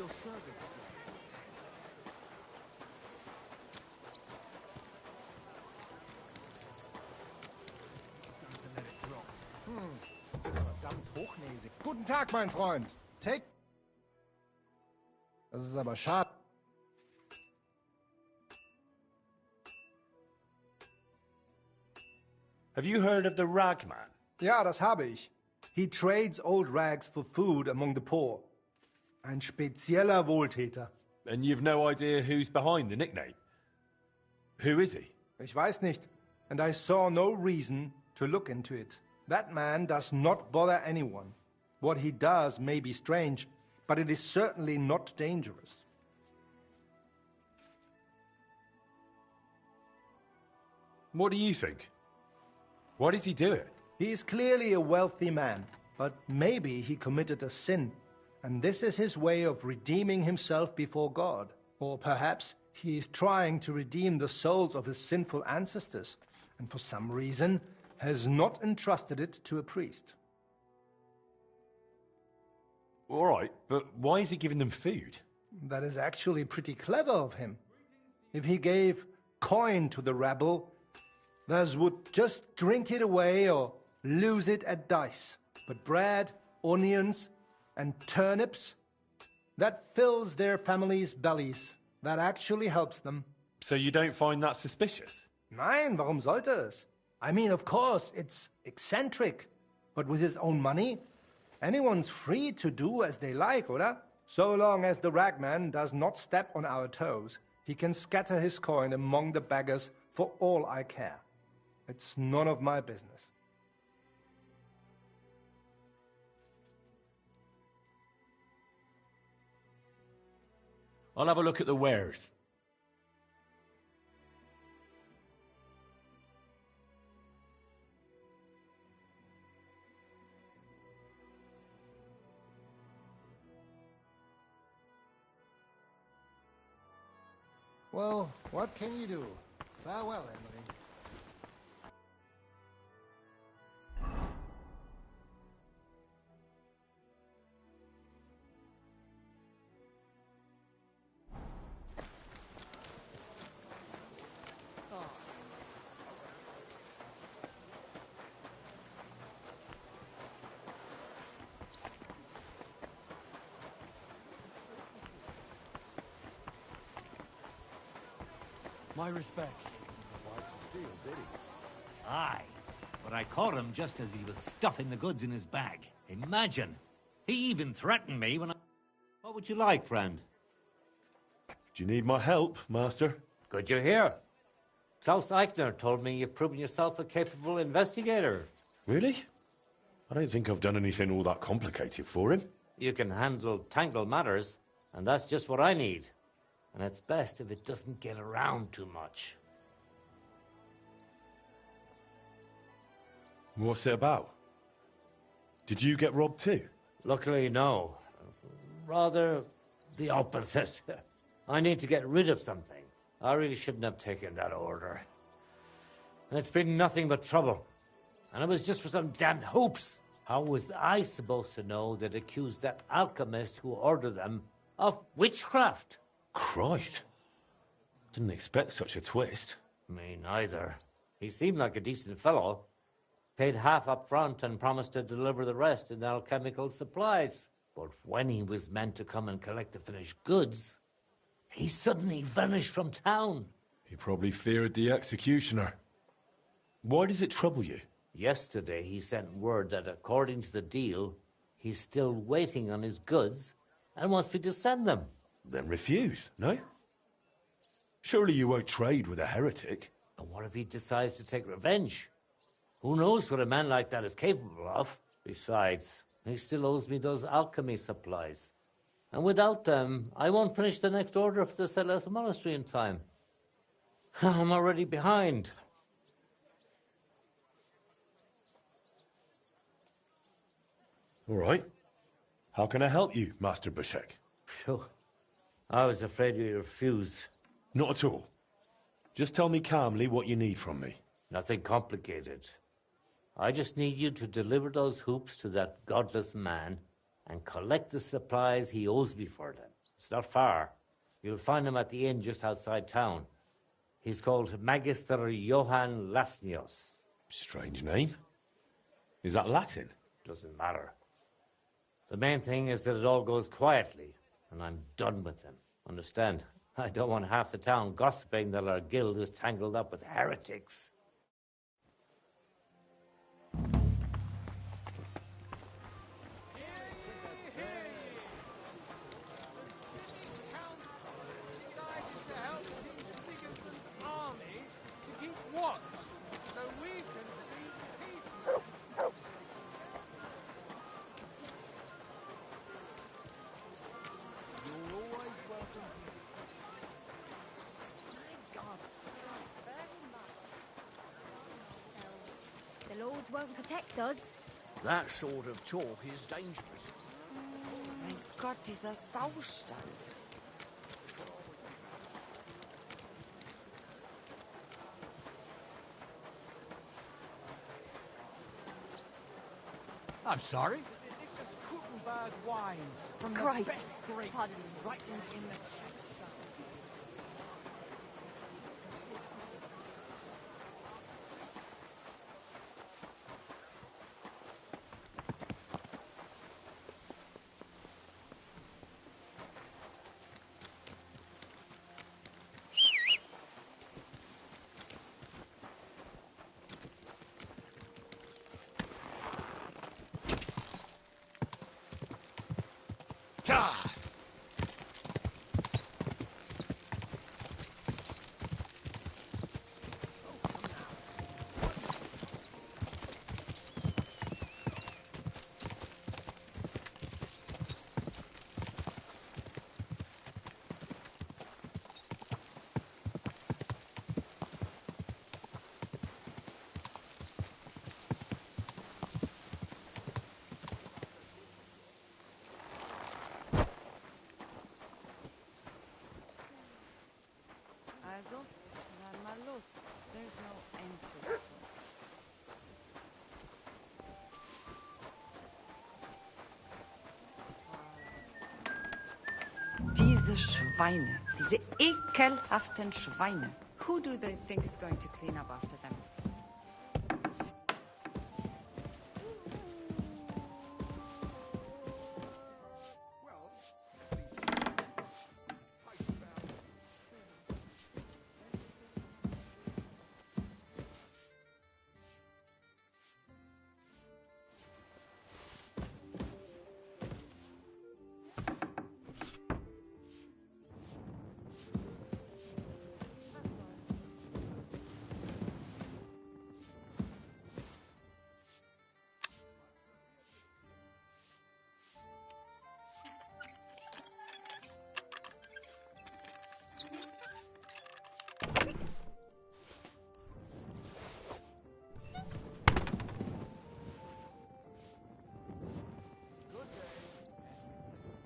your service, sir. Time to let it drop. Verdammt hochnäsig. Guten Tag, mein Freund. Take... Das ist aber schade. Have you heard of the Ragman? Ja, das habe ich. He trades old rags for food among the poor. Ein spezieller Wohltäter. And you've no idea who's behind the nickname? Who is he? Ich weiß nicht, and I saw no reason to look into it. That man does not bother anyone. What he does may be strange, but it is certainly not dangerous. What do you think? Why does he do it? He is clearly a wealthy man, but maybe he committed a sin, and this is his way of redeeming himself before God. Or perhaps he is trying to redeem the souls of his sinful ancestors, and for some reason has not entrusted it to a priest. All right, but why is he giving them food? That is actually pretty clever of him. If he gave coin to the rabble, those would just drink it away or lose it at dice. But bread, onions, and turnips, that fills their families' bellies. That actually helps them. So you don't find that suspicious? Nein, warum sollte es? I mean, of course, it's eccentric. But with his own money, anyone's free to do as they like, oder? So long as the ragman does not step on our toes, he can scatter his coin among the beggars for all I care. It's none of my business. I'll have a look at the wares. Well, what can you do? Farewell, Emily. My respects. Aye, but I caught him just as he was stuffing the goods in his bag. Imagine! He even threatened me when I... What would you like, friend? Do you need my help, Master? Good you're here. Klaus Eichner told me you've proven yourself a capable investigator. Really? I don't think I've done anything all that complicated for him. You can handle tangled matters, and that's just what I need. And it's best if it doesn't get around too much. What's it about? Did you get robbed too? Luckily, no. Rather, the opposite. I need to get rid of something. I really shouldn't have taken that order. It's been nothing but trouble. And it was just for some damned hoops. How was I supposed to know they'd accuse that alchemist who ordered them of witchcraft? Christ. Didn't expect such a twist. Me neither. He seemed like a decent fellow. Paid half up front and promised to deliver the rest in alchemical supplies. But when he was meant to come and collect the finished goods, he suddenly vanished from town. He probably feared the executioner. Why does it trouble you? Yesterday he sent word that according to the deal, he's still waiting on his goods and wants me to send them. Then refuse, no? Surely you won't trade with a heretic. And what if he decides to take revenge? Who knows what a man like that is capable of? Besides, he still owes me those alchemy supplies. And without them, I won't finish the next order for the Celeste Monastery in time. I'm already behind. All right. How can I help you, Master Bushek? Phew. I was afraid you'd refuse. Not at all. Just tell me calmly what you need from me. Nothing complicated. I just need you to deliver those hoops to that godless man and collect the supplies he owes me for them. It's not far. You'll find him at the inn just outside town. He's called Magister Johann Lasnius. Strange name. Is that Latin? Doesn't matter. The main thing is that it all goes quietly, and I'm done with him. Understand? I don't want half the town gossiping that our guild is tangled up with heretics. The Lords won't protect us. That sort of talk is dangerous. Mein Gott, dieser Saustall. I'm sorry? This is Kuttenberg wine from Christ. the best grapes. Pardon me. Right in the... Also, dann mal los. There's no end to it. Diese Schweine, diese ekelhaften Schweine. Who do they think is going to clean up after them?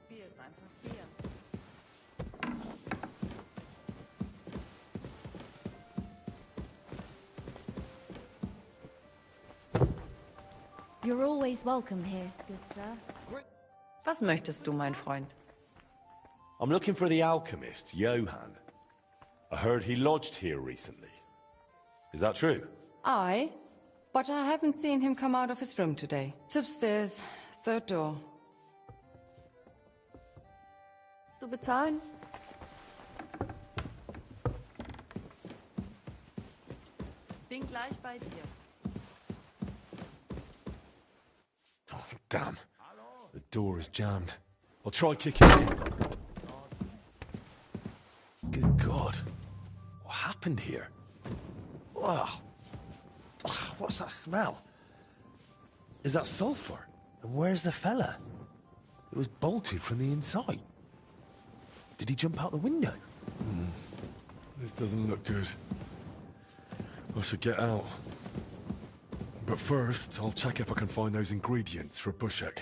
Bier ist einfach Bier. You're always welcome here, good sir. Was möchtest du, mein Freund? I'm looking for the alchemist, Johann. I heard he lodged here recently. Is that true? Aye, but I haven't seen him come out of his room today. It's upstairs, third door. Willst du bezahlen? Bin gleich bei dir. Oh, damn. The door is jammed. I'll try kicking it in. Good God. What happened here? Wow. What's that smell? Is that sulfur? And where's the fella? It was bolted from the inside. Did he jump out the window? This doesn't look good. I should get out. But first, I'll check if I can find those ingredients for Bushek.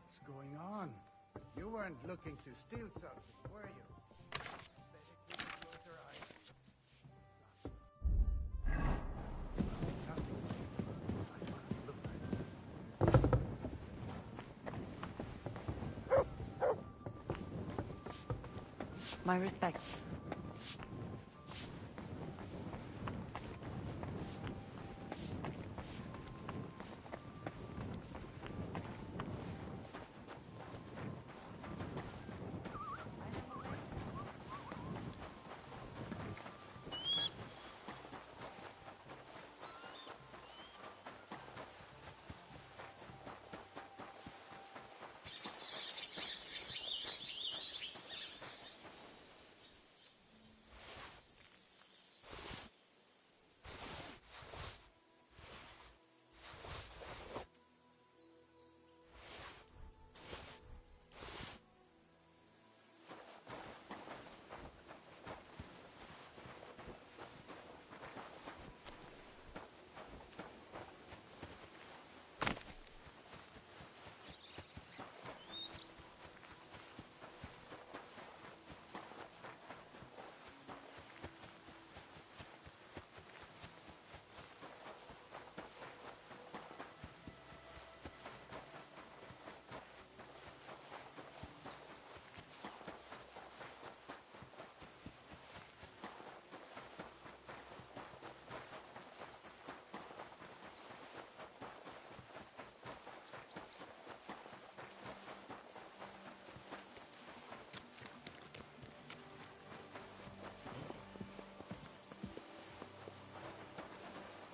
What's going on? You weren't looking to steal something, were you? My respects.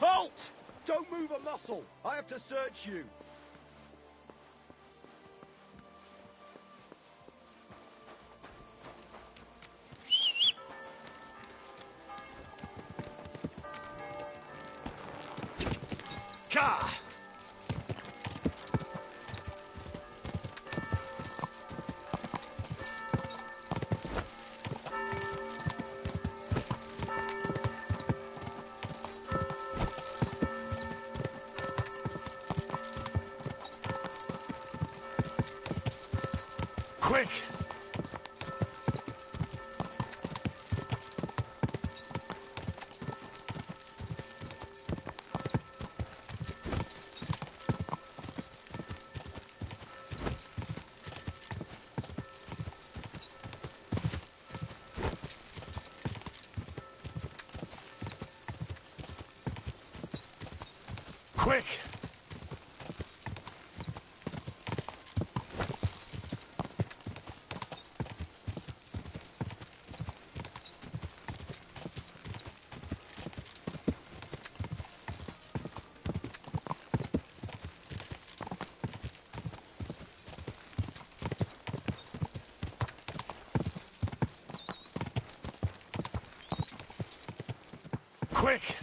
Halt! Don't move a muscle! I have to search you! Ka! Quick! Quick! Quick!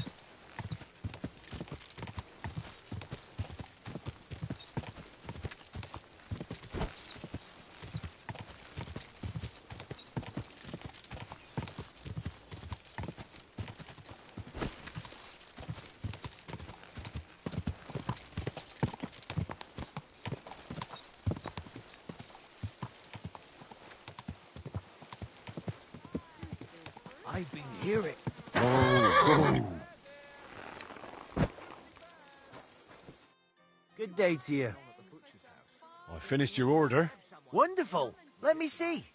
I've been hearing. Good day to you. I finished your order. Wonderful. Let me see.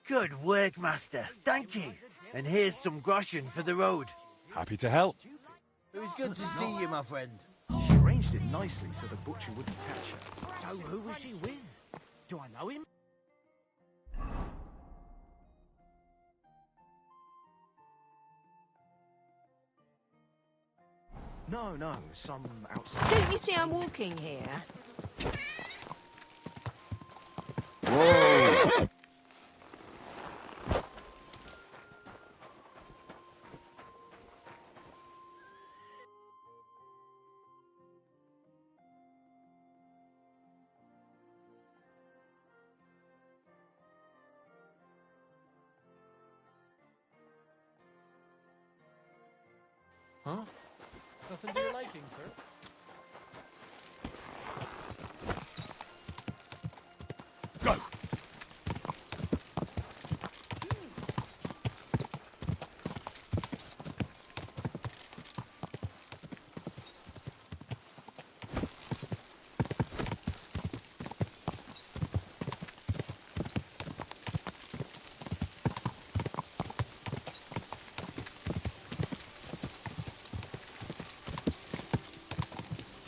Good work, Master. Thank you. And here's some groschen for the road. Happy to help. It was good to see you, my friend. She arranged it nicely so the butcher wouldn't catch her. So who was she with? Do I know him? No, some outside. Don't you see I'm walking here? Huh? Nothing to your liking, sir?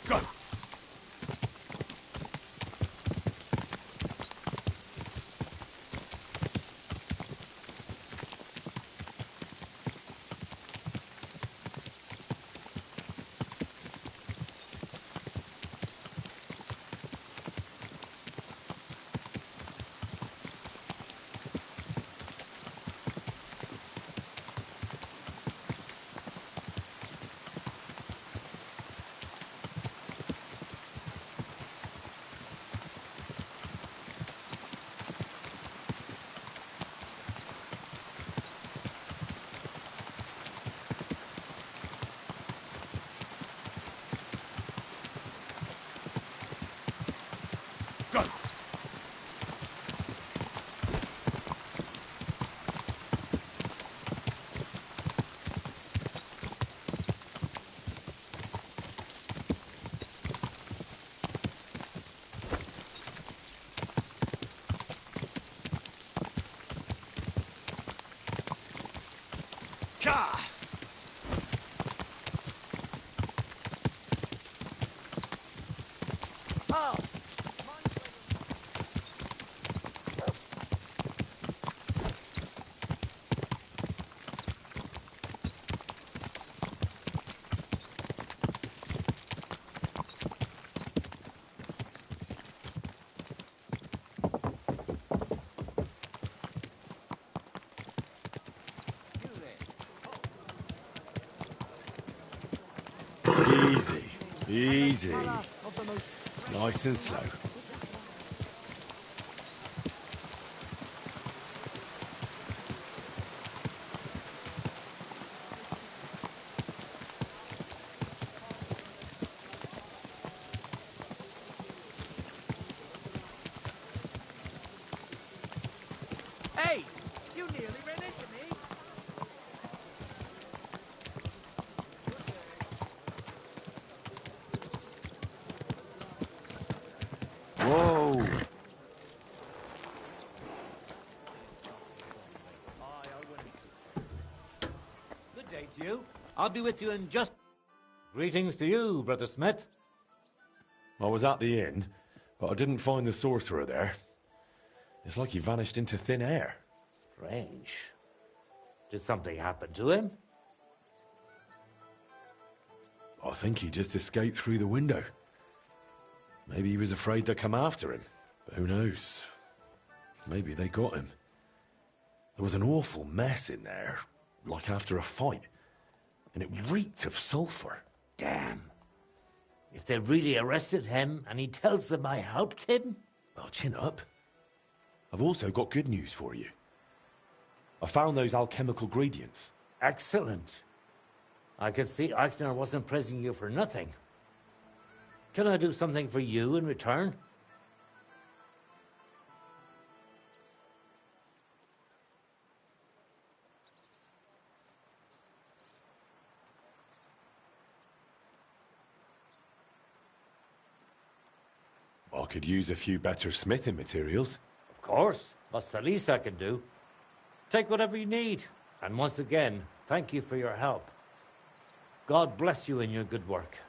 Go! Go! Ka! Oh! Easy. Easy. Of the most Nice and slow. Hey! You nearly ran into me! Whoa! Good day to you. I'll be with you in just... Greetings to you, Brother Smith. I was at the inn, but I didn't find the sorcerer there. It's like he vanished into thin air. Strange. Did something happen to him? I think he just escaped through the window. Maybe he was afraid they'd come after him. But who knows? Maybe they got him. There was an awful mess in there, like after a fight. And it reeked of sulphur. Damn. If they really arrested him and he tells them I helped him? Well, chin up. I've also got good news for you. I found those alchemical ingredients. Excellent. I could see Eichner wasn't praising you for nothing. Can I do something for you in return? I could use a few better smithing materials. Of course. That's the least I can do. Take whatever you need. And once again, thank you for your help. God bless you in your good work.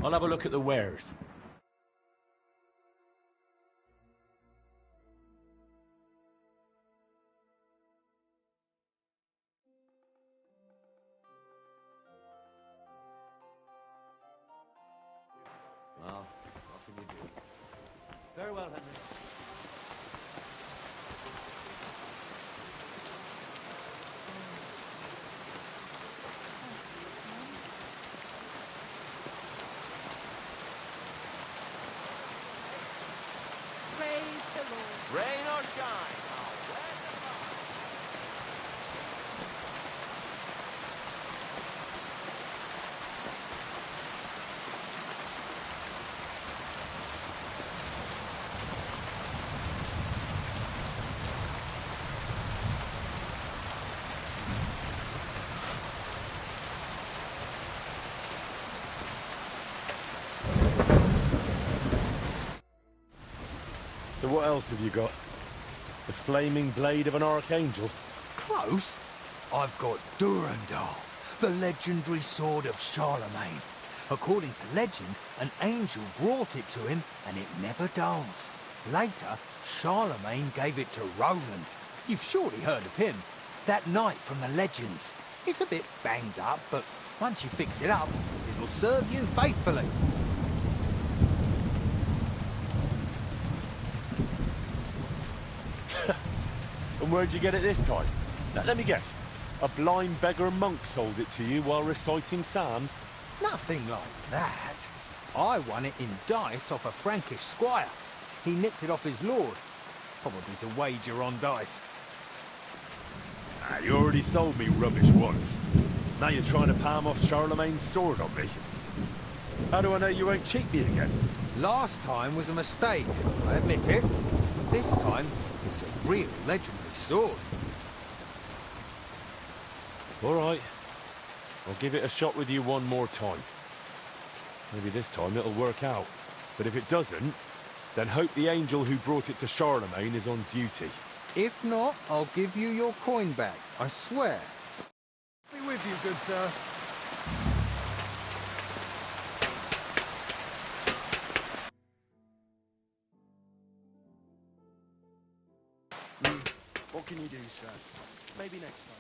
I'll have a look at the wares. Well, what can you do? Very well, Henry. Praise the Lord. Rain or shine, I'll wear the mask. else have you got? The flaming blade of an archangel? Close. I've got Durandal, the legendary sword of Charlemagne. According to legend, an angel brought it to him, and it never dulls. Later, Charlemagne gave it to Roland. You've surely heard of him. That knight from the legends. It's a bit banged up, but once you fix it up, it'll serve you faithfully. And where'd you get it this time? Now, let me guess. A blind beggar monk sold it to you while reciting psalms? Nothing like that. I won it in dice off a Frankish squire. He nicked it off his lord. Probably to wager on dice. Ah, you already sold me rubbish once. Now you're trying to palm off Charlemagne's sword on me. How do I know you won't cheat me again? Last time was a mistake, I admit it. This time, it's a real legendary sword. All right. I'll give it a shot with you one more time. Maybe this time it'll work out. But if it doesn't, then hope the angel who brought it to Charlemagne is on duty. If not, I'll give you your coin back, I swear. Be with you, good sir. What can you do, sir? Maybe next time.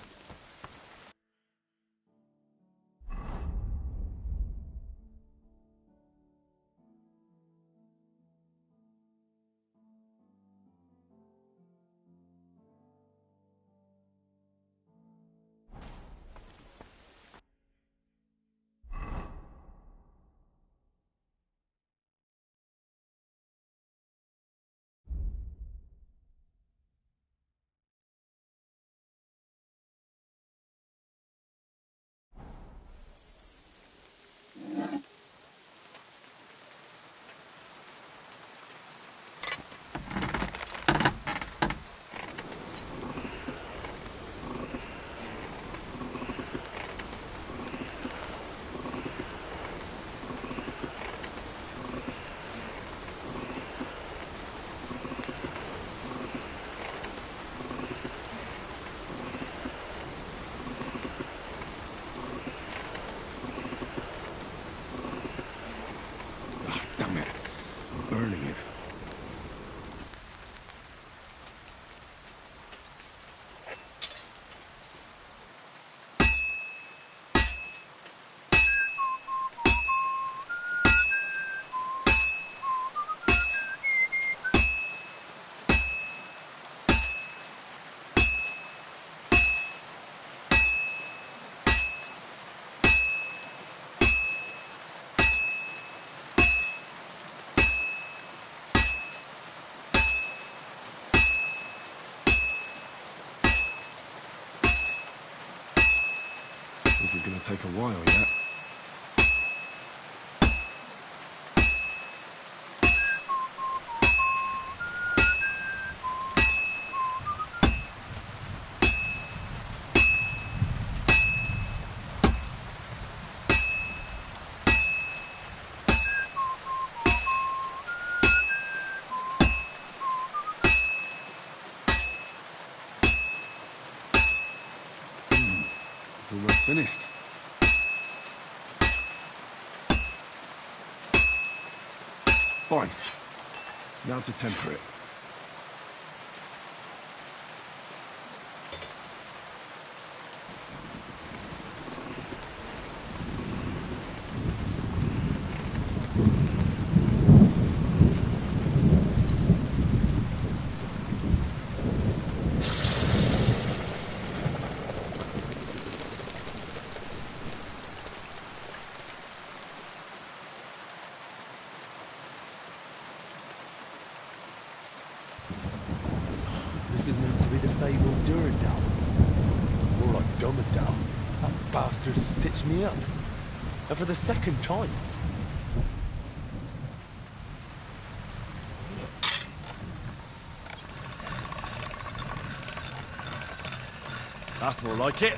Burning it. This is gonna take a while yet. It's almost finished. Fine. Now to temper it. This is meant to be the fabled Durandal. More like Dumbledore. That bastard stitched me up. And for the second time. That's more like it.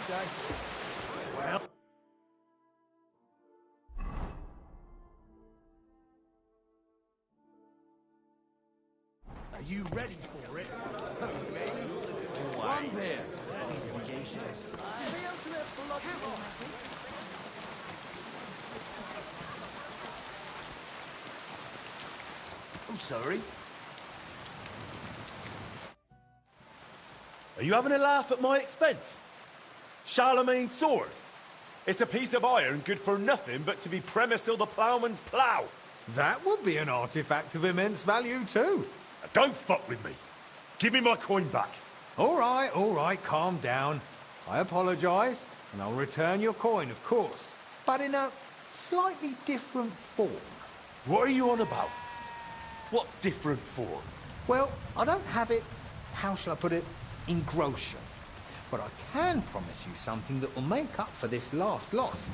day. Well... Are you ready for it? One beer. I'm sorry. Are you having a laugh at my expense? Charlemagne's sword. It's a piece of iron good for nothing but to be premised till the ploughman's plough. That would be an artifact of immense value too. Now don't fuck with me. Give me my coin back. All right, calm down. I apologize, and I'll return your coin, of course. But in a slightly different form. What are you on about? What different form? Well, I don't have it, how shall I put it, in groschen. But I can promise you something that will make up for this last loss.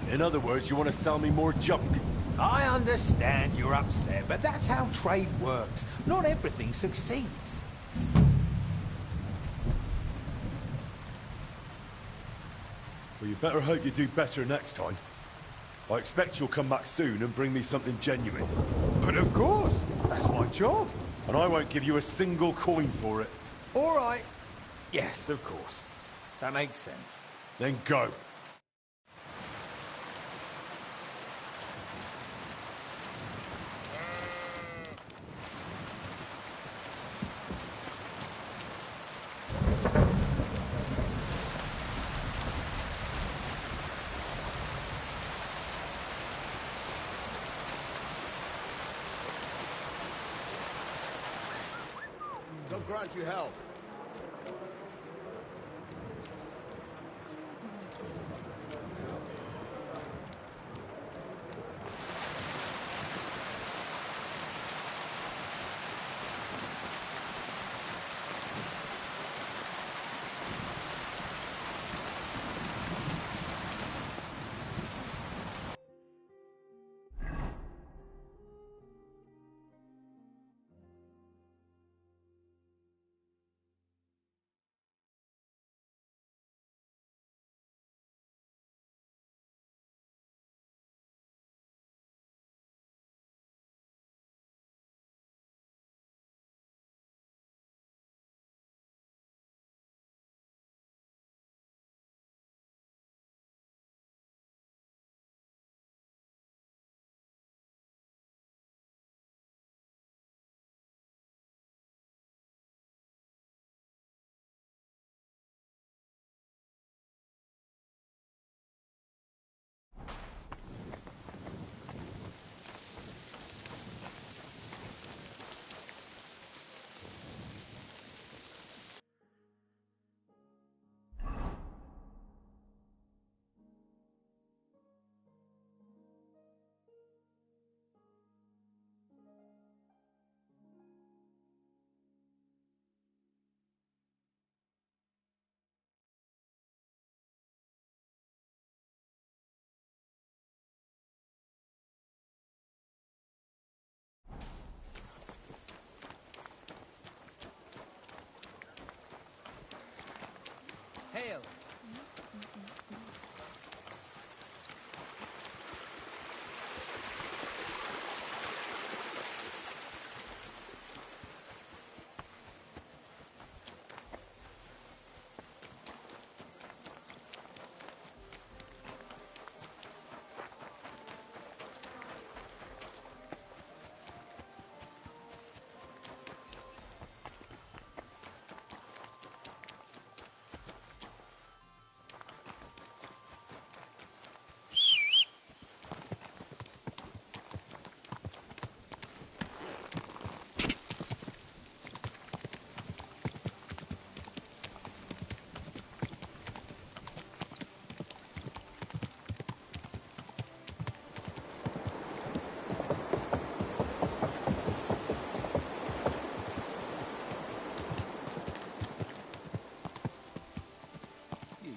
In other words, you want to sell me more junk? I understand you're upset, but that's how trade works. Not everything succeeds. Well, you better hope you do better next time. I expect you'll come back soon and bring me something genuine. But of course, that's my job. And I won't give you a single coin for it. All right. Yes, of course. That makes sense. Then go. God grant you health. Hail.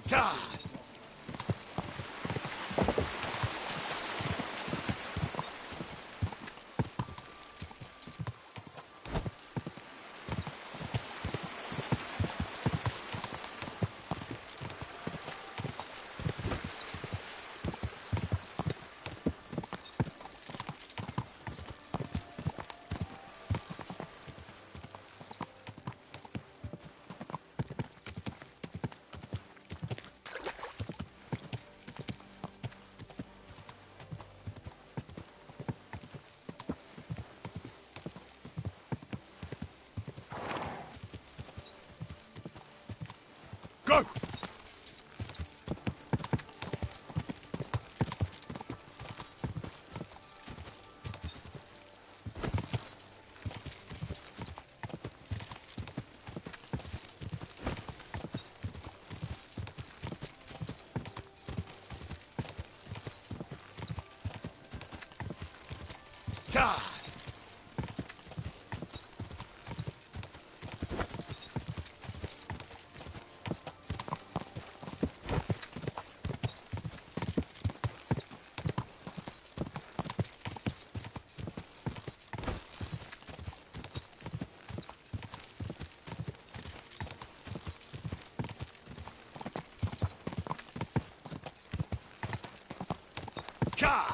God! Gah!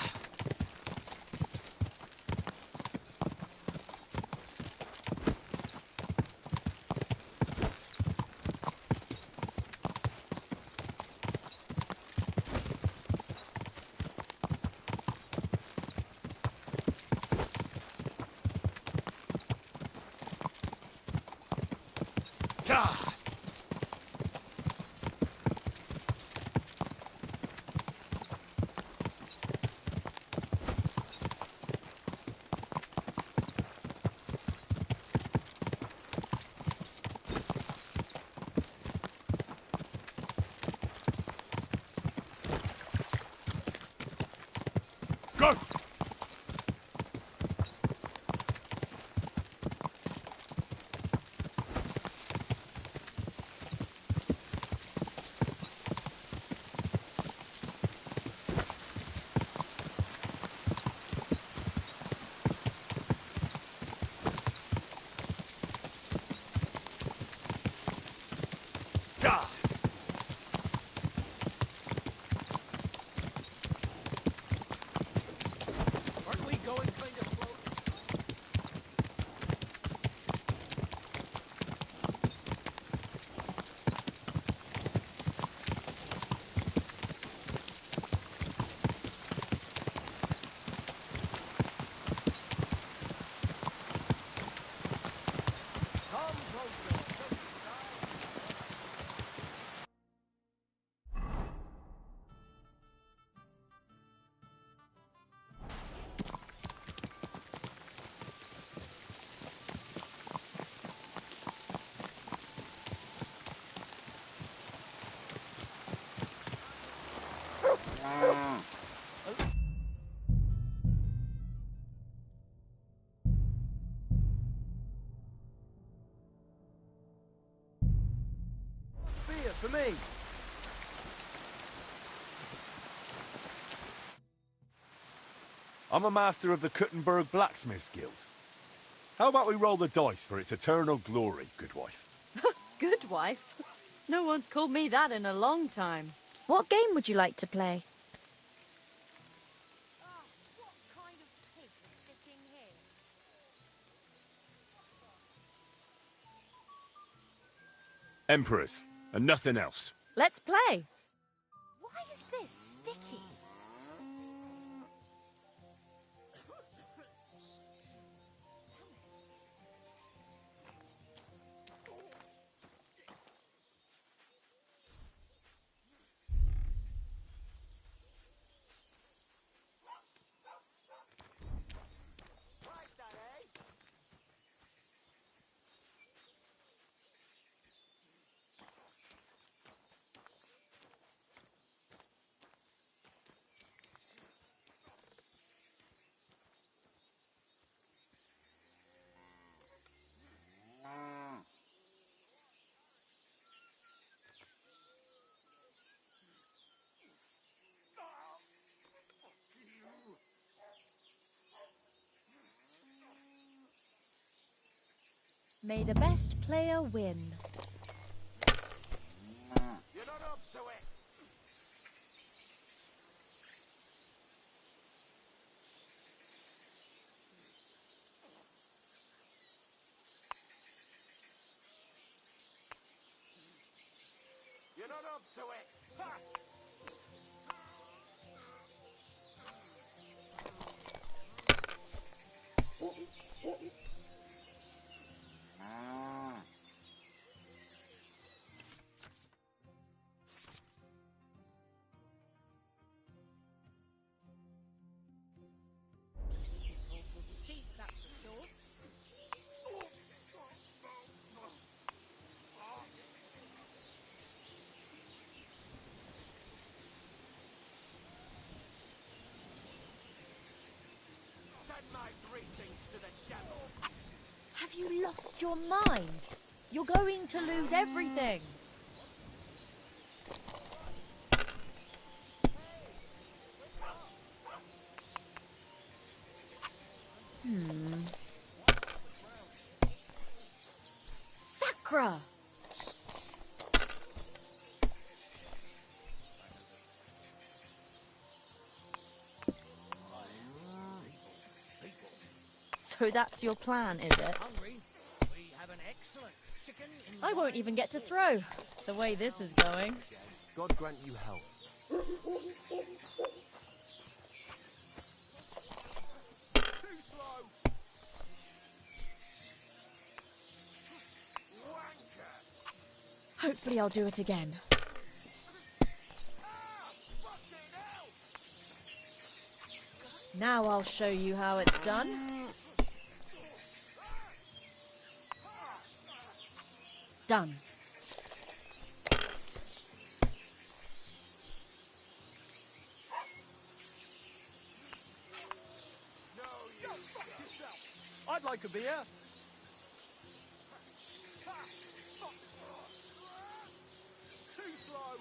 Go! Gah! Aren't we going kind of slow? Come closer. Beer for me. I'm a master of the Kuttenberg Blacksmiths Guild. How about we roll the dice for its eternal glory, good wife? Good wife? No one's called me that in a long time. What game would you like to play? What kind of pig is sitting here? Emperors, and nothing else. Let's play. Why is this sticky? May the best player win. You're not up to it. You're not up to it. Ha! Cheap, that's for sure. Send my greetings to the devil. Have you lost your mind? You're going to lose everything. Sacra! So that's your plan, is it? Hungry? We have an excellent chicken in I won't even get to throw, the way this is going. God grant you health. Too slow. Wanker. Hopefully I'll do it again. Now I'll show you how it's done. Done. I'd like a beer. Too slow.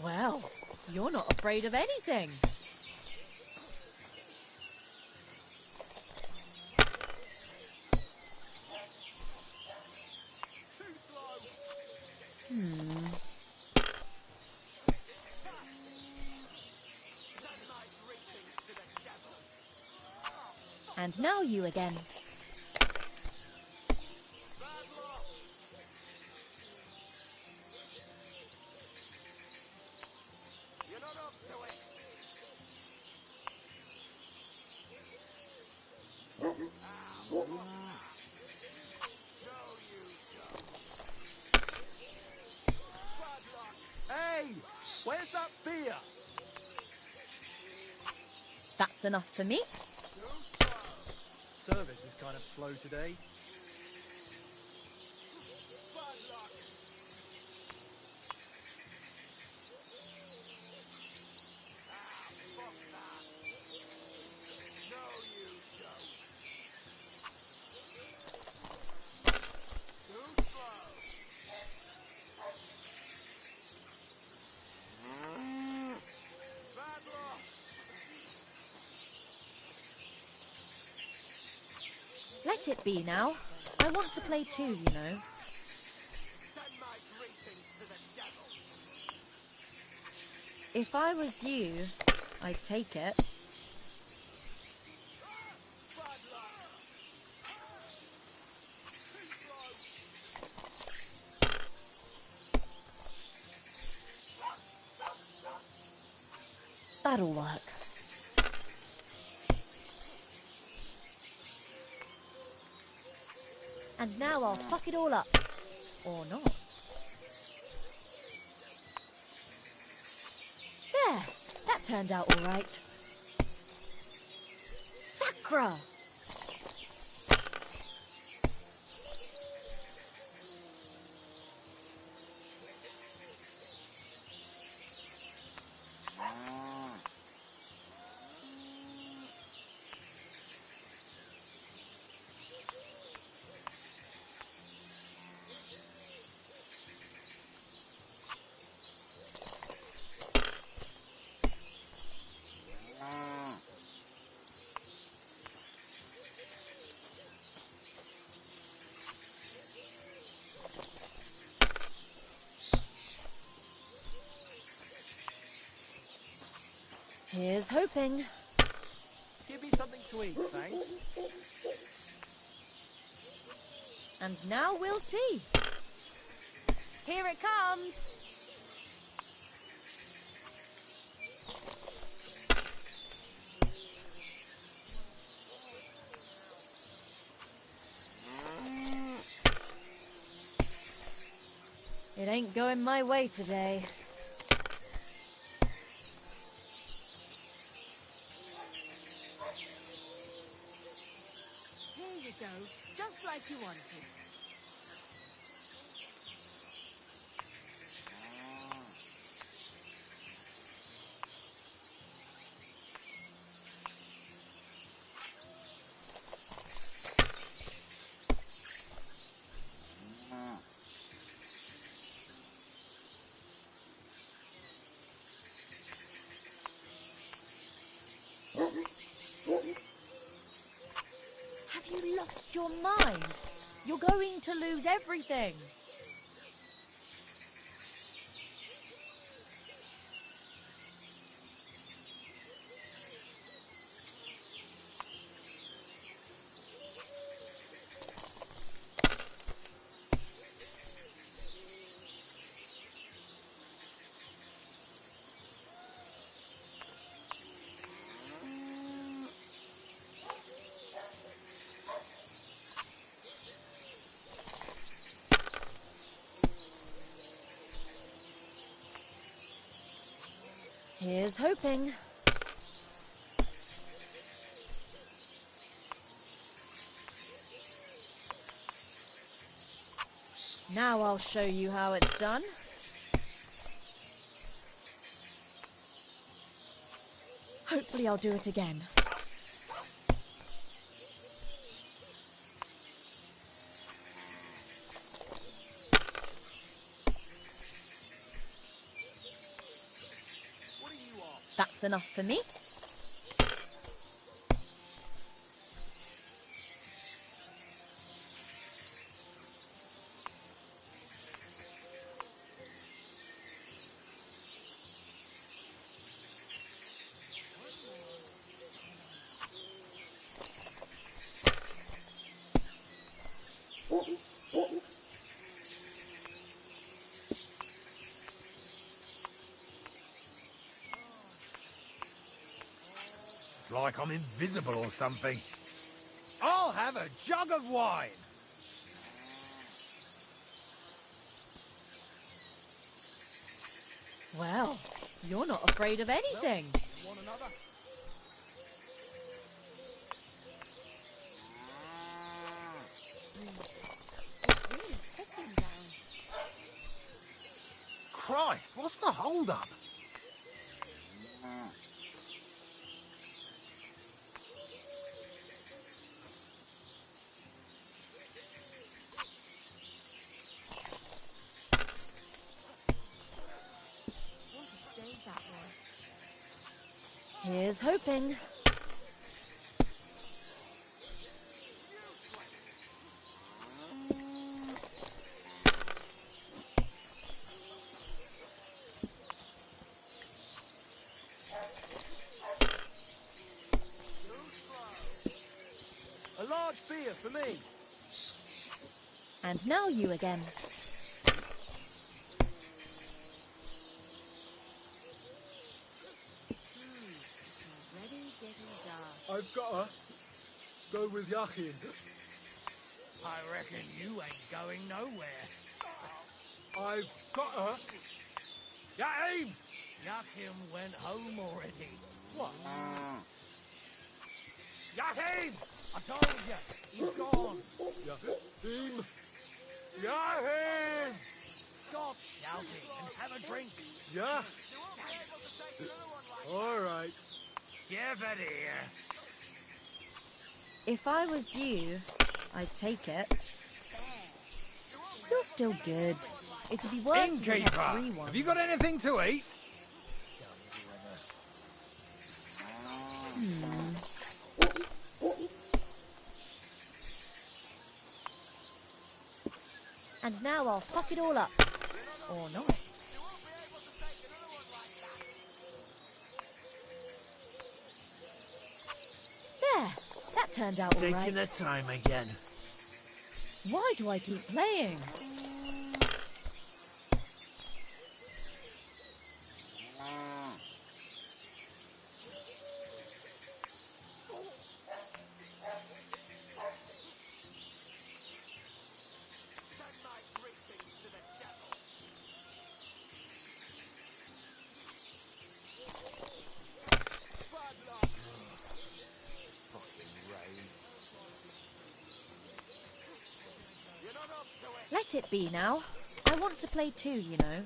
Well, you're not afraid of anything. And now you again. You're not up to it. Hey, where's that beer? That's enough for me. Service is kind of slow today. Let it be now. I want to play too, you know. If I was you, I'd take it. That'll work. And now I'll fuck it all up. Or not. There! That turned out all right. Sacra! Here's hoping. Give me something to eat, thanks. And now we'll see. Here it comes. It ain't going my way today. Here you go, just like you wanted. Have you lost your mind? You're going to lose everything. Here's hoping. Now I'll show you how it's done. Hopefully I'll do it again. That's enough for me. It's like I'm invisible or something. I'll have a jug of wine. Well, you're not afraid of anything. One another. It's really pissing down. Christ, what's the hold-up? What a day that was. Here's hoping. A large beer for me. And now you again. Already getting dark. I've got to go with Yachin. I reckon you ain't going nowhere. I've got to. Yaim! Yakim went home already. What? Yakim! I told you, he's gone. Yachin! Yachin! Stop shouting and have a drink. Yeah? All right. Give it here. If I was you, I'd take it. You're still good. It'd be worse if we had Innkeeper, 3 ones. have you got anything to eat? And now I'll fuck it all up. Or not. There! That turned out all Taking right. the time again. Why do I keep playing? Let it be now. I want to play too, you know.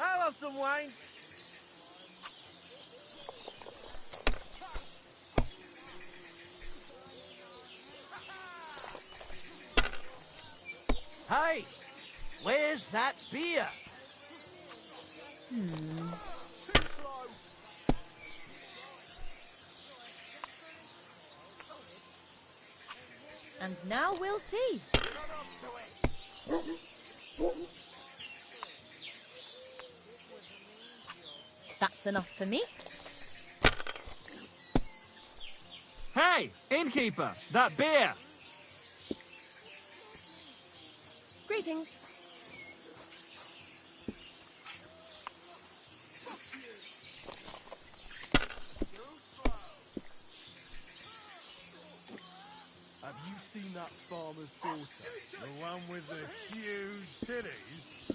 I'll have some wine. Hey, where's that beer? And now we'll see. That's enough for me. Hey, innkeeper, that beer! Greetings. Have you seen that farmer's daughter? The one with the huge titties?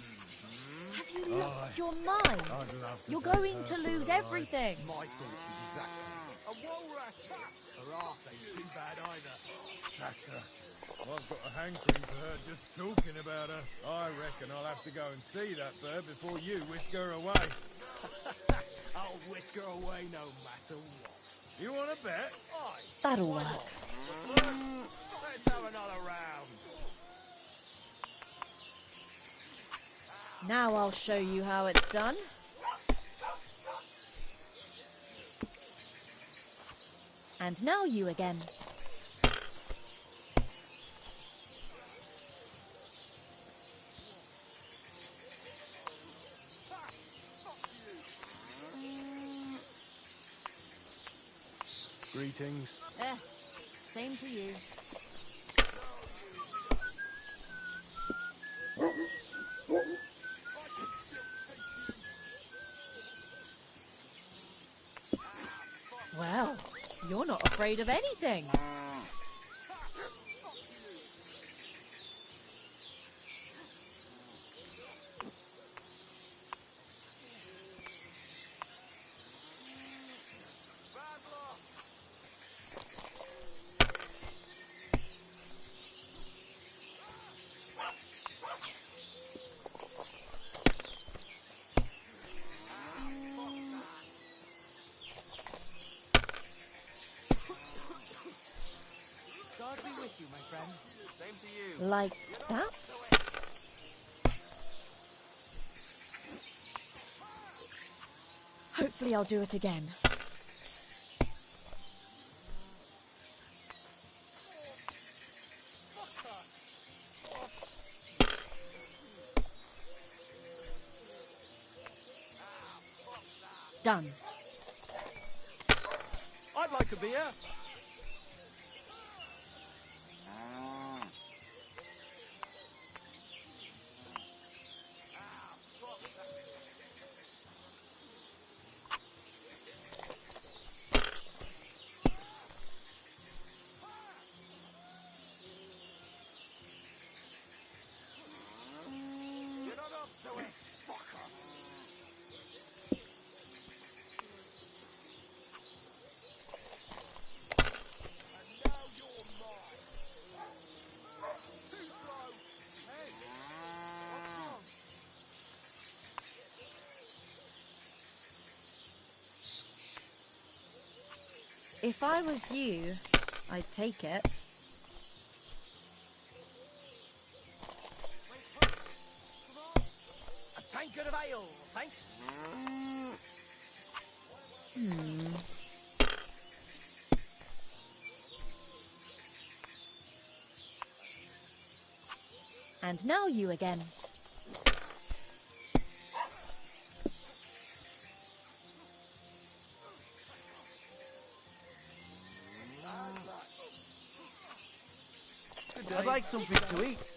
Have you lost your mind? I'd love to You're take going her to for lose a ride. everything. My thoughts exactly. A walrus! Her arse ain't too bad either. Sucker. I've got a hankering for her just talking about her. I reckon I'll have to go and see that bird before you whisk her away. I'll whisk her away no matter what. You want to bet? Aye. That'll Why work. not? But first, let's have another round. Now I'll show you how it's done. And now you again. Greetings. Same to you. Well, you're not afraid of anything. God be with you, my friend. Same to you. Like that? Hopefully I'll do it again. Done. I'd like a beer. You're not up to it, fucker. And now you're mine. Too slow. Hey, what's wrong? If I was you, I'd take it. A tankard of ale, thanks. And now you again. I'd like something to eat.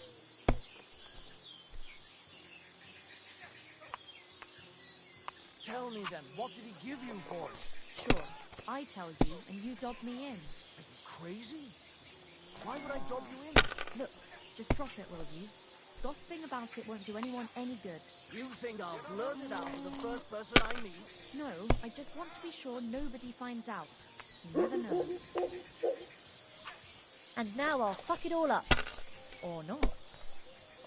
Tell me then, what did he give you for it? Sure, I tell you and you dob me in. Are you crazy? Why would I dob you in? Look, just drop it, will you? Gossiping about it won't do anyone any good. You think I'll blurt it out to the first person I meet? No, I just want to be sure nobody finds out. You never know. And now I'll fuck it all up. Or not.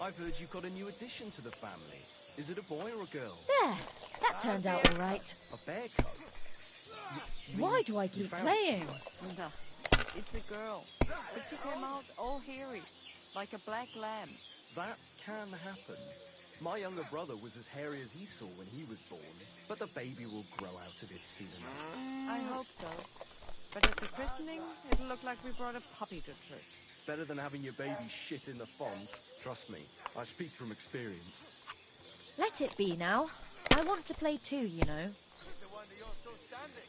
I've heard you've got a new addition to the family. Is it a boy or a girl? There! That turned out all right. A bear cub? Why do I keep playing? No, it's a girl. But she came out all hairy, like a black lamb. That can happen. My younger brother was as hairy as Esau when he was born, but the baby will grow out of it soon enough. I hope so. But at the christening, it'll look like we brought a puppy to church. Better than having your baby shit in the font. Trust me, I speak from experience. Let it be now. I want to play too, you know. It's a wonder you're still standing.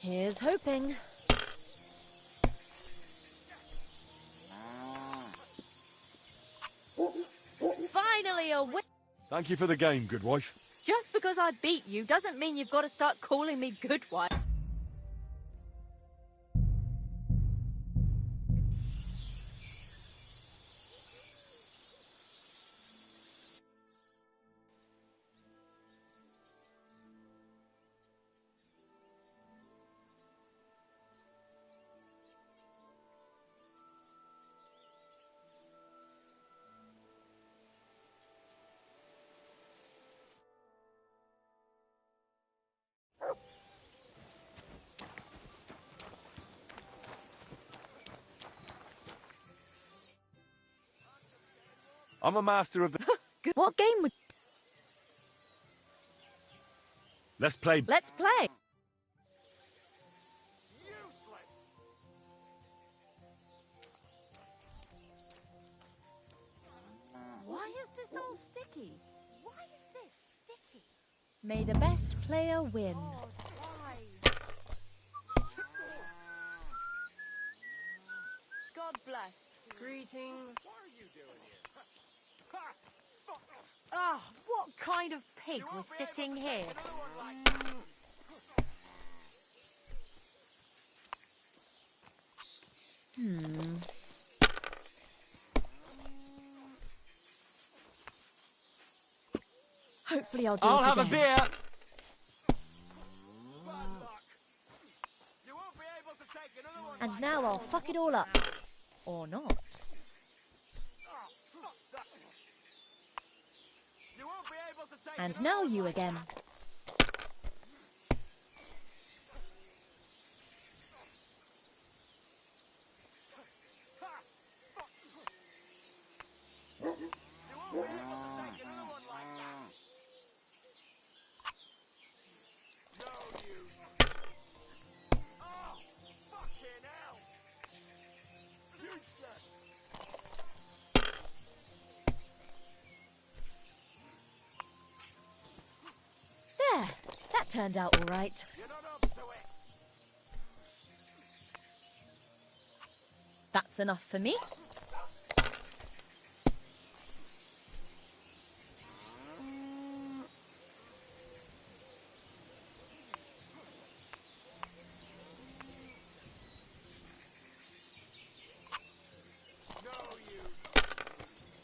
Here's hoping. Thank you for the game, good wife. Just because I beat you doesn't mean you've got to start calling me good wife. I'm a master of the... What game would... Let's play... Let's play. Why is this all sticky? Why is this sticky? May the best player win. God bless. Greetings. What are you doing here? Ah, what kind of pig was sitting here? Hopefully I'll do I'll it have again. a beer. And now I'll fuck it all up. Or not. And now you again. There, that turned out all right. That's enough for me.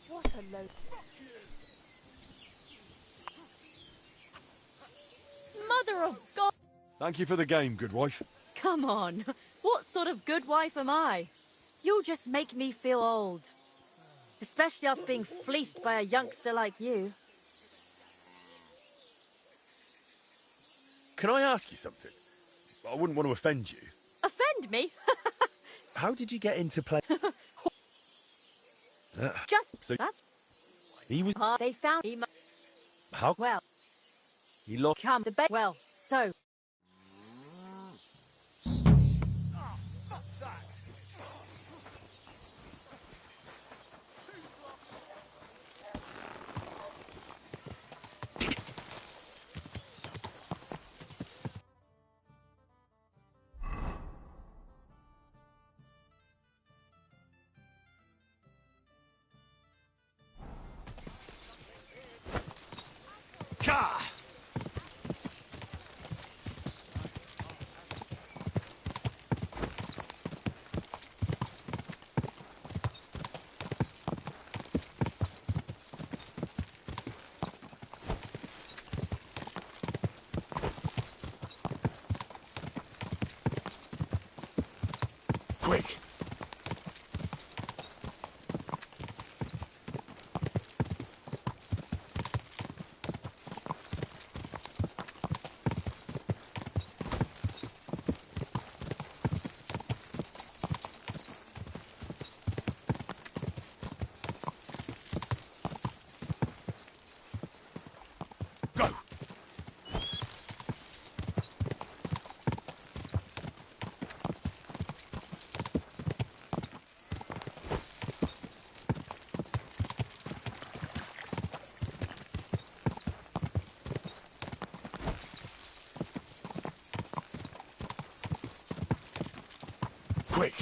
What a load. Mother of God! Thank you for the game, good wife. Come on. What sort of good wife am I? You'll just make me feel old. Especially after being fleeced by a youngster like you. Can I ask you something? I wouldn't want to offend you. Offend me? How did you get into play? Just... So that's... he was... They found him... How? Well... He lost... Come the bed... Well, so... Quick! Go! Quick!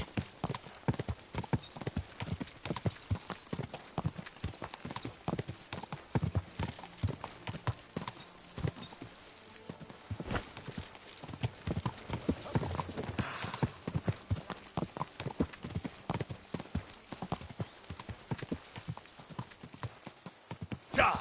Die!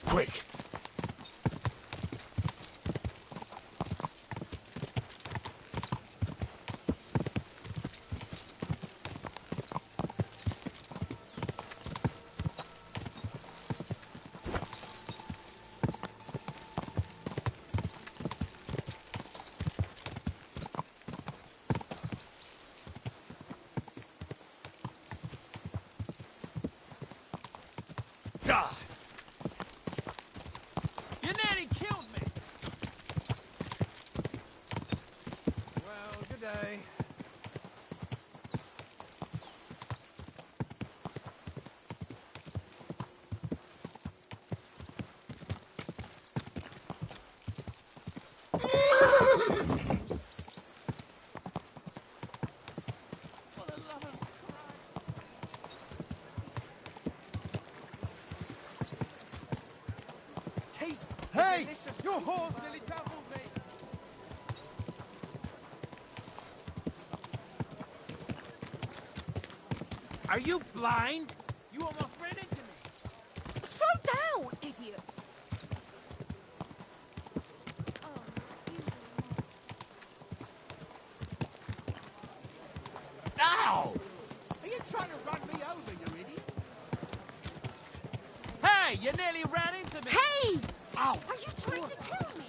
Quick! Die! You nearly killed me! Well, good day. Taste Hey! delicious. Your horse nearly trampled me! Are you blind? You almost ran into me. Slow down, idiot! Ow! Are you trying to run me over, you idiot? Hey, you nearly ran into me. Hey! Ow! Are you trying to kill me?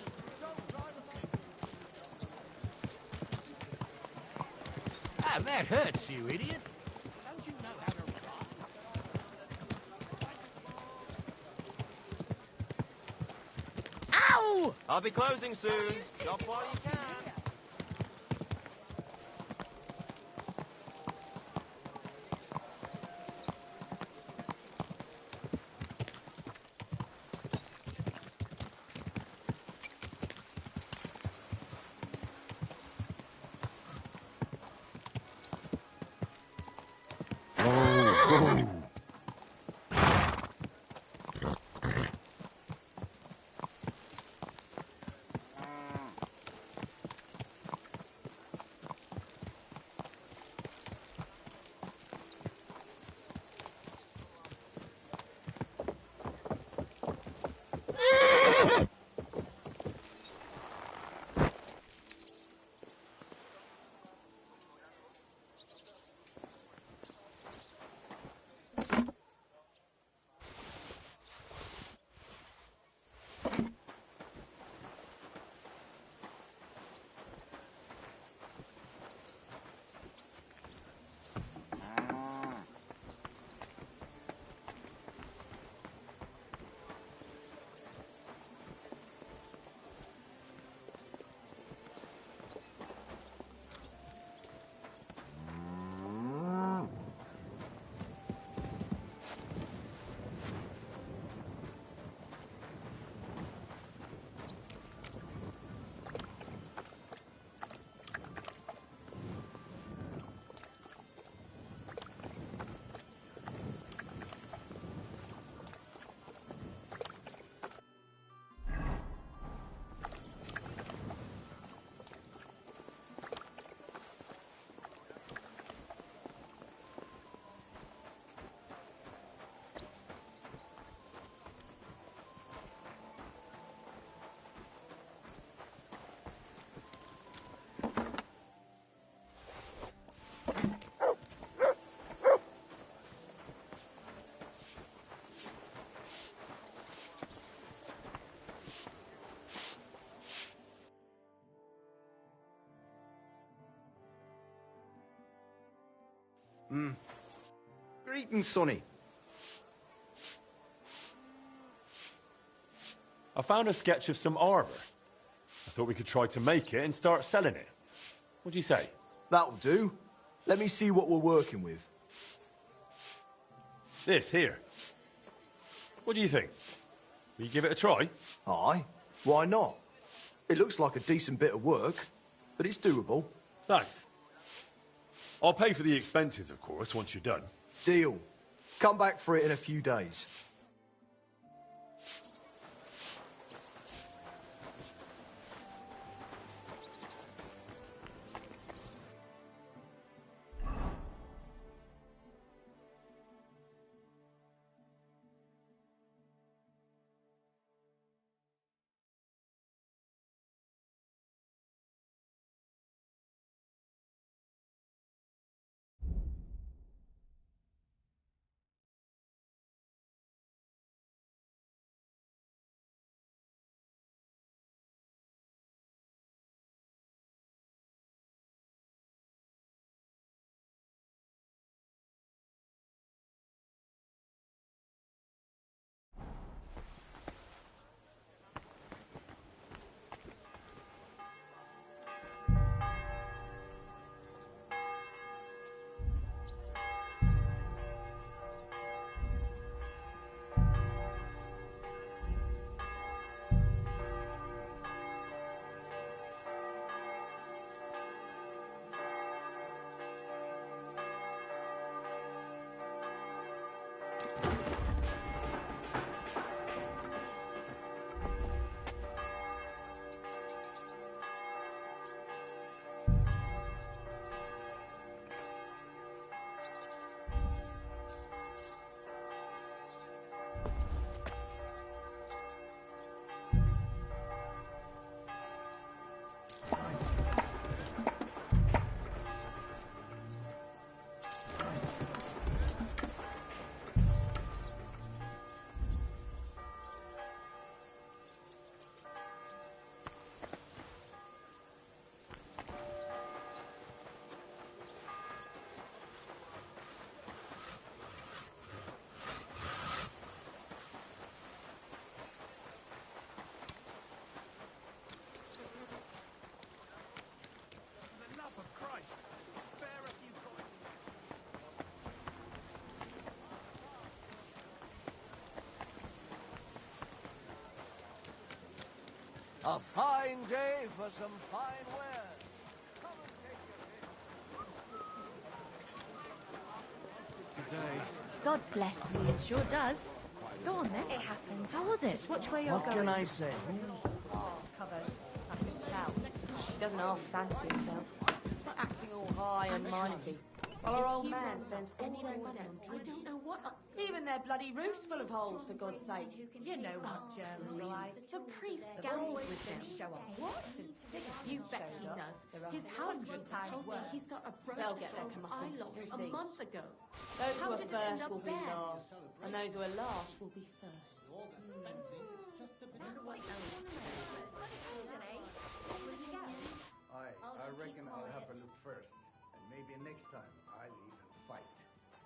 Ah, that hurts, you idiot. Don't you know how to run? Ow! I'll be closing soon. Stop while you can. Greetings, Sonny. I found a sketch of some armor. I thought we could try to make it and start selling it. What do you say? That'll do. Let me see what we're working with. This here. What do you think? Will you give it a try? Aye. Why not? It looks like a decent bit of work, but it's doable. Thanks. I'll pay for the expenses, of course, once you're done. Deal. Come back for it in a few days. A fine day for some fine wares. Come and take your pick. Good day. God bless you, it sure does. Go on then. It happens. How was it? Which way you're What going? can I say? Oh, covered. I can tell. She doesn't half fancy herself. Acting all high and mighty. While her old man spends all their money on drink. I don't know what... Even their bloody roof's full of holes, for God's sake. You know what Germans are like. The priest gambles with them. Show off. What? You bet he does. His husband told me he's got a brooch They'll get their from comeuppance. I lost You'll a see. month ago. Those who How are did it end first up will be there? last, and those who are last will be first. I reckon I'll have a look first. And maybe next time I'll even fight.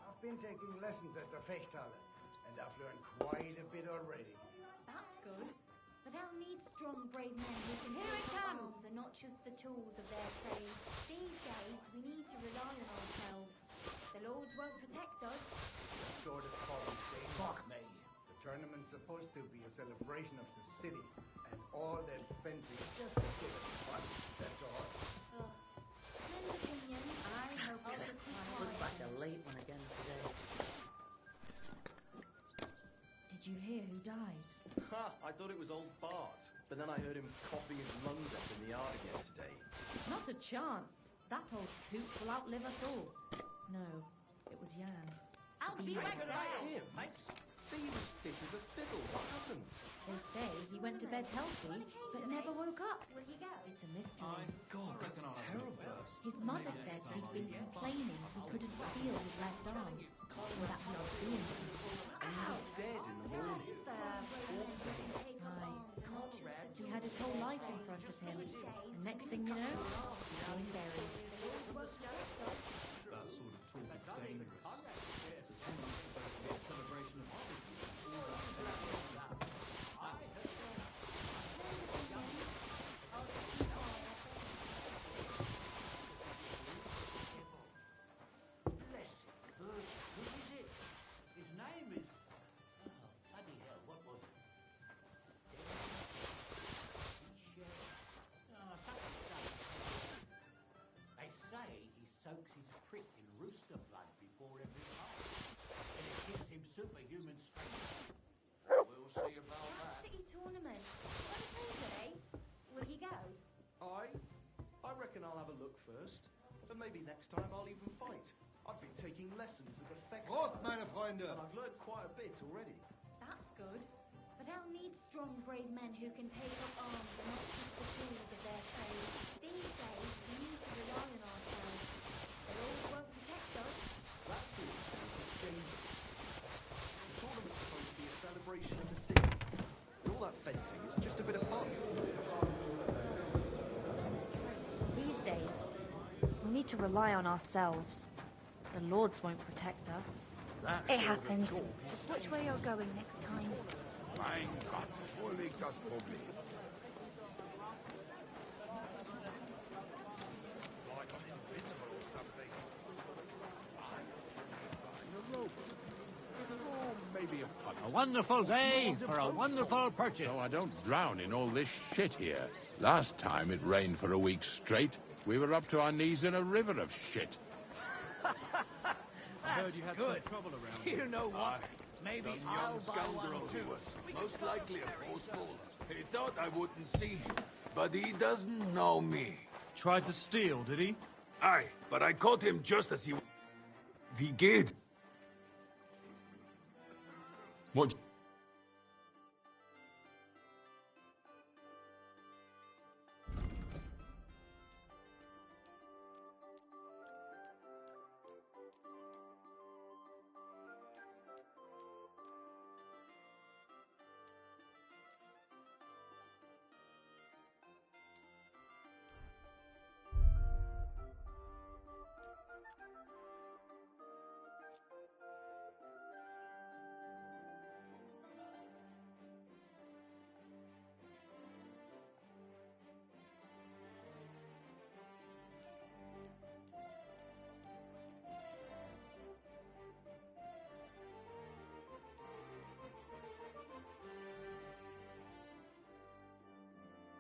I've been taking lessons at the Fechthalle, and I've learned quite a bit already. That's good. The town needs strong, brave men who can hold up arms and not just the tools of their trade. These days, we need to rely on ourselves. The lords won't protect us. What sort of problem thing? Fuck me. The tournament's supposed to be a celebration of the city, and all that fencing is just a bit of fun, that's all. Men's opinions. I hope I'll just be Looks like a late one again today. Did you hear who died? Ha! I thought it was old Bart, but then I heard him coughing his lungs up in the yard again today. Not a chance. That old coot will outlive us all. No, it was Jan. I'll be right there. Him? He was fit as a fiddle. What happened? They say he went to bed healthy, but never woke up. Will you go? It's a mystery. God, that's terrible. His mother said he'd been complaining he couldn't feel his left arm. Well, that was being. Dead in the morning. Right. He had his whole life in front of him, and next thing you know, he's being buried. That sort of talk is dangerous. The tournament's supposed to be a celebration of Maybe next time I'll even fight. I've been taking lessons at the Fecht. Prost, meine Freunde! And I've learned quite a bit already. That's good. The town needs strong, brave men who can take up arms and not just the tools of their trade. These days, we need to rely on ourselves. The laws won't protect us. That's it. It's dangerous. The tournament's supposed to be a celebration of the city. And all that fencing is just a bit of fun. These days, we need to rely on ourselves. The lords won't protect us. It happens. Just watch where you're going next time. Mein Gott, wo liegt das Problem? Like I'm invisible or something. I'm a robot. Or maybe a puppet. A wonderful day for a wonderful purchase. So I don't drown in all this shit here. Last time it rained for a week straight. We were up to our knees in a river of shit. I heard you had some trouble around here. You know what? Maybe Some I'll young buy one scoundrel too. he was. Most likely a postman. He thought I wouldn't see him, but he doesn't know me. Tried to steal, did he? Aye, but I caught him just as he... Wie geht? What?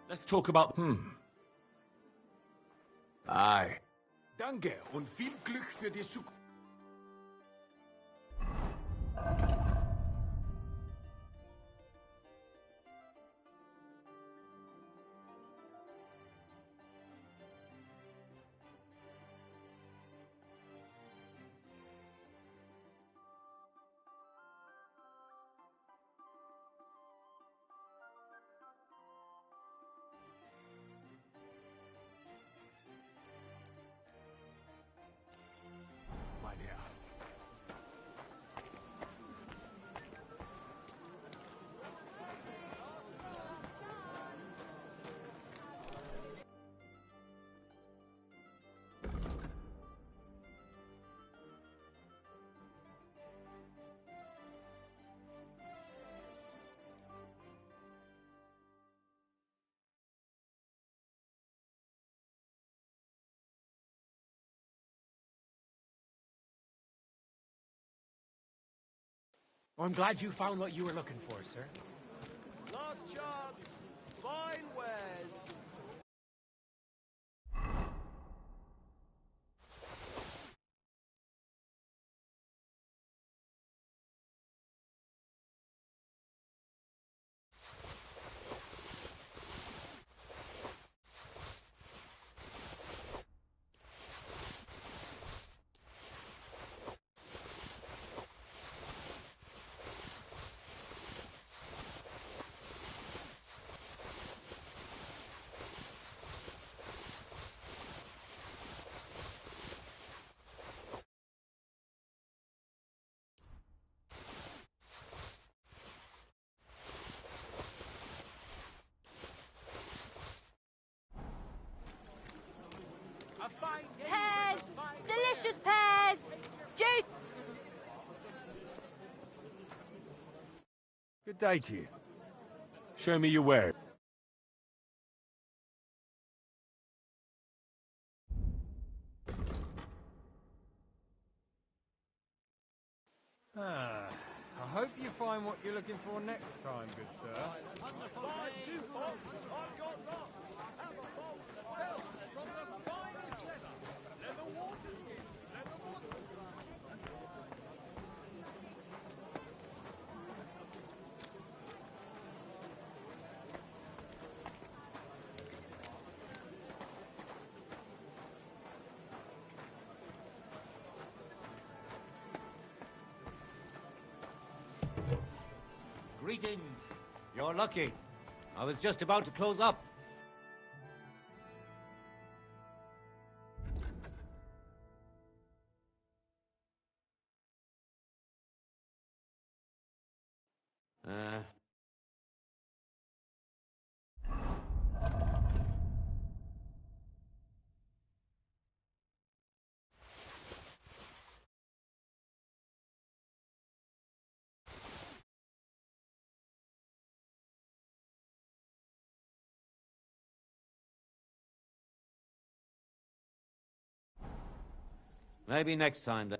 Let's talk about... Aye. Danke und viel Glück für die Zukunft. Mein Herr. I'm glad you found what you were looking for, sir. Last chance. Fine wares. Pears! Delicious pears! Juice! Good day to you. Show me your ware. I hope you find what you're looking for next time, good sir. Greetings. You're lucky. I was just about to close up. Maybe next time then.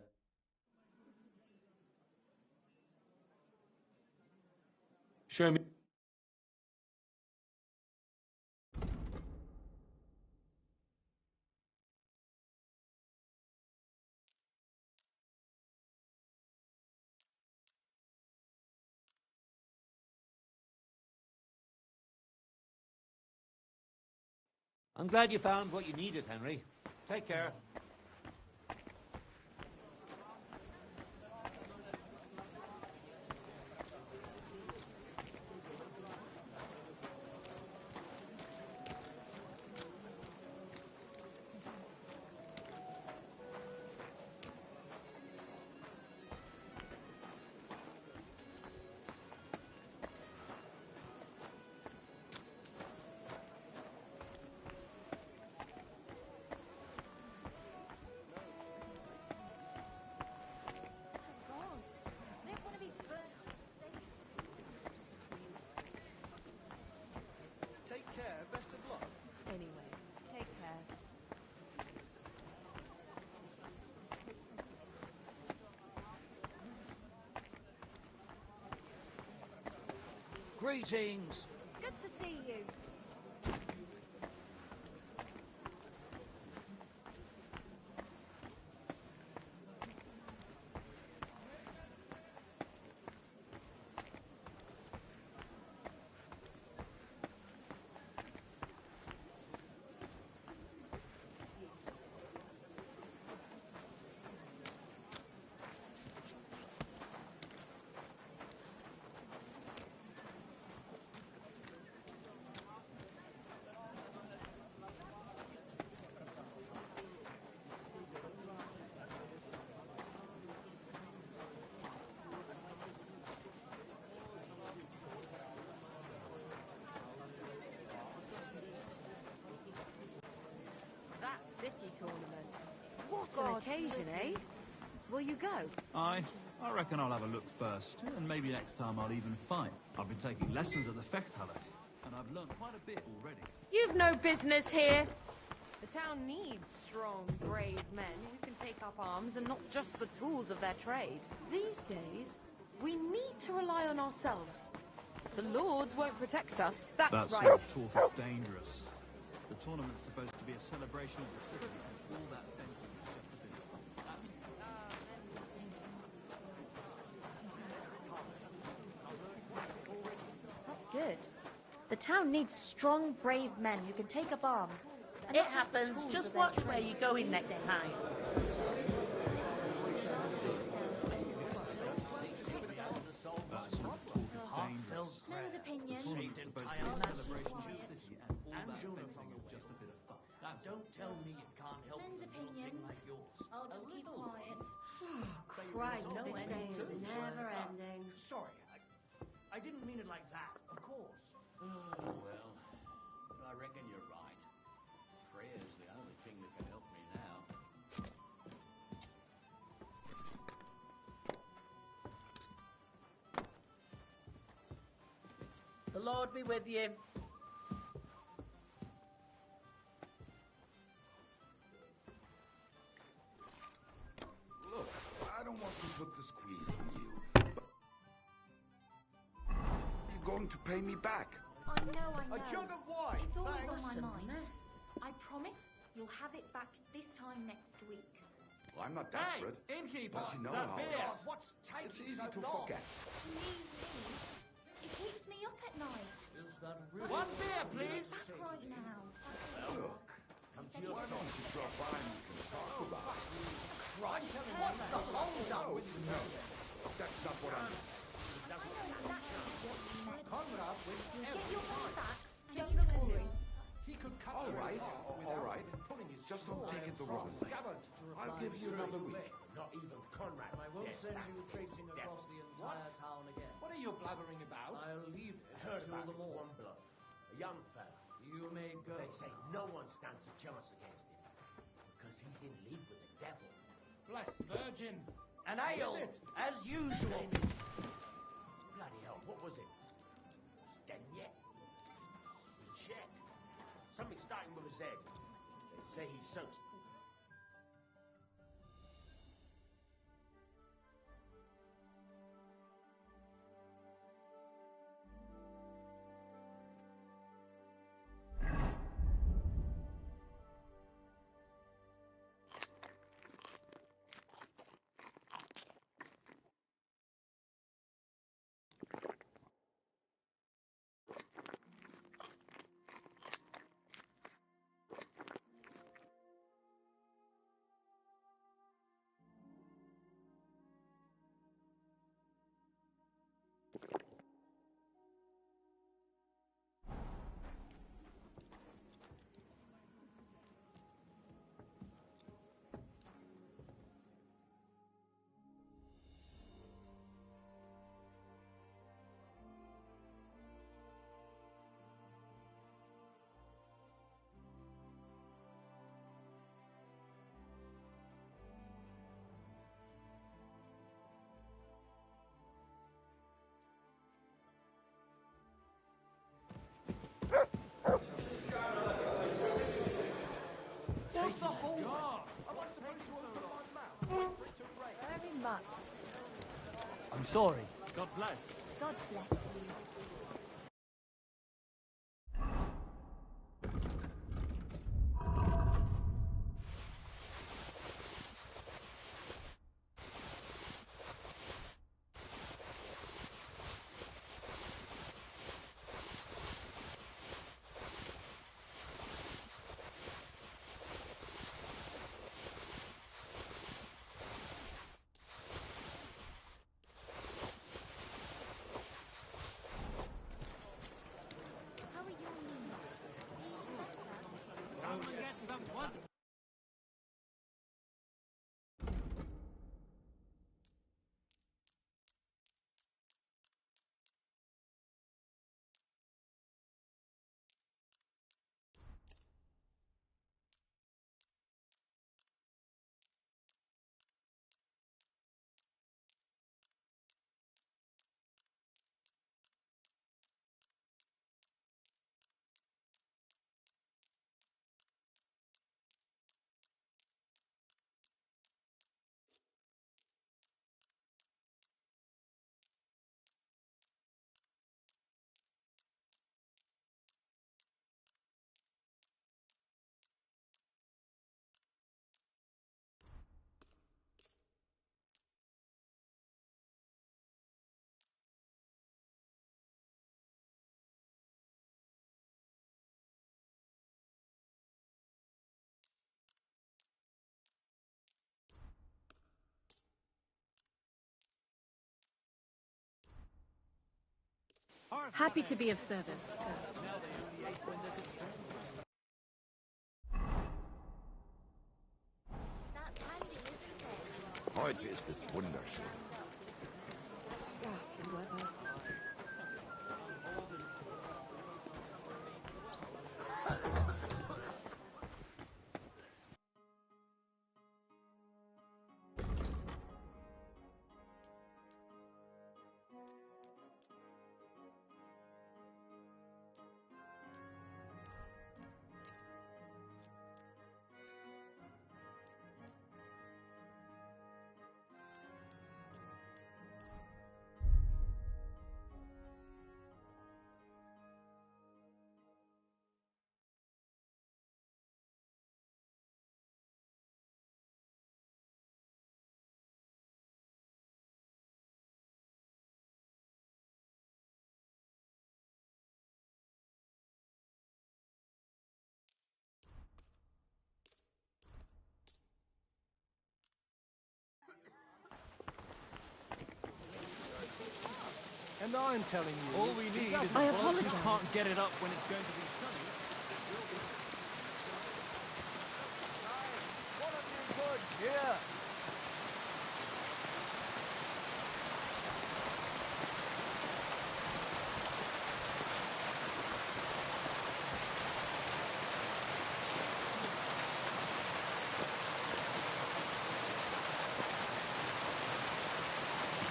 Show me. I'm glad you found what you needed, Henry. Take care. Take care, best of luck. Anyway, take care. Greetings. Good to see you. That city tournament. What an occasion, eh? Will you go? I reckon I'll have a look first, and maybe next time I'll even fight. I've been taking lessons at the Fechthalle, and I've learned quite a bit already. You've no business here. The town needs strong, brave men who can take up arms and not just the tools of their trade. These days, we need to rely on ourselves. The lords won't protect us, that's That right. sort of talk is dangerous. The tournament's supposed to be a celebration of the city, and all that fencing is just a bit of fun. That's good. The town needs strong, brave men who can take up arms. And It not just the happens. tools Just of their watch where trade. you're going These next days. time. That sort of talk is dangerous. Men's The opinion. tournament's supposed to be a celebration of the city, and all that fencing is just a bit of fun. That's Don't tell me you can't help Men's with a little thing opinions. like yours. I'll just keep quiet. Christ, No this end day to is this. never ending. Sorry, I didn't mean it like that, of course. Well, I reckon you're right. Prayer's the only thing that can help me now. The Lord be with you. Look, I don't want to put the squeeze on you, but you're going to pay me back. I know. A jug of wine, It's always thanks. on my What's a mind. mess? I promise you'll have it back this time next week. Well, I'm not Hey, desperate. innkeeper, but you know that how beer. it is. What's taking It's easy so to long? forget. Leave me. It keeps me up at night. Is that real? One beer, please. Back right now. Look, why don't you drop by and we can talk about it? I'm telling you, the whole done with No, that's not what I mean. Just don't take it the wrong way. I'll give you another week. Not even Conrad. And I won't send you traipsing across the entire town again. What are you blabbering about? I'll leave it Heard till about the this morning. one bloke. A young fella. You may go. They say no one stands a chance against him. Because he's in league with the devil. Blessed Virgin. An What ale, is it? as usual. Bloody hell, what was it? Stagnet. Check. Something starting with a Z. They say he soaks. What's the whole am I supposed to open my mouth for it to rain? Very much. I'm sorry. God bless. God bless you. Happy to be of service, sir. That's handy, isn't it? Heute ist es wunderschön. Ghastly weather. And I'm telling you, All we need is a I bloke who apologize. can't get it up when it's going to be sunny. Here!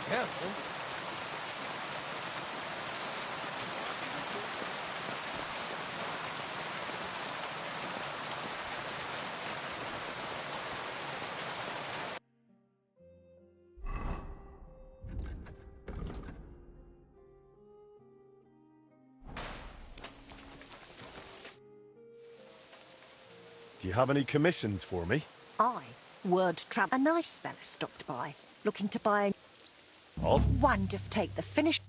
Careful. Do you have any commissions for me? Word trap. A nice fella stopped by, looking to buy Of? one to take the finish.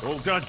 All done.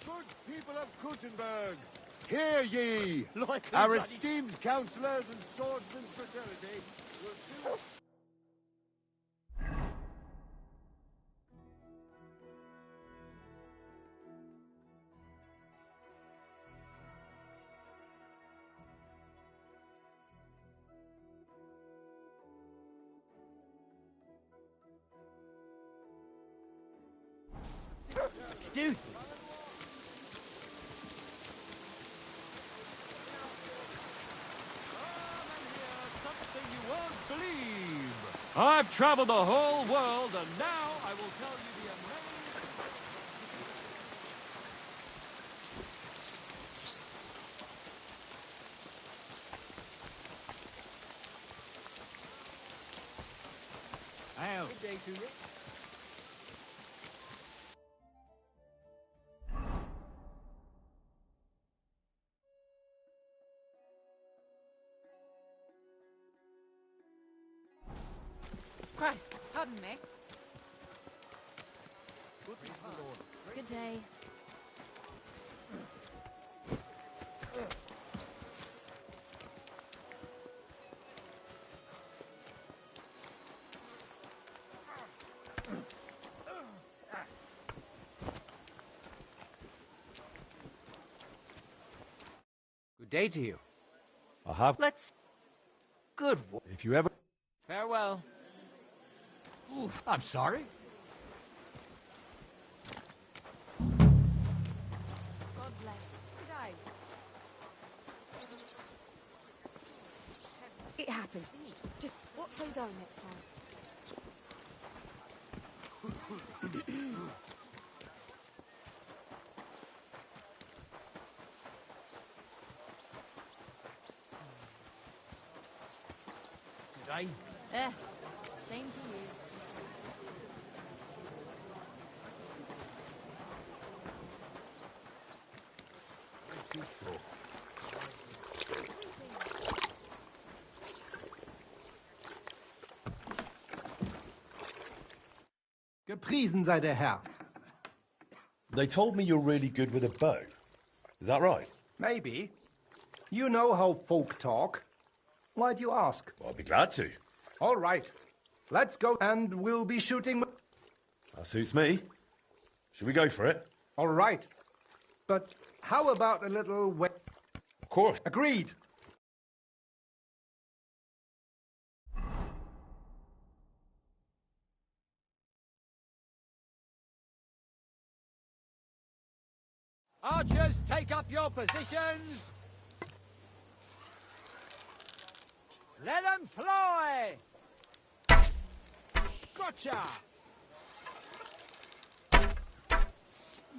Good people of Gutenberg, hear ye! Likely Our bloody- esteemed councillors and swordsmen's fraternity will Excuse me. Something you won't believe. I've traveled the whole world, and now I will tell you the amazing... Good day to you. Christ, pardon me. Good day. Good day to you. I have. Let's... Good. If you ever... Farewell. Oof, I'm sorry. God bless. Good day. It happens. Just watch where you go next time. Good day. Same to you. Gepriesen sei der Herr. They told me you're really good with a bow. Is that right? Maybe. You know how folk talk. Why do you ask? Well, I'd be glad to. All right. Let's go and we'll be shooting... That suits me. Should we go for it? All right. But how about a little... Of course. Agreed. Archers, take up your positions. Let them fly. Gotcha.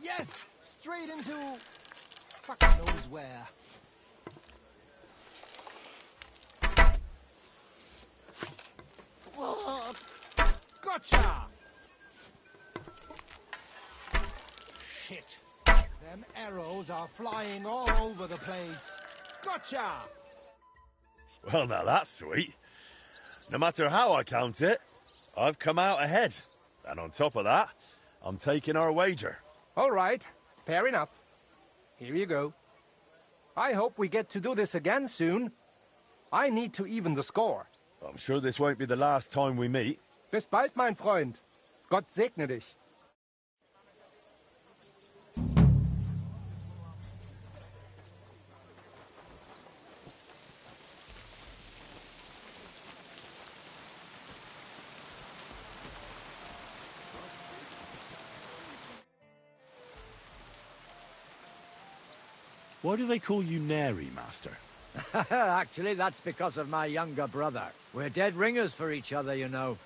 Yes! Straight into... fuck knows where. Oh, gotcha. Shit. Them arrows are flying all over the place. Gotcha. Well, now that's sweet. No matter how I count it, I've come out ahead. And on top of that, I'm taking our wager. All right. Fair enough. Here you go. I hope we get to do this again soon. I need to even the score. I'm sure this won't be the last time we meet. Bis bald, mein Freund. Gott segne dich. Why do they call you Neri, Master? Actually, that's because of my younger brother. We're dead ringers for each other, you know.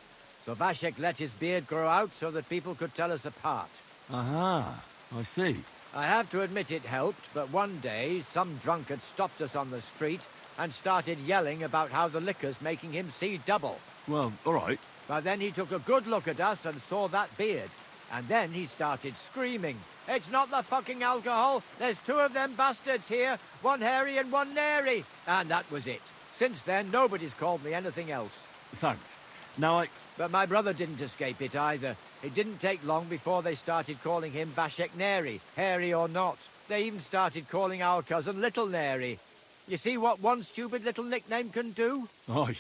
So Vashek let his beard grow out so that people could tell us apart. Aha, I see. I have to admit it helped, but one day, some drunkard stopped us on the street and started yelling about how the liquor's making him see double. Well, all right. But then he took a good look at us and saw that beard. And then he started screaming. It's not the fucking alcohol. There's two of them bastards here. One hairy and one nary. And that was it. Since then, nobody's called me anything else. Thanks. Now But my brother didn't escape it either. It didn't take long before they started calling him Vashek Neri, hairy or not. They even started calling our cousin Little Neri. You see what one stupid little nickname can do? Aye.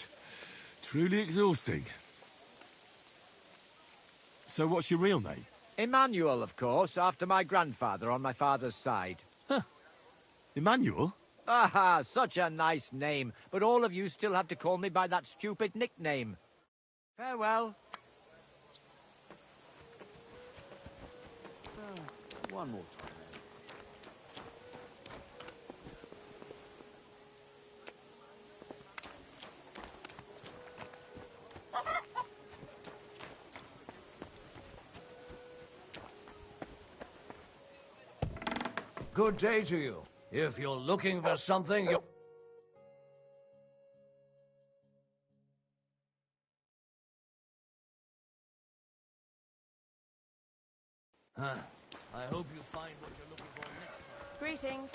Truly exhausting. So what's your real name? Emmanuel, of course, after my grandfather on my father's side. Huh. Emmanuel? Aha, such a nice name. But all of you still have to call me by that stupid nickname. Farewell. One more time. Good day to you. If you're looking for something, you... Huh. I hope you find what you're looking for next time. Greetings.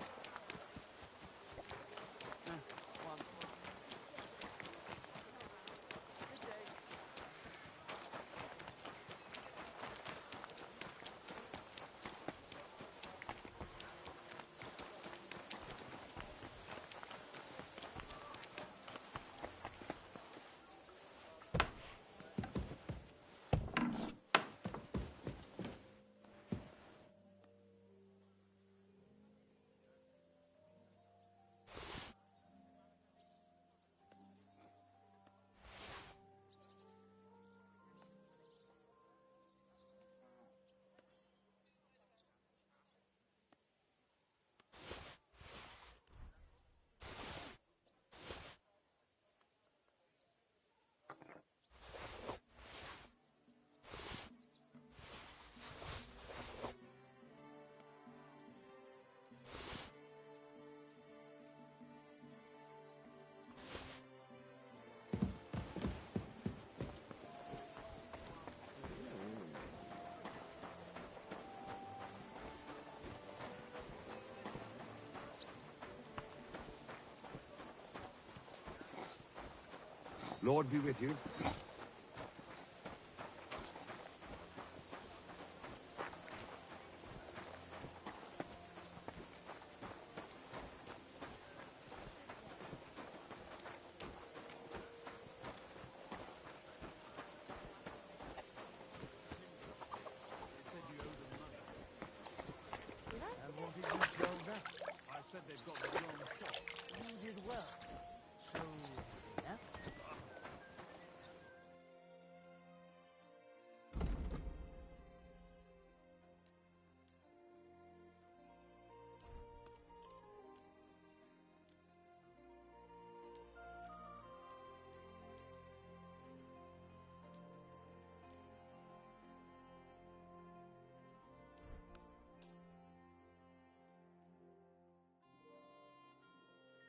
Lord be with you. And what did you tell them? I said they've got the wrong shot. You did well. So, yeah?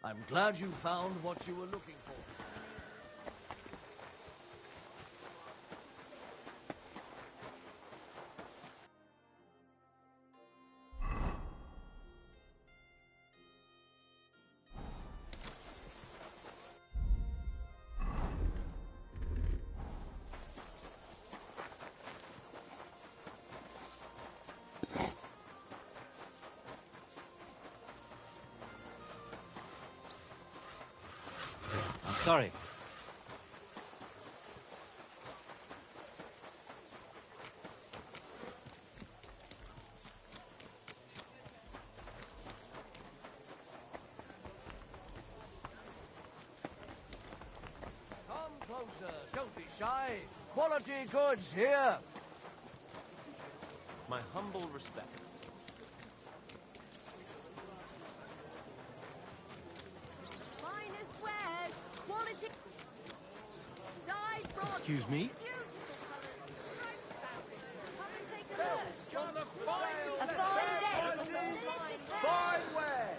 I'm glad you found what you were looking for. Sorry. Come closer, don't be shy. Quality goods here. My humble respects. Finest wares, quality. Dyed bronze. Excuse me? Come and take a look. A fine day. Fine wear.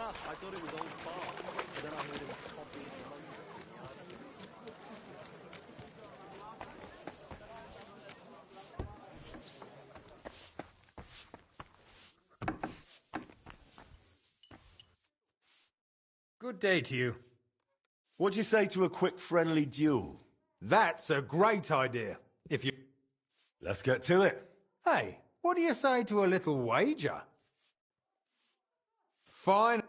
I thought it was old Bob, but then I heard him copying the motor. Good day to you. What'd you say to a quick friendly duel? That's a great idea. If you... Let's get to it. Hey, what do you say to a little wager? Fine.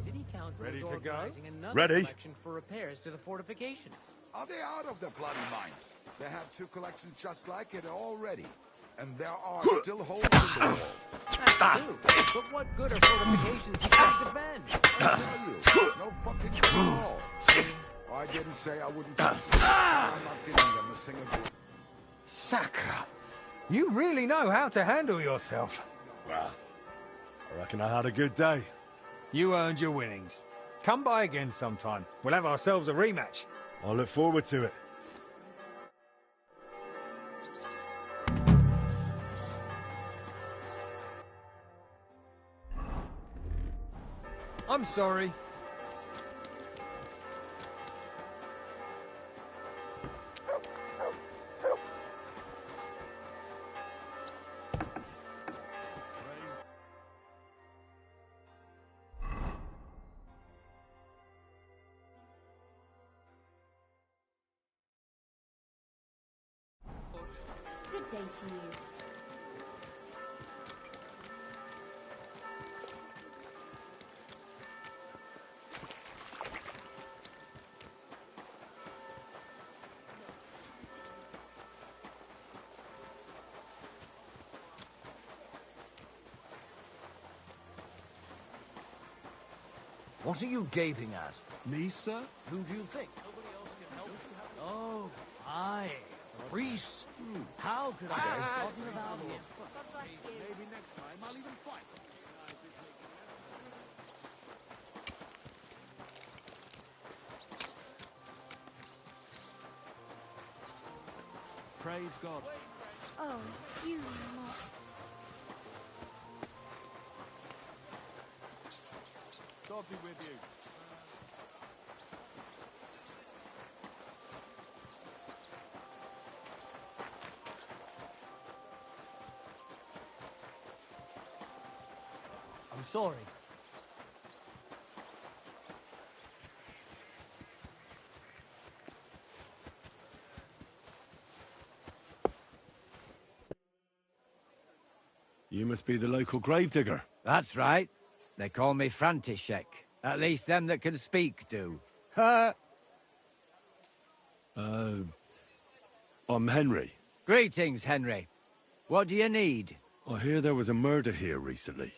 City Council ready is to go? organizing another Ready. collection for repairs to the fortifications. Are they out of the bloody mines? They have two collections just like it already. and there are still holes in the walls. That's true. But what good are fortifications if you can't defend? I tell you, no fucking good at all. I didn't say I wouldn't touch them. I'm not giving them a single good. Sacra! You really know how to handle yourself. Well, I reckon I had a good day. You earned your winnings. Come by again sometime. We'll have ourselves a rematch. I look forward to it. I'm sorry. Good day to you. What are you gaping at? Me, sir? Who do you think? Nobody else can help you. Oh, I, priest. How could I have forgotten about him? Maybe next time I'll even fight. Praise God. Oh, you mocked. God be with you. I'm sorry. You must be the local gravedigger. That's right. They call me František. At least them that can speak do. Ha! I'm Henry. Greetings, Henry. What do you need? I hear there was a murder here recently.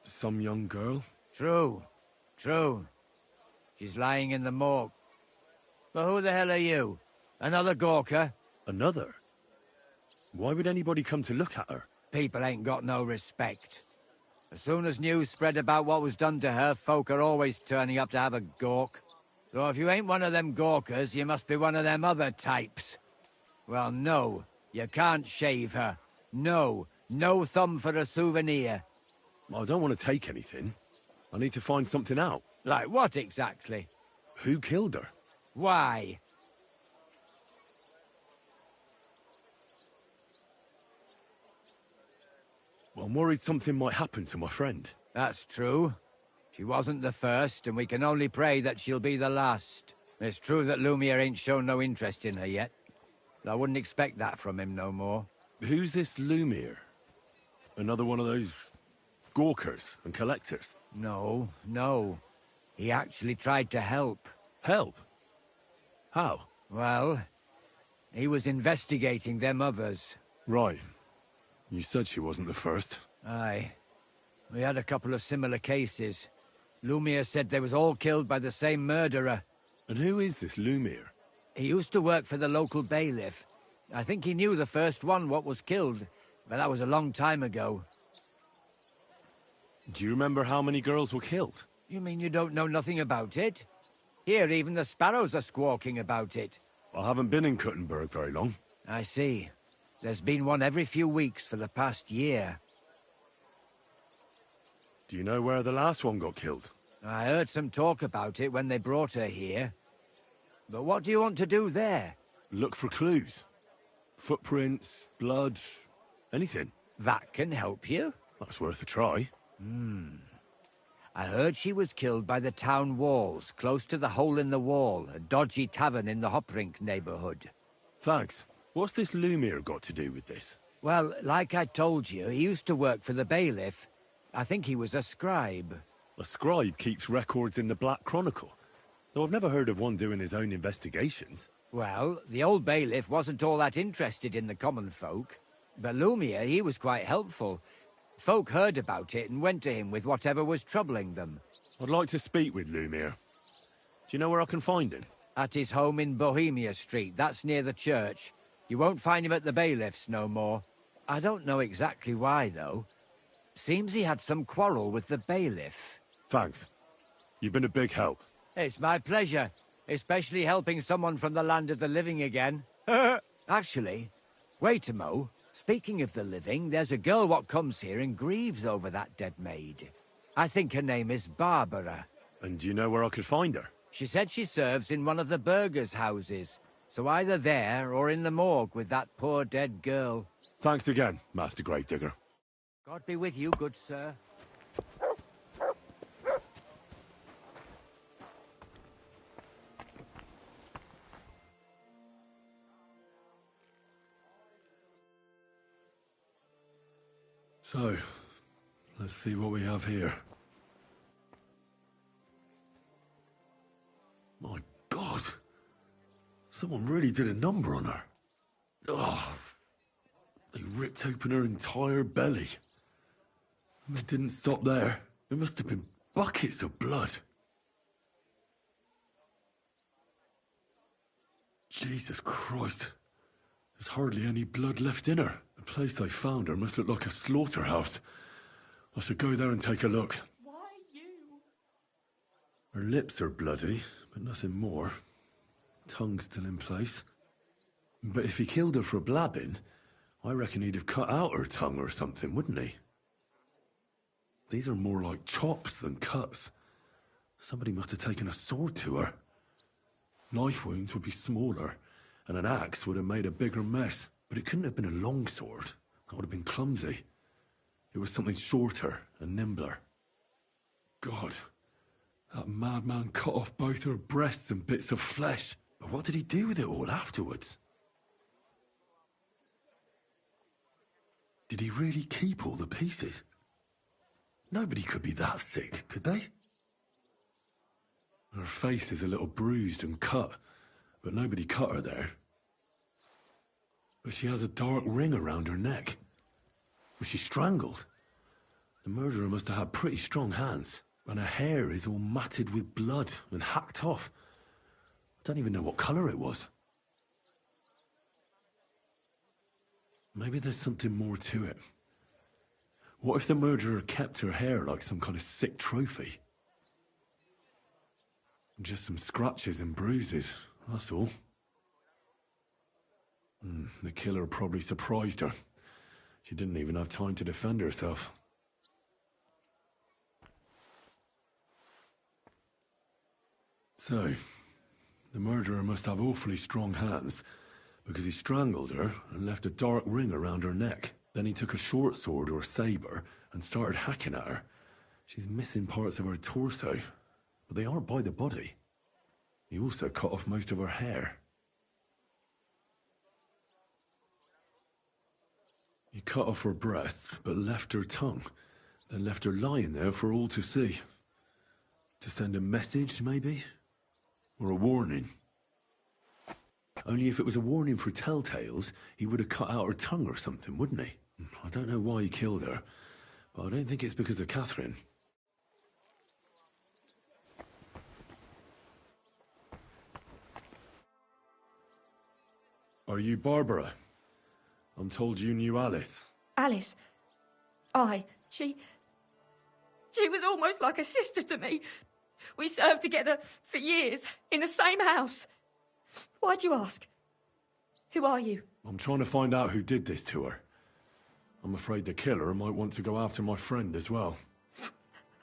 Some young girl? True. True. She's lying in the morgue. But who the hell are you? Another Gawker? Another? Why would anybody come to look at her? People ain't got no respect. As soon as news spread about what was done to her, folk are always turning up to have a gawk. So if you ain't one of them Gawkers, you must be one of them other types. Well, no, you can't shave her. No, no thumb for a souvenir. I don't want to take anything. I need to find something out. Like what exactly? Who killed her? Why? I'm worried something might happen to my friend. That's true. She wasn't the first, and we can only pray that she'll be the last. It's true that Lumiere ain't shown no interest in her yet. I wouldn't expect that from him no more. Who's this Lumiere? Another one of those gawkers and collectors? No, no. He actually tried to help. Help? How? Well, he was investigating them others. Right. You said she wasn't the first. Aye. We had a couple of similar cases. Lumiere said they was all killed by the same murderer. And who is this Lumiere? He used to work for the local bailiff. I think he knew the first one what was killed, but that was a long time ago. Do you remember how many girls were killed? You mean you don't know nothing about it? Here, even the sparrows are squawking about it. I haven't been in Kuttenberg very long. I see. There's been one every few weeks for the past year. Do you know where the last one got killed? I heard some talk about it when they brought her here. But what do you want to do there? Look for clues. Footprints, blood, anything. That can help you? That's worth a try. I heard she was killed by the town walls, close to the Hole in the Wall, a dodgy tavern in the Hoprink neighborhood. Thanks. What's this Lumiere got to do with this? Well, like I told you, he used to work for the bailiff. I think he was a scribe. A scribe keeps records in the Black Chronicle. Though I've never heard of one doing his own investigations. Well, the old bailiff wasn't all that interested in the common folk. But Lumiere, he was quite helpful. Folk heard about it and went to him with whatever was troubling them. I'd like to speak with Lumiere. Do you know where I can find him? At his home in Bohemia Street, that's near the church. You won't find him at the bailiffs no more. I don't know exactly why, though. Seems he had some quarrel with the bailiff. Thanks. You've been a big help. It's my pleasure, especially helping someone from the land of the living again. Actually, wait a mo. Speaking of the living, there's a girl what comes here and grieves over that dead maid. I think her name is Barbara. And do you know where I could find her? She said she serves in one of the burgers' houses, so either there or in the morgue with that poor dead girl. Thanks again, Master Gravedigger. God be with you, good sir. So, let's see what we have here. My God! Someone really did a number on her. Oh, they ripped open her entire belly. And they didn't stop there. There must have been buckets of blood. Jesus Christ. There's hardly any blood left in her. The place I found her must look like a slaughterhouse. I should go there and take a look. Why you? Her lips are bloody, but nothing more. Tongue's still in place. But if he killed her for blabbing, I reckon he'd have cut out her tongue or something, wouldn't he? These are more like chops than cuts. Somebody must have taken a sword to her. Knife wounds would be smaller, and an axe would have made a bigger mess. But it couldn't have been a long sword. That would have been clumsy. It was something shorter and nimbler. God, that madman cut off both her breasts and bits of flesh. But what did he do with it all afterwards? Did he really keep all the pieces? Nobody could be that sick, could they? Her face is a little bruised and cut, but nobody cut her there. But she has a dark ring around her neck. Was she strangled? The murderer must have had pretty strong hands, and her hair is all matted with blood and hacked off. I don't even know what colour it was. Maybe there's something more to it. What if the murderer kept her hair like some kind of sick trophy? Just some scratches and bruises, that's all. The killer probably surprised her. She didn't even have time to defend herself. So, the murderer must have awfully strong hands, because he strangled her and left a dark ring around her neck. Then he took a short sword or saber and started hacking at her. She's missing parts of her torso, but they aren't by the body. He also cut off most of her hair. He cut off her breasts, but left her tongue, then left her lying there for all to see. To send a message, maybe? Or a warning? Only if it was a warning for telltales, he would have cut out her tongue or something, wouldn't he? I don't know why he killed her, but I don't think it's because of Catherine. Are you Barbara? I'm told you knew Alice. Alice? She was almost like a sister to me. We served together for years, in the same house. Why'd you ask? Who are you? I'm trying to find out who did this to her. I'm afraid the killer might want to go after my friend as well.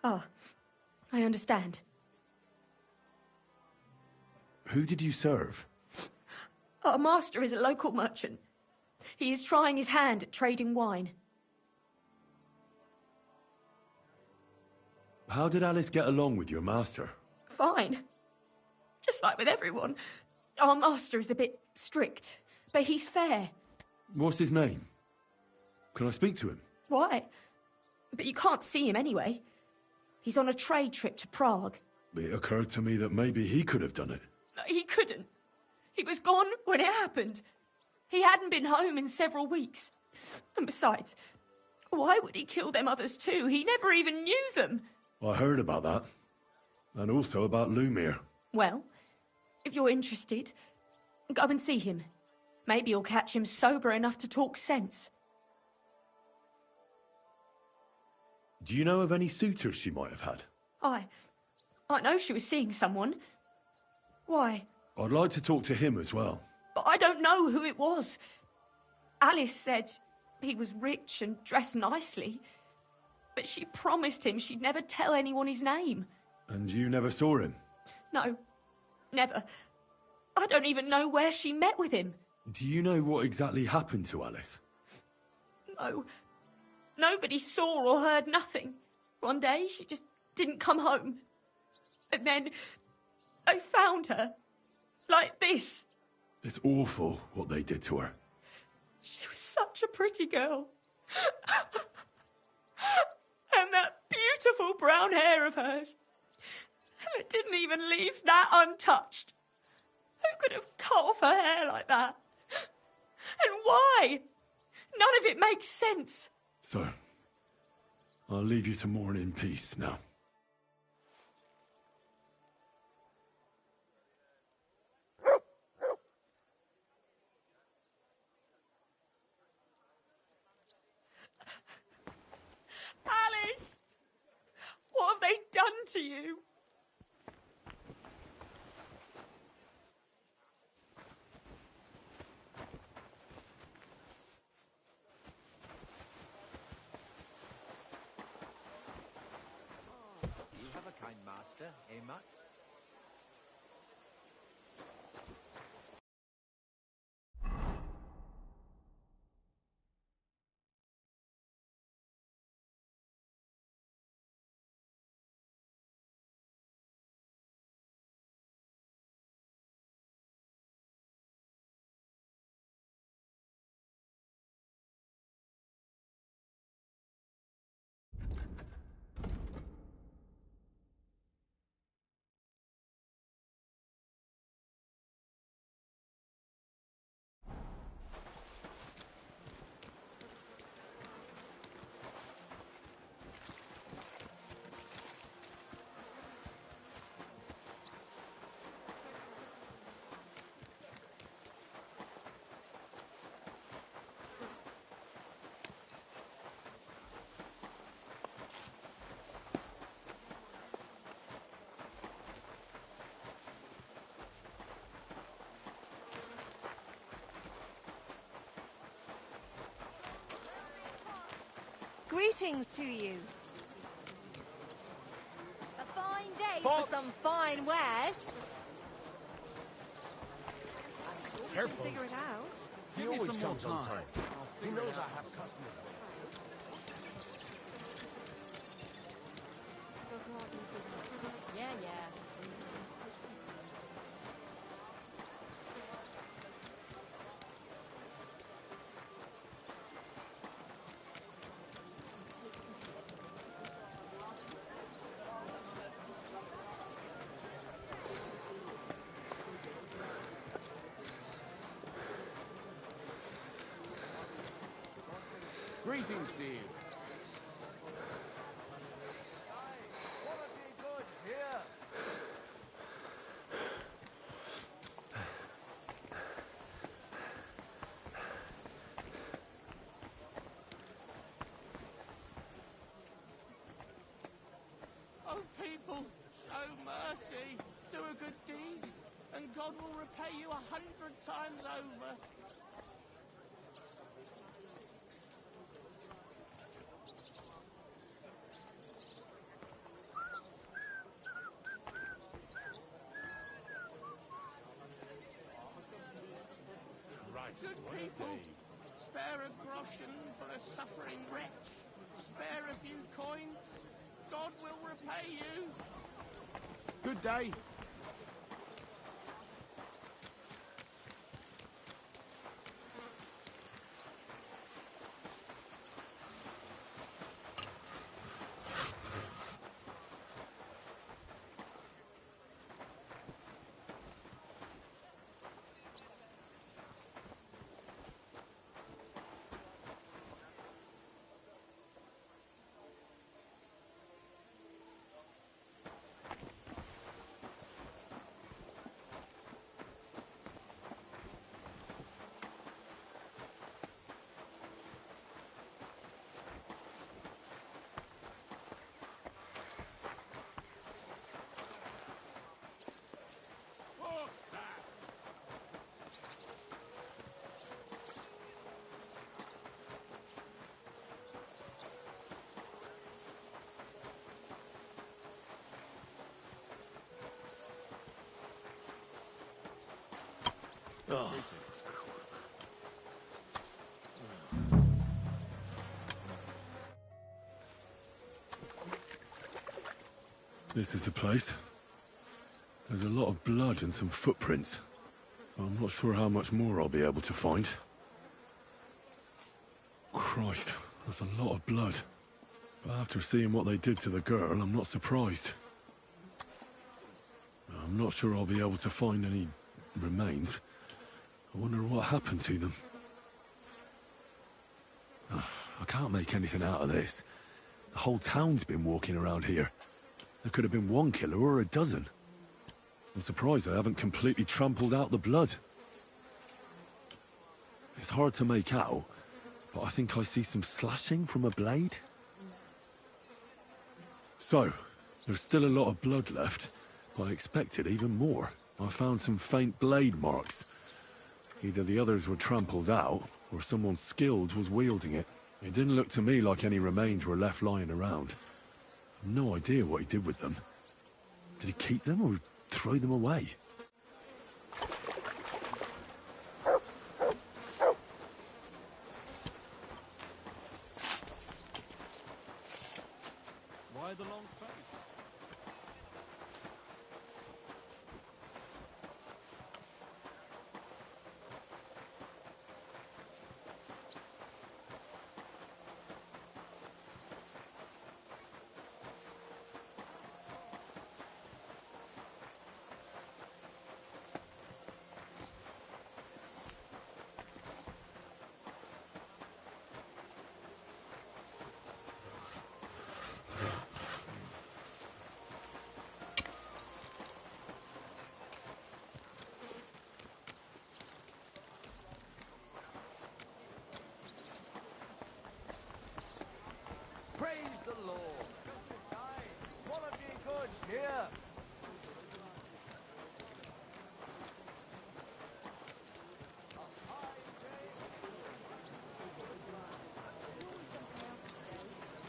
Ah, I understand. Who did you serve? Our master is a local merchant. He is trying his hand at trading wine. How did Alice get along with your master? Fine. Just like with everyone. Our master is a bit strict, but he's fair. What's his name? Can I speak to him? Why? But you can't see him anyway. He's on a trade trip to Prague. It occurred to me that maybe he could have done it. He couldn't. He was gone when it happened. He hadn't been home in several weeks. And besides, why would he kill them others too? He never even knew them. I heard about that. And also about Lumir. Well, if you're interested, go and see him. Maybe you'll catch him sober enough to talk sense. Do you know of any suitors she might have had? I know she was seeing someone. Why? I'd like to talk to him as well. But I don't know who it was. Alice said he was rich and dressed nicely. But she promised him she'd never tell anyone his name. And you never saw him? No, never. I don't even know where she met with him. Do you know what exactly happened to Alice? No. Nobody saw or heard nothing. One day, she just didn't come home. And then they found her. Like this. It's awful what they did to her. She was such a pretty girl. And that beautiful brown hair of hers. And it didn't even leave that untouched. Who could have cut off her hair like that? And why? None of it makes sense. So, I'll leave you to mourn in peace now. Alice! What have they done to you? You have a kind master, eh, Mutt? Greetings to you. A fine day for some fine wares. Careful. Figure it out. He Give me always some more comes on time. time. He knows I have customers. Yeah, yeah. Greetings to you. Quality goods here. Oh, people, show mercy. Do a good deed, and God will repay you 100 times over. Good people, spare a groschen for a suffering wretch. Spare a few coins. God will repay you. Good day. This is the place. There's a lot of blood and some footprints. I'm not sure how much more I'll be able to find. Christ, that's a lot of blood. But after seeing what they did to the girl, I'm not surprised. I'm not sure I'll be able to find any remains. I wonder what happened to them. I can't make anything out of this. The whole town's been walking around here. There could have been one killer or a dozen. I'm surprised I haven't completely trampled out the blood. It's hard to make out, but I think I see some slashing from a blade. So, there's still a lot of blood left, but I expected even more. I found some faint blade marks. Either the others were trampled out, or someone skilled was wielding it. It didn't look to me like any remains were left lying around. I've no idea what he did with them. Did he keep them or throw them away? Why the long face? Praise the Lord. One of ye goods here.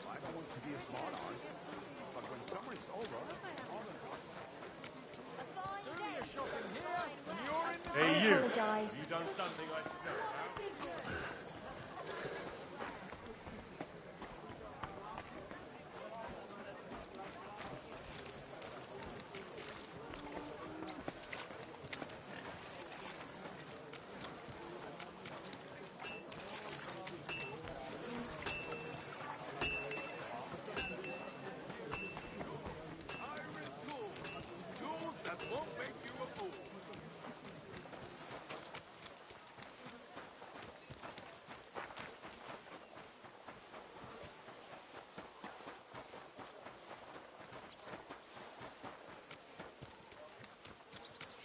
I don't want to be a smart ass, but when summer is over, all the Hey, you! Apologise. You done something I should know about? Tools that won't make you a fool.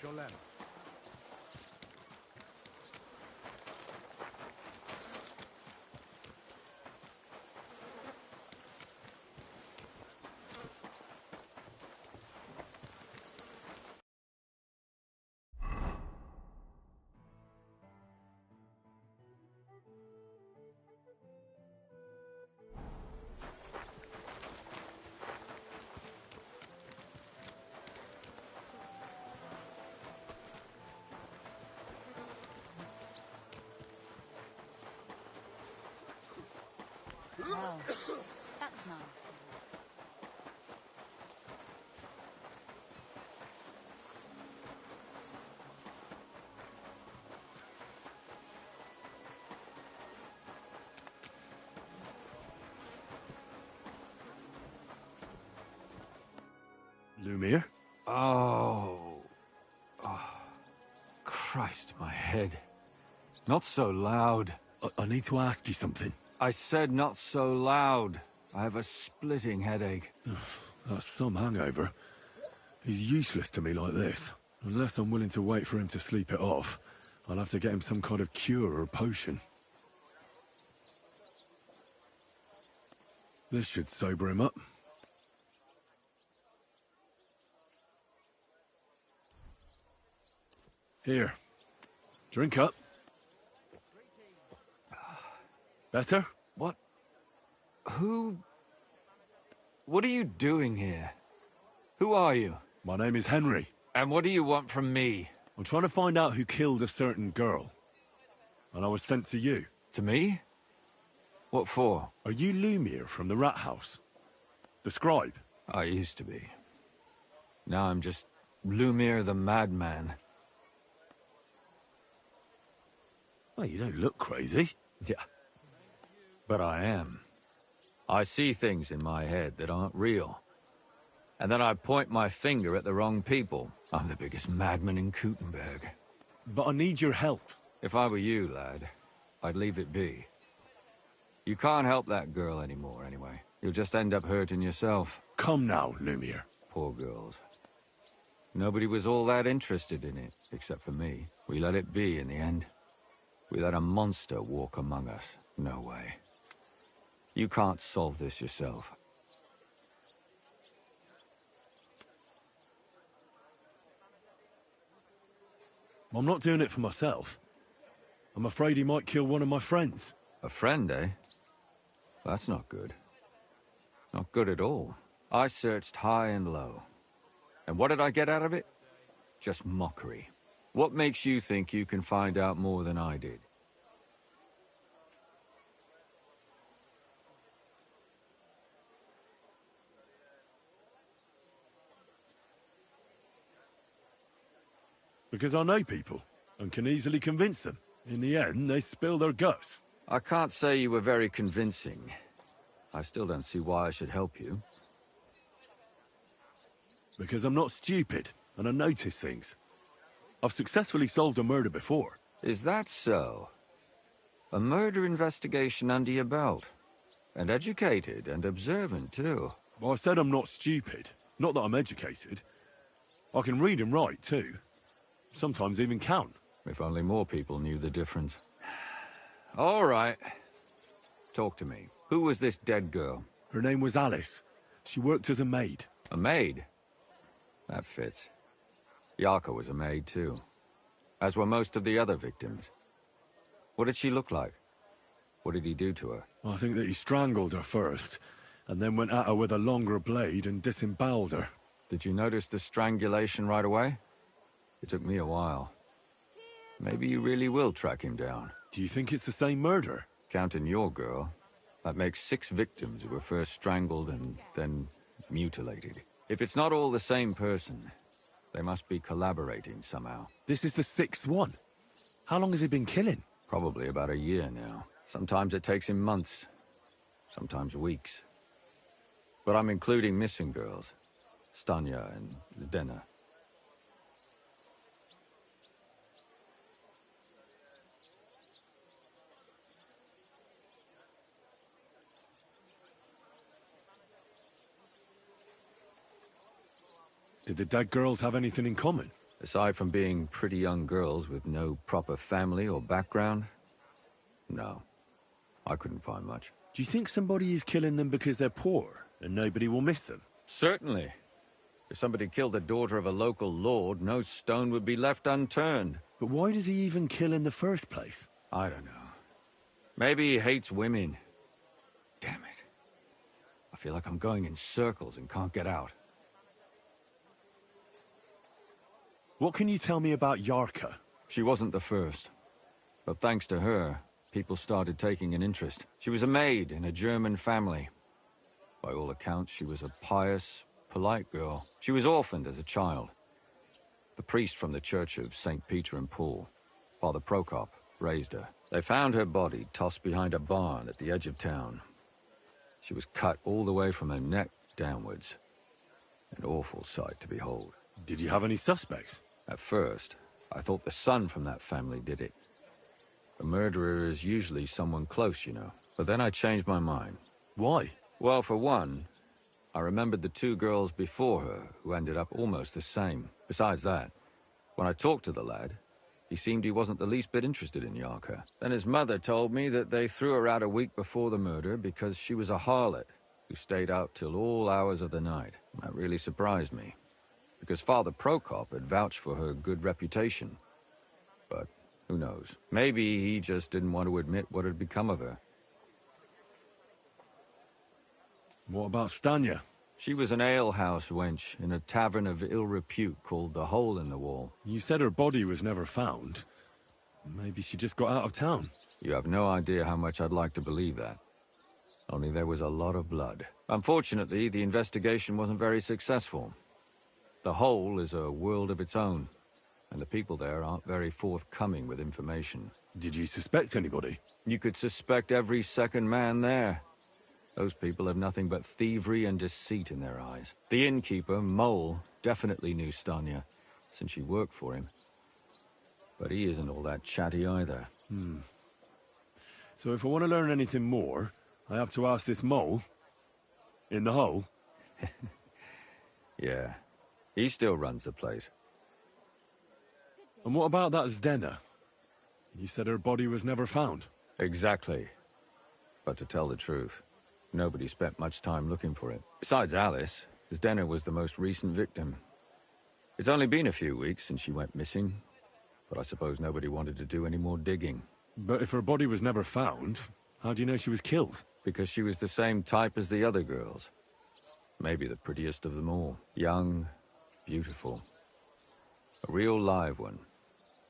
Sholem. Wow, that's nice. Lumiere? Oh. Christ, my head. Not so loud. I need to ask you something. I said not so loud. I have a splitting headache. That's some hangover. He's useless to me like this. Unless I'm willing to wait for him to sleep it off, I'll have to get him some kind of cure or potion. This should sober him up. Here. Drink up. Better? What? Who... What are you doing here? Who are you? My name is Henry. And what do you want from me? I'm trying to find out who killed a certain girl. And I was sent to you. To me? What for? Are you Lumiere from the Rat House? The scribe? I used to be. Now I'm just Lumiere the Madman. Well, you don't look crazy. Yeah. But I am. I see things in my head that aren't real. And then I point my finger at the wrong people. I'm the biggest madman in Kuttenberg. But I need your help. If I were you, lad, I'd leave it be. You can't help that girl anymore, anyway. You'll just end up hurting yourself. Come now, Lumiere. Poor girls. Nobody was all that interested in it, except for me. We let it be in the end. We let a monster walk among us. No way. You can't solve this yourself. I'm not doing it for myself. I'm afraid he might kill one of my friends. A friend, eh? That's not good. Not good at all. I searched high and low. And what did I get out of it? Just mockery. What makes you think you can find out more than I did? Because I know people, and can easily convince them. In the end, they spill their guts. I can't say you were very convincing. I still don't see why I should help you. Because I'm not stupid, and I notice things. I've successfully solved a murder before. Is that so? A murder investigation under your belt? And educated and observant, too. Well, I said I'm not stupid. Not that I'm educated. I can read and write, too. Sometimes even count. If only more people knew the difference. All right. Talk to me. Who was this dead girl? Her name was Alice. She worked as a maid. A maid? That fits. Yarka was a maid, too. As were most of the other victims. What did she look like? What did he do to her? I think that he strangled her first, and then went at her with a longer blade and disemboweled her. Did you notice the strangulation right away? It took me a while. Maybe you really will track him down. Do you think it's the same murder? Counting your girl, that makes 6 victims who were first strangled and then mutilated. If it's not all the same person, they must be collaborating somehow. This is the 6th one. How long has he been killing? Probably about a year now. Sometimes it takes him months, sometimes weeks. But I'm including missing girls. Stanya and Zdena. Did the dead girls have anything in common? Aside from being pretty young girls with no proper family or background, no. I couldn't find much. Do you think somebody is killing them because they're poor and nobody will miss them? Certainly. If somebody killed the daughter of a local lord, no stone would be left unturned. But why does he even kill in the first place? I don't know. Maybe he hates women. Damn it. I feel like I'm going in circles and can't get out. What can you tell me about Yarka? She wasn't the first. But thanks to her, people started taking an interest. She was a maid in a German family. By all accounts, she was a pious, polite girl. She was orphaned as a child. The priest from the church of St. Peter and Paul, Father Prokop, raised her. They found her body tossed behind a barn at the edge of town. She was cut all the way from her neck downwards. An awful sight to behold. Did you have any suspects? At first, I thought the son from that family did it. A murderer is usually someone close, you know. But then I changed my mind. Why? Well, for one, I remembered the 2 girls before her who ended up almost the same. Besides that, when I talked to the lad, he seemed he wasn't the least bit interested in Yarka. Then his mother told me that they threw her out a week before the murder because she was a harlot who stayed out till all hours of the night. That really surprised me, because Father Prokop had vouched for her good reputation. But who knows? Maybe he just didn't want to admit what had become of her. What about Stanya? She was an alehouse wench in a tavern of ill repute called the Hole in the Wall. You said her body was never found. Maybe she just got out of town. You have no idea how much I'd like to believe that. Only there was a lot of blood. Unfortunately, the investigation wasn't very successful. The Hole is a world of its own, and the people there aren't very forthcoming with information. Did you suspect anybody? You could suspect every second man there. Those people have nothing but thievery and deceit in their eyes. The innkeeper, Mole, definitely knew Stanya, since she worked for him. But he isn't all that chatty either. So if I want to learn anything more, I have to ask this mole in the hole? Yeah, he still runs the place. And what about that Zdena? You said her body was never found. Exactly. But to tell the truth, nobody spent much time looking for it. Besides Alice, Zdena was the most recent victim. It's only been a few weeks since she went missing, but I suppose nobody wanted to do any more digging. But if her body was never found, how do you know she was killed? Because she was the same type as the other girls. Maybe the prettiest of them all. Young, beautiful. A real live one.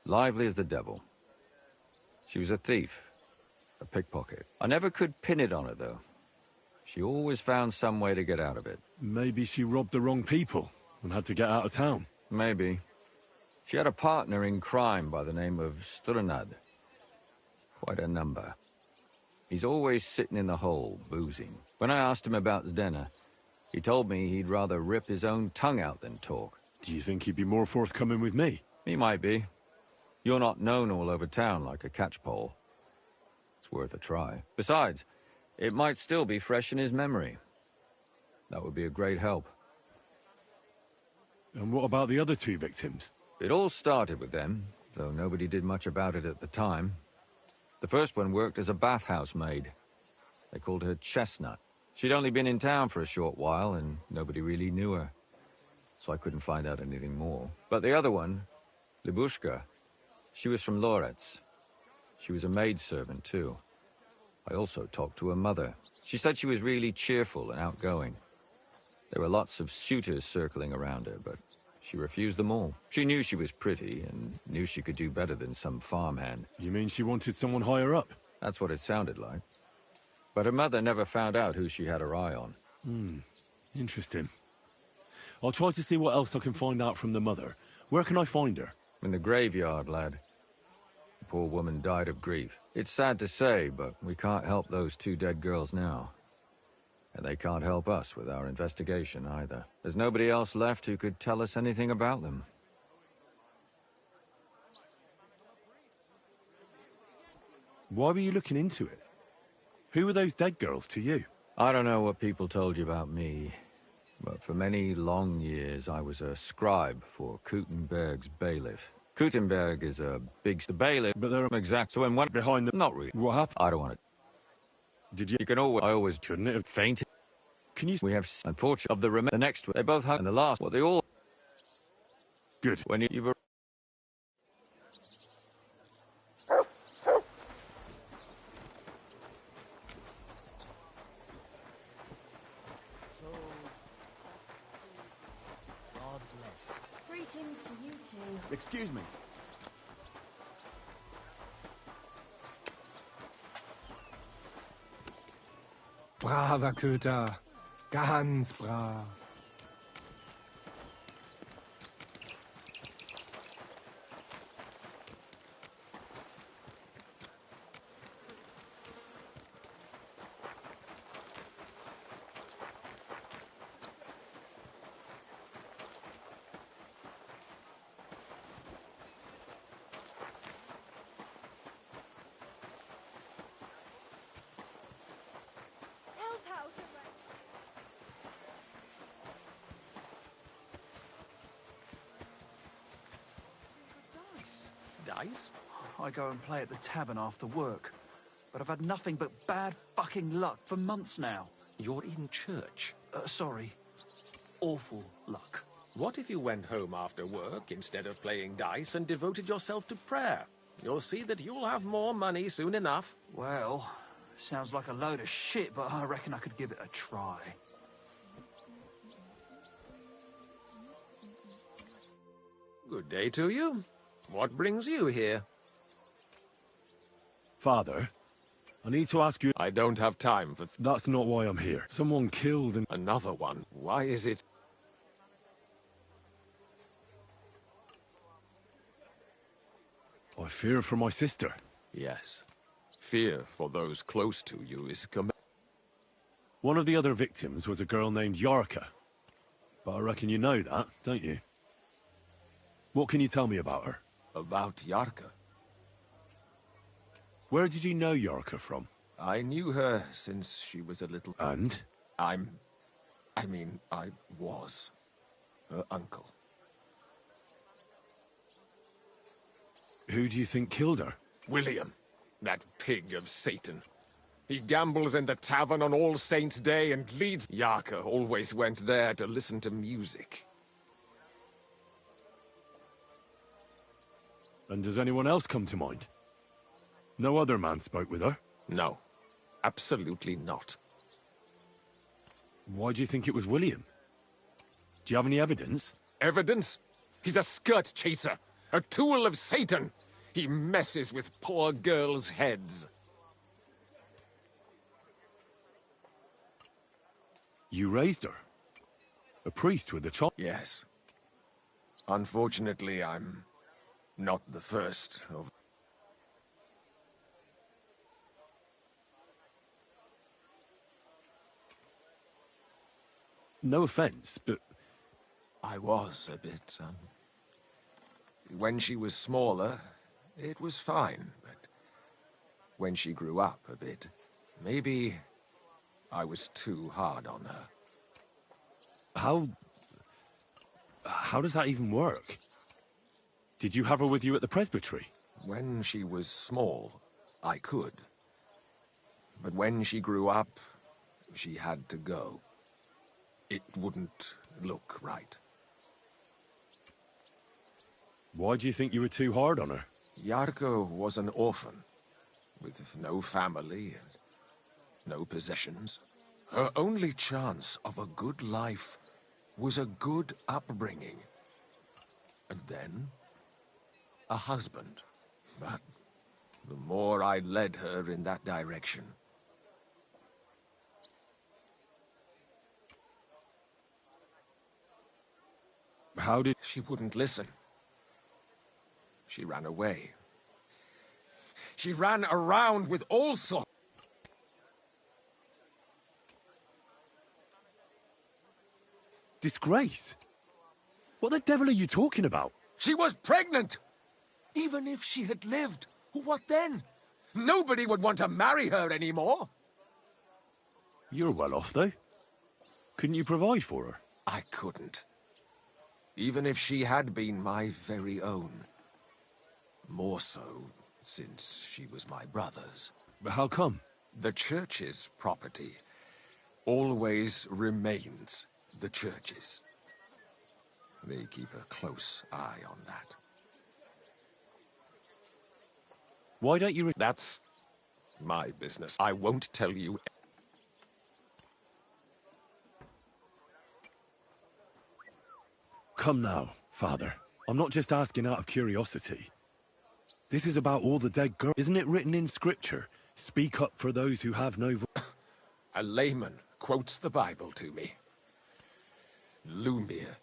Lively as the devil. She was a thief. A pickpocket. I never could pin it on her, though. She always found some way to get out of it. Maybe she robbed the wrong people and had to get out of town. Maybe. She had a partner in crime by the name of Strunad. Quite a number. He's always sitting in the hole, boozing. When I asked him about Zdena, he told me he'd rather rip his own tongue out than talk. Do you think he'd be more forthcoming with me? He might be. You're not known all over town like a catchpole. It's worth a try. Besides, it might still be fresh in his memory. That would be a great help. And what about the other two victims? It all started with them, though nobody did much about it at the time. The first one worked as a bathhouse maid. They called her Chestnut. She'd only been in town for a short while, and nobody really knew her. So I couldn't find out anything more. But the other one, Libushka, she was from Loretz. She was a maidservant, too. I also talked to her mother. She said she was really cheerful and outgoing. There were lots of suitors circling around her, but she refused them all. She knew she was pretty and knew she could do better than some farmhand. You mean she wanted someone higher up? That's what it sounded like. But her mother never found out who she had her eye on. Interesting. I'll try to see what else I can find out from the mother. Where can I find her? In the graveyard, lad. The poor woman died of grief. It's sad to say, but we can't help those two dead girls now. And they can't help us with our investigation either. There's nobody else left who could tell us anything about them. Why were you looking into it? Who were those dead girls to you? I don't know what people told you about me, but for many long years I was a scribe for Kuttenberg's bailiff. Kuttenberg is a big bailiff, but they're exact. So when one behind them, not really. What happened? I don't want it. Did you? You can always. I always couldn't it have fainted. Can you? We have unfortunately of the next one. They both hung. And the last. Well, they all. Good. When you've. God bless. Greetings to you two. Excuse me. Braver Köter. Ganz brav. Dice? I go and play at the tavern after work. But I've had nothing but bad fucking luck for months now. You're in church? Sorry. Awful luck. What if you went home after work instead of playing dice and devoted yourself to prayer? You'll see that you'll have more money soon enough. Well, sounds like a load of shit, but I reckon I could give it a try. Good day to you. What brings you here? Father, I need to ask you... I don't have time for... That's not why I'm here. Someone killed and... Another one? Why is it... I fear for my sister. Yes. Fear for those close to you is... One of the other victims was a girl named Yarka. But I reckon you know that, don't you? What can you tell me about her? About Yarka? Where did you know Yarka from? I knew her since she was a little... And? I was her uncle. Who do you think killed her? William, that pig of Satan. He gambles in the tavern on All Saints' Day and leads... Yarka always went there to listen to music. And does anyone else come to mind? No other man spoke with her? No, absolutely not. Why do you think it was William? Do you have any evidence? Evidence? He's a skirt chaser, a tool of Satan. He messes with poor girls' heads. You raised her? A priest with a child? Yes. Unfortunately, I'm not the first of... No offense, but... I was a bit, When she was smaller, it was fine, but... When she grew up a bit, maybe I was too hard on her. How does that even work? Did you have her with you at the presbytery? When she was small, I could. But when she grew up, she had to go. It wouldn't look right. Why do you think you were too hard on her? Yarko was an orphan, with no family and no possessions. Her only chance of a good life was a good upbringing. And then, a husband. But the more I led her in that direction... How did... She wouldn't listen. She ran away. She ran around with all sorts... Disgrace? What the devil are you talking about? She was pregnant! Even if she had lived, what then? Nobody would want to marry her anymore. You're well off, though. Couldn't you provide for her? I couldn't. Even if she had been my very own. More so, since she was my brother's. But how come? The church's property always remains the church's. They keep a close eye on that. Why don't you... That's my business. I won't tell you... Come now, Father. I'm not just asking out of curiosity. This is about all the dead girls. Isn't it written in Scripture? Speak up for those who have no voice. A layman quotes the Bible to me. Lumir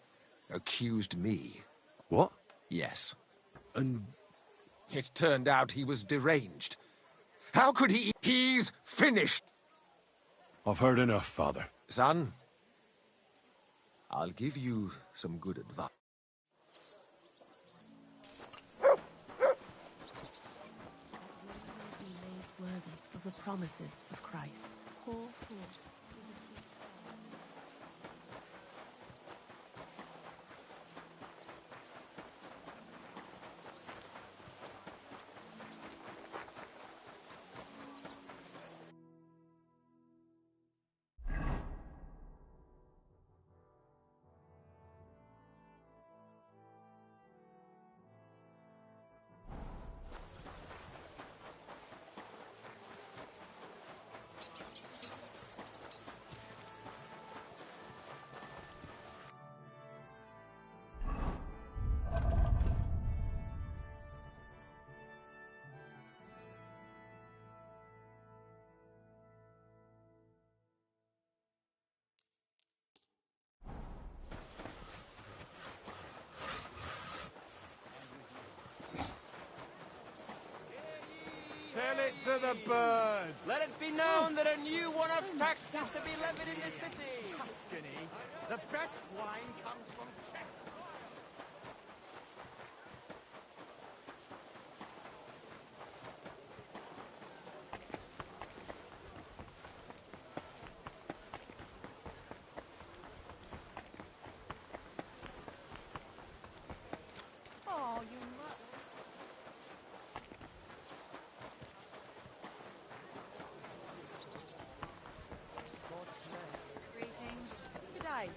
accused me. What? Yes. And... It turned out he was deranged. How could he... He's finished! I've heard enough, Father. Son, I'll give you some good advice. Be made worthy of the promises of Christ. Poor fool. Answer the bird! Let it be known that a new one-off tax is to be levied in this city! Tuscany. The best wine comes from Czech. Oh, you mutt. Greetings. Good day.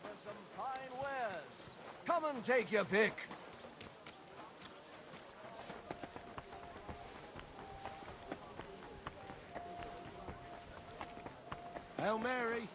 For some fine wares. Come and take your pick. Hail Mary!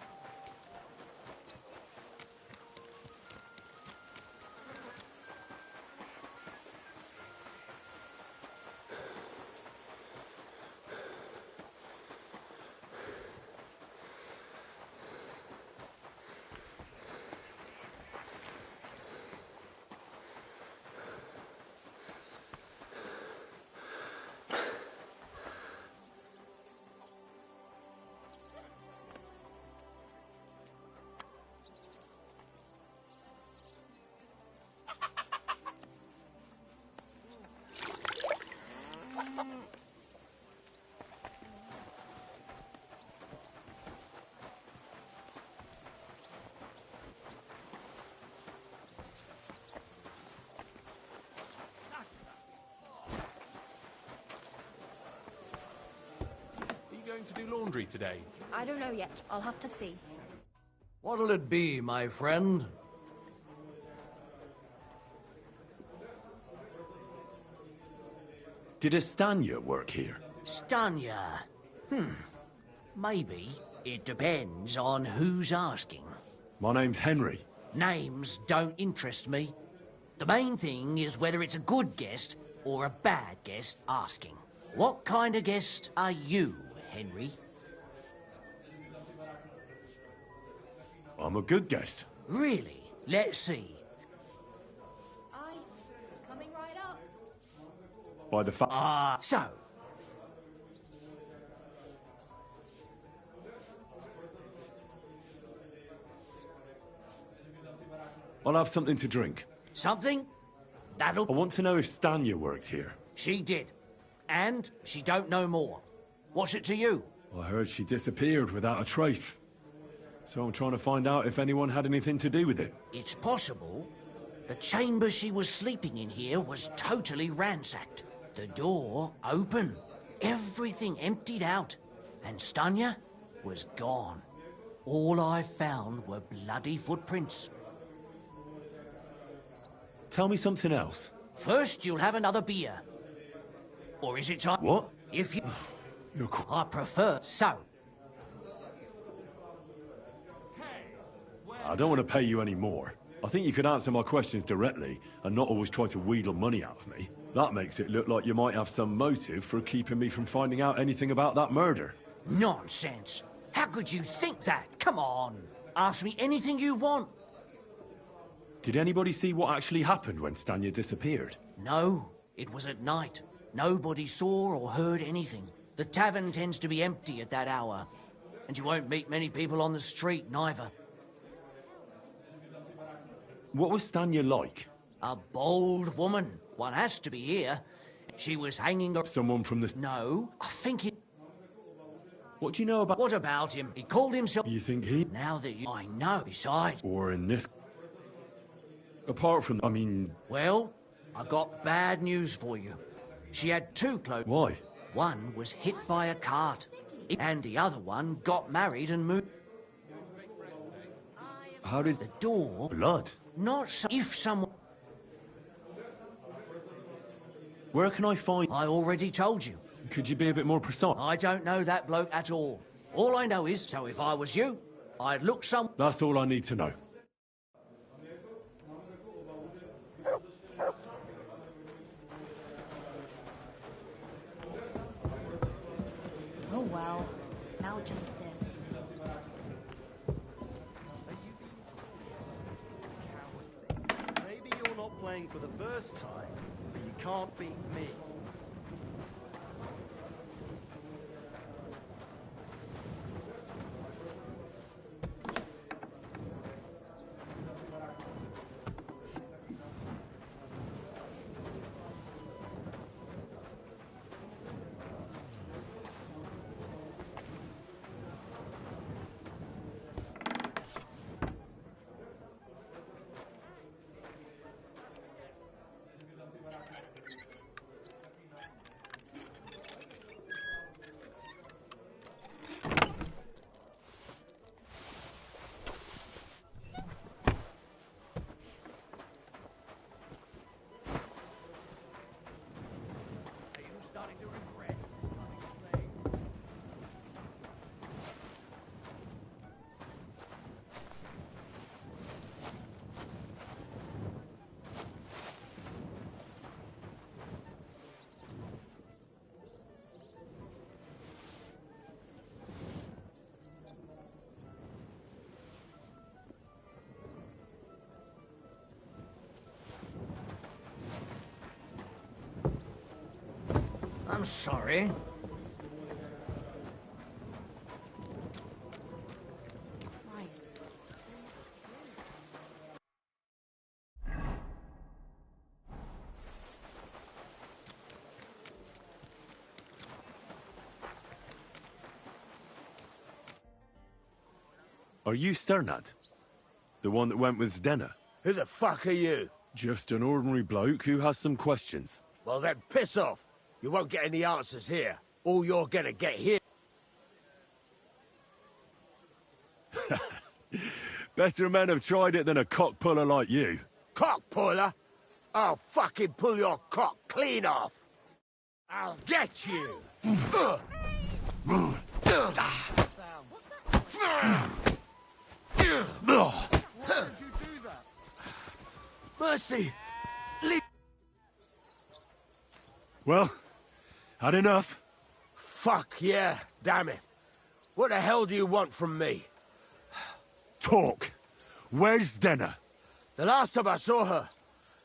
Are you going to do laundry today? I don't know yet. I'll have to see. What'll it be, my friend? Did Estanya work here? Stanya. Maybe. It depends on who's asking. My name's Henry. Names don't interest me. The main thing is whether it's a good guest or a bad guest asking. What kind of guest are you, Henry? I'm a good guest. Really? Let's see. Aye. Coming right up. By the fact. So. I'll have something to drink. Something? That'll... I want to know if Stanya worked here. She did. And she don't know more. What's it to you? I heard she disappeared without a trace. So I'm trying to find out if anyone had anything to do with it. It's possible. The chamber she was sleeping in here was totally ransacked. The door open. Everything emptied out. And Stanya was gone. All I found were bloody footprints. Tell me something else. First, you'll have another beer. Or is it time? What? If you... You're I prefer so. I don't want to pay you any more. I think you could answer my questions directly and not always try to wheedle money out of me. That makes it look like you might have some motive for keeping me from finding out anything about that murder. Nonsense. How could you think that? Come on. Ask me anything you want. Did anybody see what actually happened when Stanya disappeared? No, it was at night. Nobody saw or heard anything. The tavern tends to be empty at that hour. And you won't meet many people on the street, neither. What was Stanya like? A bold woman. One has to be here. She was hanging... Someone from the... No, I think it... What do you know about... What about him? He called himself... You think he... Now that you... I know. Besides... Or in this... Apart from... I mean... Well, I got bad news for you. She had two clothes. Why? One was hit by a cart. And the other one got married and moved... How did... The door... Blood? Not so... If someone... Where can I find... I already told you. Could you be a bit more precise? I don't know that bloke at all. All I know is, so if I was you, I'd look some... That's all I need to know. well. Now just this. Maybe you're not playing for the first time, but you can't beat me. I'm sorry. Christ. Are you Sternad? The one that went with Zdenna? Who the fuck are you? Just an ordinary bloke who has some questions. Well then, piss off. You won't get any answers here. All you're gonna get here... Better men have tried it than a cock puller like you. Cock puller? I'll fucking pull your cock clean off. I'll get you. Mercy. Leave. Well, had enough? Fuck yeah, damn it. What the hell do you want from me? Talk. Where's Zdenna? The last time I saw her,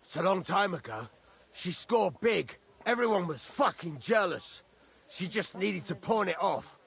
it's a long time ago. She scored big. Everyone was fucking jealous. She just needed to pawn it off.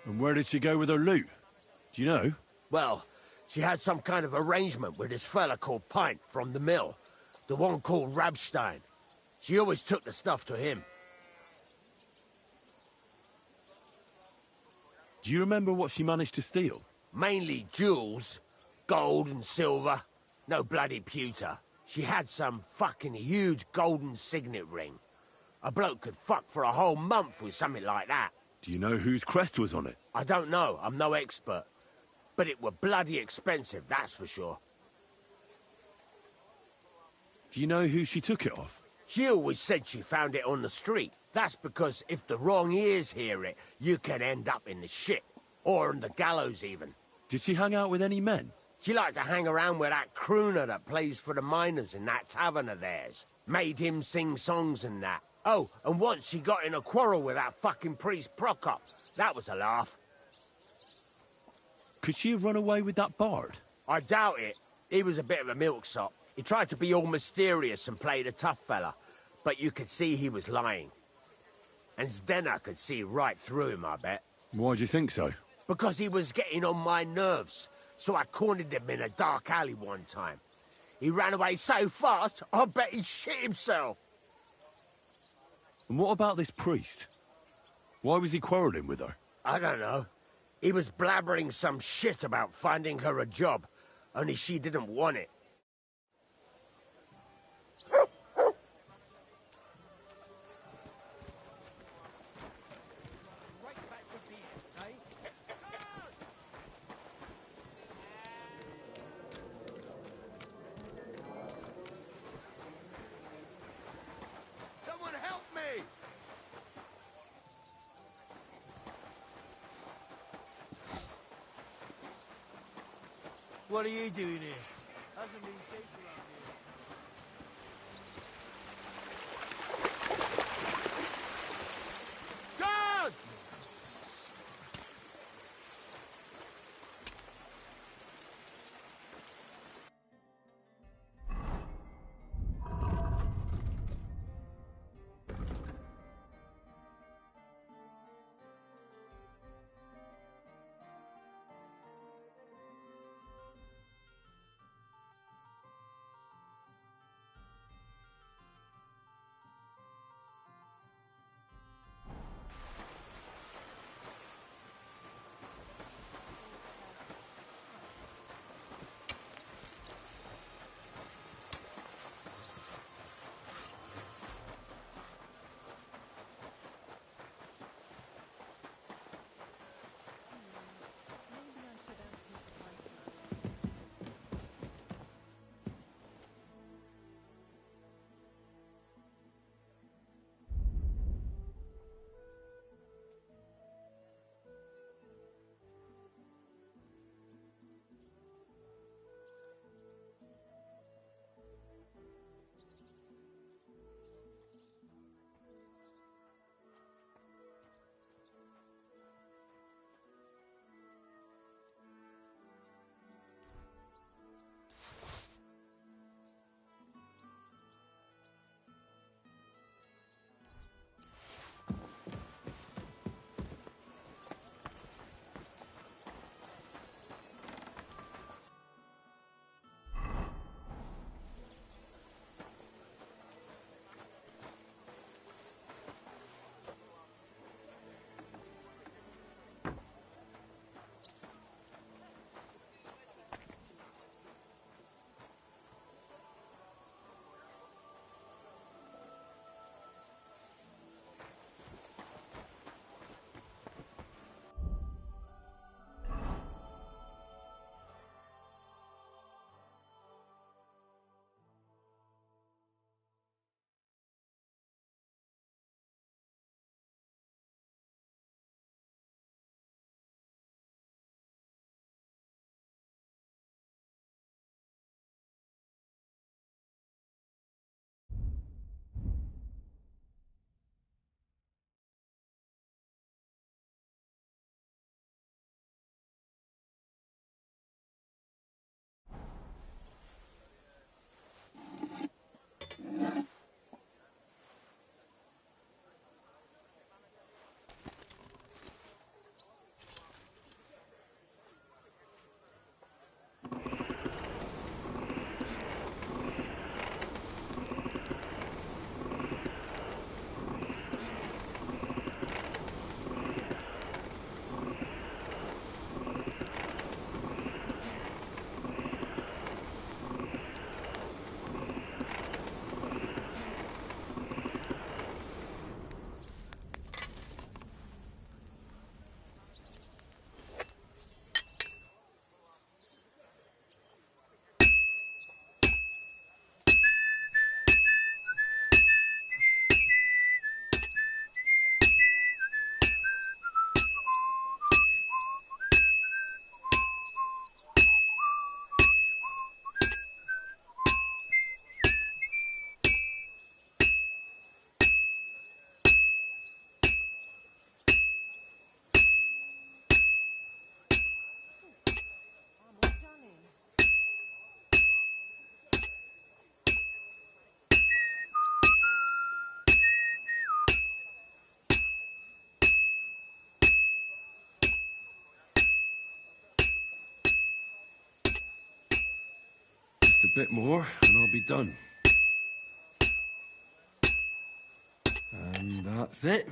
And where did she go with her loot? Do you know? Well, she had some kind of arrangement with this fella called Pint from the mill. The one called Rabstein. She always took the stuff to him. Do you remember what she managed to steal? Mainly jewels. Gold and silver. No bloody pewter. She had some fucking huge golden signet ring. A bloke could fuck for a whole month with something like that. Do you know whose crest was on it? I don't know. I'm no expert. But it were bloody expensive, that's for sure. Do you know who she took it off? She always said she found it on the street. That's because if the wrong ears hear it, you can end up in the shit. Or on the gallows, even. Did she hang out with any men? She liked to hang around with that crooner that plays for the miners in that tavern of theirs. Made him sing songs and that. Oh, and once she got in a quarrel with that fucking priest Prokop. That was a laugh. Could she have run away with that bard? I doubt it. He was a bit of a milksop. He tried to be all mysterious and play the tough fella, but you could see he was lying. And Zdenna could see right through him, I bet. Why do you think so? Because he was getting on my nerves, so I cornered him in a dark alley one time. He ran away so fast, I bet he shit himself. And what about this priest? Why was he quarrelling with her? I don't know. He was blabbering some shit about finding her a job, only she didn't want it. Someone help me! What are you doing here? Hasn't been safe around here. God! a bit more, and I'll be done. And that's it.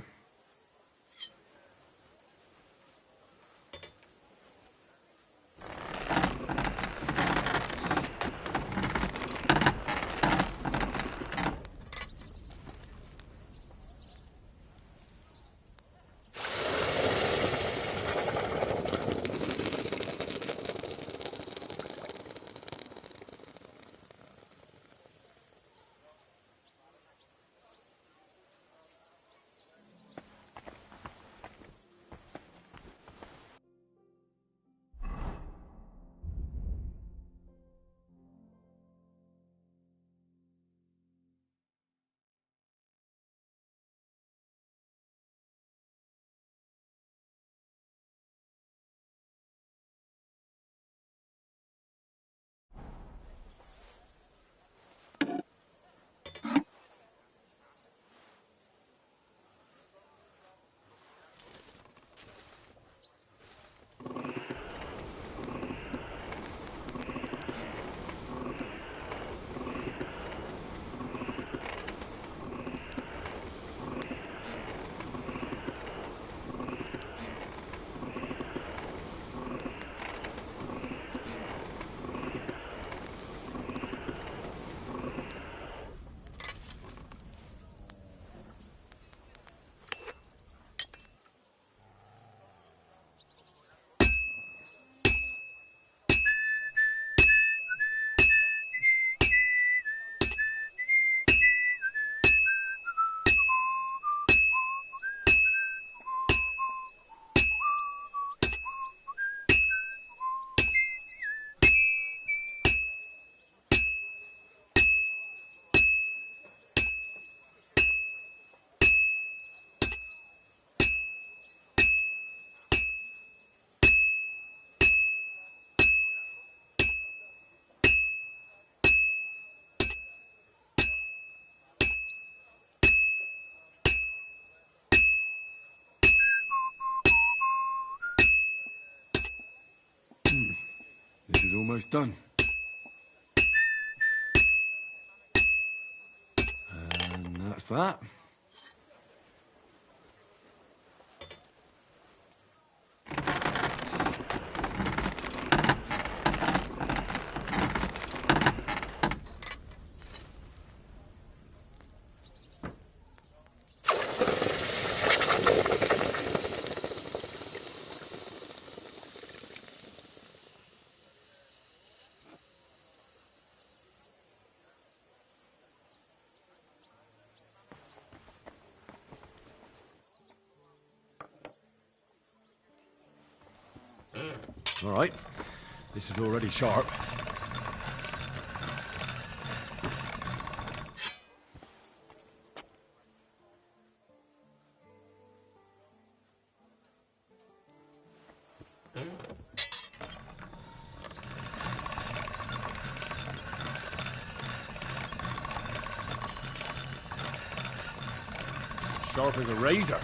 This is almost done. And that's that. All right, this is already sharp. Sharp as a razor.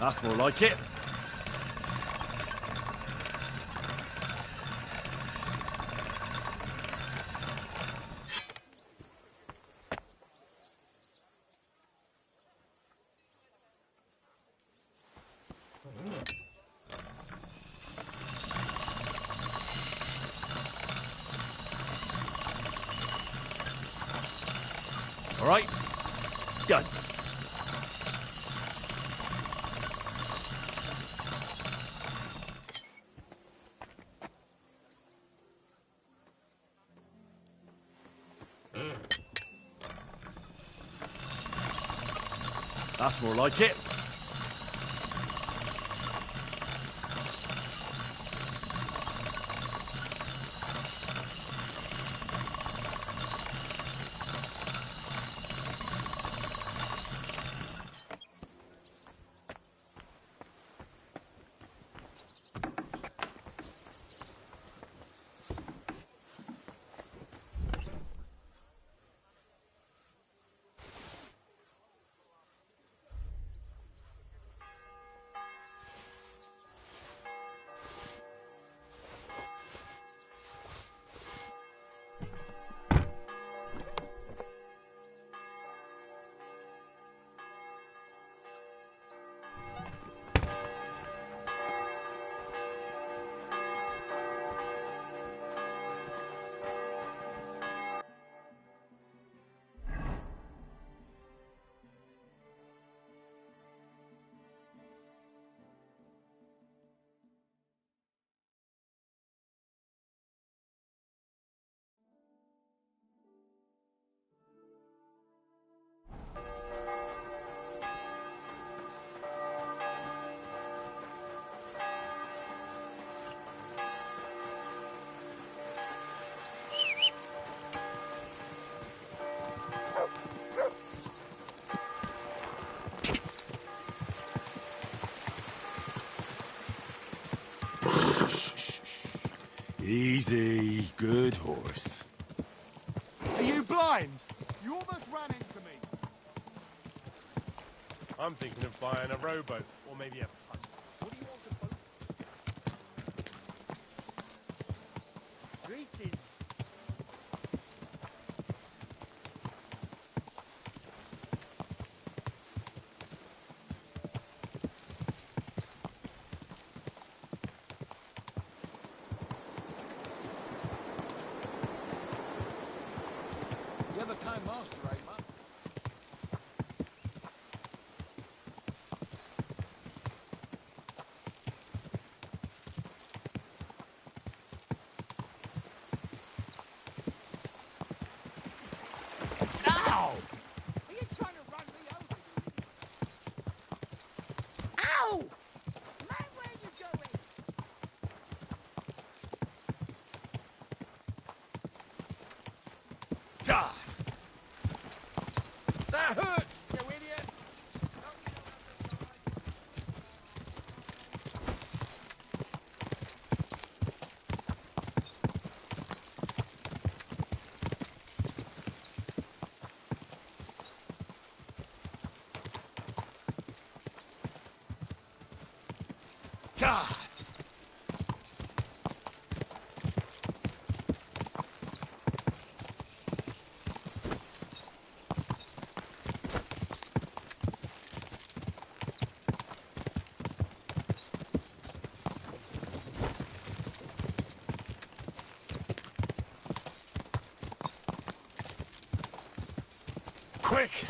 That's more like it. All right, done. That's more like it. Easy, good horse. Are you blind? You almost ran into me. I'm thinking of buying a rowboat, or maybe a punt. What do you want to boat? Greetings. You're the time master, eh, man? Ow! Are you trying to run me over? Ow! Man, where are you going? God! That hurts, you idiot! God! Quick!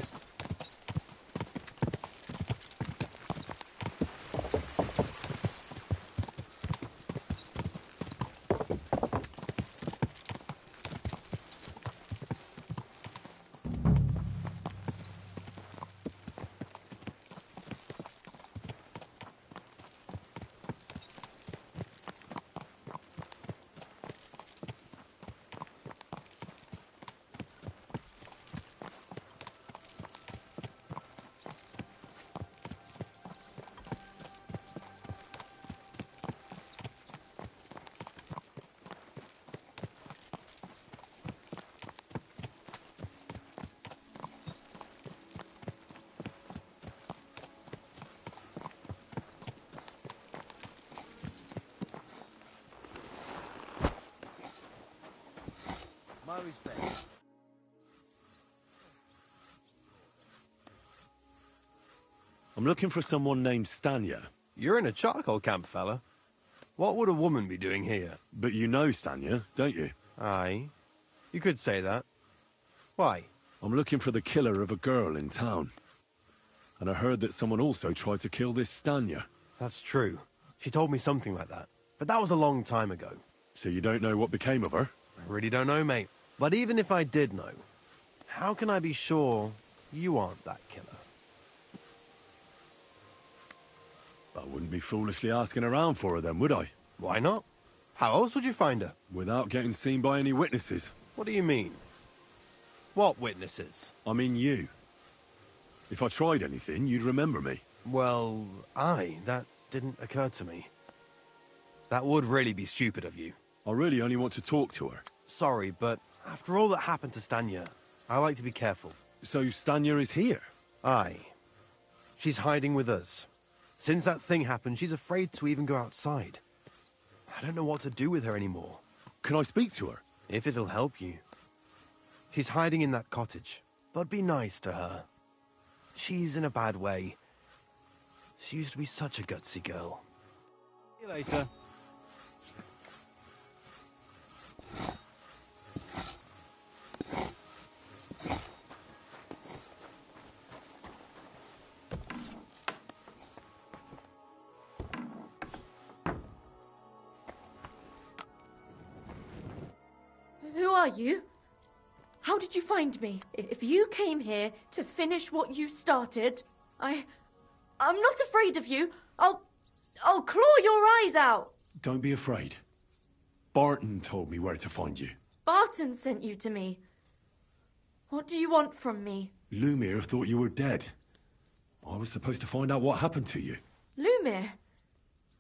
My respect. I'm looking for someone named Stanya. You're in a charcoal camp, fella. What would a woman be doing here? But you know Stanya, don't you? Aye. You could say that. Why? I'm looking for the killer of a girl in town. And I heard that someone also tried to kill this Stanya. That's true. She told me something like that. But that was a long time ago. So you don't know what became of her? I really don't know, mate. But even if I did know, how can I be sure you aren't that killer? I wouldn't be foolishly asking around for her then, would I? Why not? How else would you find her? Without getting seen by any witnesses. What do you mean? What witnesses? I mean you. If I tried anything, you'd remember me. Well, that didn't occur to me. That would really be stupid of you. I really only want to talk to her. Sorry, but after all that happened to Stanya, I like to be careful. So Stanya is here? Aye. She's hiding with us. Since that thing happened, she's afraid to even go outside. I don't know what to do with her anymore. Can I speak to her? If it'll help you. She's hiding in that cottage, but be nice to her. She's in a bad way. She used to be such a gutsy girl. See you later. Who are you? How did you find me? If you came here to finish what you started, I'm not afraid of you. I'll claw your eyes out. Don't be afraid. Barton told me where to find you. Barton sent you to me. What do you want from me? Lumir thought you were dead. I was supposed to find out what happened to you. Lumir?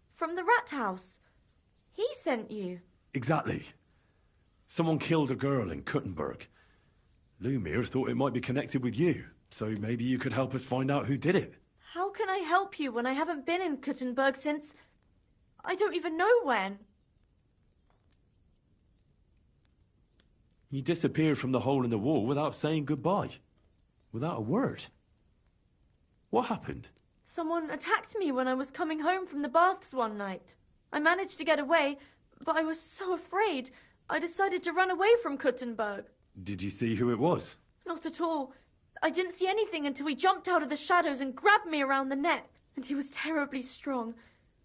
From the rat house? He sent you. Exactly. Someone killed a girl in Kuttenberg. Lumir thought it might be connected with you, so maybe you could help us find out who did it. How can I help you when I haven't been in Kuttenberg since... I don't even know when. You disappeared from the hole in the wall without saying goodbye. Without a word. What happened? Someone attacked me when I was coming home from the baths one night. I managed to get away, but I was so afraid, I decided to run away from Kuttenberg. Did you see who it was? Not at all. I didn't see anything until he jumped out of the shadows and grabbed me around the neck. And he was terribly strong.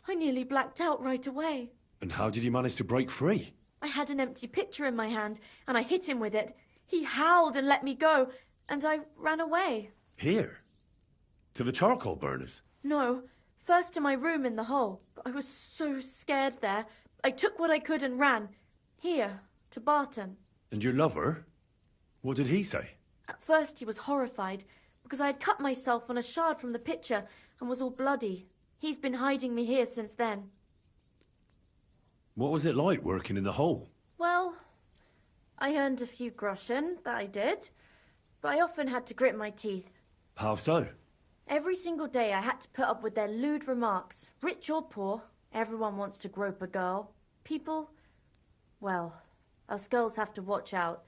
I nearly blacked out right away. And how did you manage to break free? I had an empty pitcher in my hand, and I hit him with it. He howled and let me go, and I ran away. Here? To the charcoal burners? No, first to my room in the hole. But I was so scared there. I took what I could and ran. Here, to Barton. And your lover? What did he say? At first he was horrified, because I had cut myself on a shard from the pitcher and was all bloody. He's been hiding me here since then. What was it like working in the hole? Well, I earned a few groschen, that I did. But I often had to grit my teeth. How so? Every single day I had to put up with their lewd remarks. Rich or poor, everyone wants to grope a girl. People, well, us girls have to watch out.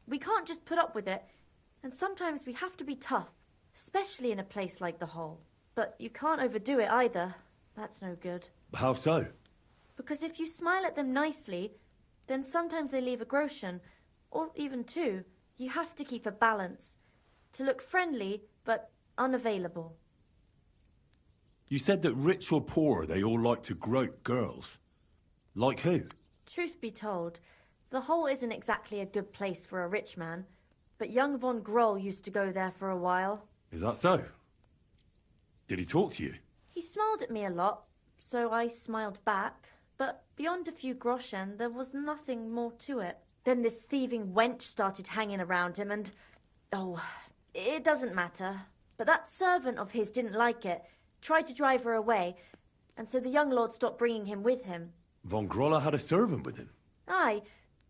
We can't just put up with it, and sometimes we have to be tough, especially in a place like the hole. But you can't overdo it either. That's no good. How so? Because if you smile at them nicely, then sometimes they leave a groschen, or even two. You have to keep a balance. To look friendly, but unavailable. You said that rich or poor, they all like to grope girls. Like who? Truth be told, the hole isn't exactly a good place for a rich man, but young von Groll used to go there for a while. Is that so? Did he talk to you? He smiled at me a lot, so I smiled back, but beyond a few groschen, there was nothing more to it. Then this thieving wench started hanging around him and... oh, it doesn't matter. But that servant of his didn't like it, tried to drive her away, and so the young lord stopped bringing him with him. Von Groller had a servant with him? Aye,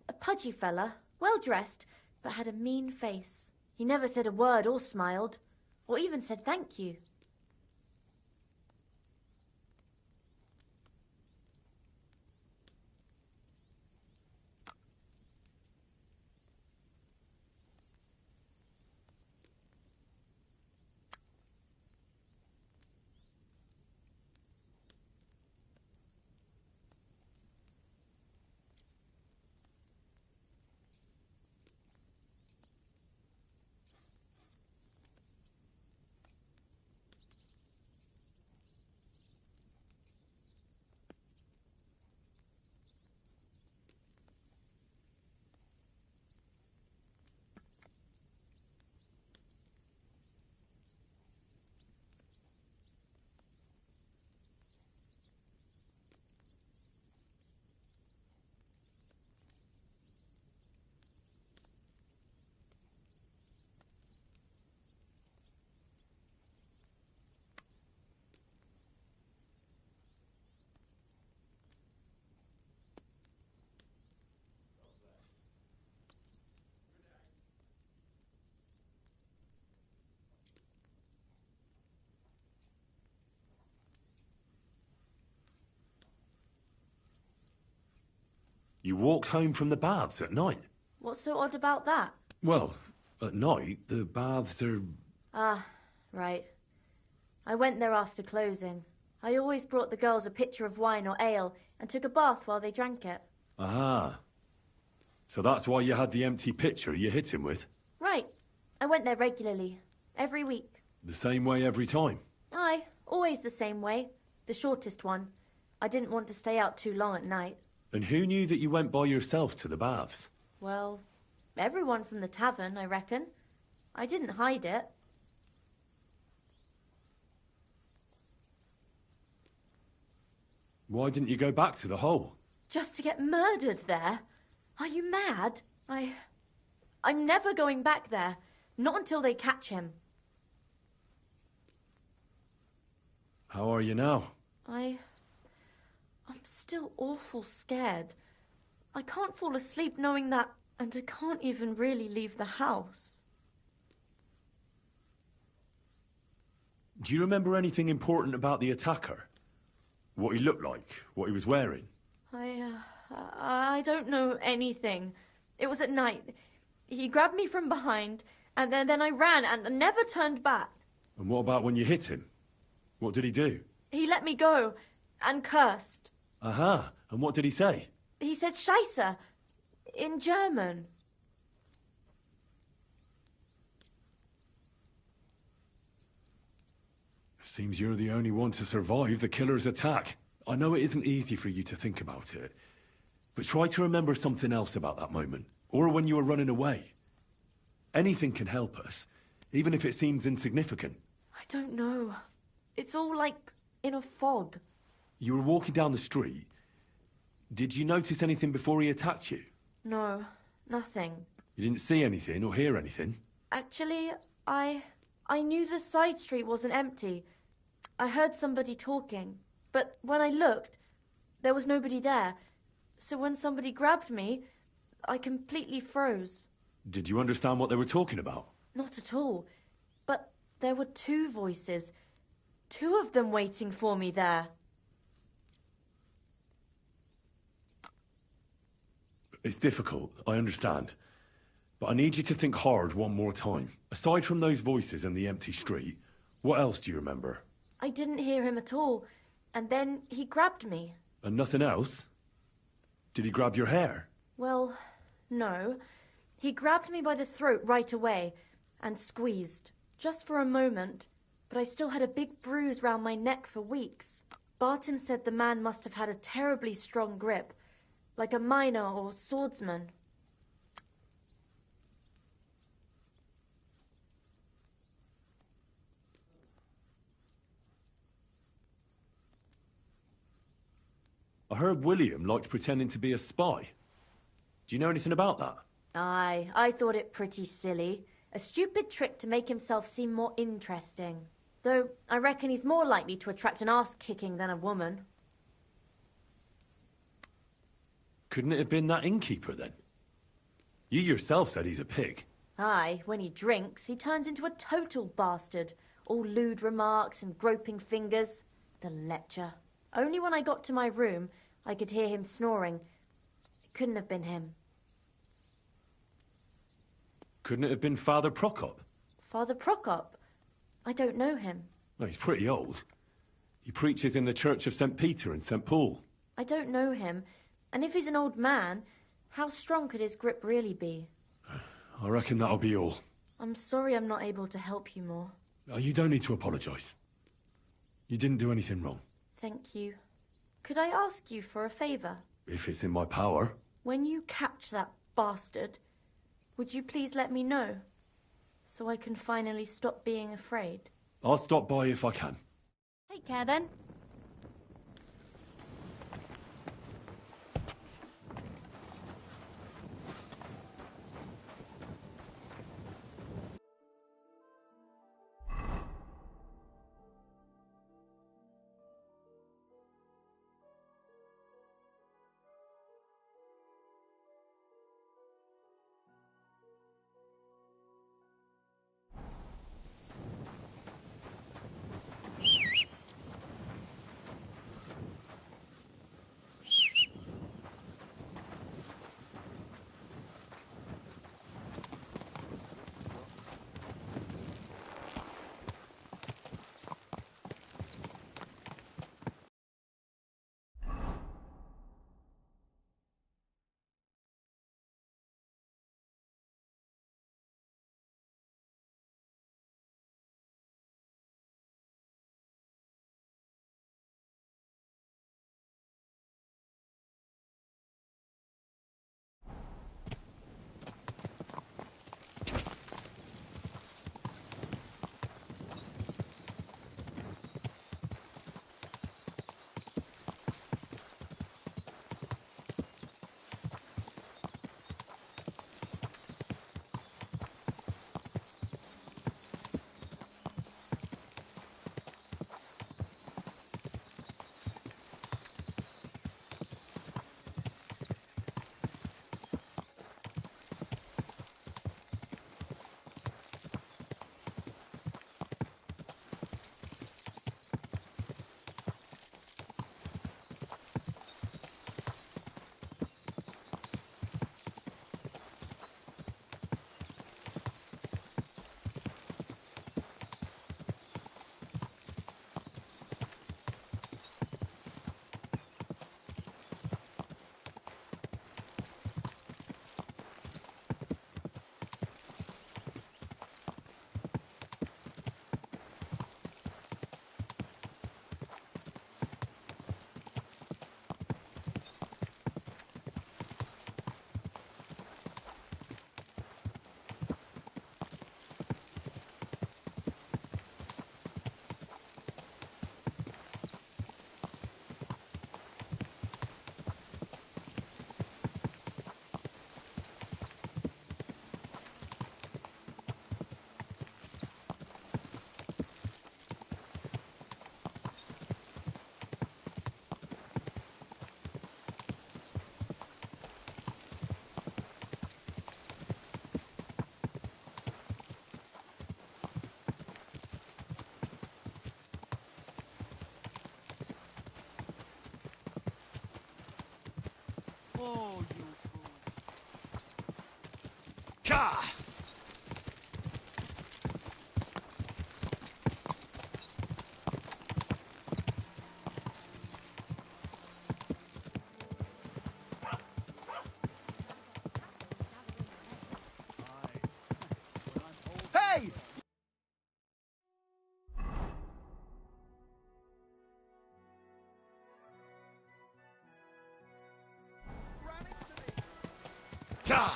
a pudgy fella, well-dressed, but had a mean face. He never said a word or smiled, or even said thank you. You walked home from the baths at night? What's so odd about that? Well, at night, the baths are... Ah, right. I went there after closing. I always brought the girls a pitcher of wine or ale and took a bath while they drank it. Ah. So that's why you had the empty pitcher you hit him with? Right. I went there regularly. Every week. The same way every time? Aye, always the same way. The shortest one. I didn't want to stay out too long at night. And who knew that you went by yourself to the baths? Well, everyone from the tavern, I reckon. I didn't hide it. Why didn't you go back to the hole? Just to get murdered there? Are you mad? I'm never going back there. Not until they catch him. How are you now? I'm still awful scared. I can't fall asleep knowing that, and I can't even really leave the house. Do you remember anything important about the attacker? What he looked like? What he was wearing? I don't know anything. It was at night. He grabbed me from behind, and then I ran and never turned back. And what about when you hit him? What did he do? He let me go and cursed. Aha, and what did he say? He said Scheisse in German. Seems you're the only one to survive the killer's attack. I know it isn't easy for you to think about it, but try to remember something else about that moment, or when you were running away. Anything can help us, even if it seems insignificant. I don't know. It's all like in a fog. You were walking down the street. Did you notice anything before he attacked you? No, nothing. You didn't see anything or hear anything? Actually, I knew the side street wasn't empty. I heard somebody talking, but when I looked, there was nobody there. So when somebody grabbed me, I completely froze. Did you understand what they were talking about? Not at all. But there were two voices. Two of them waiting for me there. It's difficult, I understand. But I need you to think hard one more time. Aside from those voices and the empty street, what else do you remember? I didn't hear him at all. And then he grabbed me. And nothing else? Did he grab your hair? Well, no. He grabbed me by the throat right away and squeezed. Just for a moment, but I still had a big bruise round my neck for weeks. Barton said the man must have had a terribly strong grip, like a miner or swordsman. I heard William liked pretending to be a spy. Do you know anything about that? Aye, I thought it pretty silly. A stupid trick to make himself seem more interesting. Though I reckon he's more likely to attract an arse-kicking than a woman. Couldn't it have been that innkeeper, then? You yourself said he's a pig. Aye, when he drinks, he turns into a total bastard. All lewd remarks and groping fingers. The lecher. Only when I got to my room, I could hear him snoring. It couldn't have been him. Couldn't it have been Father Prokop? Father Prokop? I don't know him. Well, he's pretty old. He preaches in the Church of St. Peter and St. Paul. I don't know him. And if he's an old man, how strong could his grip really be? I reckon that'll be all. I'm sorry I'm not able to help you more. You don't need to apologise. You didn't do anything wrong. Thank you. Could I ask you for a favour? If it's in my power. When you catch that bastard, would you please let me know? So I can finally stop being afraid. I'll stop by if I can. Take care then. Oh, you Ka! Hey! God!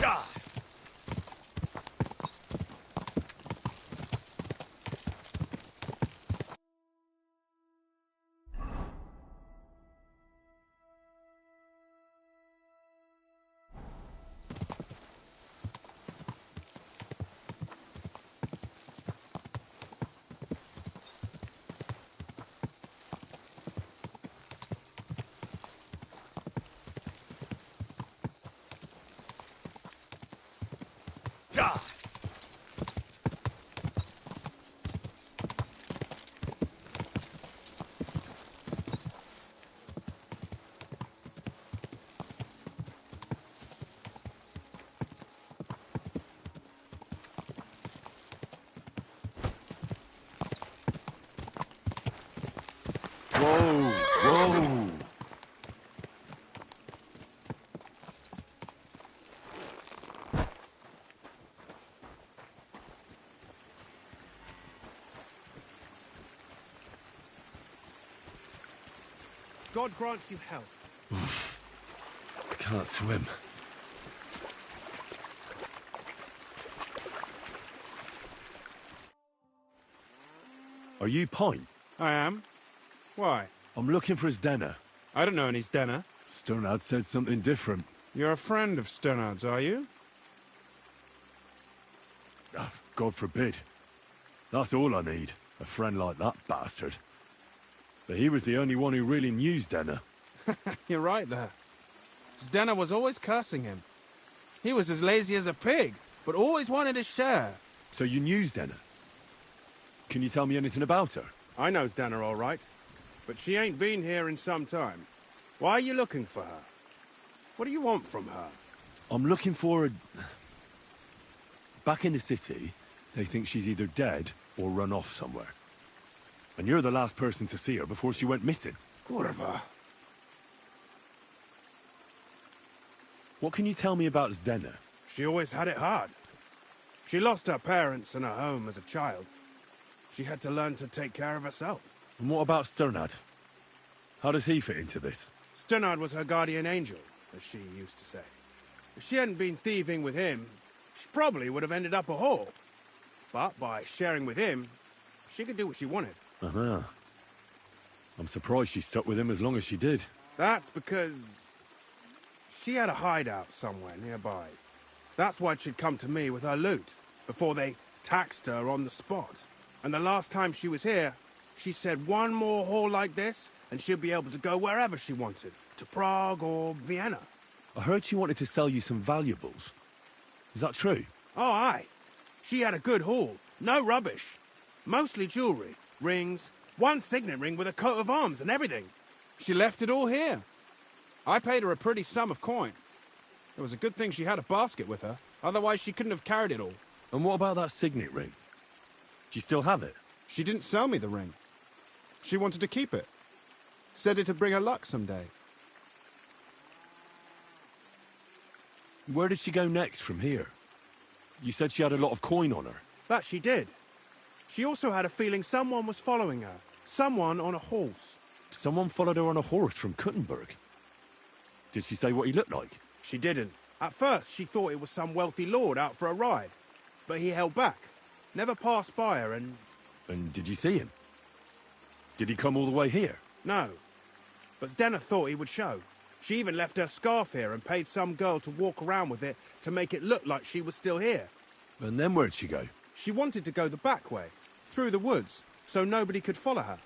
God! God! Whoa! Whoa! God grant you health. I can't swim. Are you Pine? I am. Why? I'm looking for his dinner. I don't know any dinner. Sternad said something different. You're a friend of Sternard's, are you? Ah, God forbid. That's all I need. A friend like that bastard. But he was the only one who really knew Zdenna. You're right there. Zdenna was always cursing him. He was as lazy as a pig, but always wanted his share. So you knew Zdenna? Can you tell me anything about her? I know Zdenna all right, but she ain't been here in some time. Why are you looking for her? What do you want from her? I'm looking for a... Back in the city, they think she's either dead or run off somewhere. And you're the last person to see her before she went missing. Kurva. What can you tell me about Zdenna? She always had it hard. She lost her parents and her home as a child. She had to learn to take care of herself. And what about Sternad? How does he fit into this? Sternard was her guardian angel, as she used to say. If she hadn't been thieving with him, she probably would have ended up a whore. But by sharing with him, she could do what she wanted. Uh-huh. I'm surprised she stuck with him as long as she did. That's because she had a hideout somewhere nearby. That's why she'd come to me with her loot, before they taxed her on the spot. And the last time she was here, she said one more haul like this, and she'd be able to go wherever she wanted, to Prague or Vienna. I heard she wanted to sell you some valuables. Is that true? Oh, aye. She had a good haul. No rubbish. Mostly jewelry, rings, one signet ring with a coat of arms and everything. She left it all here. I paid her a pretty sum of coin. It was a good thing she had a basket with her. Otherwise, she couldn't have carried it all. And what about that signet ring? Do you still have it? She didn't sell me the ring. She wanted to keep it. Said it'd bring her luck someday. Where did she go next from here? You said she had a lot of coin on her. That she did. She also had a feeling someone was following her. Someone on a horse. Someone followed her on a horse from Kuttenberg. Did she say what he looked like? She didn't. At first, she thought it was some wealthy lord out for a ride. But he held back. Never passed by her and... And did you see him? Did he come all the way here? No. But Zdenna thought he would show. She even left her scarf here and paid some girl to walk around with it to make it look like she was still here. And then where'd she go? She wanted to go the back way, through the woods so nobody could follow her.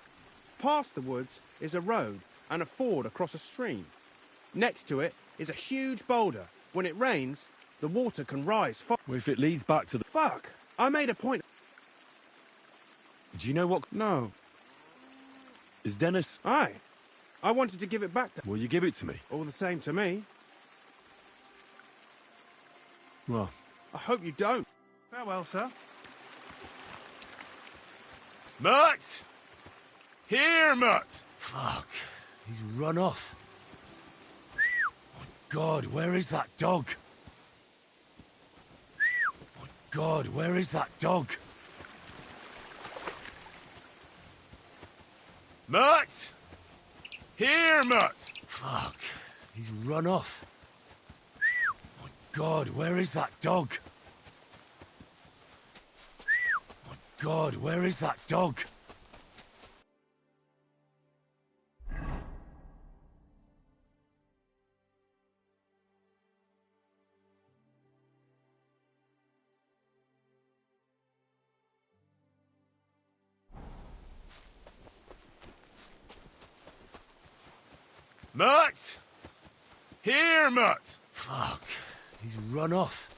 Past the woods is a road and a ford across a stream. Next to it is a huge boulder. When it rains, the water can rise far. Well, if it leads back to the... Fuck! I made a point. Do you know what... No. Is Dennis... Aye. I wanted to give it back to... Will you give it to me? All the same to me. Well... I hope you don't. Farewell, sir. Mutt! Here, Mutt! Fuck. He's run off. My God, where is that dog? My God, where is that dog? Mutt! Here, Mutt! Fuck. He's run off. My God, where is that dog? My God, where is that dog? Mutt! Here, Mutt! Fuck. He's run off.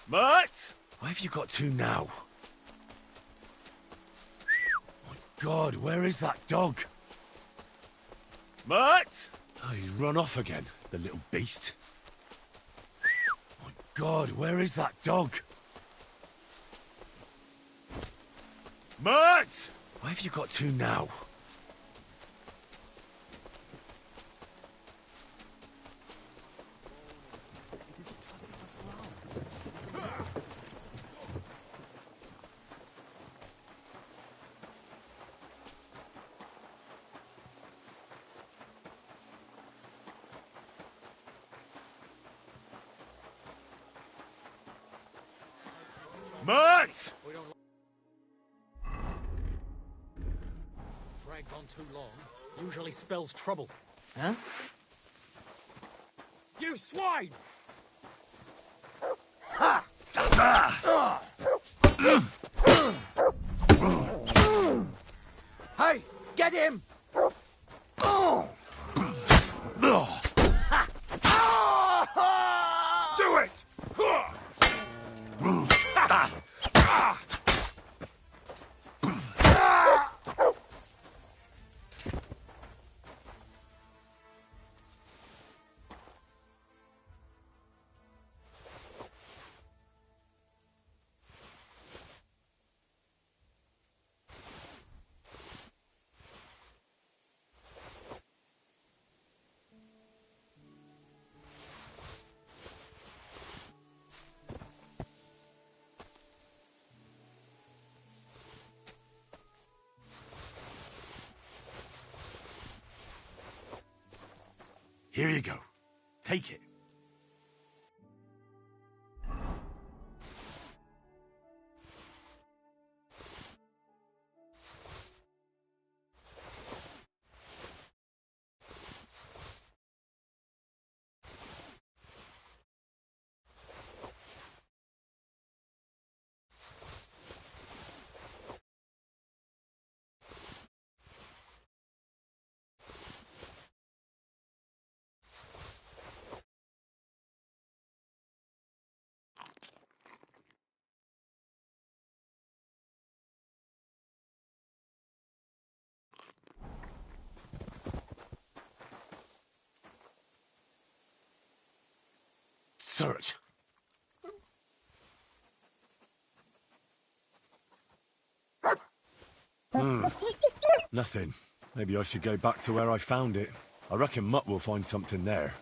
Mutt! Where have you got to now? My God, where is that dog? Mutt! Oh, he's run off again, the little beast. God, where is that dog? Mutt! Where have you got to now? Mutt! Drags on too long, usually spells trouble. Huh? You swine! Ha! Hey, get him! Do it! Here you go. Take it. Search. Nothing. Maybe I should go back to where I found it. I reckon Mutt will find something there.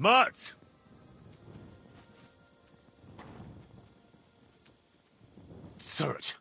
Mutt! Search.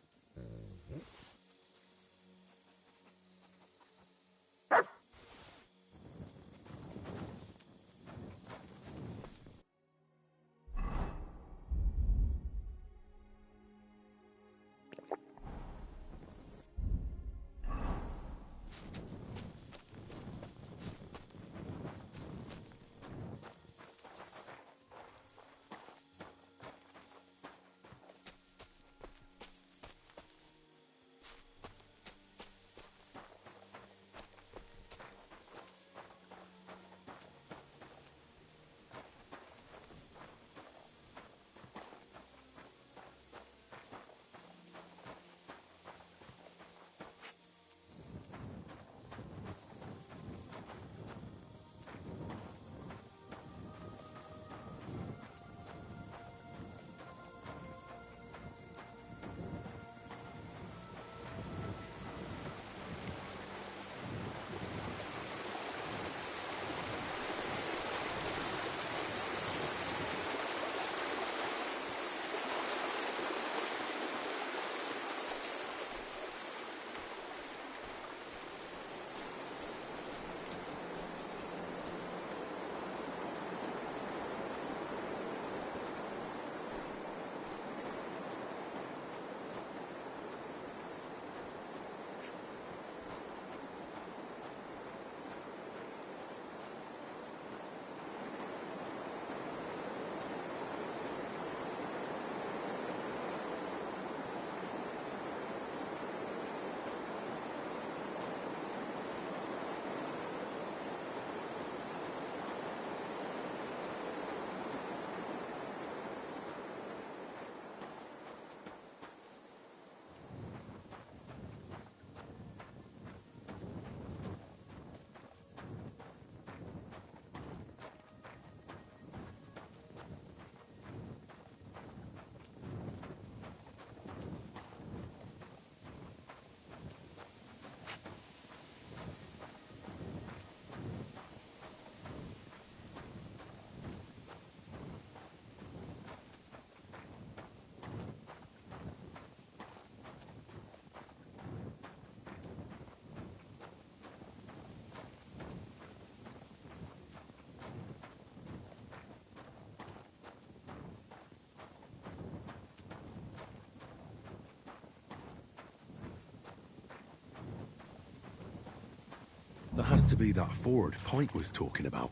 There has to be that ford Pike was talking about.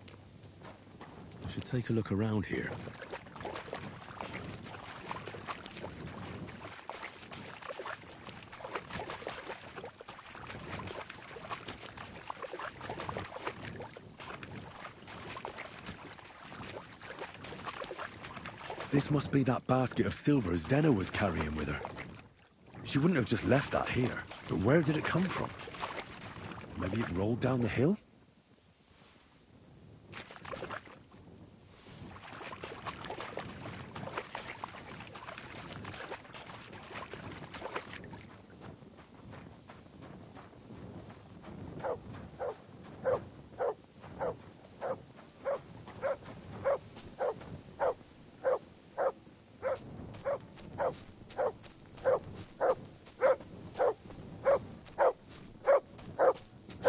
I should take a look around here. This must be that basket of silver Zdenna was carrying with her. She wouldn't have just left that here, but where did it come from? Maybe it rolled down the hill?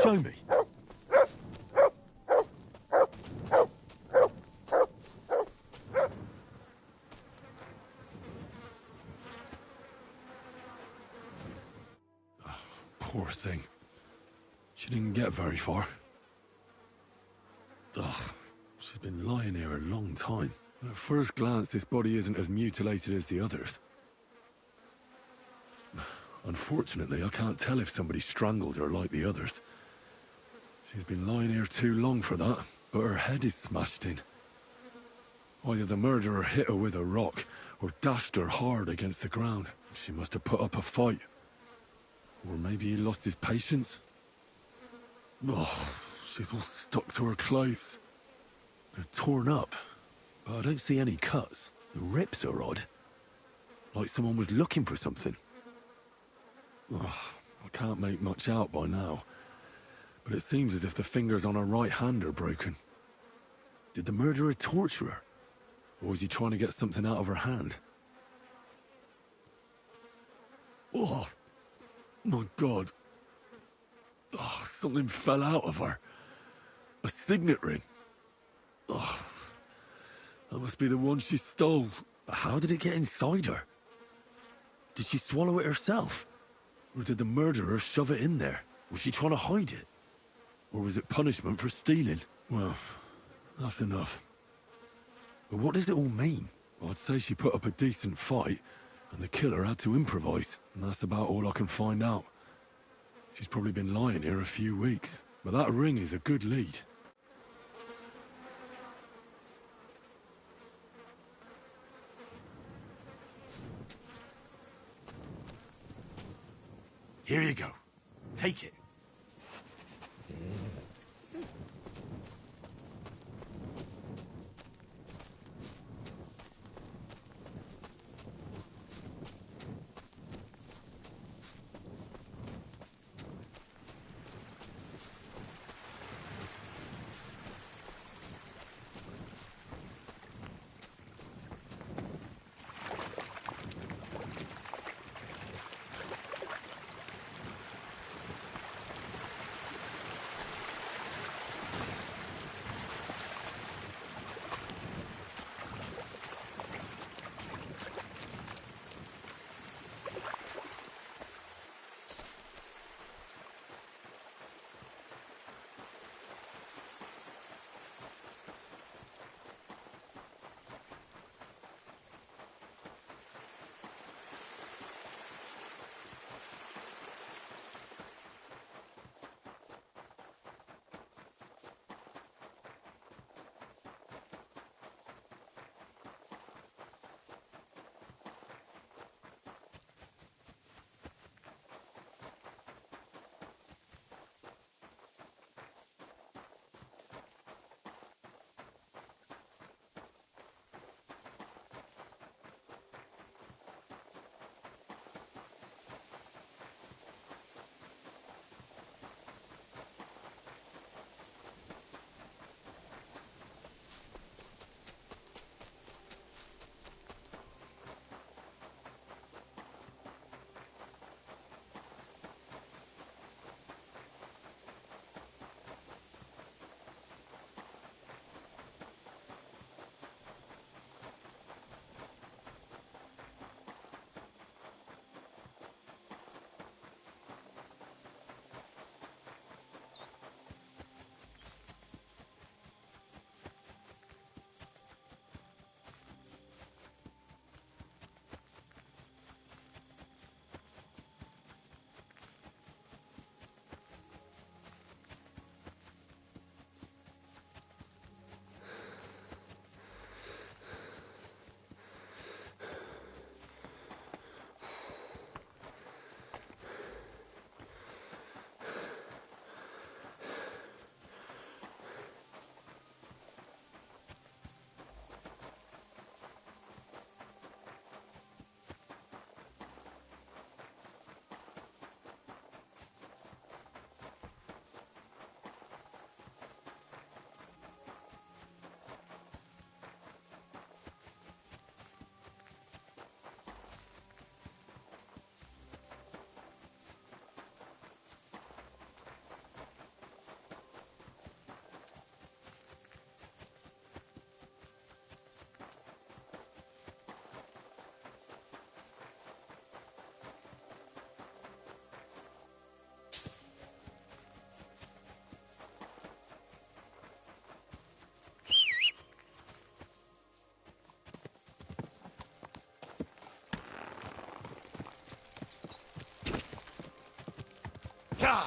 Show me. Oh, poor thing. She didn't get very far. Oh, she's been lying here a long time. At first glance, this body isn't as mutilated as the others. Unfortunately, I can't tell if somebody strangled her like the others. She's been lying here too long for that, but her head is smashed in. Either the murderer hit her with a rock, or dashed her hard against the ground. She must have put up a fight. Or maybe he lost his patience. Oh, she's all stuck to her clothes. They're torn up, but I don't see any cuts. The rips are odd. Like someone was looking for something. Oh, I can't make much out by now. But it seems as if the fingers on her right hand are broken. Did the murderer torture her? Or was he trying to get something out of her hand? Oh, my God. Oh, something fell out of her. A signet ring. Oh, that must be the one she stole. But how did it get inside her? Did she swallow it herself? Or did the murderer shove it in there? Was she trying to hide it? Or was it punishment for stealing? Well, that's enough. But what does it all mean? I'd say she put up a decent fight, and the killer had to improvise. And that's about all I can find out. She's probably been lying here a few weeks. But that ring is a good lead. Here you go. Take it. God!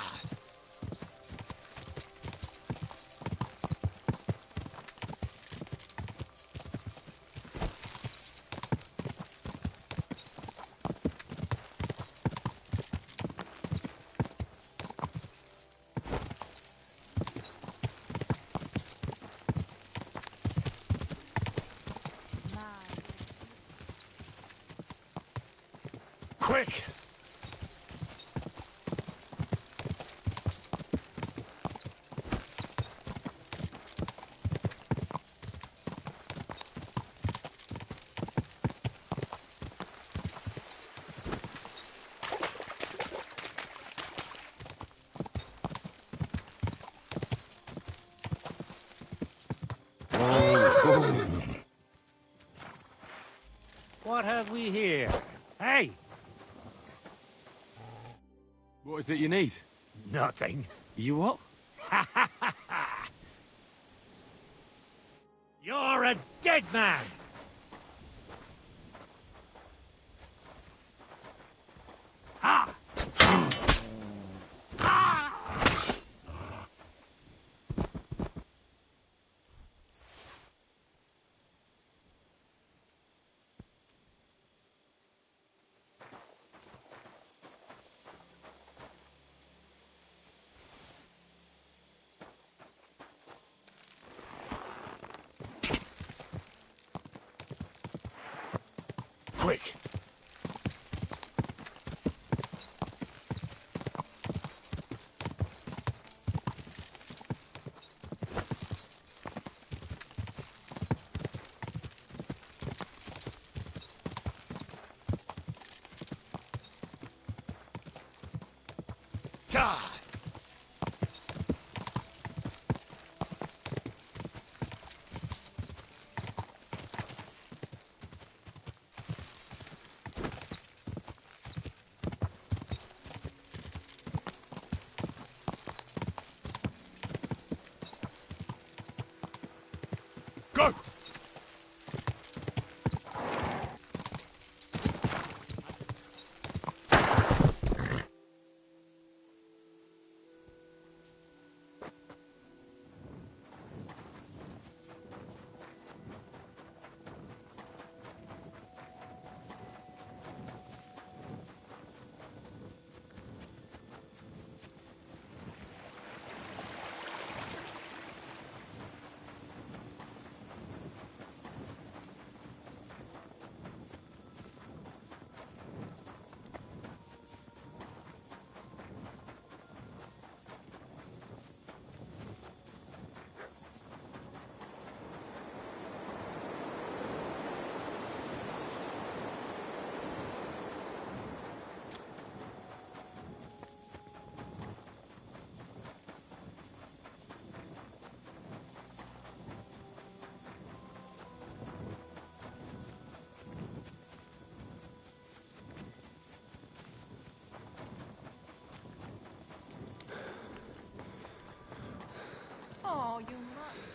Quick! we hear? Hey! What is it you need? Nothing. You what? You're a dead man! Ah! Quick! God! Go! Oh, you must.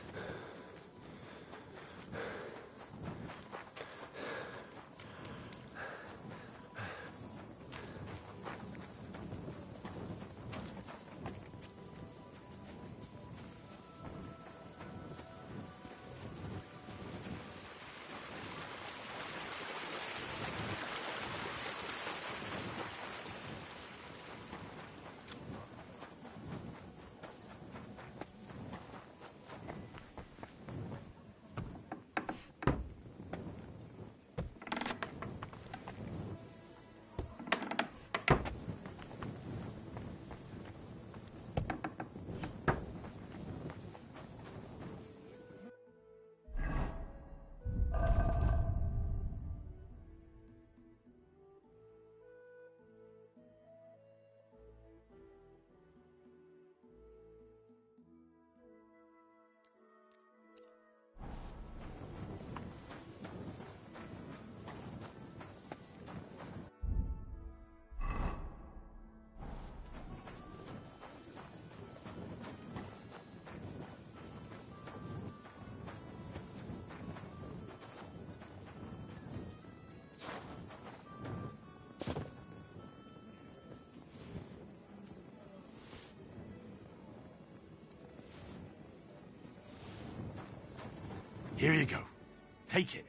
Here you go. Take it.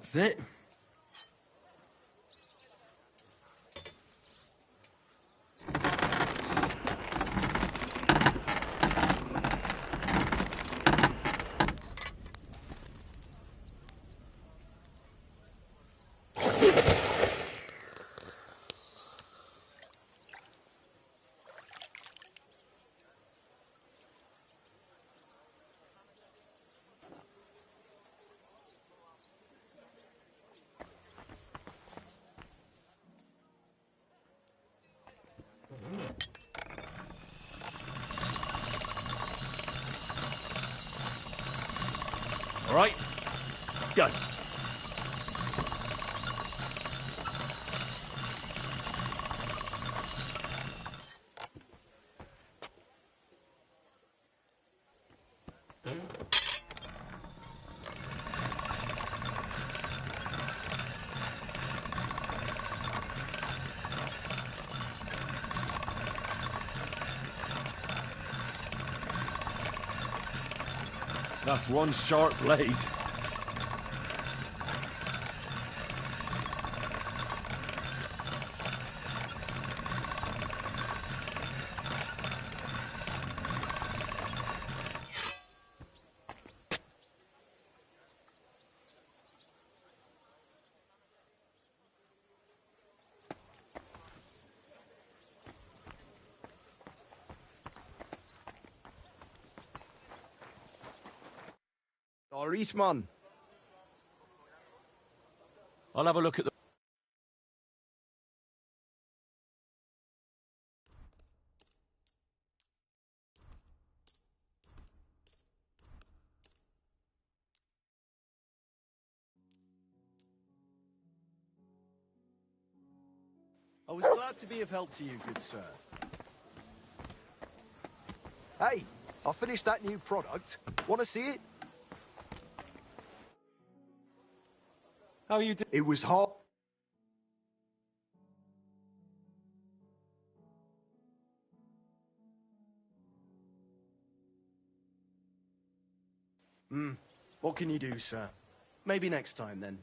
That's it. All right, done. That's one sharp blade. Doris, man. I'll have a look at the... I was glad to be of help to you, good sir. Hey, I finished that new product. Want to see it? How are you doing? It was hot. What can you do, sir? Maybe next time, then.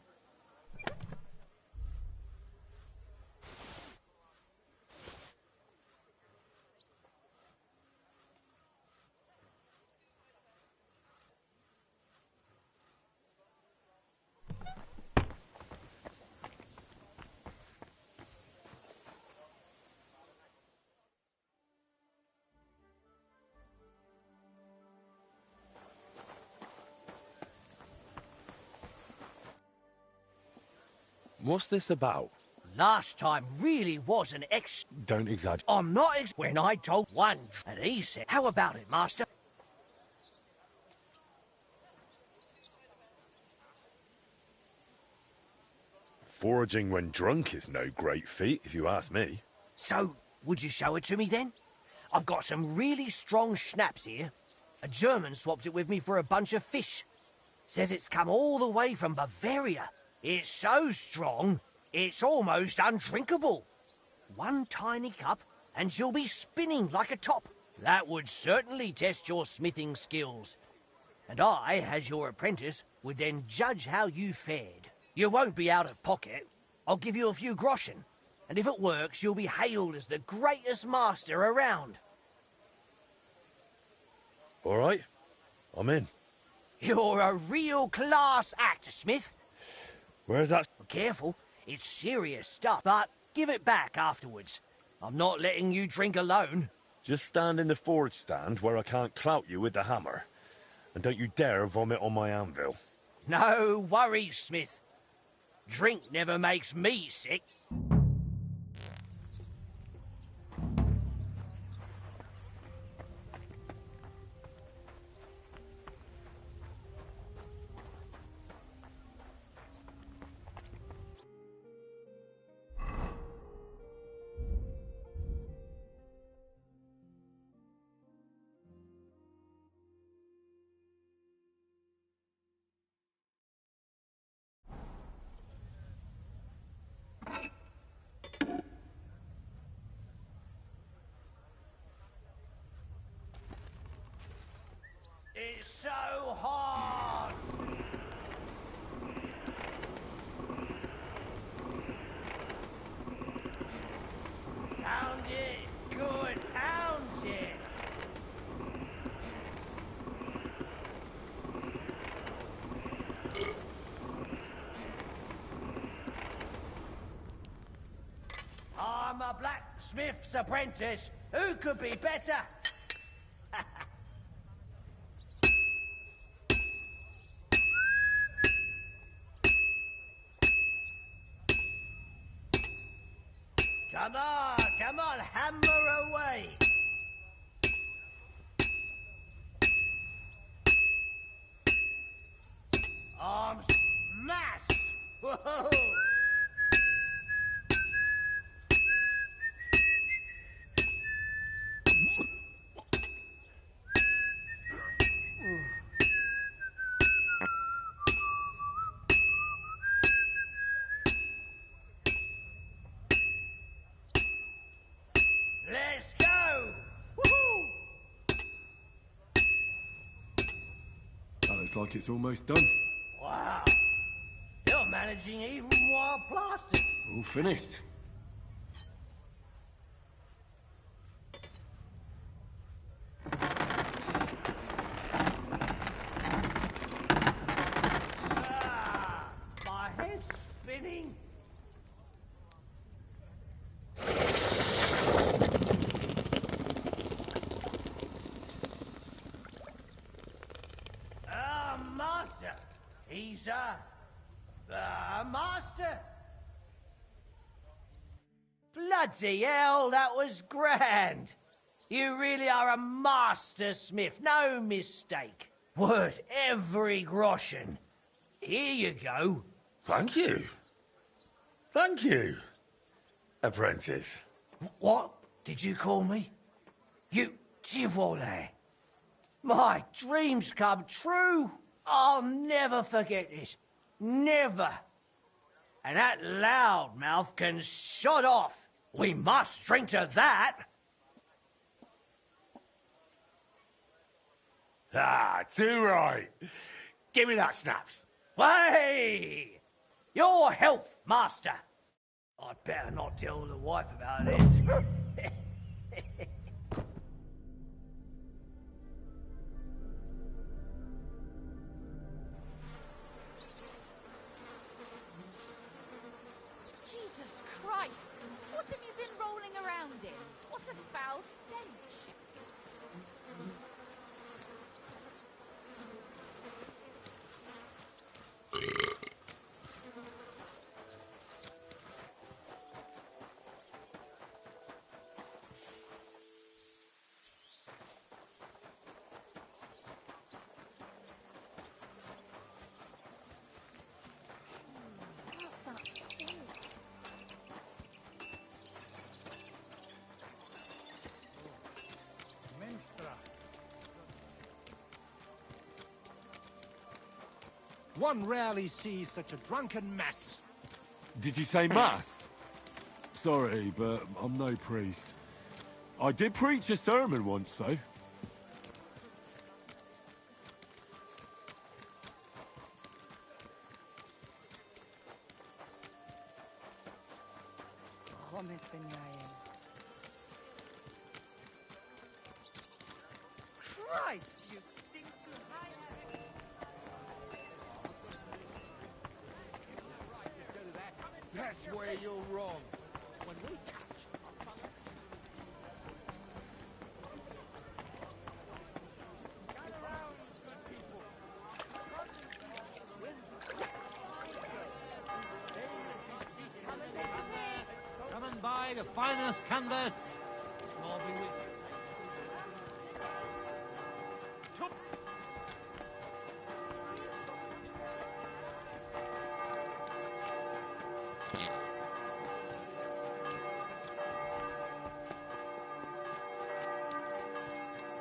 What's this about? Last time really was an Don't exaggerate. I'm not when I told one, and he said, "How about it, master?" Foraging when drunk is no great feat, if you ask me. So, would you show it to me then? I've got some really strong schnapps here. A German swapped it with me for a bunch of fish. Says it's come all the way from Bavaria. It's so strong, it's almost undrinkable. One tiny cup, and she'll be spinning like a top. That would certainly test your smithing skills. And I, as your apprentice, would then judge how you fared. You won't be out of pocket. I'll give you a few groschen. And if it works, you'll be hailed as the greatest master around. All right, I'm in. You're a real class act, Smith. Where's that? Careful, it's serious stuff, but give it back afterwards. I'm not letting you drink alone. Just stand in the forge stand where I can't clout you with the hammer. And don't you dare vomit on my anvil. No worries, Smith. Drink never makes me sick. I'm a blacksmith's apprentice. Who could be better? Come on, hammer away. Arms smash! Whoa! Let's go! Woohoo! That looks like it's almost done. Wow! You're managing even while plastered. All finished. My head's spinning. Master. He's a master. Bloody hell, that was grand. You really are a master smith, no mistake. Worth every groschen. Here you go. Thank you. Thank you, apprentice. What did you call me? You Tivole. My dreams come true. I'll never forget this. Never. And that loudmouth can shut off. We must drink to that. Ah, too right. Give me that snaps. Hey! Your health, master. I'd better not tell the wife about this. Jesus Christ! What have you been rolling around in? What a foul stench! What's that spill? Menstra. One rarely sees such a drunken mess. Did you say mass? Sorry, but I'm no priest. I did preach a sermon once, though. Christ, you stink to high heaven. That's where you're wrong. When we catch Come and buy the finest canvas. I'll be with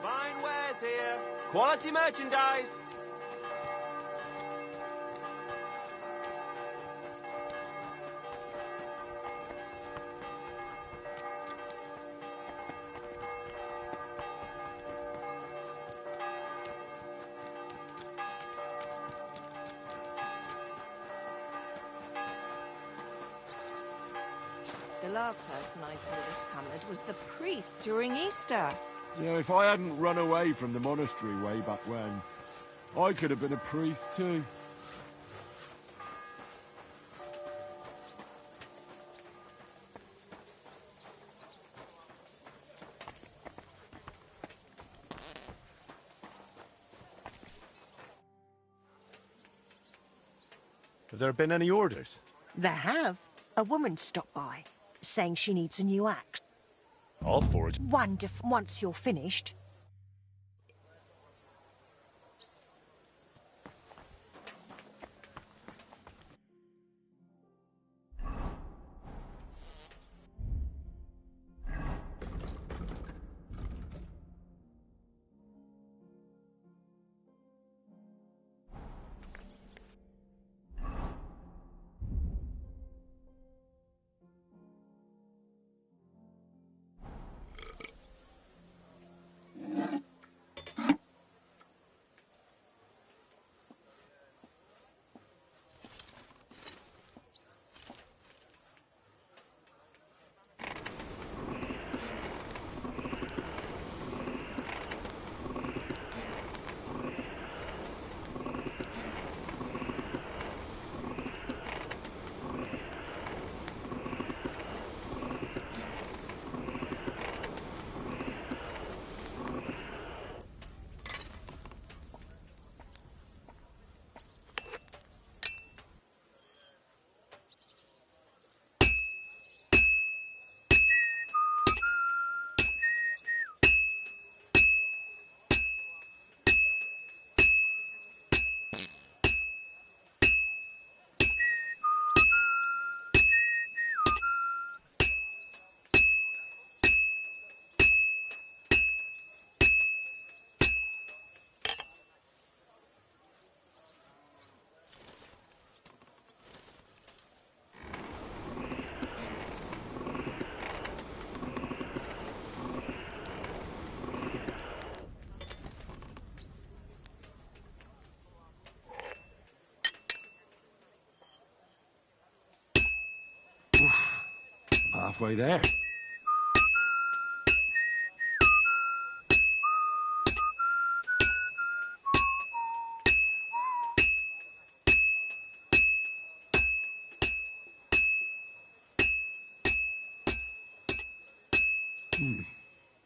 Fine wares here. Quality merchandise. The last person I saw this hammered was the priest during Easter. Yeah, if I hadn't run away from the monastery way back when, I could have been a priest too. Have there been any orders? There have. A woman stopped by, saying she needs a new axe. I'll forge. Wonderful. Once you're finished. Halfway there.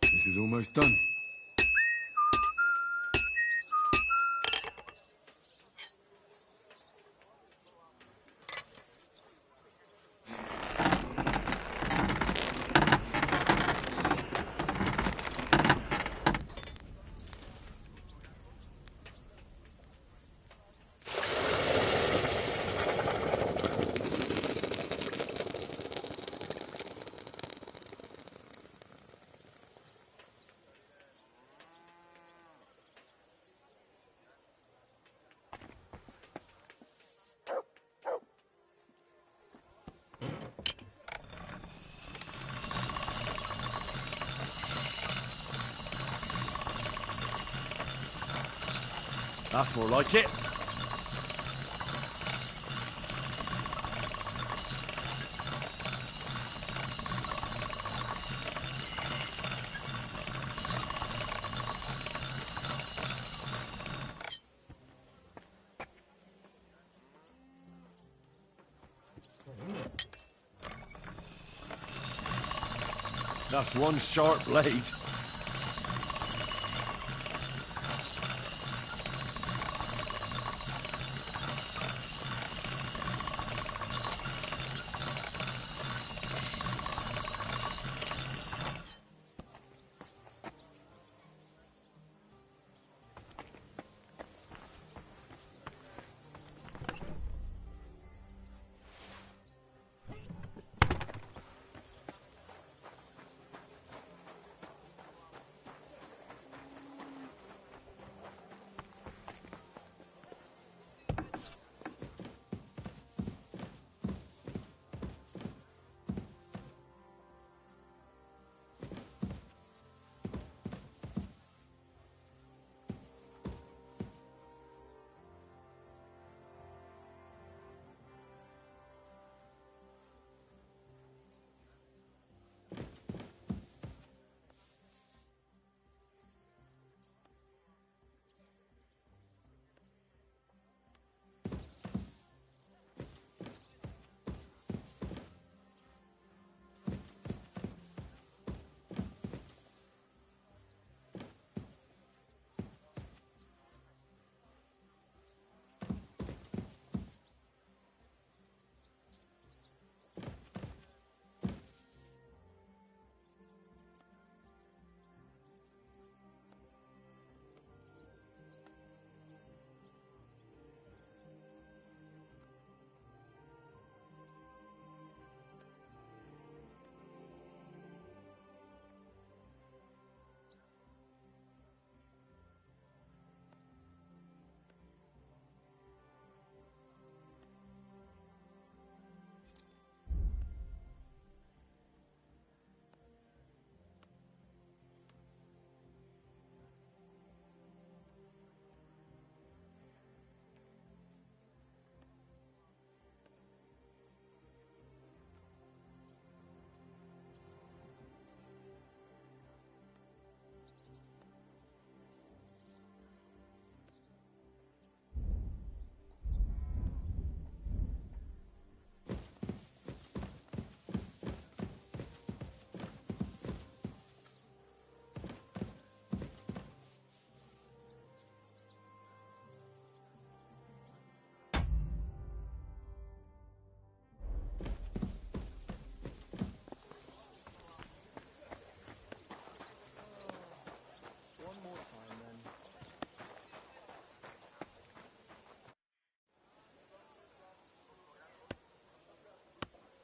This is almost done. That's more like it. That's one sharp blade.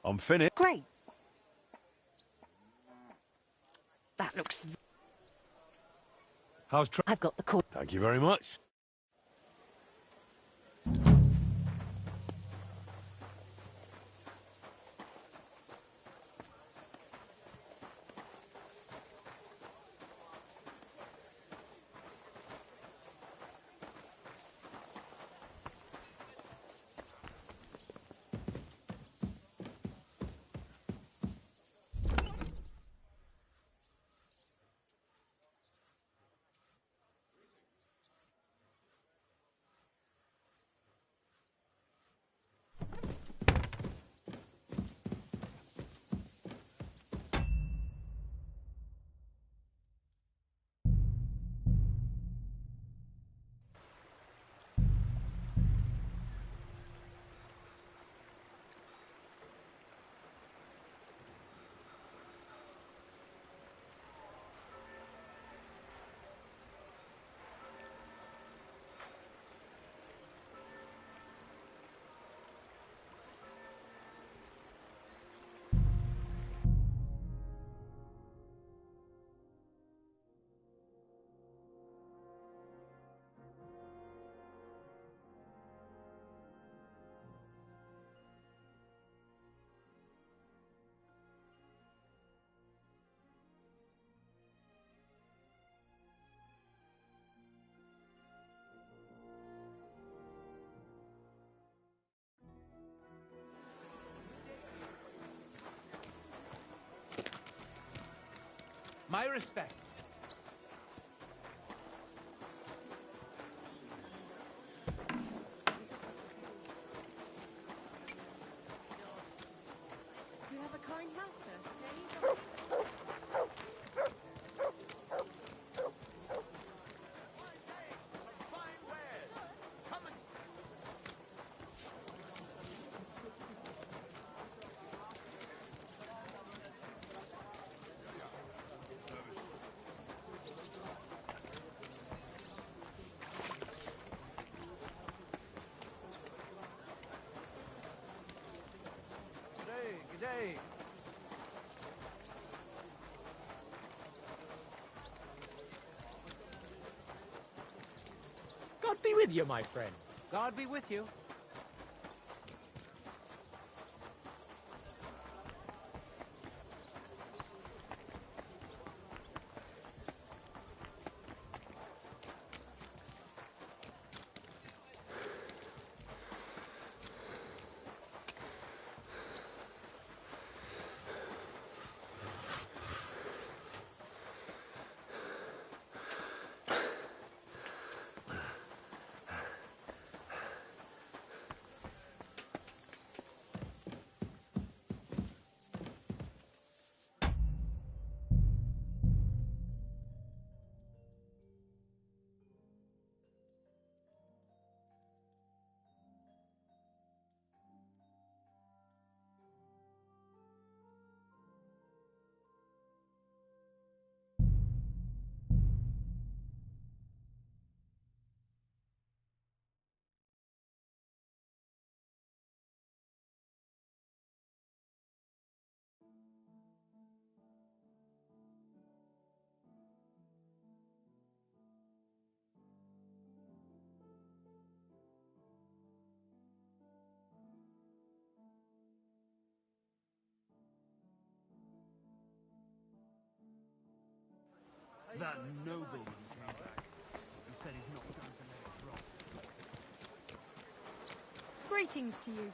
I'm finished. Great. That looks... How's I've got the call. Thank you very much. My respect. You have a kind master. G'day. God be with you, my friend. God be with you. That nobleman came back. He said he's not going to let it drop. Greetings to you.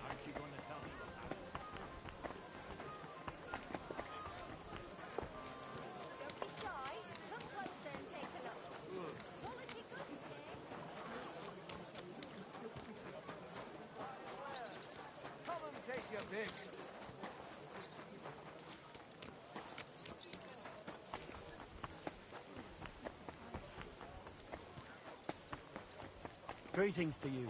Aren't you going to tell me what happened? Don't be shy. Come closer and take a look. Quality goods here. Come and take your pick. Greetings to you.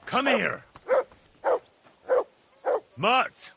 Come here! Mutt!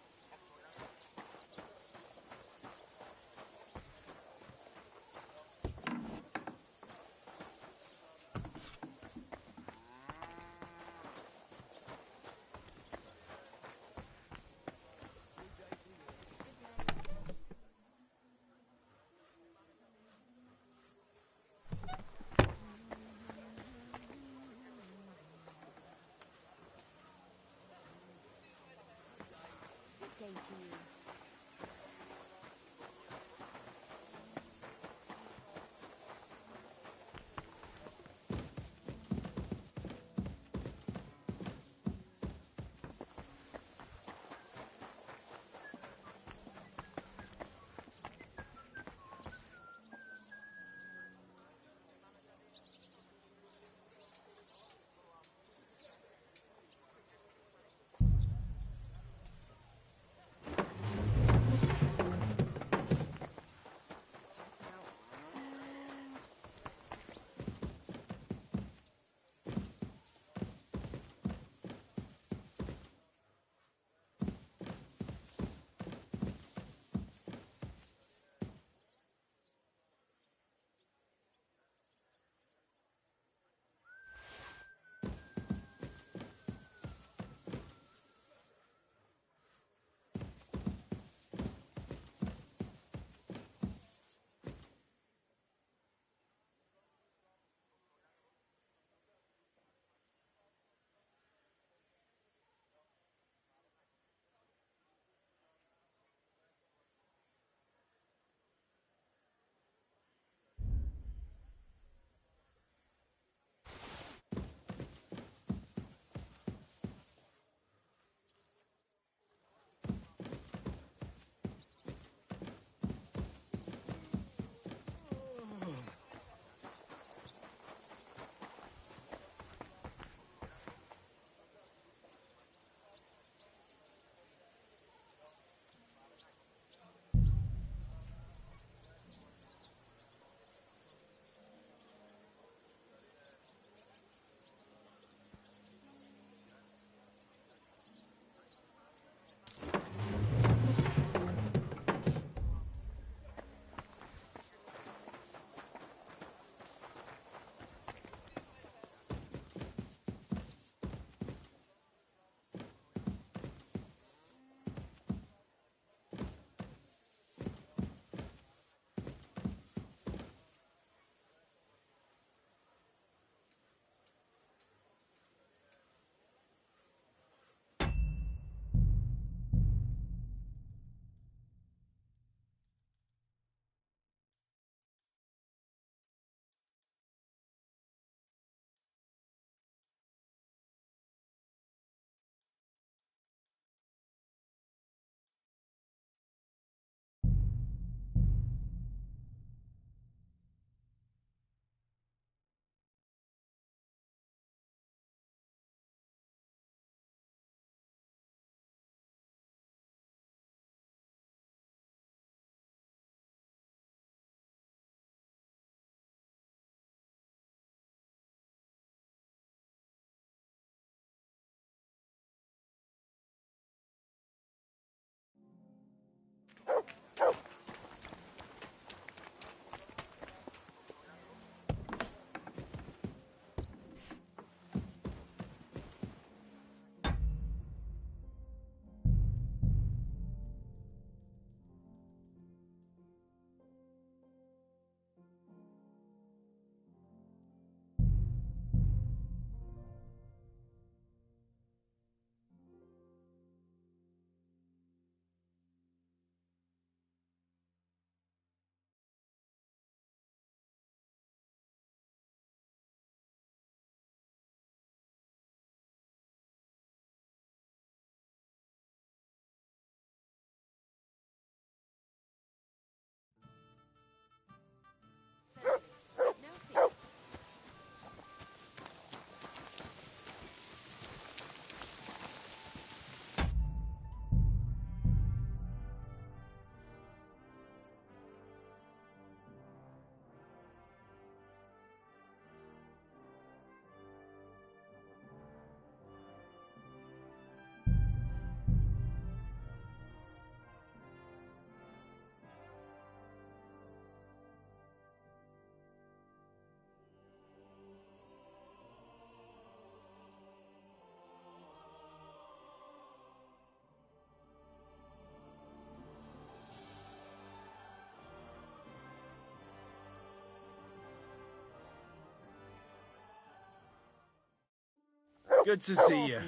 Good to see you.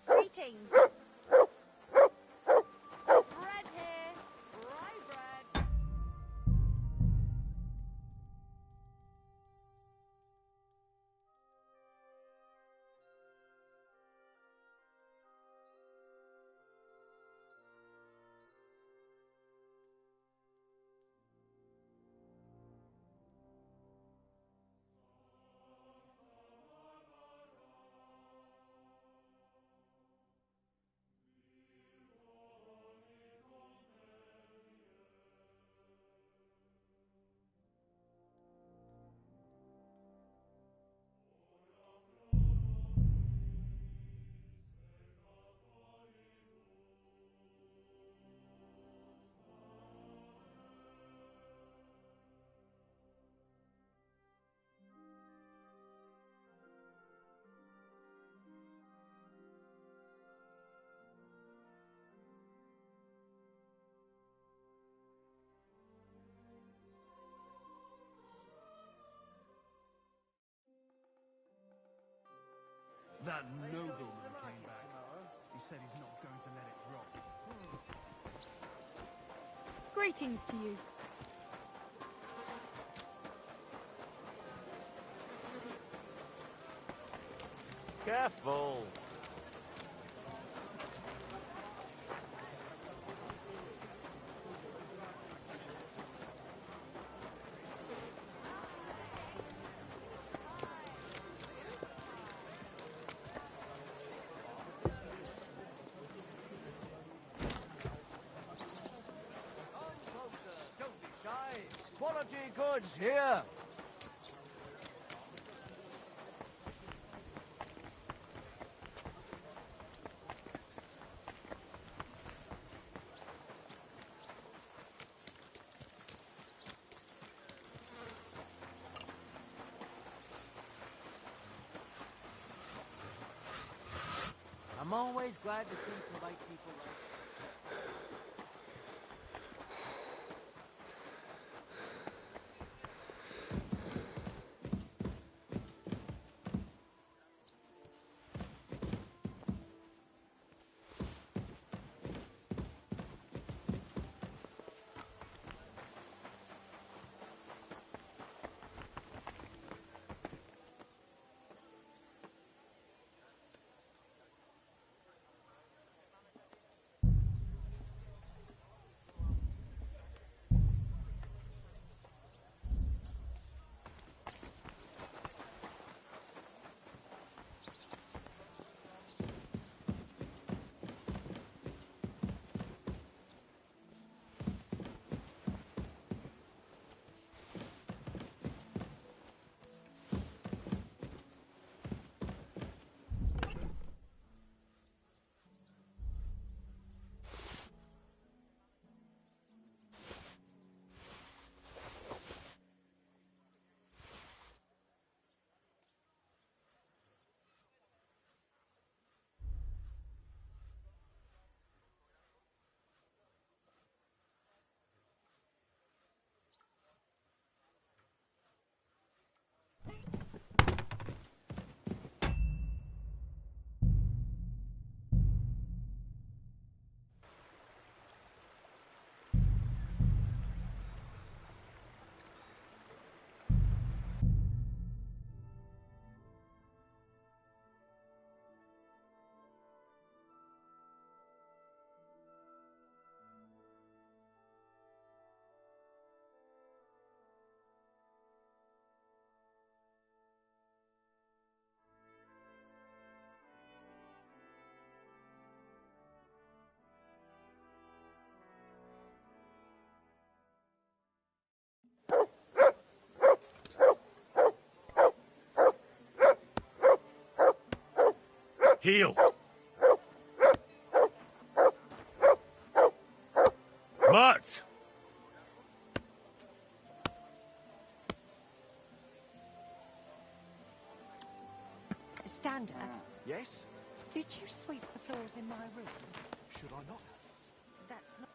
Greetings. Bread here. Rye bread. That nobleman came back. He said he's not going to let it drop. Greetings to you. Careful. Don't be shy. Quality goods here. I'm always glad to see polite people like Heel! Mutt! Stander, Yes? did you sweep the floors in my room? Should I not? That's not...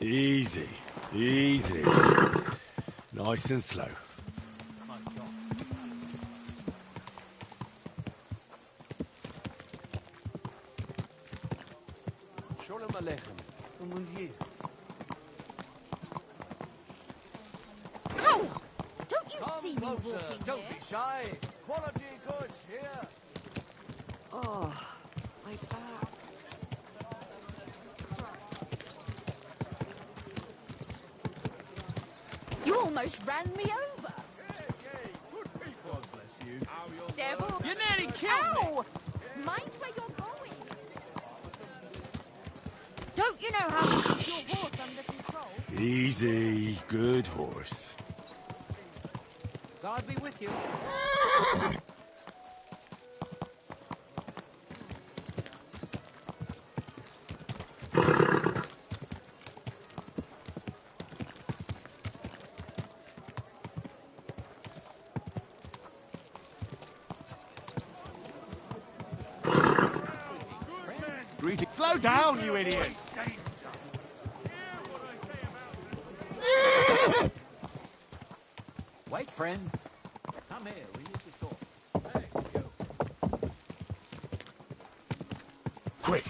Easy, easy. Nice and slow. Shalom Aleichem. I'm with you. Ow! Don't you Come see me closer. walking Don't here? be shy. Quality goods here. Oh, my back. You almost ran me over. God bless you. Devil. You nearly killed me. Mind where you're going. Don't you know how to keep your horse under control? Easy, good horse. God be with you. Greeting. Slow down, you idiot! Wait, friend. Come here, we need to talk. Quick!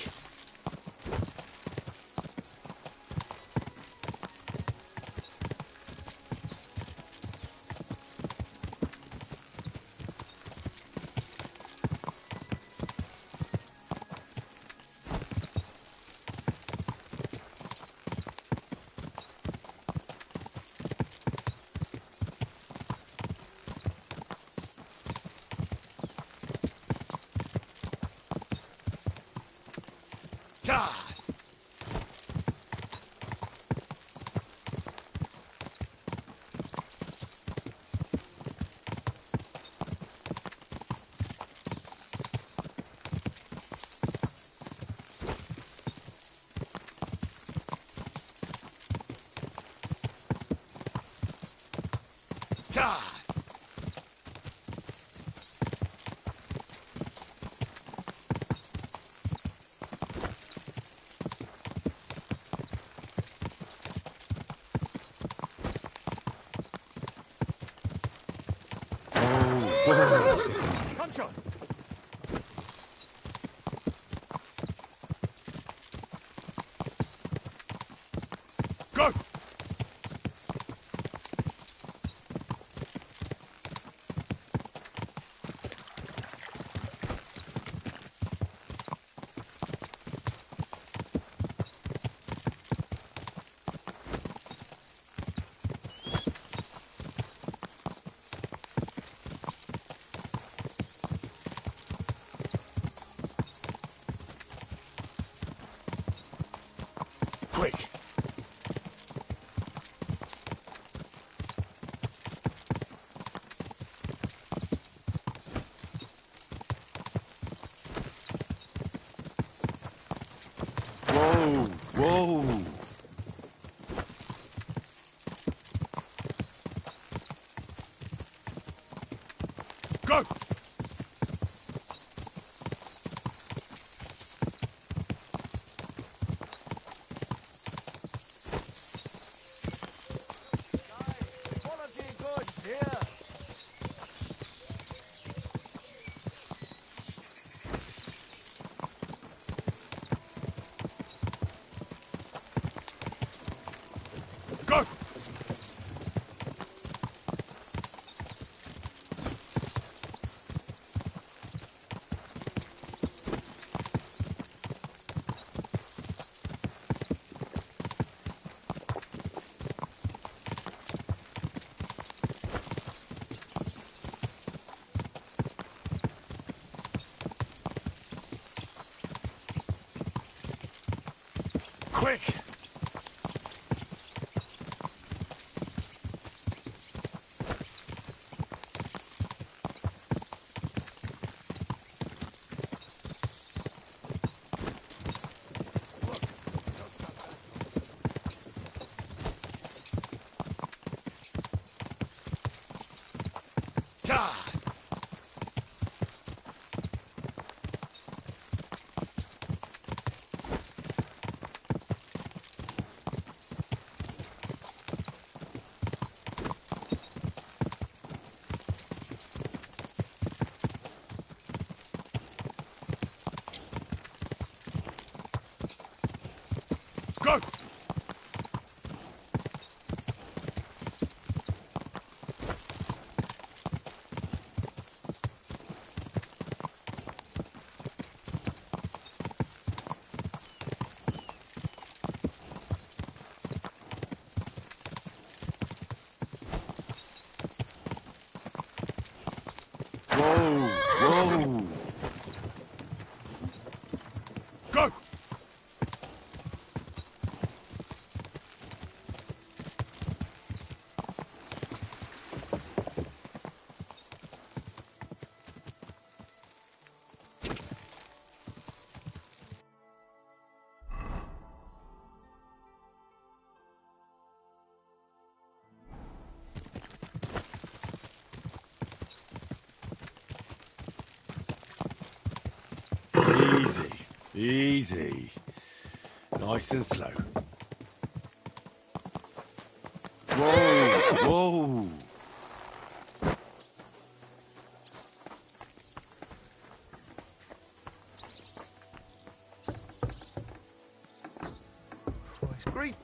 God! God! Come, John. Go! Quick! Whoa, whoa. Go! Quality goods here. Go! Quick! God! Go! Whoa! Whoa! Go! Easy. Easy. Nice and slow. Whoa! Whoa! It's great.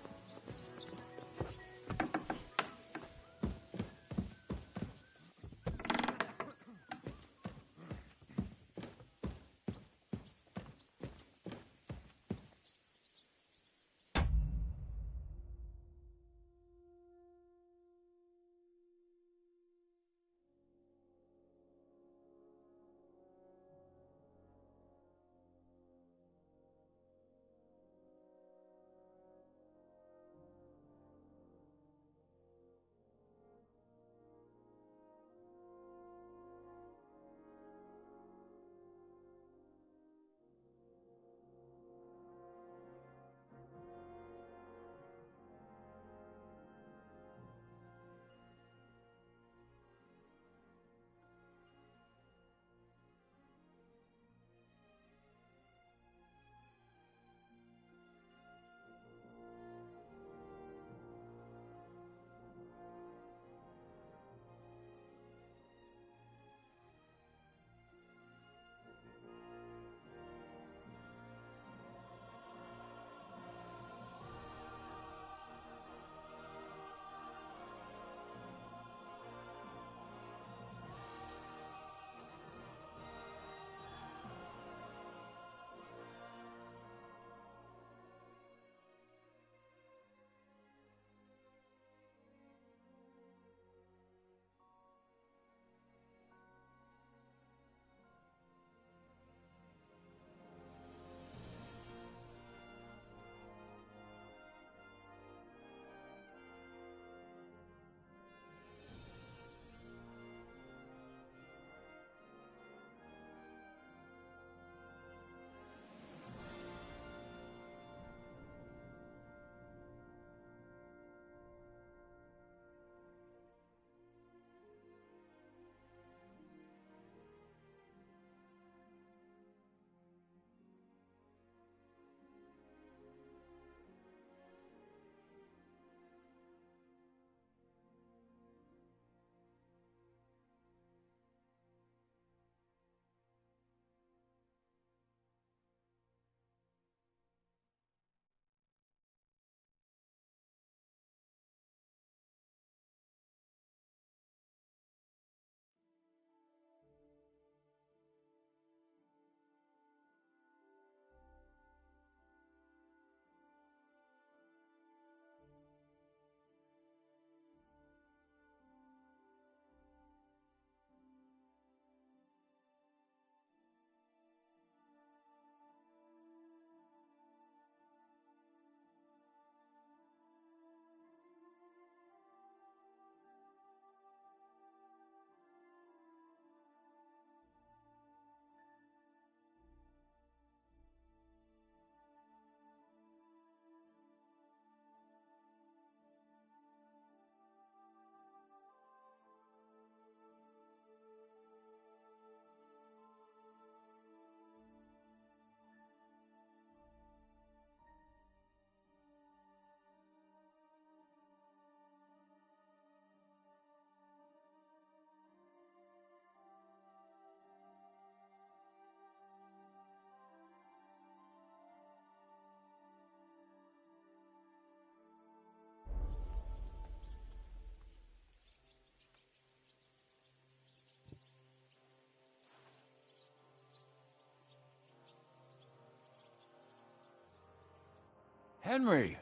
Henry,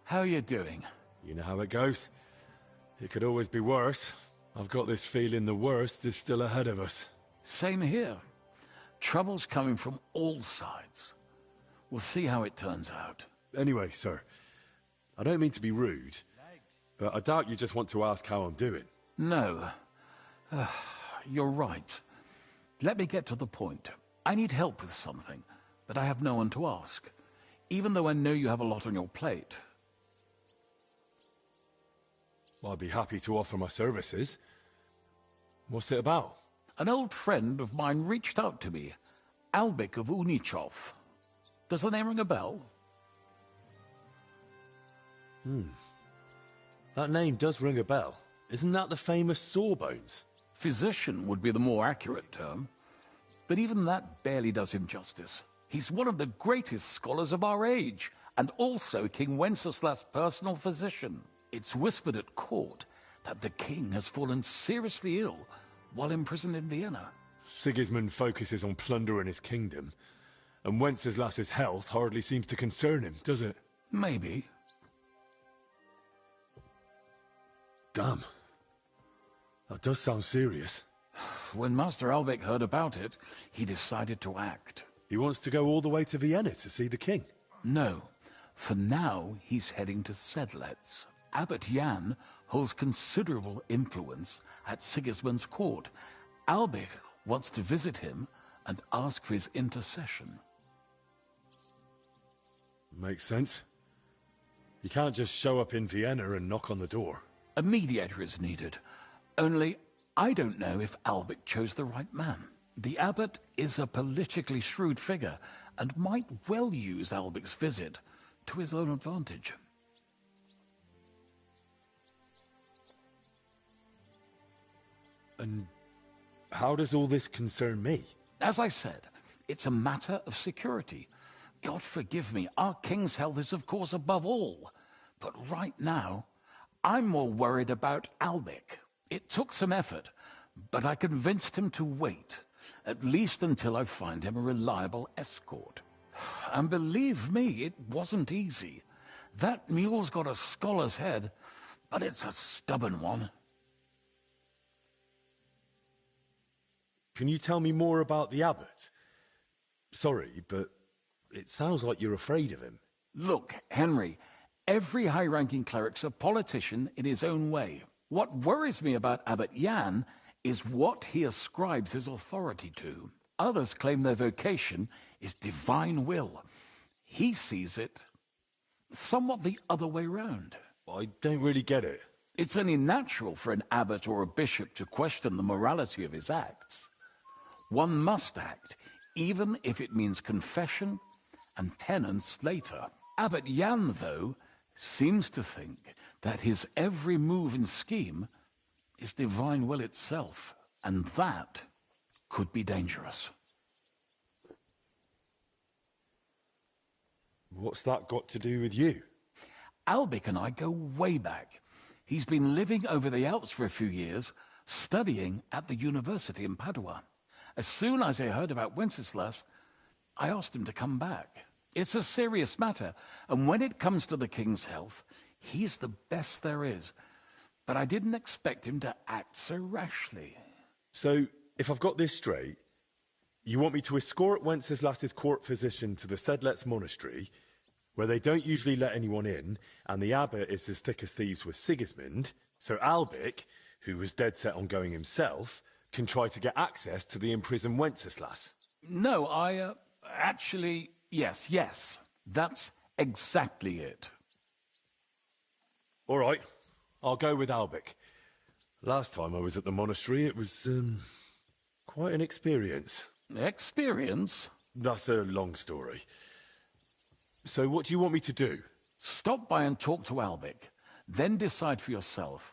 how you doing? You know how it goes. It could always be worse. I've got this feeling the worst is still ahead of us. Same here. Trouble's coming from all sides. We'll see how it turns out. Anyway, sir, I don't mean to be rude, but I doubt you just want to ask how I'm doing. No. You're right. Let me get to the point. I need help with something, but I have no one to ask, even though I know you have a lot on your plate. I'd be happy to offer my services. What's it about? An old friend of mine reached out to me, Albik of Unichov. Does the name ring a bell? That name does ring a bell. Isn't that the famous Sawbones? Physician would be the more accurate term. But even that barely does him justice. He's one of the greatest scholars of our age, and also King Wenceslas' personal physician. It's whispered at court that the king has fallen seriously ill while imprisoned in Vienna. Sigismund focuses on plundering his kingdom, and Wenceslas's health hardly seems to concern him, does it? Maybe. Damn. That does sound serious. When Master Albik heard about it, he decided to act. He wants to go all the way to Vienna to see the king? No. For now, he's heading to Sedlec. Abbot Jan holds considerable influence at Sigismund's court. Albik wants to visit him and ask for his intercession. Makes sense. You can't just show up in Vienna and knock on the door. A mediator is needed. Only, I don't know if Albik chose the right man. The abbot is a politically shrewd figure and might well use Albik's visit to his own advantage. And how does all this concern me? As I said, it's a matter of security. God forgive me, our king's health is of course above all. But right now, I'm more worried about Albik. It took some effort, but I convinced him to wait, at least until I find him a reliable escort. And believe me, it wasn't easy. That mule's got a scholar's head, but it's a stubborn one. Can you tell me more about the abbot? Sorry, but it sounds like you're afraid of him. Look, Henry, every high-ranking cleric's a politician in his own way. What worries me about Abbot Jan is what he ascribes his authority to. Others claim their vocation is divine will. He sees it somewhat the other way round. I don't really get it. It's only natural for an abbot or a bishop to question the morality of his acts. One must act, even if it means confession and penance later. Abbot Jan, though, seems to think that his every move and scheme is divine will itself, and that could be dangerous. What's that got to do with you? Albik and I go way back. He's been living over the Alps for a few years, studying at the university in Padua. As soon as I heard about Wenceslas, I asked him to come back. It's a serious matter, and when it comes to the king's health, he's the best there is. But I didn't expect him to act so rashly. So, if I've got this straight, you want me to escort Wenceslas's court physician to the Sedlec monastery, where they don't usually let anyone in, and the abbot is as thick as thieves with Sigismund, so Albik, who was dead set on going himself, can try to get access to the imprisoned Wenceslas? No, actually, yes. That's exactly it. All right, I'll go with Albik. Last time I was at the monastery, it was, quite an experience. Experience? That's a long story. So what do you want me to do? Stop by and talk to Albik, then decide for yourself.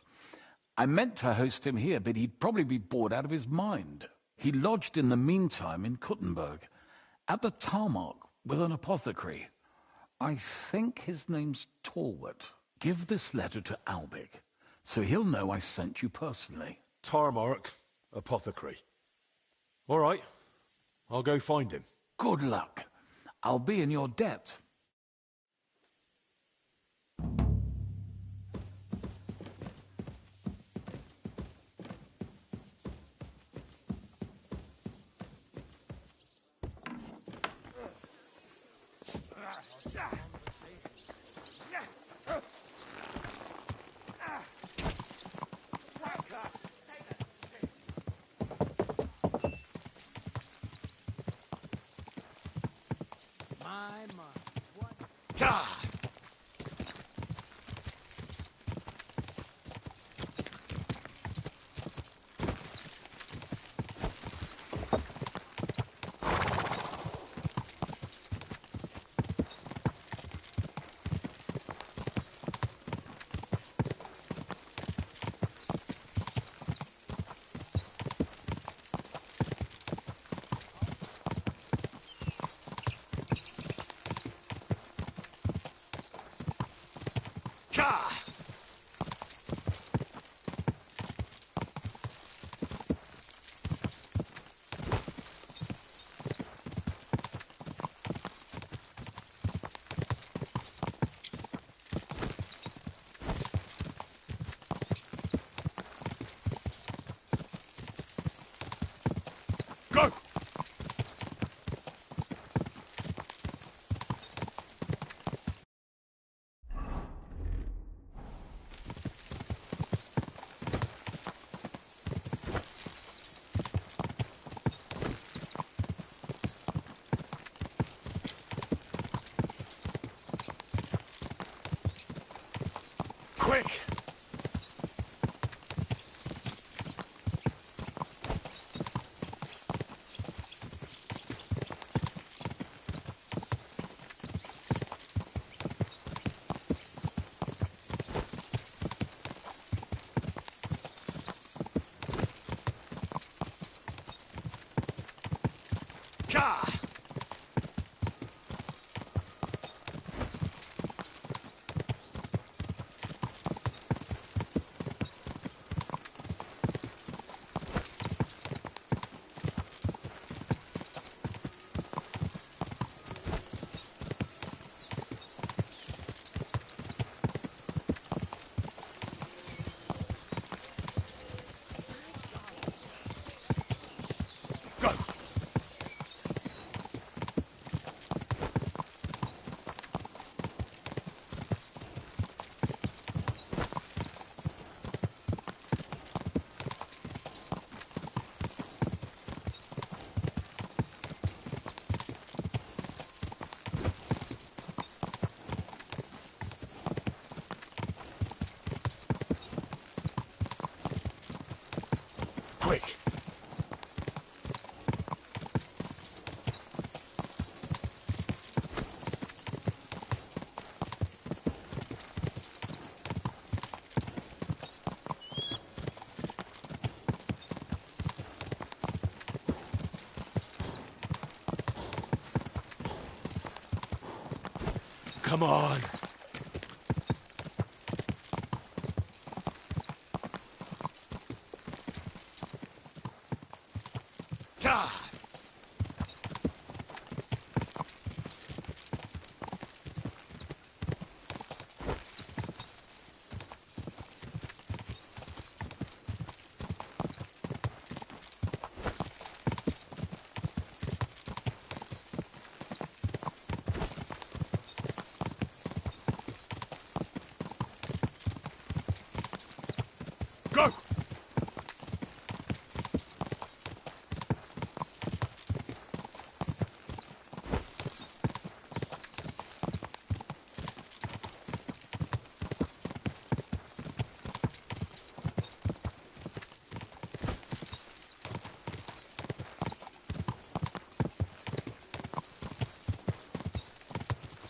I meant to host him here, but he'd probably be bored out of his mind. He lodged in the meantime in Kuttenberg, at the Tarmac with an apothecary. I think his name's Talbot. Give this letter to Albik, so he'll know I sent you personally. Tarmac, apothecary. All right, I'll go find him. Good luck. I'll be in your debt. Go! Quick! Quick! Come on! Go!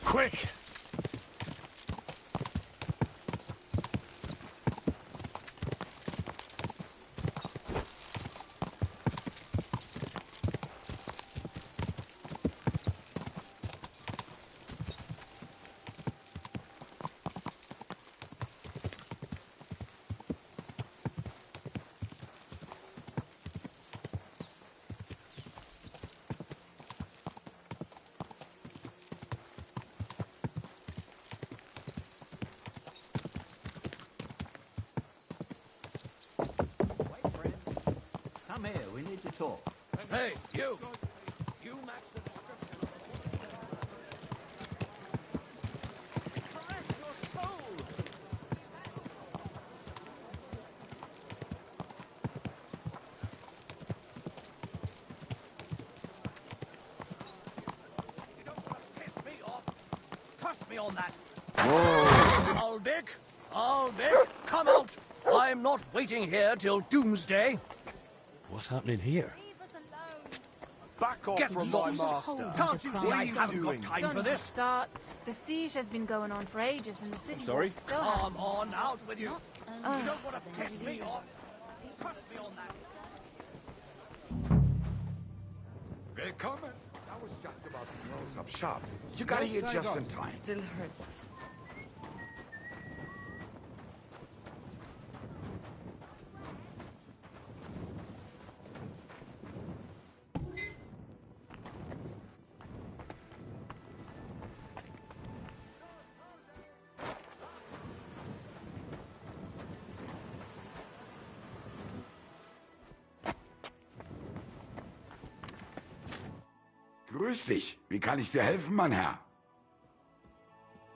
Quick! Come here, we need to talk. Hey, you! You match the description of caress your soul! You don't want to piss me off! Trust me on that. Whoa. Albik, come out. I'm not waiting here till doomsday. What's happening here? Back off Get from lost. my master. Can't you see I haven't got time Don't for even this? start. The siege has been going on for ages, and the city sorry? will still Come on, out with you. You Ah. don't want to piss me off. Trust me on that. Willkommen. I was just about to close up shop. You got here just in time. Still hurts. Grüß dich. Wie kann ich dir helfen, mein Herr?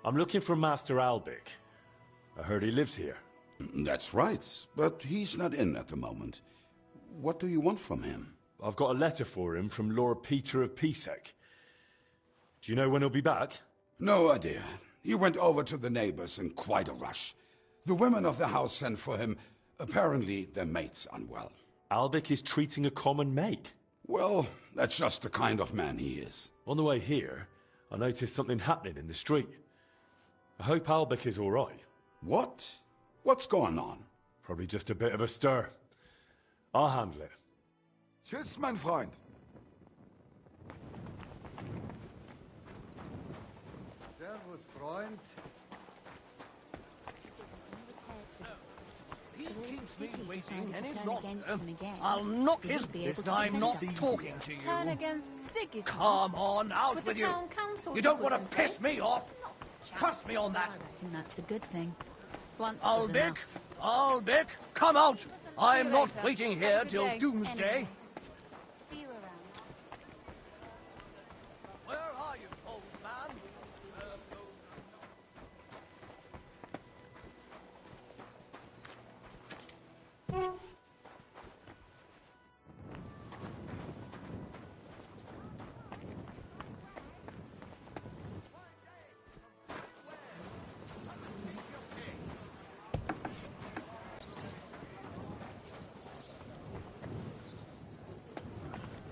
I'm looking for Master Albik. I heard he lives here. That's right, but he's not in at the moment. What do you want from him? I've got a letter for him from Lord Peter of Pisek. Do you know when he'll be back? No idea. He went over to the neighbors in quite a rush. The women of the house sent for him. Apparently, their mate's unwell. Albik is treating a common maid? Well, that's just the kind of man he is. On the way here, I noticed something happening in the street. I hope Albik is all right. What? What's going on? Probably just a bit of a stir. I'll handle it. Tschüss, mein Freund. Servus, Freund. He keeps me waiting any longer. I'll knock his this time not talking to you. Turn against Sigismund. Come on, out But with the you. town council You don't told want us to piss me off. Trust me on that. And that's a good thing. Once was Albik, enough. Albik, come out. I'm you not later. waiting Have a here good till day. doomsday. Anyway. See you around. Where are you, old man?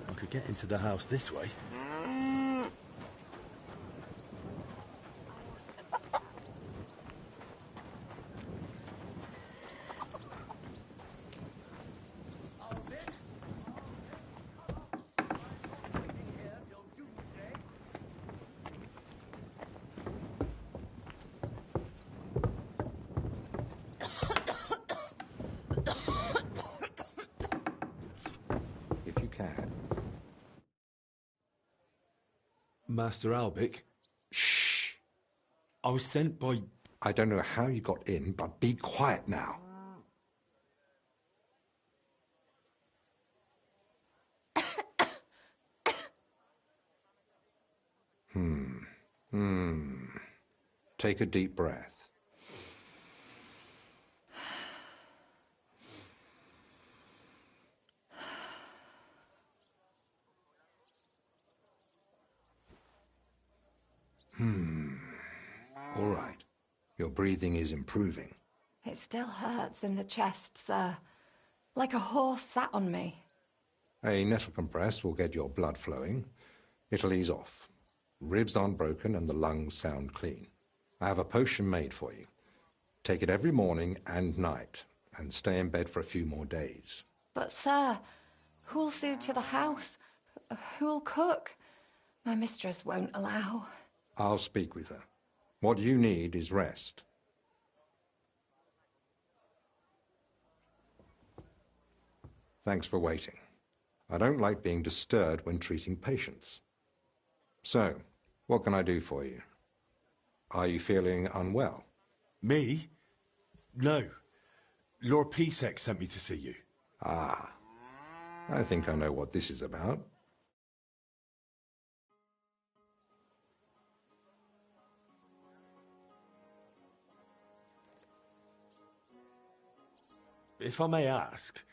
I could get into the house this way. If you can. Master Albik? Shh! I was sent by... I don't know how you got in, but be quiet now. Take a deep breath. All right. Your breathing is improving. It still hurts in the chest, sir. Like a horse sat on me. A nettle compress will get your blood flowing. It'll ease off. Ribs aren't broken and the lungs sound clean. I have a potion made for you. Take it every morning and night, and stay in bed for a few more days. But, sir, who'll see to the house? Who'll cook? My mistress won't allow. I'll speak with her. What you need is rest. Thanks for waiting. I don't like being disturbed when treating patients. So, what can I do for you? Are you feeling unwell? Me? No. Lord Pisek sent me to see you. Ah. I think I know what this is about. If I may ask,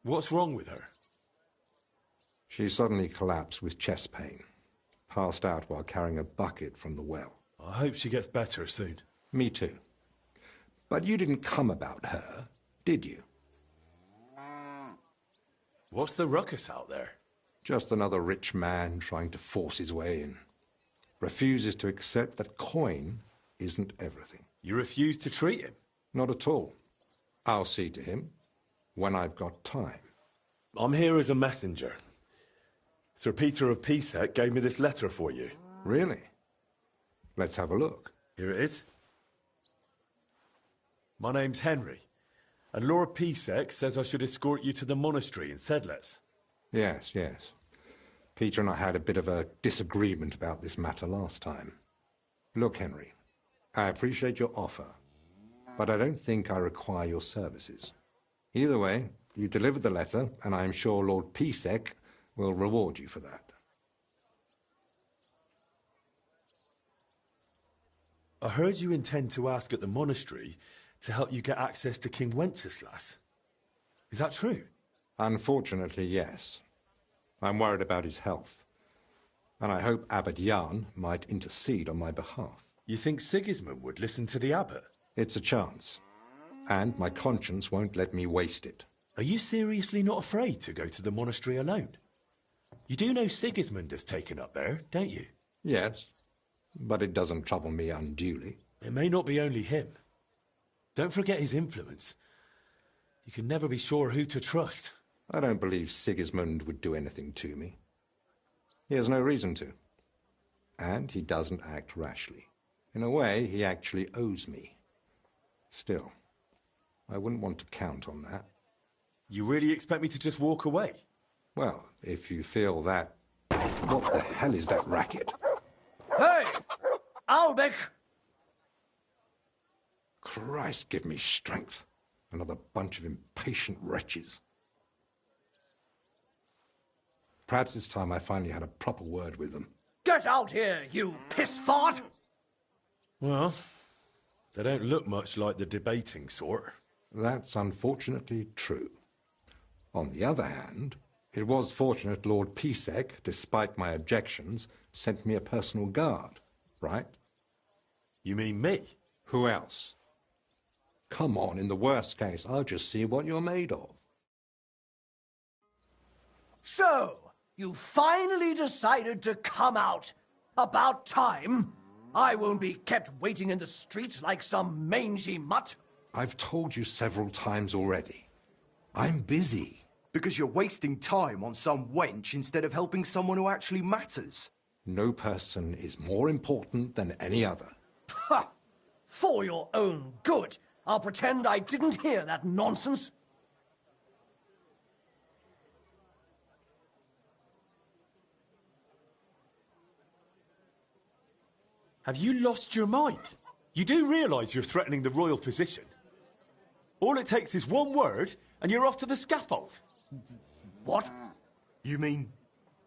what's wrong with her? She suddenly collapsed with chest pain. Passed out while carrying a bucket from the well. I hope she gets better soon. Me too. But you didn't come about her, did you? What's the ruckus out there? Just another rich man trying to force his way in. Refuses to accept that coin isn't everything. You refuse to treat him? Not at all. I'll see to him when I've got time. I'm here as a messenger. Sir Peter of Pisek gave me this letter for you. Really? Let's have a look. Here it is. My name's Henry, and Lord Pisek says I should escort you to the monastery in Sedlitz. Yes, yes. Peter and I had a bit of a disagreement about this matter last time. Look, Henry, I appreciate your offer, but I don't think I require your services. Either way, you delivered the letter, and I am sure Lord Pisek will reward you for that. I heard you intend to ask at the monastery to help you get access to King Wenceslas. Is that true? Unfortunately, yes. I'm worried about his health, and I hope Abbot Jan might intercede on my behalf. You think Sigismund would listen to the abbot? It's a chance, and my conscience won't let me waste it. Are you seriously not afraid to go to the monastery alone? You do know Sigismund has taken up there, don't you? Yes, but it doesn't trouble me unduly. It may not be only him. Don't forget his influence. You can never be sure who to trust. I don't believe Sigismund would do anything to me. He has no reason to. And he doesn't act rashly. In a way, he actually owes me. Still, I wouldn't want to count on that. You really expect me to just walk away? Well, if you feel that... What the hell is that racket? Hey! Albec! Christ, give me strength. Another bunch of impatient wretches. Perhaps it's time I finally had a proper word with them. Get out here, you piss fart! Well, they don't look much like the debating sort. That's unfortunately true. On the other hand, it was fortunate Lord Pisek, despite my objections, sent me a personal guard, right? You mean me? Who else? Come on, in the worst case, I'll just see what you're made of. So, you finally decided to come out. About time. I won't be kept waiting in the street like some mangy mutt. I've told you several times already. I'm busy. Because you're wasting time on some wench instead of helping someone who actually matters. No person is more important than any other. Ha! For your own good, I'll pretend I didn't hear that nonsense. Have you lost your mind? You do realise you're threatening the royal position? All it takes is one word, and you're off to the scaffold. What? You mean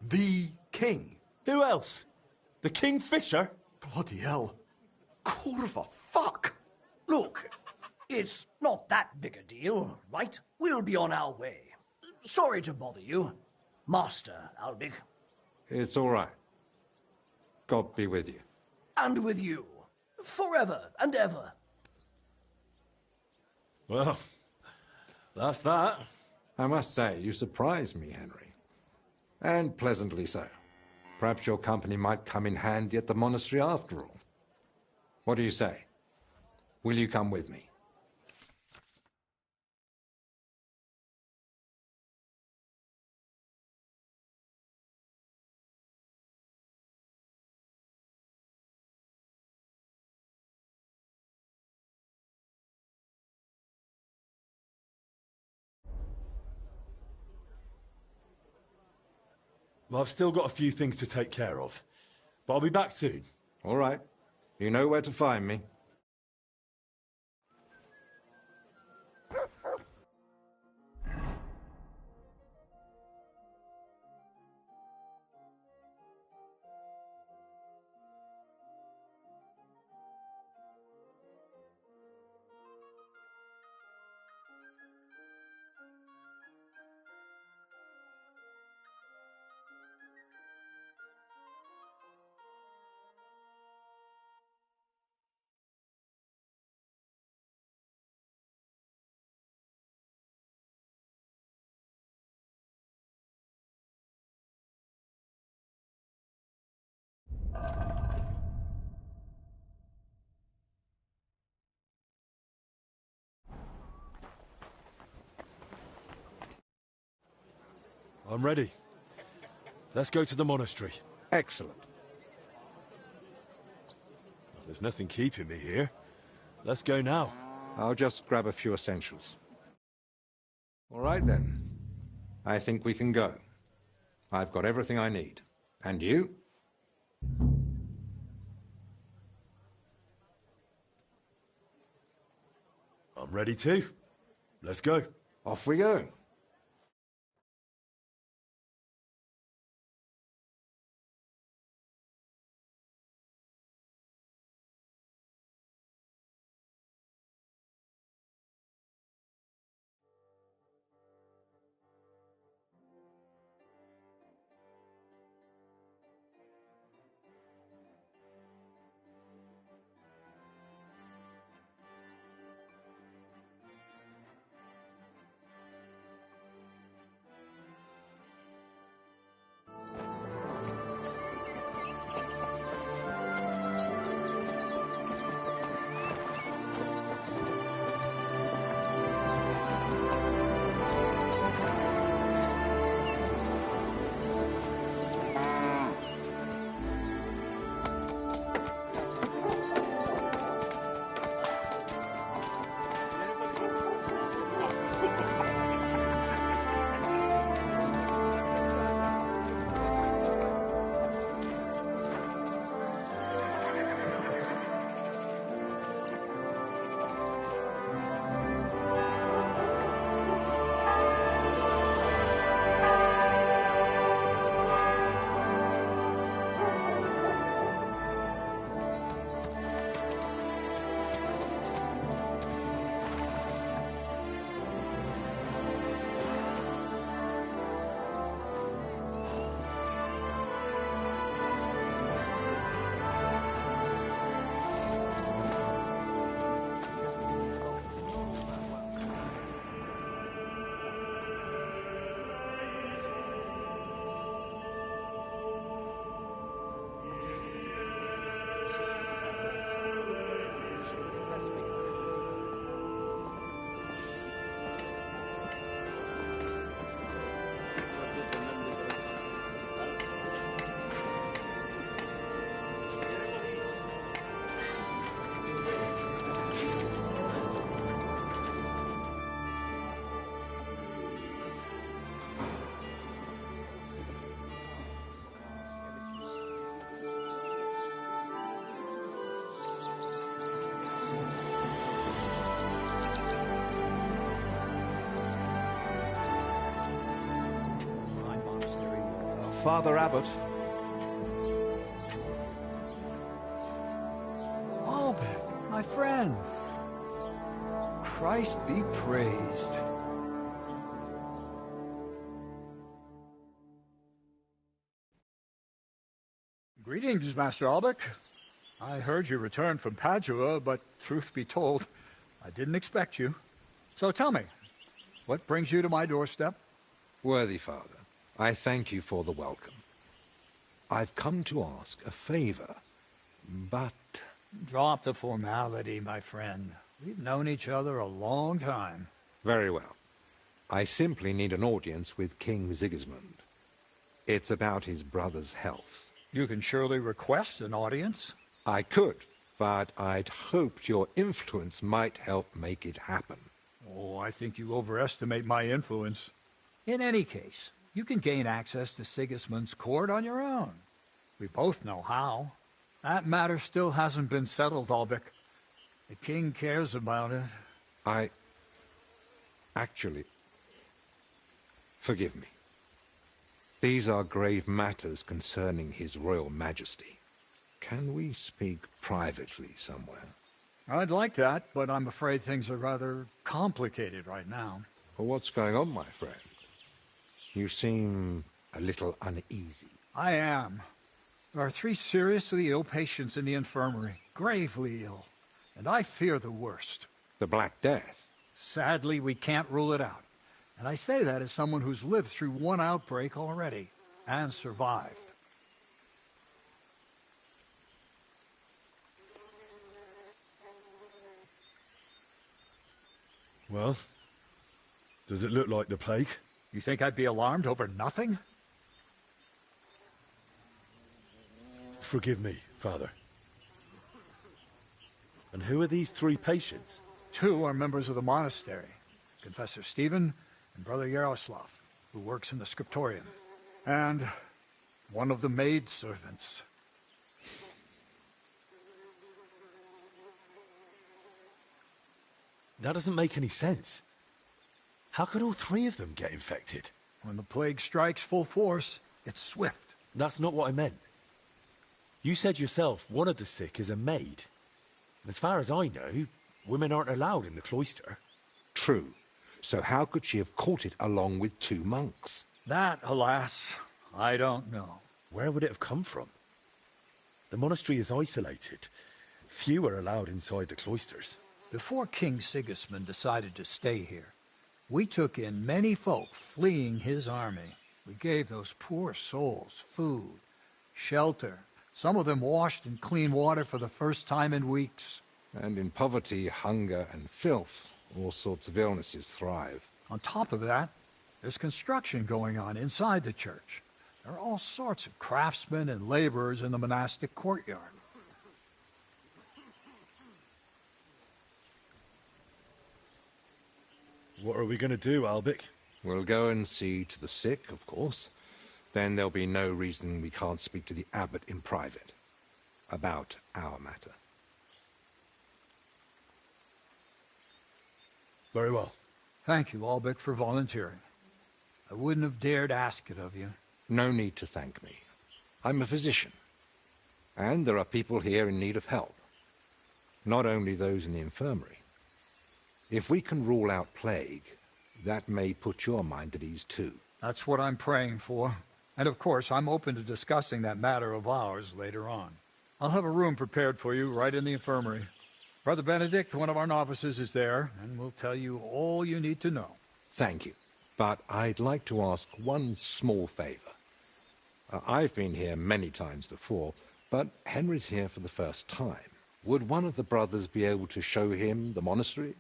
the king? Who else? The Kingfisher? Bloody hell. Corva, fuck! Look, it's not that big a deal, right? We'll be on our way. Sorry to bother you, Master Albic. It's all right. God be with you. And with you. Forever and ever. Well, that's that. I must say, you surprise me, Henry. And pleasantly so. Perhaps your company might come in handy at the monastery after all. What do you say? Will you come with me? Well, I've still got a few things to take care of. But I'll be back soon. All right. You know where to find me. I'm ready. Let's go to the monastery. Excellent. There's nothing keeping me here. Let's go now. I'll just grab a few essentials. All right, then. I think we can go. I've got everything I need. And you? I'm ready too. Let's go. Off we go. Father Abbot. Albert, my friend. Christ be praised. Greetings, Master Albec. I heard you returned from Padua, but truth be told, I didn't expect you. So tell me, what brings you to my doorstep? Worthy Father, I thank you for the welcome. I've come to ask a favor, but... Drop the formality, my friend. We've known each other a long time. Very well. I simply need an audience with King Sigismund. It's about his brother's health. You can surely request an audience. I could, but I'd hoped your influence might help make it happen. Oh, I think you overestimate my influence. In any case, you can gain access to Sigismund's court on your own. We both know how. That matter still hasn't been settled, Albec. The king cares about it. Actually... Forgive me. These are grave matters concerning His Royal Majesty. Can we speak privately somewhere? I'd like that, but I'm afraid things are rather complicated right now. Well, what's going on, my friend? You seem a little uneasy. I am. There are 3 seriously ill patients in the infirmary, gravely ill, and I fear the worst. The Black Death? Sadly, we can't rule it out. And I say that as someone who's lived through one outbreak already, and survived. Well, does it look like the plague? You think I'd be alarmed over nothing? Forgive me, Father. And who are these 3 patients? 2 are members of the monastery, Confessor Stephen and Brother Yaroslav, who works in the scriptorium, and one of the maidservants. That doesn't make any sense. How could all 3 of them get infected? When the plague strikes full force, it's swift. That's not what I meant. You said yourself one of the sick is a maid. And as far as I know, women aren't allowed in the cloister. True. So how could she have caught it along with 2 monks? That, alas, I don't know. Where would it have come from? The monastery is isolated. Few are allowed inside the cloisters. Before King Sigismund decided to stay here, we took in many folk fleeing his army. We gave those poor souls food, shelter. Some of them washed in clean water for the first time in weeks. And in poverty, hunger, and filth, all sorts of illnesses thrive. On top of that, there's construction going on inside the church. There are all sorts of craftsmen and laborers in the monastic courtyard. What are we going to do, Albic? We'll go and see to the sick, of course. Then there'll be no reason we can't speak to the abbot in private about our matter. Very well. Thank you, Albic, for volunteering. I wouldn't have dared ask it of you. No need to thank me. I'm a physician. And there are people here in need of help. Not only those in the infirmary. If we can rule out plague, that may put your mind at ease too. That's what I'm praying for. And of course, I'm open to discussing that matter of ours later on. I'll have a room prepared for you right in the infirmary. Brother Benedict, one of our novices, is there, and will tell you all you need to know. Thank you. But I'd like to ask one small favor. I've been here many times before, but Henry's here for the first time. Would one of the brothers be able to show him the monastery?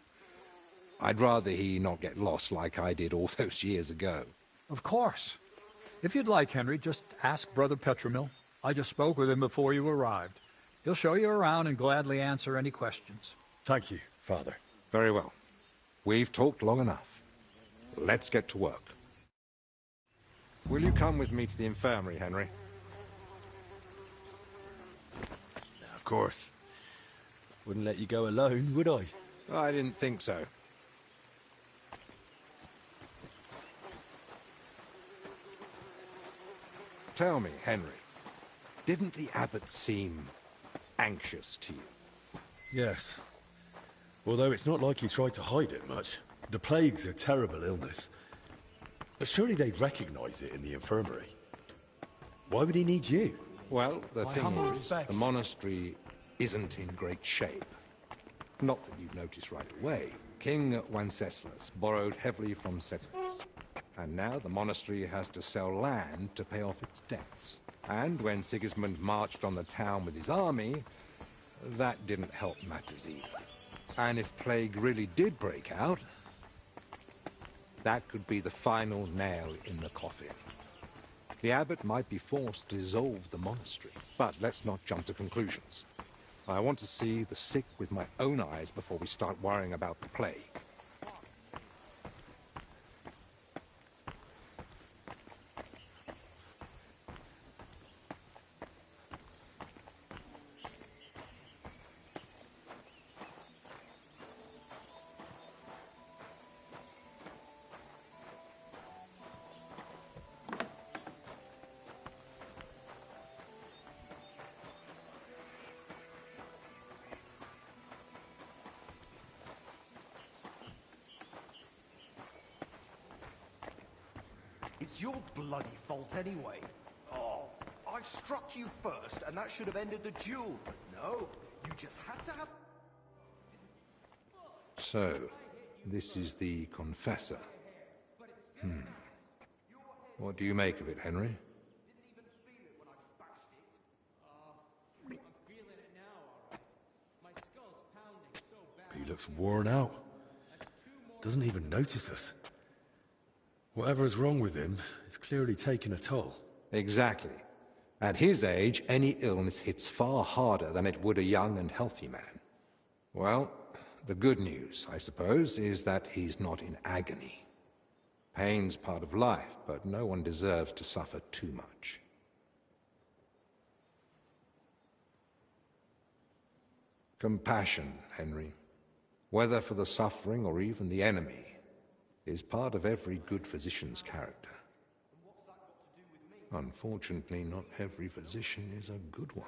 I'd rather he not get lost like I did all those years ago. Of course. If you'd like, Henry, just ask Brother Petramil. I just spoke with him before you arrived. He'll show you around and gladly answer any questions. Thank you, Father. Very well. We've talked long enough. Let's get to work. Will you come with me to the infirmary, Henry? Of course. Wouldn't let you go alone, would I? I didn't think so. Tell me, Henry, didn't the abbot seem anxious to you? Yes. Although it's not like he tried to hide it much. The plague's a terrible illness. But surely they'd recognize it in the infirmary. Why would he need you? Well, the thing is, the monastery isn't in great shape. Not that you'd notice right away. King Wenceslas borrowed heavily from settlers. And now the monastery has to sell land to pay off its debts. And when Sigismund marched on the town with his army, that didn't help matters either. And if plague really did break out, that could be the final nail in the coffin. The abbot might be forced to dissolve the monastery. But let's not jump to conclusions. I want to see the sick with my own eyes before we start worrying about the plague. It's your bloody fault anyway. Oh, I struck you first, and that should have ended the duel. But no, you just had to have... So, this is the confessor. What do you make of it, Henry? He looks worn out. Doesn't even notice us. Whatever's wrong with him, it's clearly taken a toll. Exactly. At his age, any illness hits far harder than it would a young and healthy man. Well, the good news, I suppose, is that he's not in agony. Pain's part of life, but no one deserves to suffer too much. Compassion, Henry, whether for the suffering or even the enemy, is part of every good physician's character. Unfortunately, not every physician is a good one.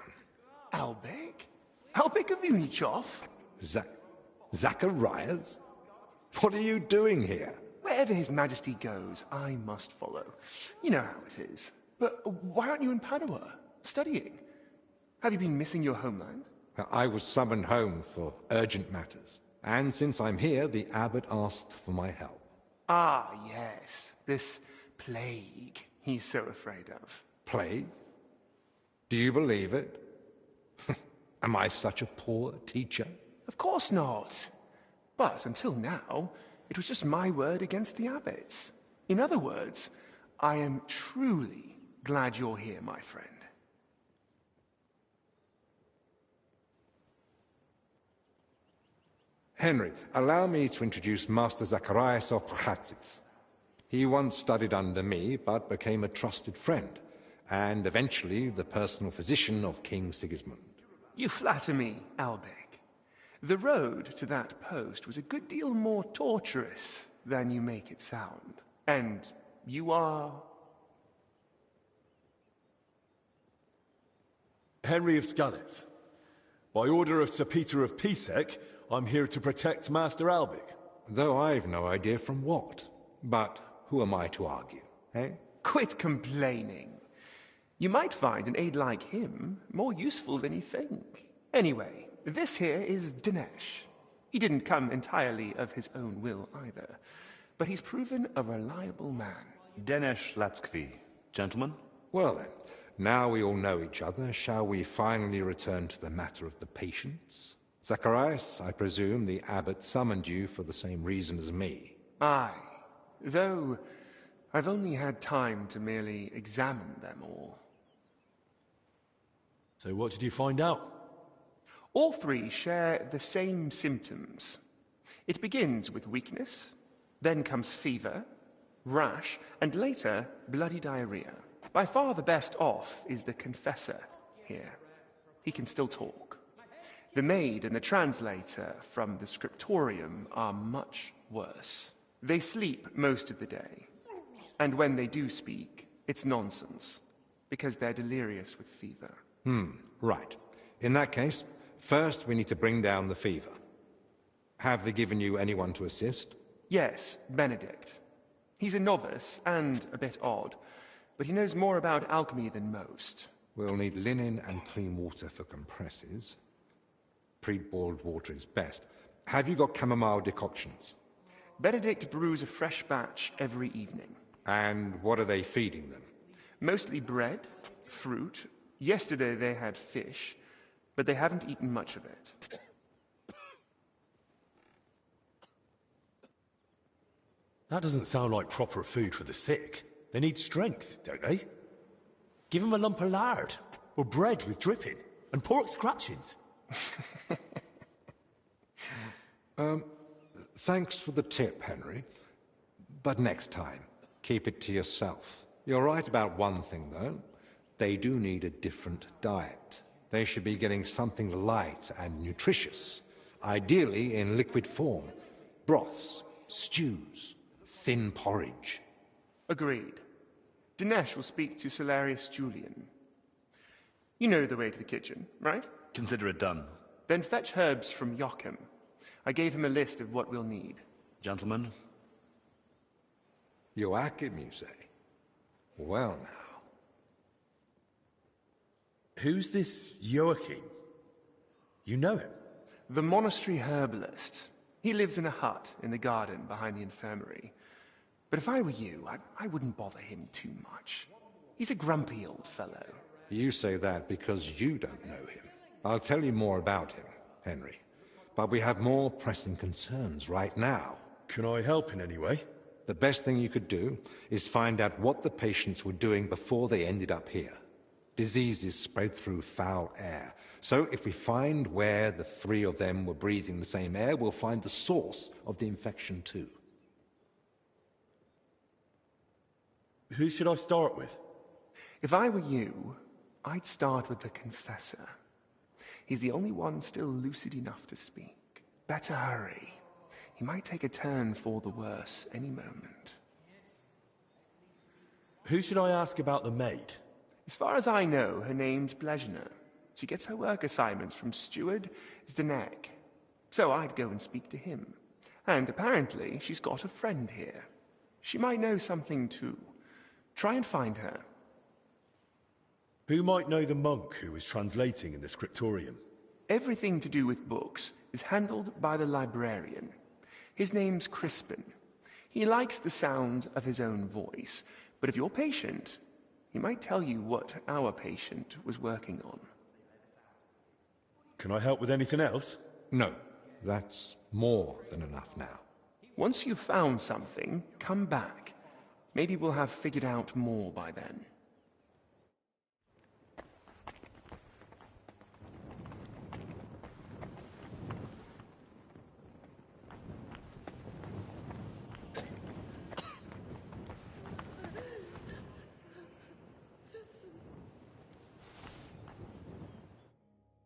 Albek? Albek of Unichov? Zacharias? What are you doing here? Wherever His Majesty goes, I must follow. You know how it is. But why aren't you in Padua, studying? Have you been missing your homeland? I was summoned home for urgent matters. And since I'm here, the abbot asked for my help. Ah, yes. This plague he's so afraid of. Plague? Do you believe it? Am I such a poor teacher? Of course not. But until now, it was just my word against the abbot's. In other words, I am truly glad you're here, my friend. Henry, allow me to introduce Master Zacharias of Prchatsitz. He once studied under me, but became a trusted friend, and eventually the personal physician of King Sigismund. You flatter me, Albek. The road to that post was a good deal more torturous than you make it sound. And you are... Henry of Skalitz. By order of Sir Peter of Pisek, I'm here to protect Master Albek. Though I've no idea from what. But who am I to argue, eh? Quit complaining. You might find an aide like him more useful than you think. Anyway, this here is Dinesh. He didn't come entirely of his own will either, but he's proven a reliable man. Dinesh Latskvi. Gentlemen? Well then, now we all know each other, shall we finally return to the matter of the patients? Zacharias, I presume the abbot summoned you for the same reason as me. Aye, though I've only had time to merely examine them all. So what did you find out? All three share the same symptoms. It begins with weakness, then comes fever, rash, and later bloody diarrhea. By far the best off is the confessor here. He can still talk. The maid and the translator from the scriptorium are much worse. They sleep most of the day, and when they do speak, it's nonsense, because they're delirious with fever. Right. In that case, first we need to bring down the fever. Have they given you anyone to assist? Yes, Benedict. He's a novice and a bit odd, but he knows more about alchemy than most. We'll need linen and clean water for compresses. Pre-boiled water is best. Have you got chamomile decoctions? Benedict brews a fresh batch every evening. And what are they feeding them? Mostly bread, fruit. Yesterday they had fish, but they haven't eaten much of it. That doesn't sound like proper food for the sick. They need strength, don't they? Give them a lump of lard, or bread with dripping, and pork scratchings. Thanks for the tip, Henry. But next time, keep it to yourself. You're right about one thing, though. They do need a different diet. They should be getting something light and nutritious, ideally in liquid form. Broths, stews, thin porridge. Agreed. Dinesh will speak to Solarius Julian. You know the way to the kitchen, right? Consider it done. Then fetch herbs from Joachim. I gave him a list of what we'll need. Gentlemen? Joachim, you say? Well now. Who's this Joachim? You know him? The monastery herbalist. He lives in a hut in the garden behind the infirmary. But if I were you, I wouldn't bother him too much. He's a grumpy old fellow. You say that because you don't know him. I'll tell you more about him, Henry. But we have more pressing concerns right now. Can I help in any way? The best thing you could do is find out what the patients were doing before they ended up here. Diseases spread through foul air. So if we find where the three of them were breathing the same air, we'll find the source of the infection too. Who should I start with? If I were you, I'd start with the confessor. He's the only one still lucid enough to speak. Better hurry. He might take a turn for the worse any moment. Who should I ask about the maid? As far as I know, her name's Blezhner. She gets her work assignments from Steward Zdenek. So I'd go and speak to him. And apparently, she's got a friend here. She might know something too. Try and find her. Who might know the monk who was translating in the scriptorium? Everything to do with books is handled by the librarian. His name's Crispin. He likes the sound of his own voice, but if you're patient, he might tell you what our patient was working on. Can I help with anything else? No, that's more than enough now. Once you've found something, come back. Maybe we'll have figured out more by then.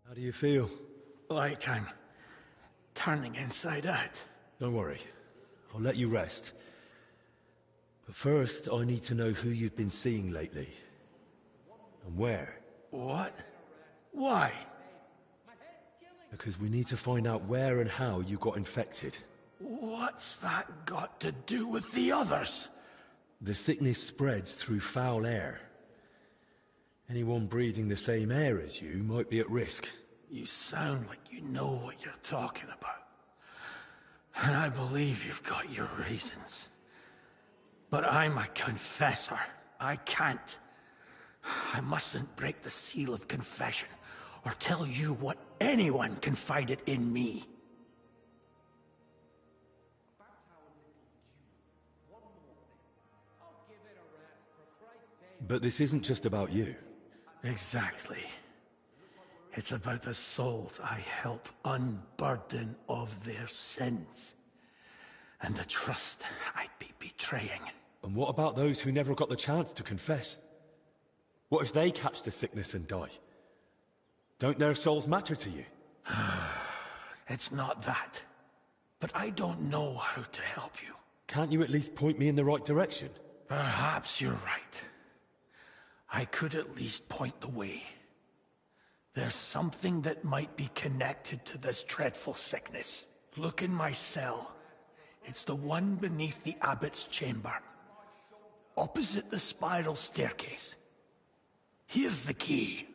How do you feel? Like I'm turning inside out. Don't worry. I'll let you rest. But first, I need to know who you've been seeing lately. And where. What? Why? Because we need to find out where and how you got infected. What's that got to do with the others? The sickness spreads through foul air. Anyone breathing the same air as you might be at risk. You sound like you know what you're talking about. And I believe you've got your reasons. But I'm a confessor. I can't. I mustn't break the seal of confession or tell you what anyone confided in me. But this isn't just about you. Exactly. It's about the souls I help unburden of their sins. And the trust I'd be betraying. And what about those who never got the chance to confess? What if they catch the sickness and die? Don't their souls matter to you? It's not that. But I don't know how to help you. Can't you at least point me in the right direction? Perhaps you're right. I could at least point the way. There's something that might be connected to this dreadful sickness. Look in my cell. It's the one beneath the abbot's chamber, opposite the spiral staircase. Here's the key.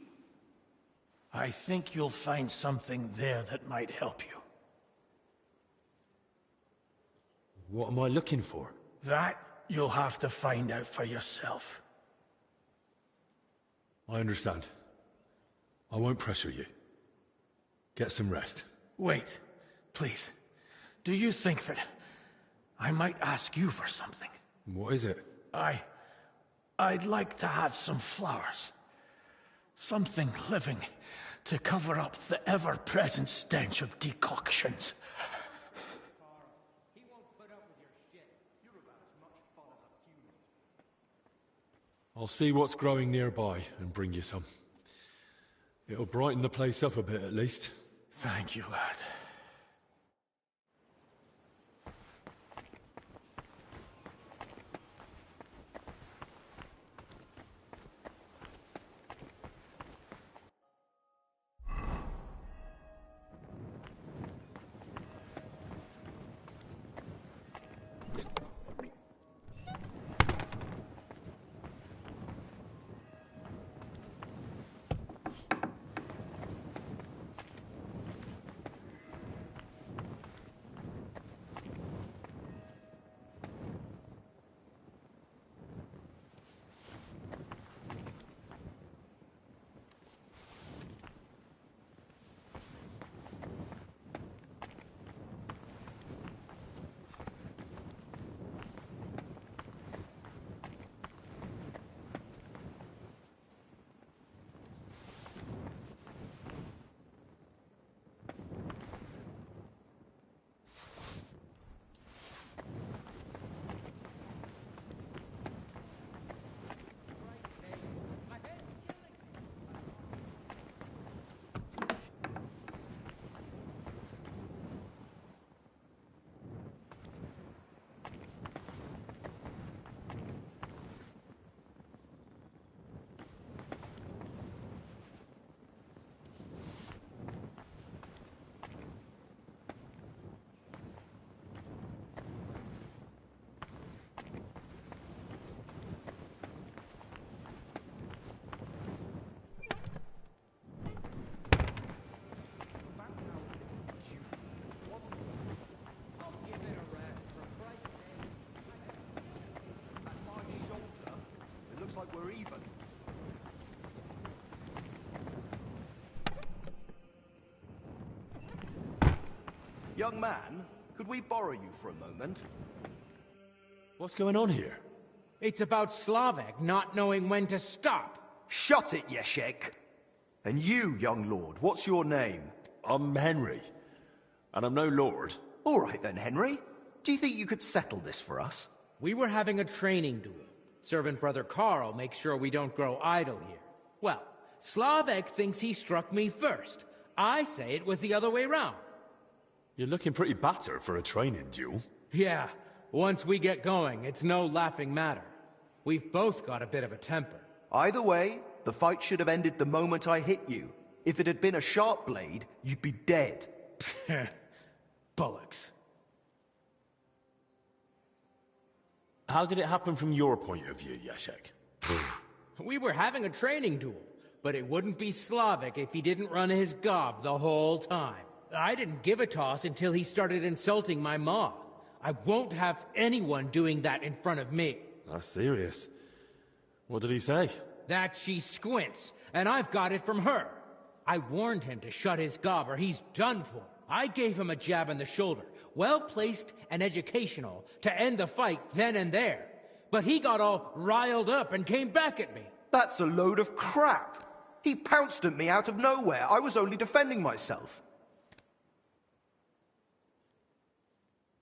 I think you'll find something there that might help you. What am I looking for? That you'll have to find out for yourself. I understand. I won't pressure you. Get some rest. Wait, please. Do you think that I might ask you for something? What is it? I'd like to have some flowers. Something living to cover up the ever-present stench of decoctions. I'll see what's growing nearby and bring you some. It'll brighten the place up a bit at least. Thank you, lad. like we're even. Young man, could we borrow you for a moment? What's going on here? It's about Slavek not knowing when to stop. Shut it, Yeshek. And you, young lord, what's your name? I'm Henry, and I'm no lord. All right then, Henry. Do you think you could settle this for us? We were having a training duel. Servant Brother Carl makes sure we don't grow idle here. Well, Slavek thinks he struck me first. I say it was the other way round. You're looking pretty battered for a training duel. Yeah, once we get going, it's no laughing matter. We've both got a bit of a temper. Either way, the fight should have ended the moment I hit you. If it had been a sharp blade, you'd be dead. Bullocks. How did it happen from your point of view, Yashek? We were having a training duel, but it wouldn't be Slavek if he didn't run his gob the whole time. I didn't give a toss until he started insulting my ma. I won't have anyone doing that in front of me. That's serious. What did he say? That she squints, and I've got it from her. I warned him to shut his gob or he's done for. I gave him a jab in the shoulder, well-placed and educational, to end the fight then and there. But he got all riled up and came back at me. That's a load of crap. He pounced at me out of nowhere. I was only defending myself.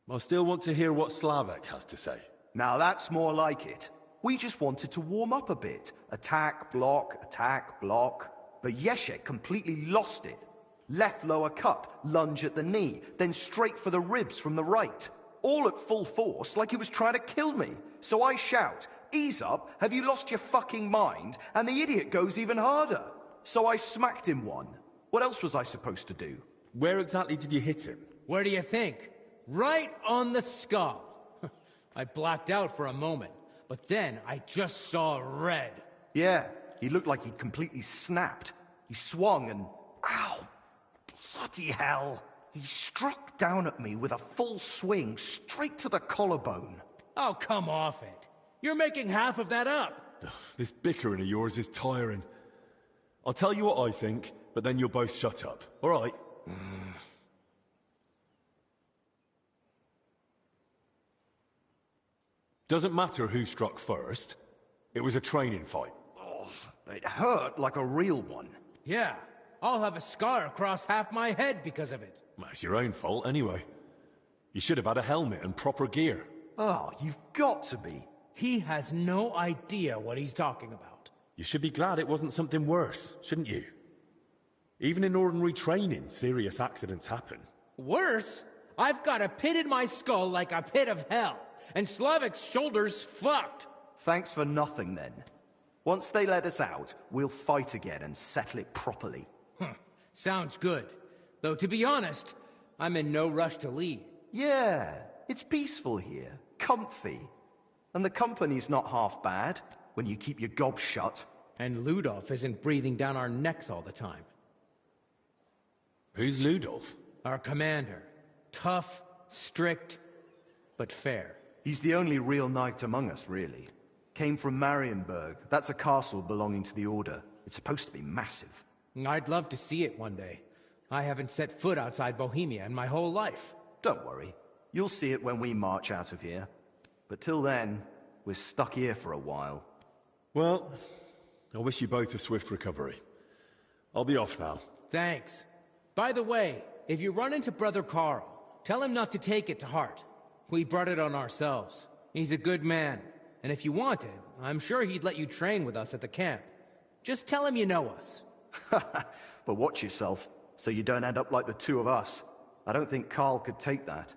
I still want to hear what Slavek has to say. Now that's more like it. We just wanted to warm up a bit. Attack, block, attack, block. But Yeshek completely lost it. Left lower cut, lunge at the knee, then straight for the ribs from the right. All at full force, like he was trying to kill me. So I shout, "Ease up, have you lost your fucking mind?" And the idiot goes even harder. So I smacked him one. What else was I supposed to do? Where exactly did you hit him? Where do you think? Right on the skull. I blacked out for a moment, but then I just saw red. Yeah, he looked like he'd completely snapped. He swung and... Ow! Bloody hell! He struck down at me with a full swing, straight to the collarbone. Oh, come off it. You're making half of that up. This bickering of yours is tiring. I'll tell you what I think, but then you'll both shut up. All right? Doesn't matter who struck first. It was a training fight. Oh, it hurt like a real one. Yeah, I'll have a scar across half my head because of it. Well, it's your own fault anyway. You should have had a helmet and proper gear. Oh, you've got to be. He has no idea what he's talking about. You should be glad it wasn't something worse, shouldn't you? Even in ordinary training, serious accidents happen. Worse? I've got a pit in my skull like a pit of hell. And Slavek's shoulder's fucked. Thanks for nothing, then. Once they let us out, we'll fight again and settle it properly. Sounds good. Though, to be honest, I'm in no rush to leave. Yeah, it's peaceful here. Comfy. And the company's not half bad, when you keep your gob shut. And Ludolf isn't breathing down our necks all the time. Who's Ludolf? Our commander. Tough, strict, but fair. He's the only real knight among us, really. Came from Marienburg. That's a castle belonging to the Order. It's supposed to be massive. I'd love to see it one day. I haven't set foot outside Bohemia in my whole life. Don't worry. You'll see it when we march out of here. But till then, we're stuck here for a while. Well, I wish you both a swift recovery. I'll be off now. Thanks. By the way, if you run into Brother Carl, tell him not to take it to heart. We brought it on ourselves. He's a good man. And if you wanted, I'm sure he'd let you train with us at the camp. Just tell him you know us. But watch yourself, so you don't end up like the two of us. I don't think Carl could take that.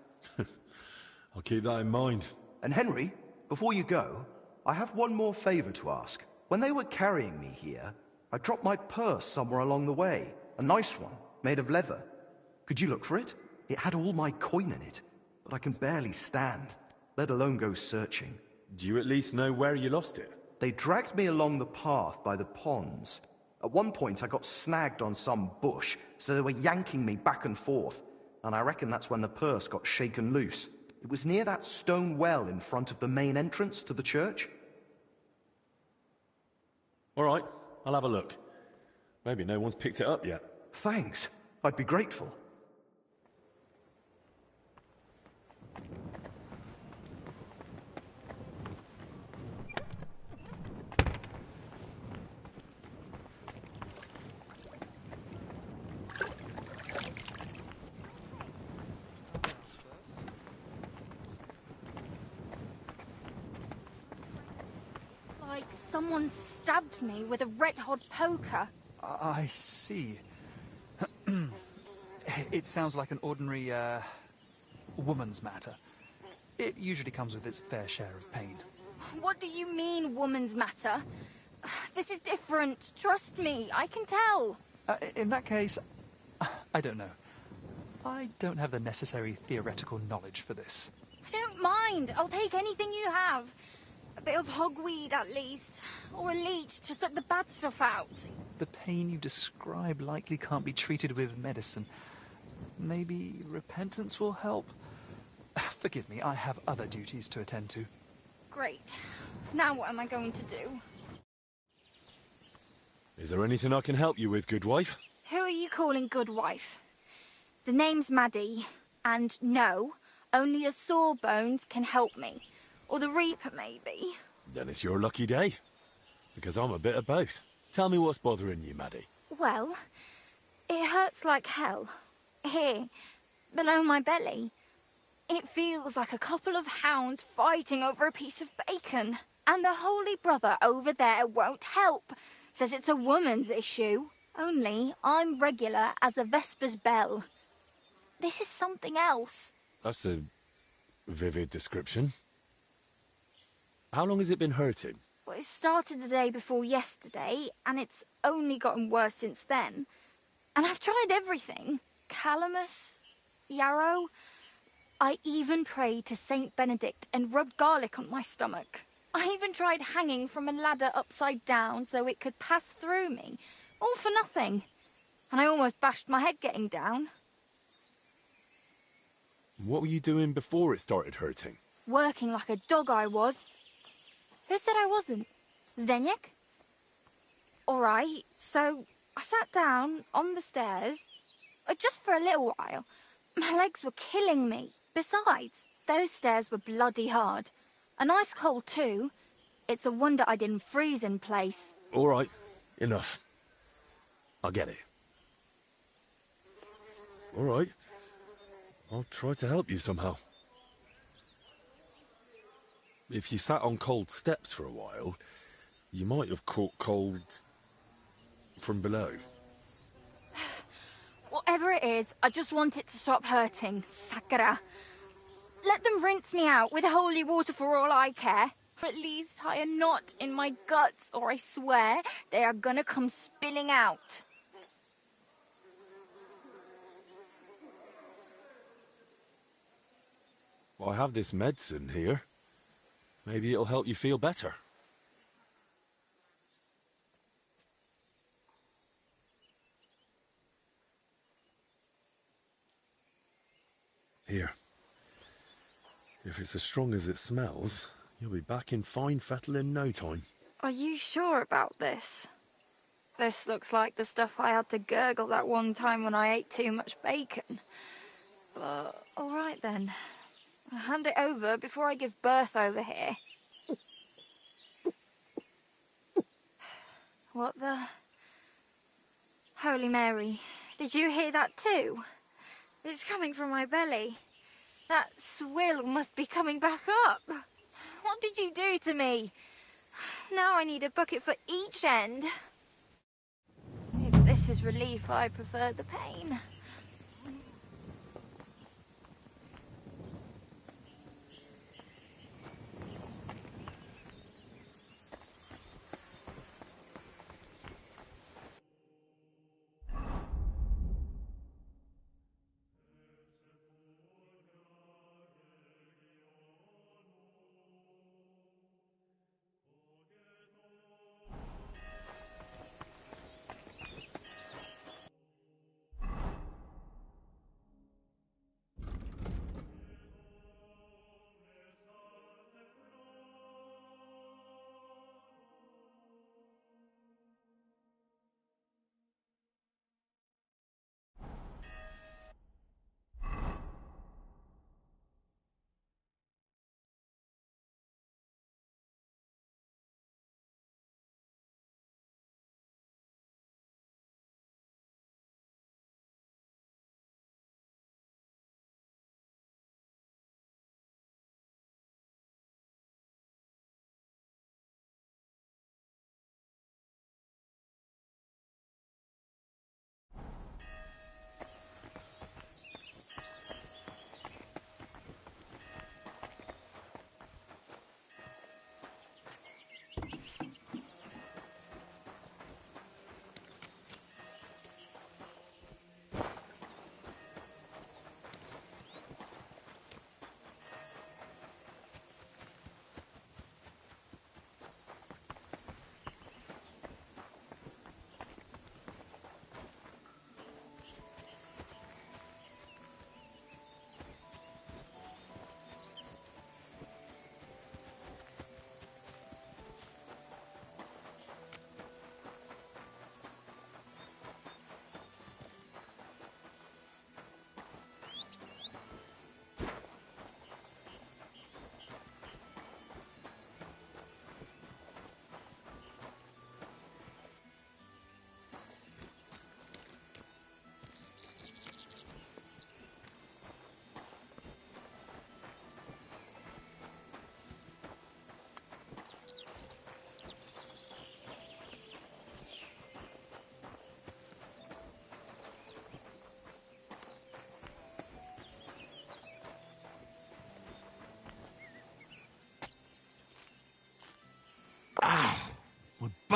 I'll keep that in mind. And Henry, before you go, I have one more favor to ask. When they were carrying me here, I dropped my purse somewhere along the way. A nice one, made of leather. Could you look for it? It had all my coin in it. But I can barely stand, let alone go searching. Do you at least know where you lost it? They dragged me along the path by the ponds. At one point I got snagged on some bush, so they were yanking me back and forth. And I reckon that's when the purse got shaken loose. It was near that stone well in front of the main entrance to the church. All right, I'll have a look. Maybe no one's picked it up yet. Thanks. I'd be grateful. Like someone stabbed me with a red-hot poker. I see. It sounds like an ordinary, woman's matter. It usually comes with its fair share of pain. What do you mean, woman's matter? This is different. Trust me, I can tell. In that case, I don't know. I don't have the necessary theoretical knowledge for this. I don't mind. I'll take anything you have. A bit of hogweed, at least. Or a leech to suck the bad stuff out. The pain you describe likely can't be treated with medicine. Maybe repentance will help? Forgive me, I have other duties to attend to. Great. Now what am I going to do? Is there anything I can help you with, good wife? Who are you calling good wife? The name's Maddie. And no, only a Sawbones can help me. Or the Reaper, maybe. Then it's your lucky day. Because I'm a bit of both. Tell me what's bothering you, Maddie. Well, it hurts like hell. Here, below my belly. It feels like a couple of hounds fighting over a piece of bacon. And the Holy Brother over there won't help. Says it's a woman's issue. Only I'm regular as a Vesper's bell. This is something else. That's a vivid description. How long has it been hurting? Well, it started the day before yesterday, and it's only gotten worse since then. And I've tried everything. Calamus, yarrow. I even prayed to Saint Benedict and rubbed garlic on my stomach. I even tried hanging from a ladder upside down so it could pass through me. All for nothing. And I almost bashed my head getting down. What were you doing before it started hurting? Working like a dog I was. Who said I wasn't? Zdeněk? All right, so I sat down on the stairs, just for a little while. My legs were killing me. Besides, those stairs were bloody hard. And ice cold too. It's a wonder I didn't freeze in place. All right, enough. I get it. All right. I'll try to help you somehow. If you sat on cold steps for a while, you might have caught cold from below. Whatever it is, I just want it to stop hurting. Sakura. Let them rinse me out with holy water for all I care. At least tie a knot in my guts, or I swear they are gonna come spilling out. I have this medicine here. Maybe it'll help you feel better. Here. If it's as strong as it smells, you'll be back in fine fettle in no time. Are you sure about this? This looks like the stuff I had to gurgle that one time when I ate too much bacon. But, all right then. I'll hand it over before I give birth over here. What the... Holy Mary, did you hear that too? It's coming from my belly. That swill must be coming back up. What did you do to me? Now I need a bucket for each end. If this is relief, I prefer the pain.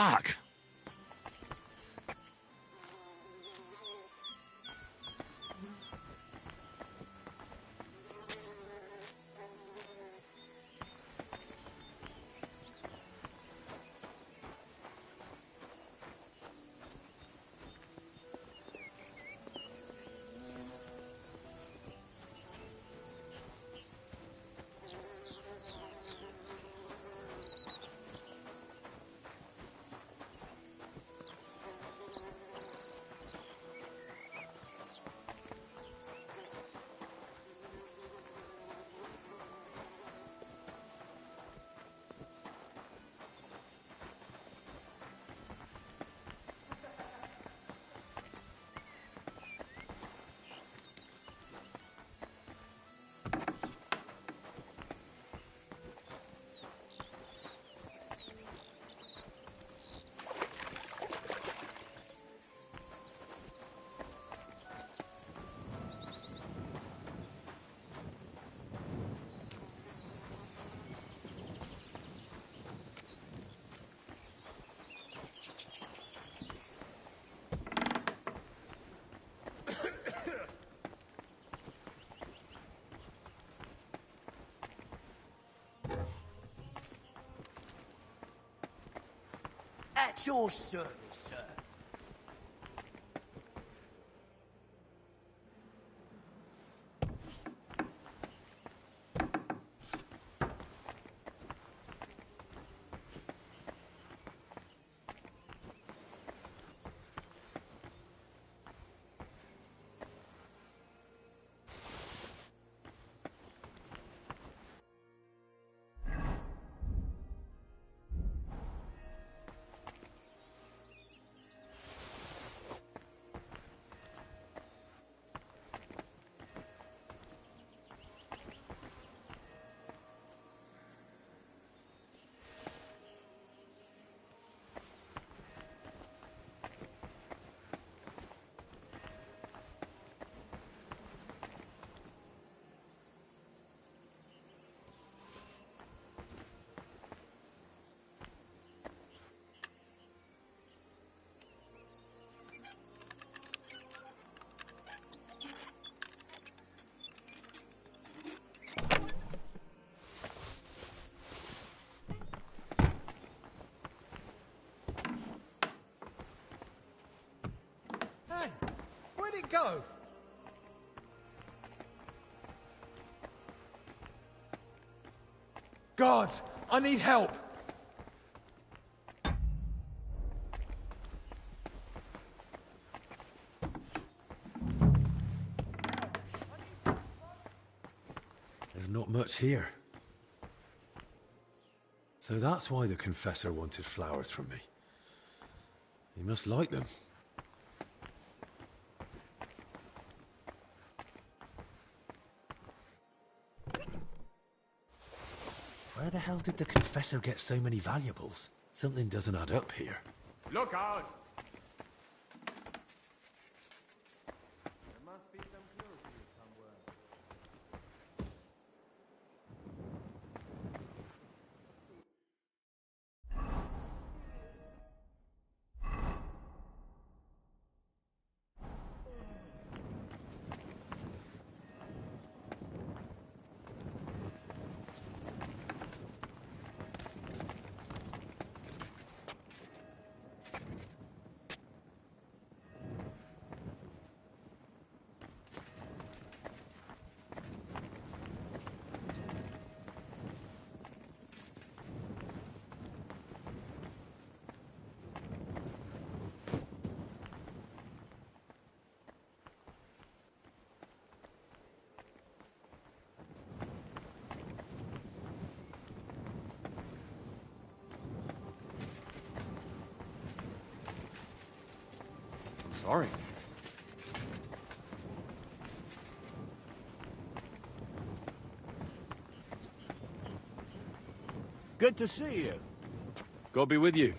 back! At your service, sir. Hey, where'd it go? Guards, I need help. There's not much here. So that's why the Confessor wanted flowers from me. He must like them. Where the hell did the Confessor get so many valuables? Something doesn't add up here. Look out! Sorry. Good to see you. God be with you.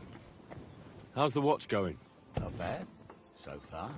How's the watch going? Not bad, so far.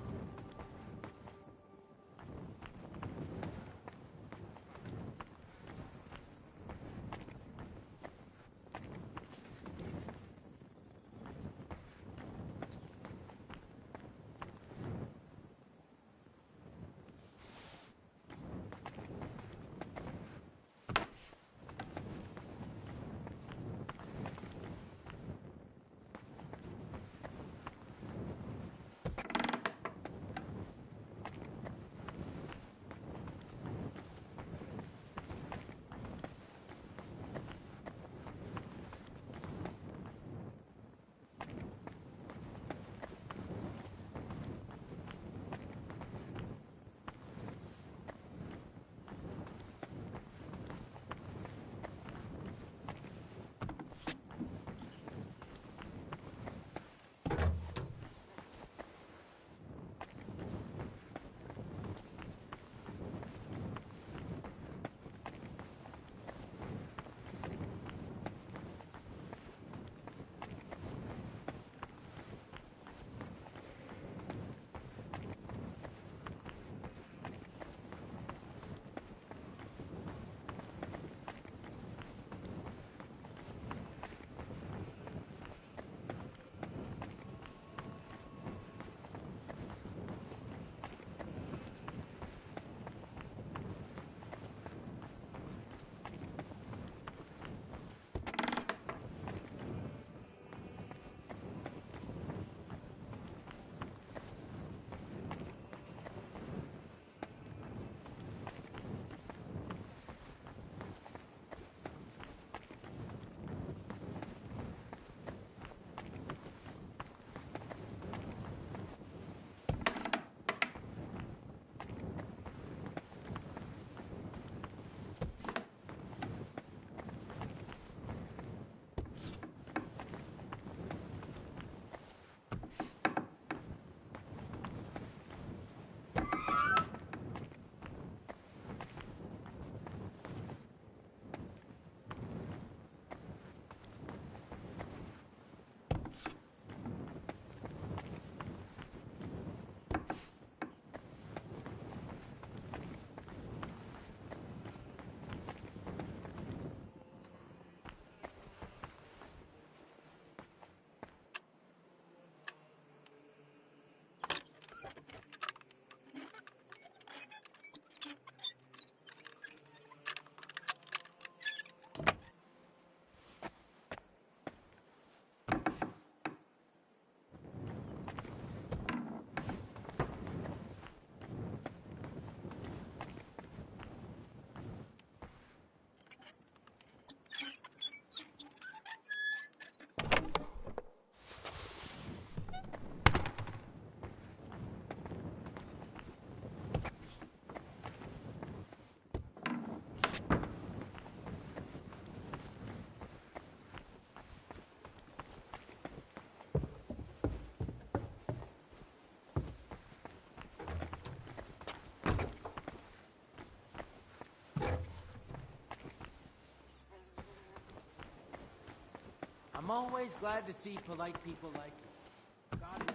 I'm always glad to see polite people like you.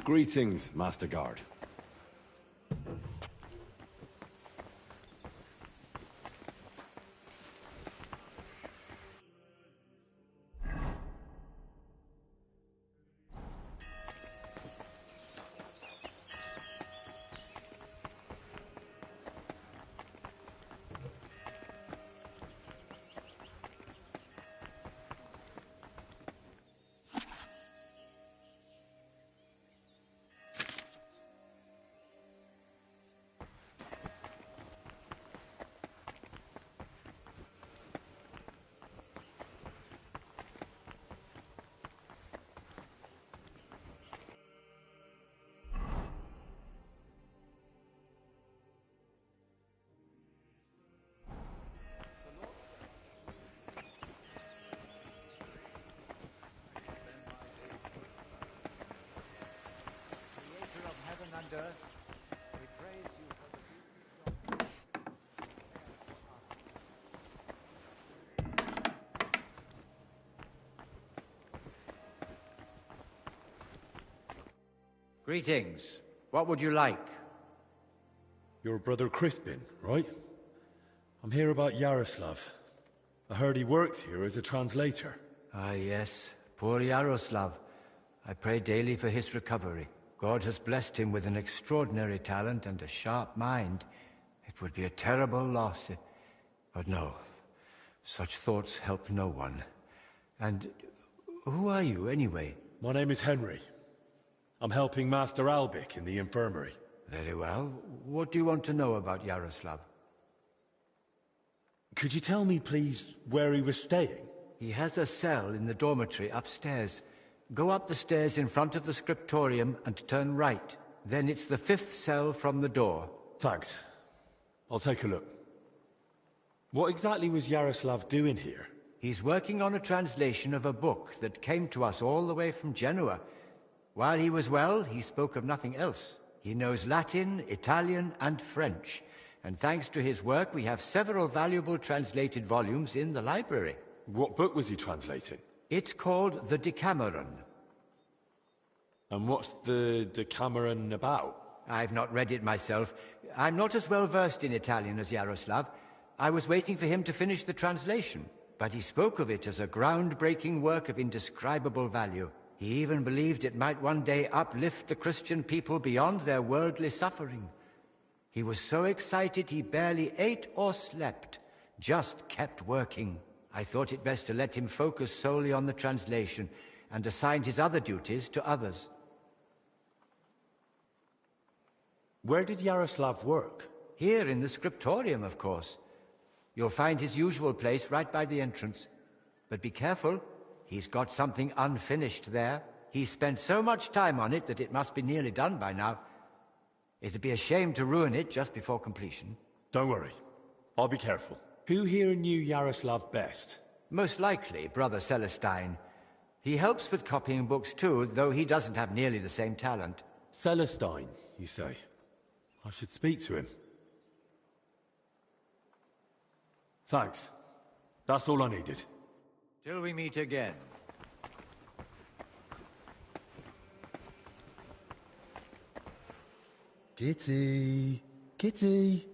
Greetings, Master Guard. Creator of heaven and earth, we praise you for the Greetings. What would you like? Your brother Crispin, right? I'm here about Yaroslav. I heard he works here as a translator. Ah, yes. Poor Yaroslav. I pray daily for his recovery. God has blessed him with an extraordinary talent and a sharp mind. It would be a terrible loss. But no, such thoughts help no one. And who are you, anyway? My name is Henry. I'm helping Master Albic in the infirmary. Very well. What do you want to know about Yaroslav? Could you tell me, please, where he was staying? He has a cell in the dormitory upstairs. Go up the stairs in front of the scriptorium and turn right. Then it's the 5th cell from the door. Thanks. I'll take a look. What exactly was Yaroslav doing here? He's working on a translation of a book that came to us all the way from Genoa. While he was well, he spoke of nothing else. He knows Latin, Italian, and French. And thanks to his work, we have several valuable translated volumes in the library. What book was he translating? It's called the Decameron. And what's the Decameron about? I've not read it myself. I'm not as well versed in Italian as Yaroslav. I was waiting for him to finish the translation, but he spoke of it as a groundbreaking work of indescribable value. He even believed it might one day uplift the Christian people beyond their worldly suffering. He was so excited he barely ate or slept, just kept working. I thought it best to let him focus solely on the translation and assigned his other duties to others. Where did Yaroslav work? Here in the scriptorium, of course. You'll find his usual place right by the entrance. But be careful, he's got something unfinished there. He's spent so much time on it that it must be nearly done by now. It'd be a shame to ruin it just before completion. Don't worry. I'll be careful. Who here knew Yaroslav best? Most likely, Brother Celestine. He helps with copying books too, though he doesn't have nearly the same talent. Celestine, you say? I should speak to him. Thanks. That's all I needed. Till we meet again. Kitty! Kitty!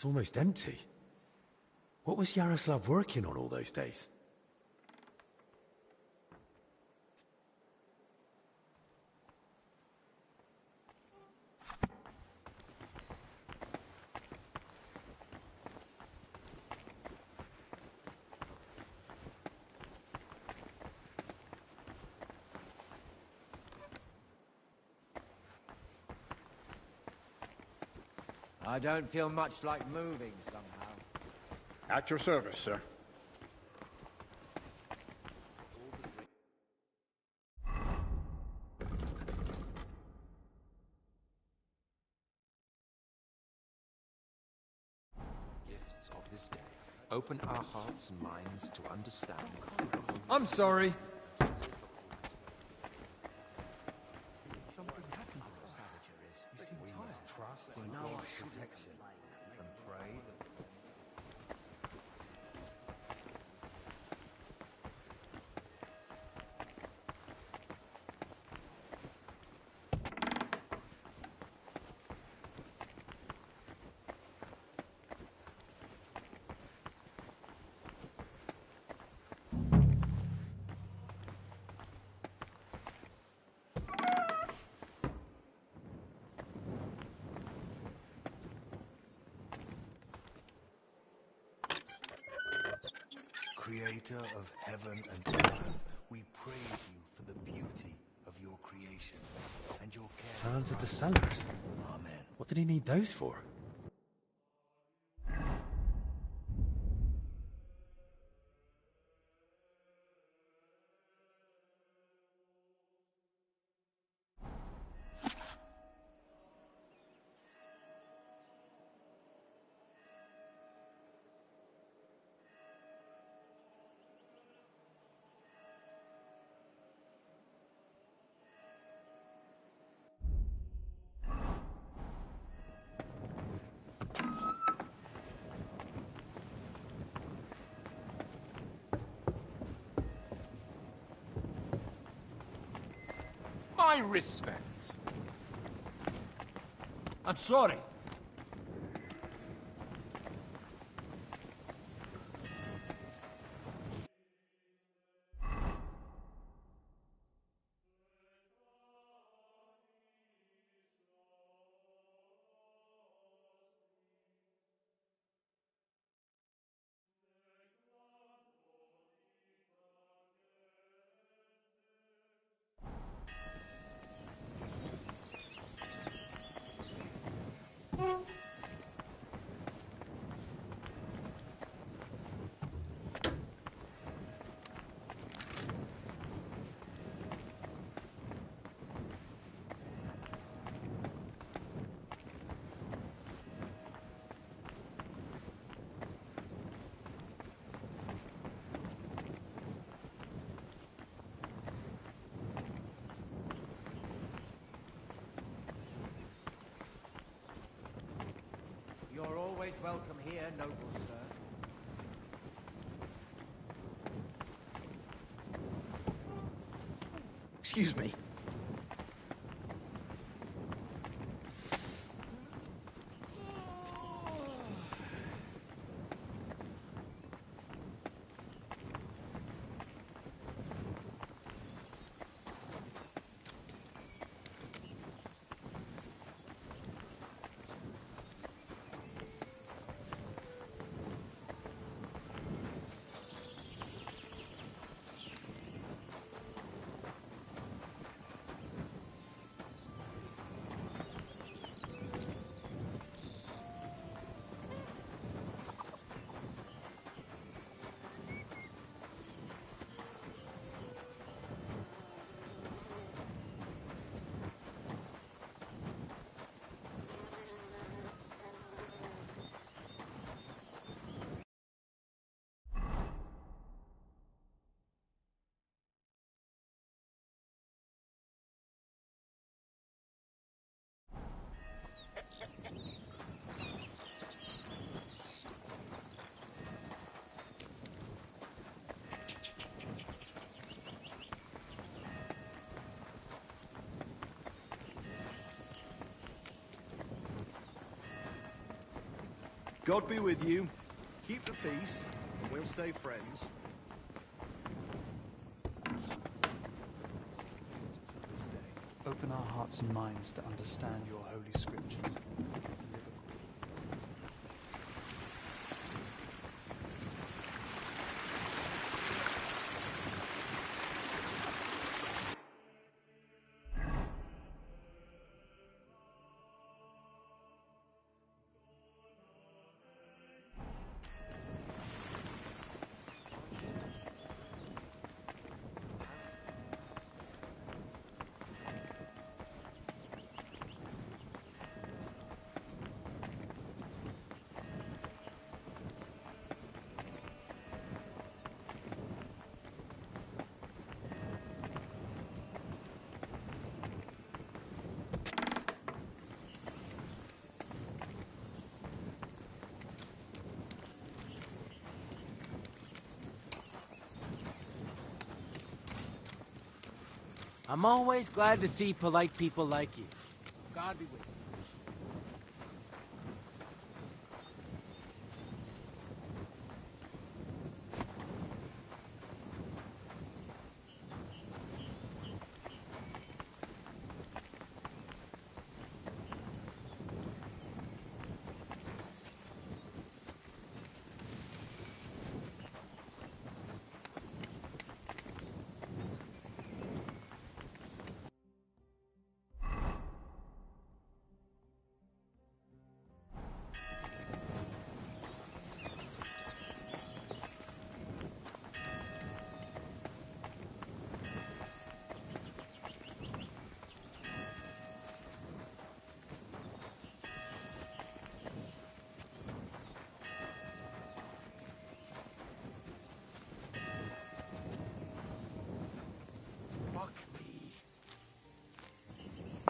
It's almost empty. What was Yaroslav working on all those days? I don't feel much like moving somehow. At your service, sir. Gifts of this day. Open our hearts and minds to understand. I'm sorry. Creator of heaven and earth, we praise you for the beauty of your creation and your care. Plans of the cellars? Amen. What did he need those for? My respects. I'm sorry. You're always welcome here, noble sir. Excuse me. God be with you. Keep the peace, and we'll stay friends. This day, open our hearts and minds to understand your holy scriptures. And to live I'm always glad to see polite people like you. God be with you.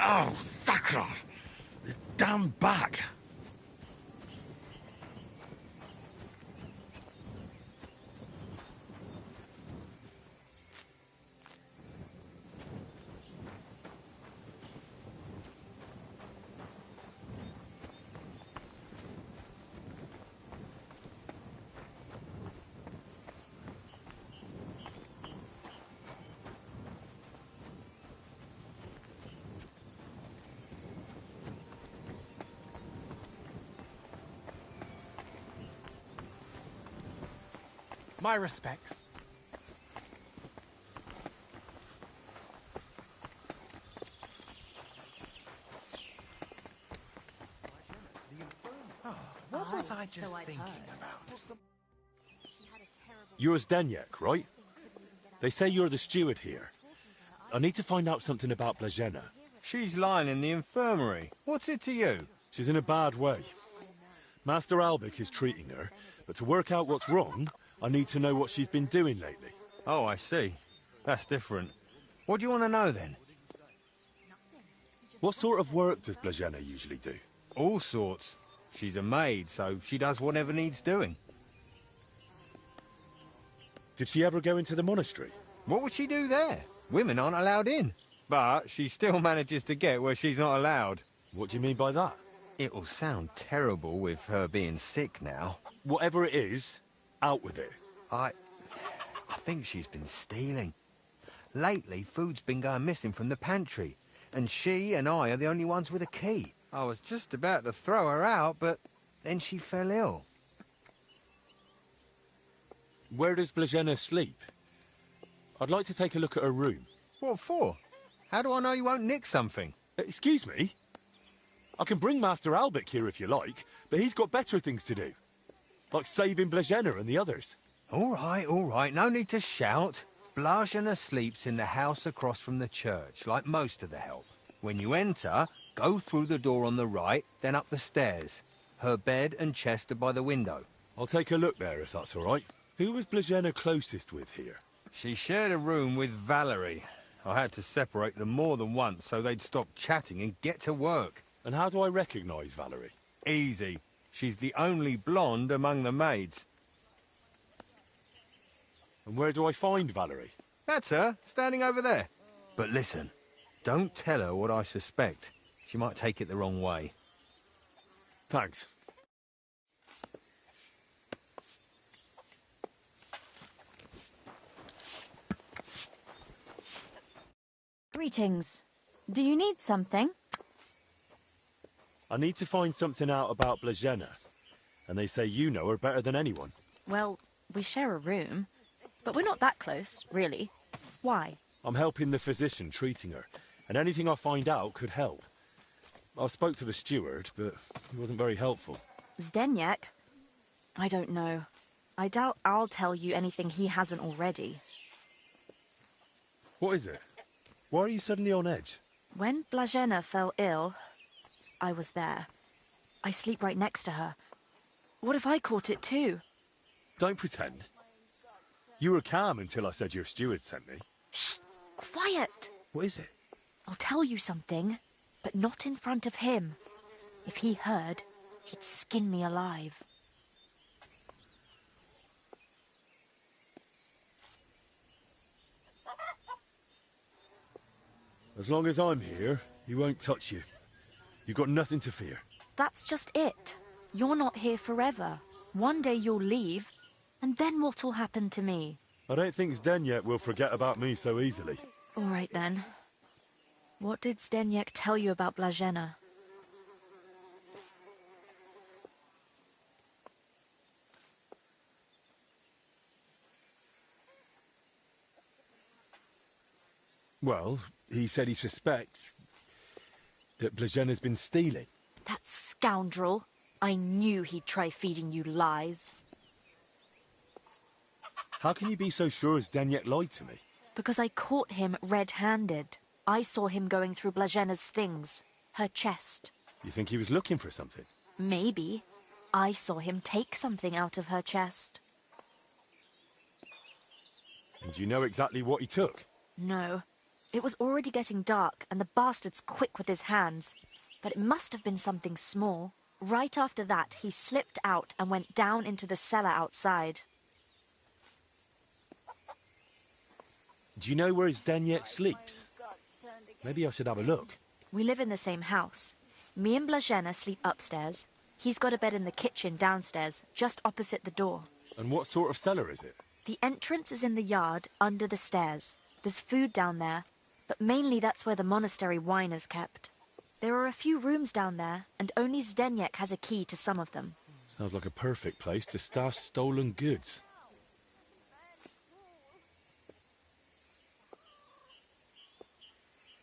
Oh, sacre! This damn back! My respects. What was I just thinking about? You're Zdeněk, right? They say you're the steward here. I need to find out something about Blazena. She's lying in the infirmary. What's it to you? She's in a bad way. Master Albic is treating her, but to work out what's wrong, I need to know what she's been doing lately. Oh, I see. That's different. What do you want to know, then? What sort of work does Blazena usually do? All sorts. She's a maid, so she does whatever needs doing. Did she ever go into the monastery? What would she do there? Women aren't allowed in. But she still manages to get where she's not allowed. What do you mean by that? It'll sound terrible with her being sick now. Whatever it is, out with it. I think she's been stealing. Lately, food's been going missing from the pantry, and she and I are the only ones with a key. I was just about to throw her out, but then she fell ill. Where does Blazena sleep? I'd like to take a look at her room. What for? How do I know you won't nick something? Excuse me? I can bring Master Albic here if you like, but he's got better things to do. Like saving Blazena and the others. All right, no need to shout. Blazena sleeps in the house across from the church, like most of the help. When you enter, go through the door on the right, then up the stairs. Her bed and chest are by the window. I'll take a look there, if that's all right. Who was Blazena closest with here? She shared a room with Valerie. I had to separate them more than once so they'd stop chatting and get to work. And how do I recognise Valerie? Easy. She's the only blonde among the maids. And where do I find Valerie? That's her, standing over there. But listen, don't tell her what I suspect. She might take it the wrong way. Thanks. Greetings. Do you need something? I need to find something out about Blazena, and they say you know her better than anyone. Well, we share a room, but we're not that close, really. Why? I'm helping the physician treating her, and anything I find out could help. I spoke to the steward, but he wasn't very helpful. Zdeněk? I don't know. I doubt I'll tell you anything he hasn't already. What is it? Why are you suddenly on edge? When Blazena fell ill, I was there. I sleep right next to her. What if I caught it too? Don't pretend. You were calm until I said your steward sent me. Shh! Quiet! What is it? I'll tell you something, but not in front of him. If he heard, he'd skin me alive. As long as I'm here, he won't touch you. You've got nothing to fear. That's just it. You're not here forever. One day you'll leave, and then what'll happen to me? I don't think Zdeněk will forget about me so easily. All right, then. What did Zdeněk tell you about Blazena? Well, he said he suspects that Blazena's been stealing. That scoundrel! I knew he'd try feeding you lies. How can you be so sure Zdeněk lied to me? Because I caught him red-handed. I saw him going through Blazena's things. Her chest. You think he was looking for something? Maybe. I saw him take something out of her chest. And do you know exactly what he took? No. It was already getting dark, and the bastard's quick with his hands. But it must have been something small. Right after that, he slipped out and went down into the cellar outside. Do you know where Zdeněk sleeps? Maybe I should have a look. We live in the same house. Me and Blazena sleep upstairs. He's got a bed in the kitchen downstairs, just opposite the door. And what sort of cellar is it? The entrance is in the yard, under the stairs. There's food down there, but mainly that's where the monastery wine is kept. There are a few rooms down there, and only Zdeněk has a key to some of them. Sounds like a perfect place to stash stolen goods.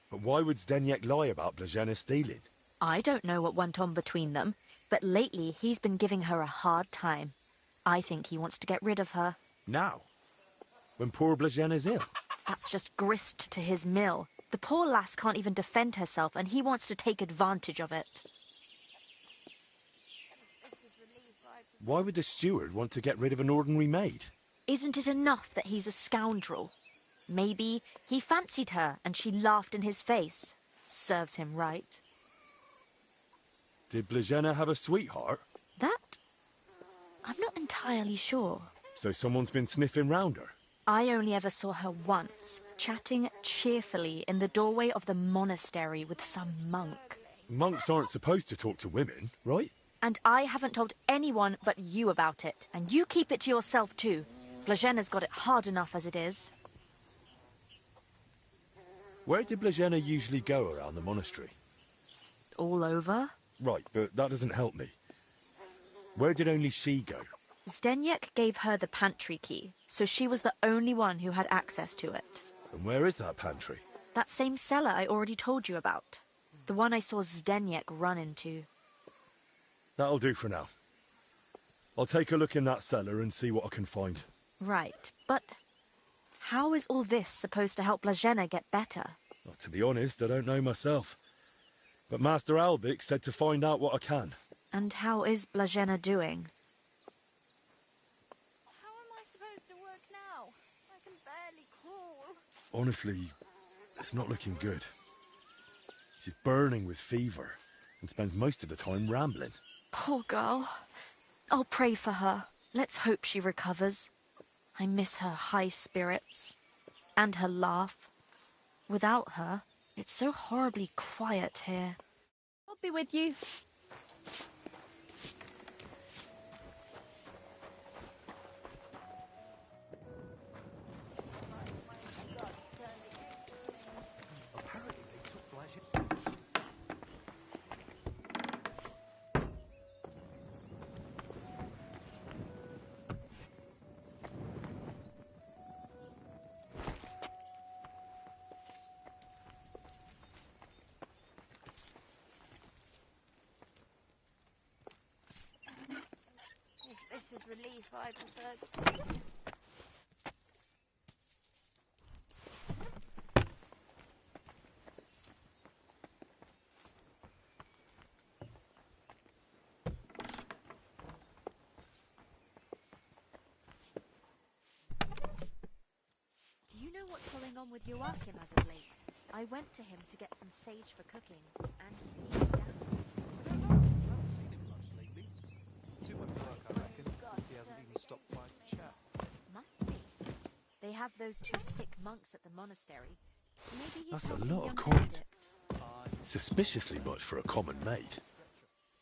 But why would Zdeněk lie about Blazena stealing? I don't know what went on between them, but lately he's been giving her a hard time. I think he wants to get rid of her. Now? When poor Blazena's ill? That's just grist to his mill. The poor lass can't even defend herself, and he wants to take advantage of it. Why would the steward want to get rid of an ordinary maid? Isn't it enough that he's a scoundrel? Maybe he fancied her and she laughed in his face. Serves him right. Did Blazena have a sweetheart? That? I'm not entirely sure. So someone's been sniffing round her? I only ever saw her once, chatting cheerfully in the doorway of the monastery with some monk. Monks aren't supposed to talk to women, right? And I haven't told anyone but you about it. And you keep it to yourself too. Blazena's got it hard enough as it is. Where did Blazena usually go around the monastery? All over? Right, but that doesn't help me. Where did only she go? Zdeněk gave her the pantry key, so she was the only one who had access to it. And where is that pantry? That same cellar I already told you about. The one I saw Zdeněk run into. That'll do for now. I'll take a look in that cellar and see what I can find. Right, but how is all this supposed to help Blazena get better? Well, to be honest, I don't know myself. But Master Albik said to find out what I can. And how is Blazena doing? How am I supposed to work now? I can barely crawl. Honestly, it's not looking good. She's burning with fever and spends most of the time rambling. Poor girl. I'll pray for her. Let's hope she recovers. I miss her high spirits. And her laugh. Without her, it's so horribly quiet here. I'll be with you. I preferred. Do you know what's going on with Joachim as of late? I went to him to get some sage for cooking, and he seemed down. I haven't seen him much lately. Too much work, I reckon, since he hasn't even stopped by to chat. Must be. They have those two sick monks at the monastery. Maybe he's That's a helping lot of young coin. Benedict. Suspiciously much for a common maid.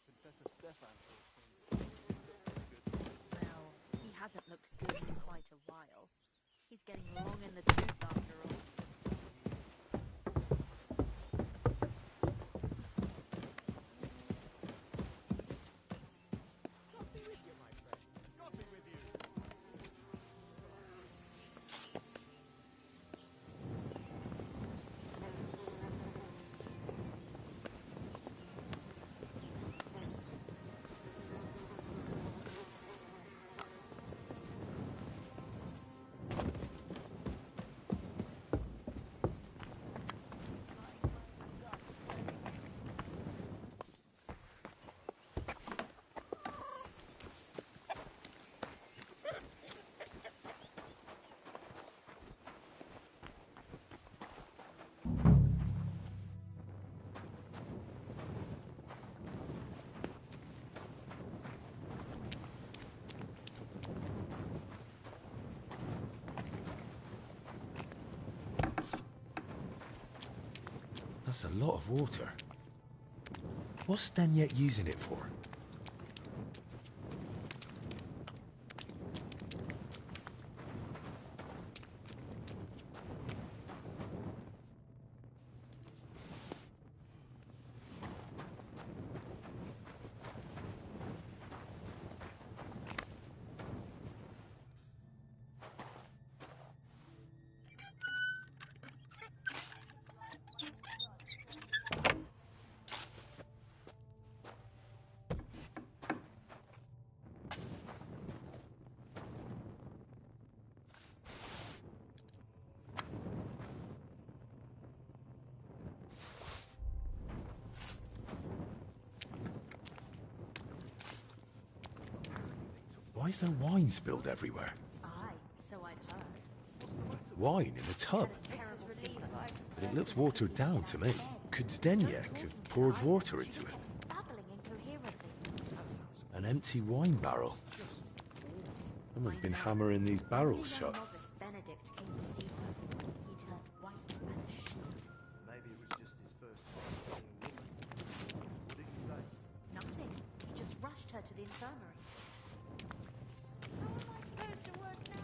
Confessor Stefan. Well, he hasn't looked good in quite a while. He's getting long in the tooth after all. That's a lot of water. What's Stanyek using it for? Why is there wine spilled everywhere? Aye, so I've heard. Wine in a tub? But it looks watered down to me. Could Zdeněk have poured water into it? Babbling incoherently. An empty wine barrel. Someone's been hammering these barrels shut. Novice Benedict came to see her. He turned white as a sheet. Maybe it was just his first time seeing a woman. What did he say? Nothing. He just rushed her to the infirmary. How am I supposed to work now?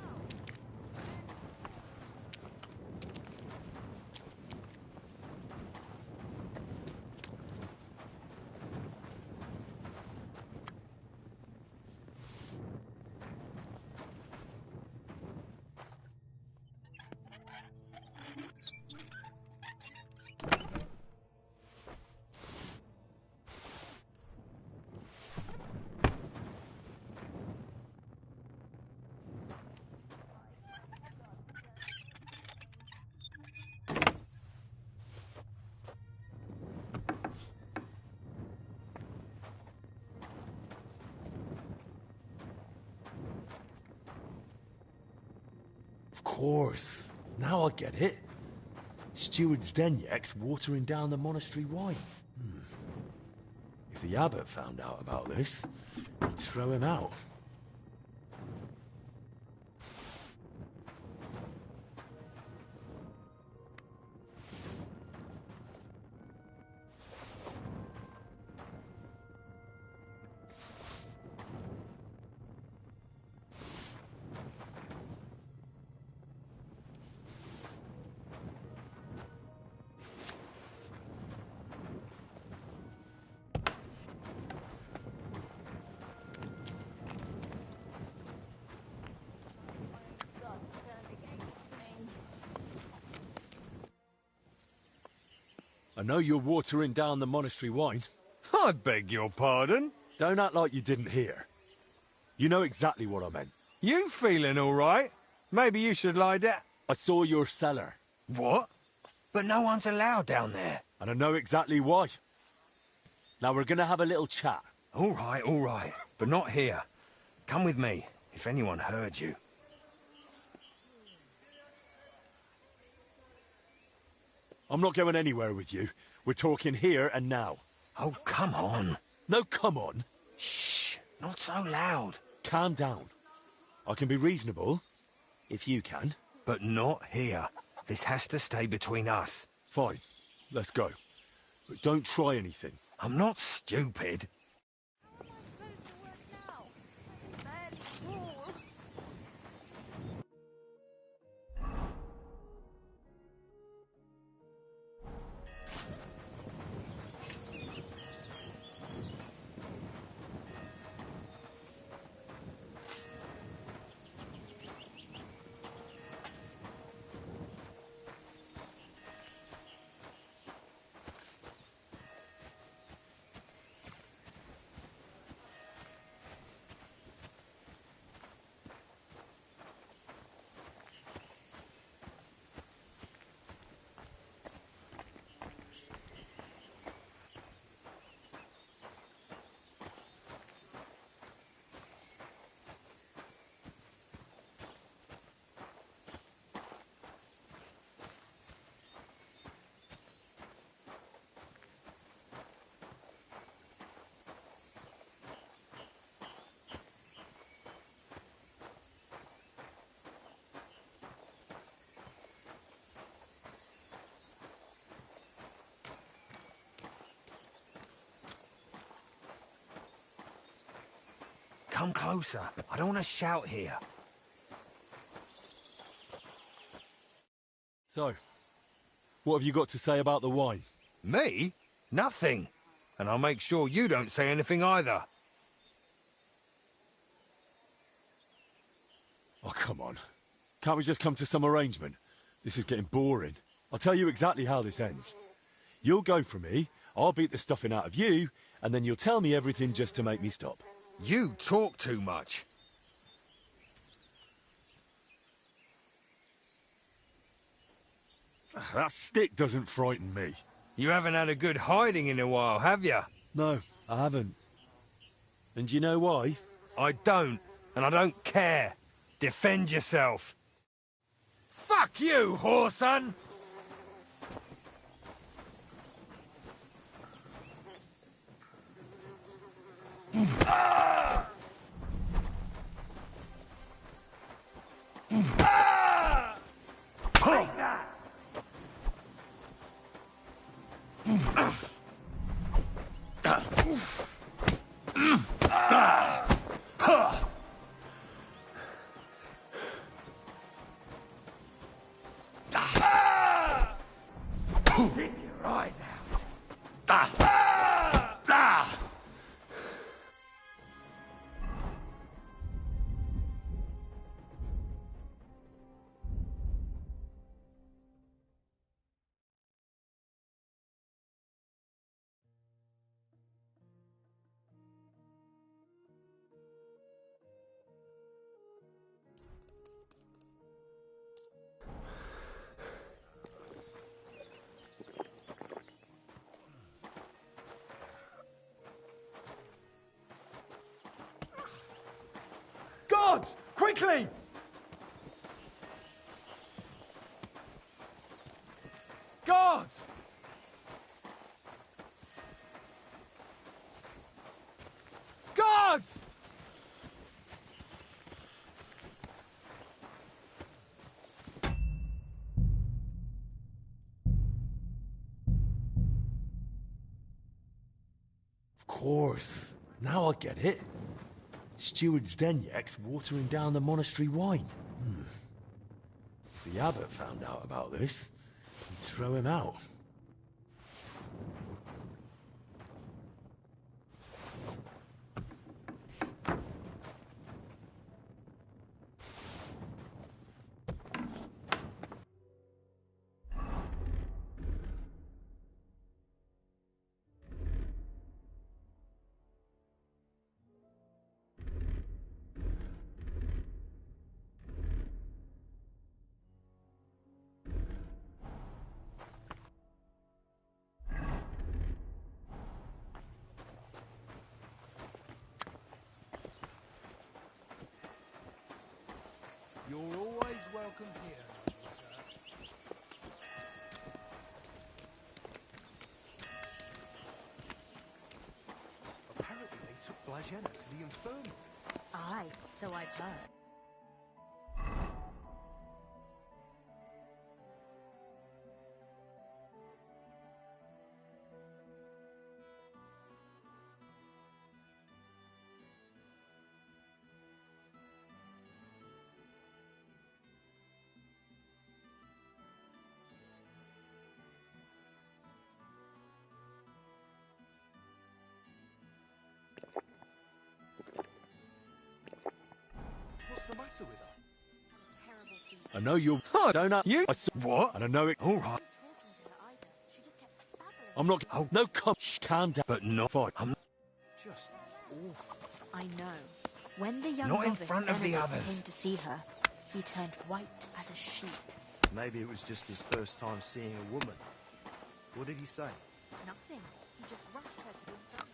Of course. Now I get it. Steward Zdeněk's watering down the monastery wine. If the abbot found out about this, he'd throw him out. I know you're watering down the monastery wine. I beg your pardon? Don't act like you didn't hear. You know exactly what I meant. You feeling all right? Maybe you should lie down. I saw your cellar. What? But no one's allowed down there. And I know exactly why. Now we're gonna have a little chat. All right. But not here. Come with me, if anyone heard you. I'm not going anywhere with you. We're talking here and now. Oh, come on. No, come on. Shh, not so loud. Calm down. I can be reasonable, if you can. But not here. This has to stay between us. Fine, let's go. But don't try anything. I'm not stupid. Come closer. I don't want to shout here. So, what have you got to say about the wine? Me? Nothing. And I'll make sure you don't say anything either. Oh, come on. Can't we just come to some arrangement? This is getting boring. I'll tell you exactly how this ends. You'll go for me, I'll beat the stuffing out of you, and then you'll tell me everything just to make me stop. You talk too much. That stick doesn't frighten me. You haven't had a good hiding in a while, have you? No, I haven't. And do you know why? I don't, and I don't care. Defend yourself. Fuck you, whoreson! Ah! Ah! Take that! Rip your eyes out. Guards! Quickly! Guards! Guards! Of course. Now I get it. Steward Zdenyek's watering down the monastery wine. If the abbot found out about this, he'd throw him out. Argena to the infirmary. Aye, so I've heard. What's the matter with her? I know you're... I don't know... You? What? And I know it... All right. I'm not... Oh, no, calm down. But not fight. I'm Just awful. I know. When the young Not in novice front of the Benedict others. came to see her, he turned white as a sheet. Maybe it was just his first time seeing a woman. What did he say? Nothing. He just rushed her to the infirmary.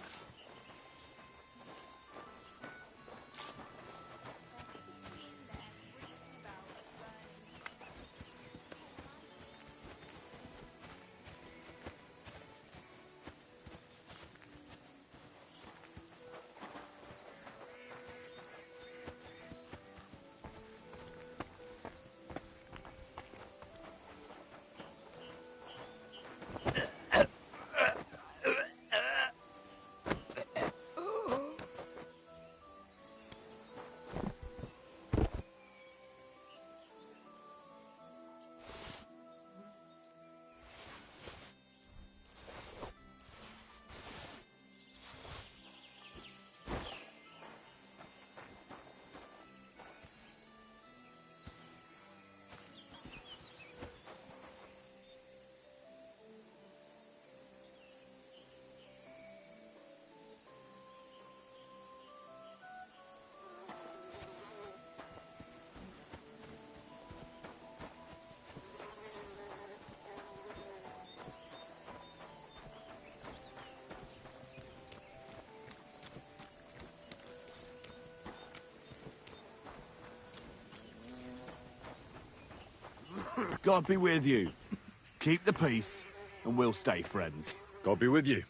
God be with you. Keep the peace, and we'll stay friends. God be with you.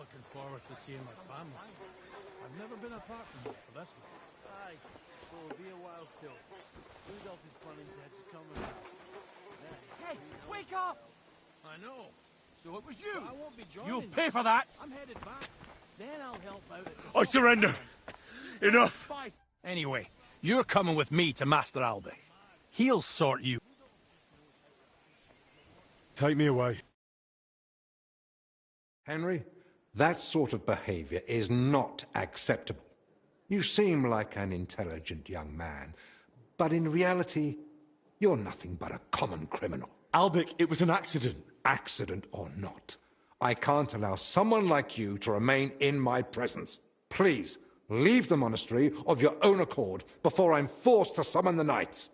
looking forward to seeing my family. I've never been apart from them for this long. Aye, but it'll be a while still. Rudolph is planning to head to Common. Hey, wake up! I know. So it was you! But I won't be joining. You'll pay for that! I'm headed back. Then I'll help out at the I surrender. Enough. Anyway, you're coming with me to Master Albie. He'll sort you. Take me away. Henry, that sort of behavior is not acceptable. You seem like an intelligent young man, but in reality, you're nothing but a common criminal. Albic, it was an accident. Accident or not, I can't allow someone like you to remain in my presence. Please, leave the monastery of your own accord before I'm forced to summon the knights.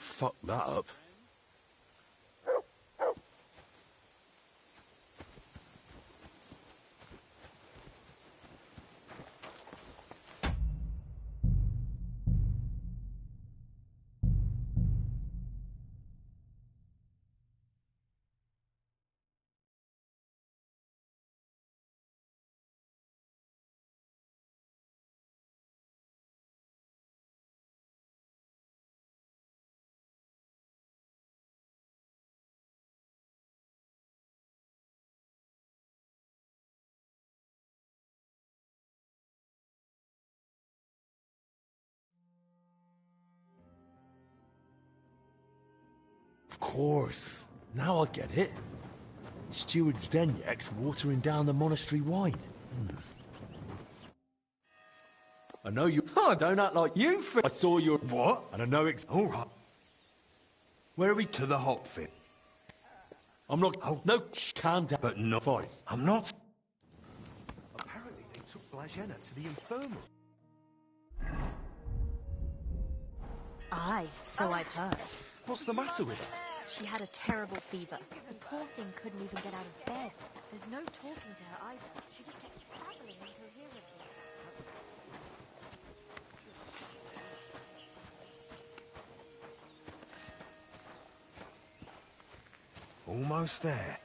Fuck that up. Of course. Now I get it. Steward Zdenyek's watering down the monastery wine. I know you... Oh, don't act like you I saw your... What? And I know All right. Where are we to the hop fit? I'm not... Oh, no, calm down. But no. Fine. I'm not. Apparently they took Blajena to the infirmary. Aye, so I've heard. What's the matter with her? She had a terrible fever. The poor thing couldn't even get out of bed. There's no talking to her either. She just kept babbling incoherently. Almost there.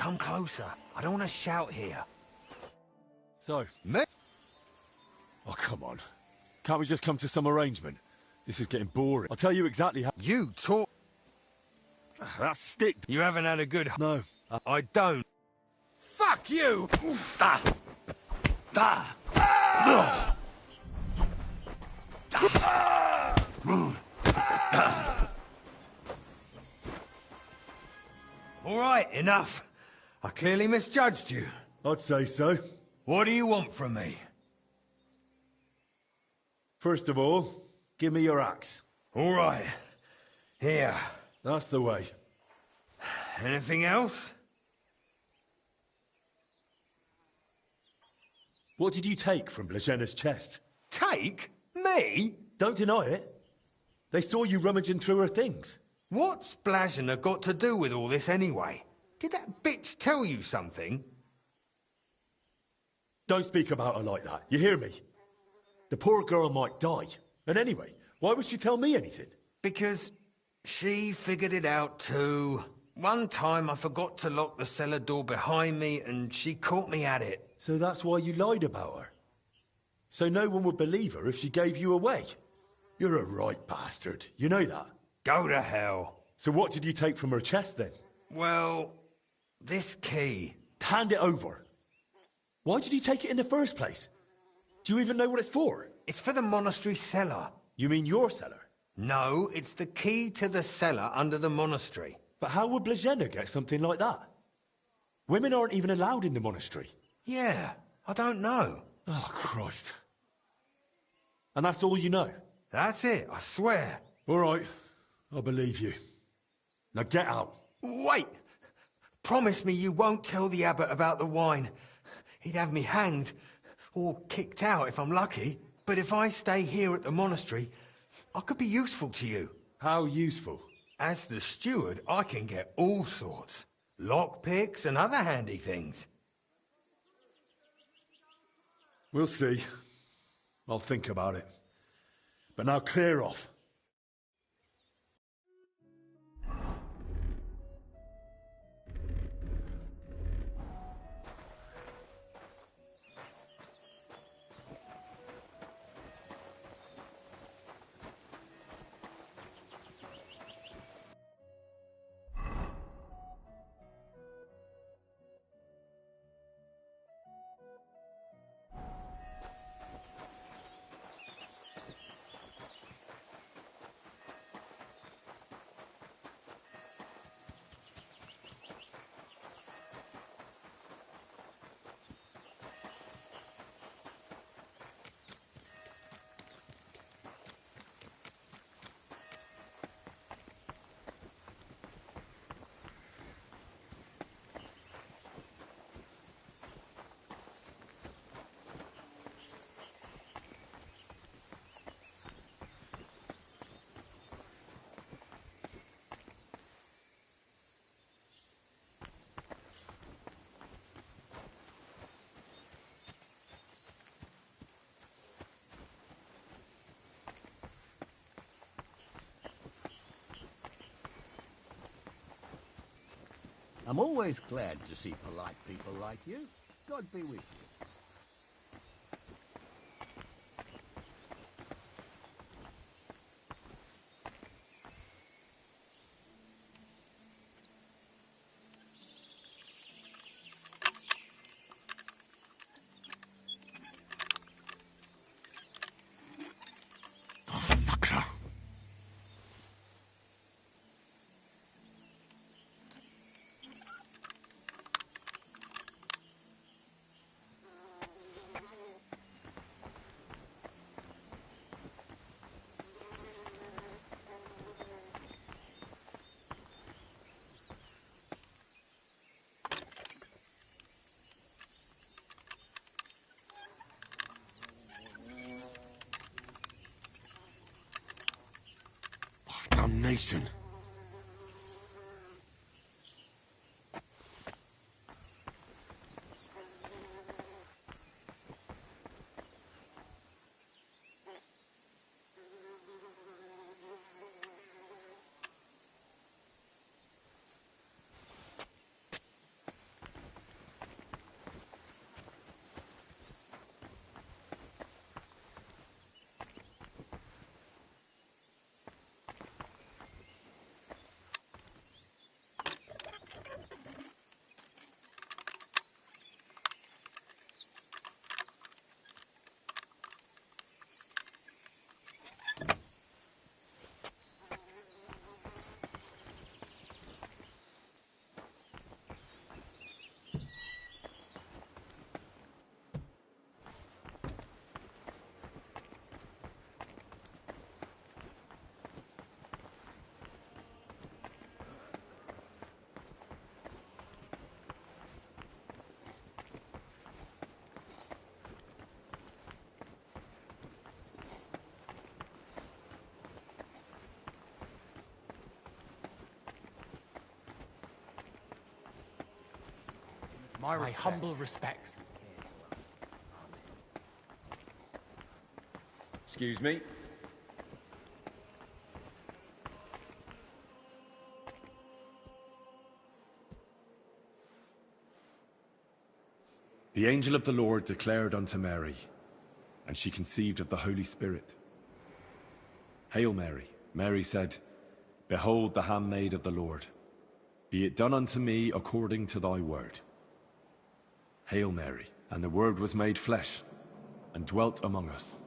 come closer. I don't want to shout here. So? Me? Oh, come on. Can't we just come to some arrangement? This is getting boring. I'll tell you exactly how... You talk... That stick... You haven't had a good... No. I don't. Fuck you! All right, enough. I clearly misjudged you. I'd say so. What do you want from me? First of all, give me your axe. All right. Here. That's the way. Anything else? What did you take from Blažena's chest? Take? Me? Don't deny it. They saw you rummaging through her things. What's Blažena got to do with all this anyway? Did that bitch tell you something? Don't speak about her like that, you hear me? The poor girl might die. And anyway, why would she tell me anything? Because she figured it out too. One time I forgot to lock the cellar door behind me and she caught me at it. So that's why you lied about her? So no one would believe her if she gave you away? You're a right bastard, you know that? Go to hell. So what did you take from her chest then? Well, this key. Hand it over. Why did you take it in the first place? Do you even know what it's for? It's for the monastery cellar. You mean your cellar? No, it's the key to the cellar under the monastery. But how would Blažena get something like that? Women aren't even allowed in the monastery. Yeah, I don't know. Oh, Christ. And that's all you know? That's it, I swear. All right, I believe you. Now get out. Wait! Promise me you won't tell the abbot about the wine. He'd have me hanged, or kicked out if I'm lucky. But if I stay here at the monastery, I could be useful to you. How useful? As the steward, I can get all sorts. Lockpicks and other handy things. We'll see. I'll think about it. But now clear off. I'm always glad to see polite people like you. God be with you. Damnation. My humble respects. Excuse me. The angel of the Lord declared unto Mary, and she conceived of the Holy Spirit. Hail Mary. Mary said, Behold the handmaid of the Lord. Be it done unto me according to thy word. Hail Mary. And the Word was made flesh, and dwelt among us.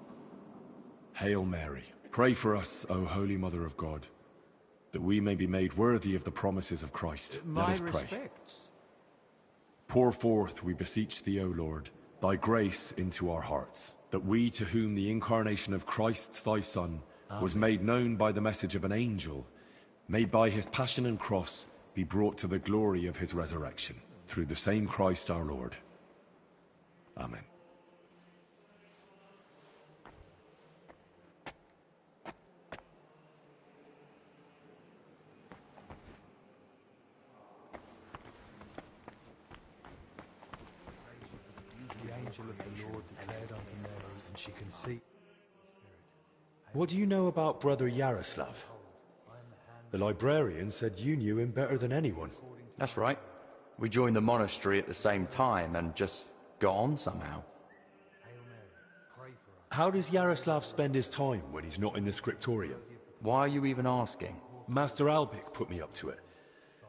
Hail Mary. Pray for us, O Holy Mother of God, that we may be made worthy of the promises of Christ. Let us pray. Respects. Pour forth, we beseech thee, O Lord, thy grace into our hearts, that we, to whom the incarnation of Christ thy Son was made known by the message of an angel, may by his passion and cross be brought to the glory of his resurrection, through the same Christ our Lord. Amen. The angel of the Lord declared unto Mary, and she conceived. What do you know about Brother Yaroslav? The librarian said you knew him better than anyone. That's right. We joined the monastery at the same time and just got on somehow. How does Yaroslav spend his time when he's not in the scriptorium? Why are you even asking? Master Albik put me up to it.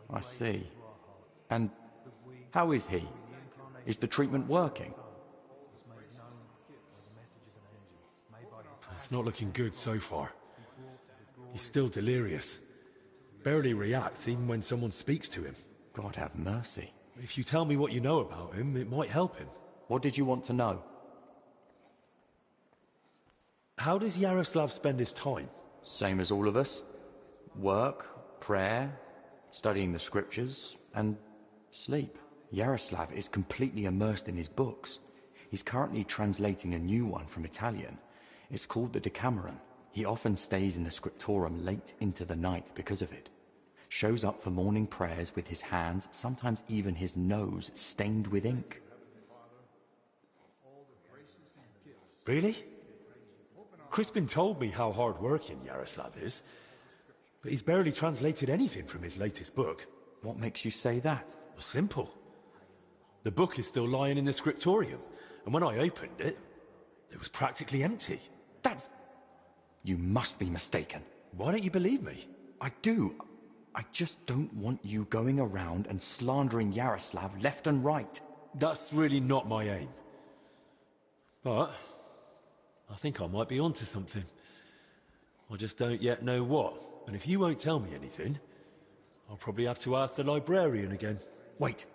I see. And how is he? Is the treatment working? It's not looking good so far. He's still delirious. Barely reacts even when someone speaks to him. God have mercy. If you tell me what you know about him, it might help him. What did you want to know? How does Yaroslav spend his time? Same as all of us. Work, prayer, studying the scriptures, and sleep. Yaroslav is completely immersed in his books. He's currently translating a new one from Italian. It's called the Decameron. He often stays in the scriptorium late into the night because of it. Shows up for morning prayers with his hands, sometimes even his nose, stained with ink. Really? Crispin told me how hard-working Yaroslav is, but he's barely translated anything from his latest book. What makes you say that? Well, simple. The book is still lying in the scriptorium, and when I opened it, it was practically empty. That's... You must be mistaken. Why don't you believe me? I do. I just don't want you going around and slandering Yaroslav left and right. That's really not my aim. But I think I might be onto something. I just don't yet know what. And if you won't tell me anything, I'll probably have to ask the librarian again. Wait.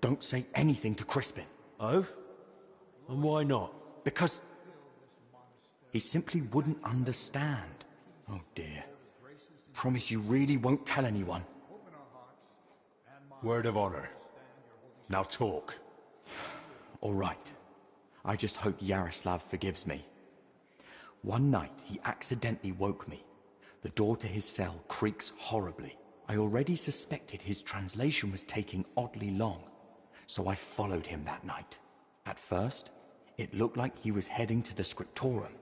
Don't say anything to Crispin. Oh? And why not? Because he simply wouldn't understand. Oh dear. Promise you really won't tell anyone. Word of honor. Now talk. All right. I just hope Yaroslav forgives me. One night, he accidentally woke me. The door to his cell creaks horribly. I already suspected his translation was taking oddly long, so I followed him that night. At first, it looked like he was heading to the scriptorium,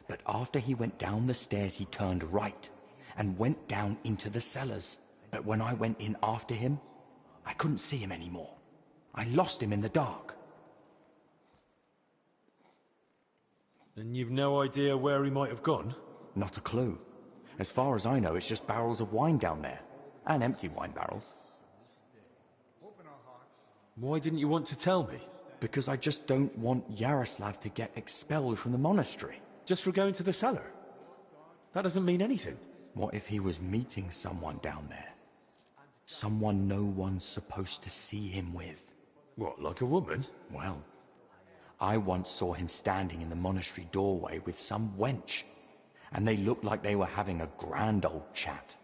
but after he went down the stairs, he turned right and went down into the cellars. But when I went in after him, I couldn't see him anymore. I lost him in the dark. And you've no idea where he might have gone? Not a clue. As far as I know, it's just barrels of wine down there. And empty wine barrels. Why didn't you want to tell me? Because I just don't want Yaroslav to get expelled from the monastery. Just for going to the cellar? That doesn't mean anything. What if he was meeting someone down there? Someone no one's supposed to see him with. What, like a woman? Well, I once saw him standing in the monastery doorway with some wench, and they looked like they were having a grand old chat.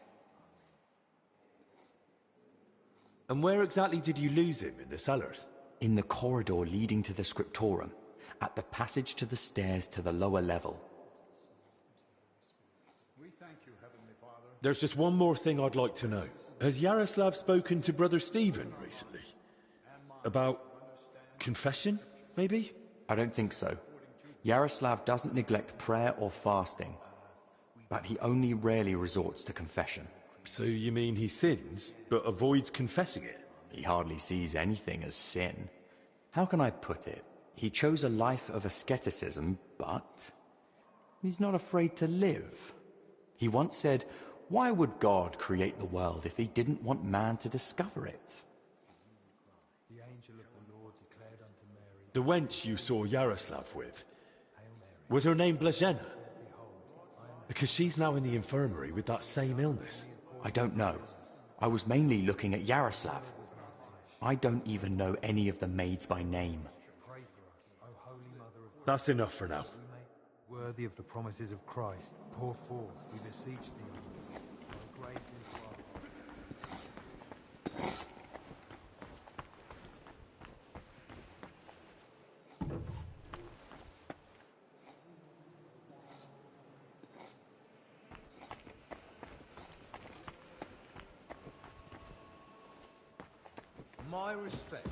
And where exactly did you lose him in the cellars? In the corridor leading to the scriptorium, at the passage to the stairs to the lower level. We thank you, Heavenly Father. There's just one more thing I'd like to know. Has Yaroslav spoken to Brother Stephen recently? About Confession, maybe? I don't think so. Yaroslav doesn't neglect prayer or fasting, but he only rarely resorts to confession. So you mean he sins, but avoids confessing it? He hardly sees anything as sin. How can I put it? He chose a life of asceticism, but he's not afraid to live. He once said, "Why would God create the world if he didn't want man to discover it?" The wench you saw Yaroslav with, was her name Blazhena? Because she's now in the infirmary with that same illness. I don't know. I was mainly looking at Yaroslav. I don't even know any of the maids by name. That's enough for now. Worthy of the promises of Christ, pour forth, we beseech thee. Thy grace into our My respects.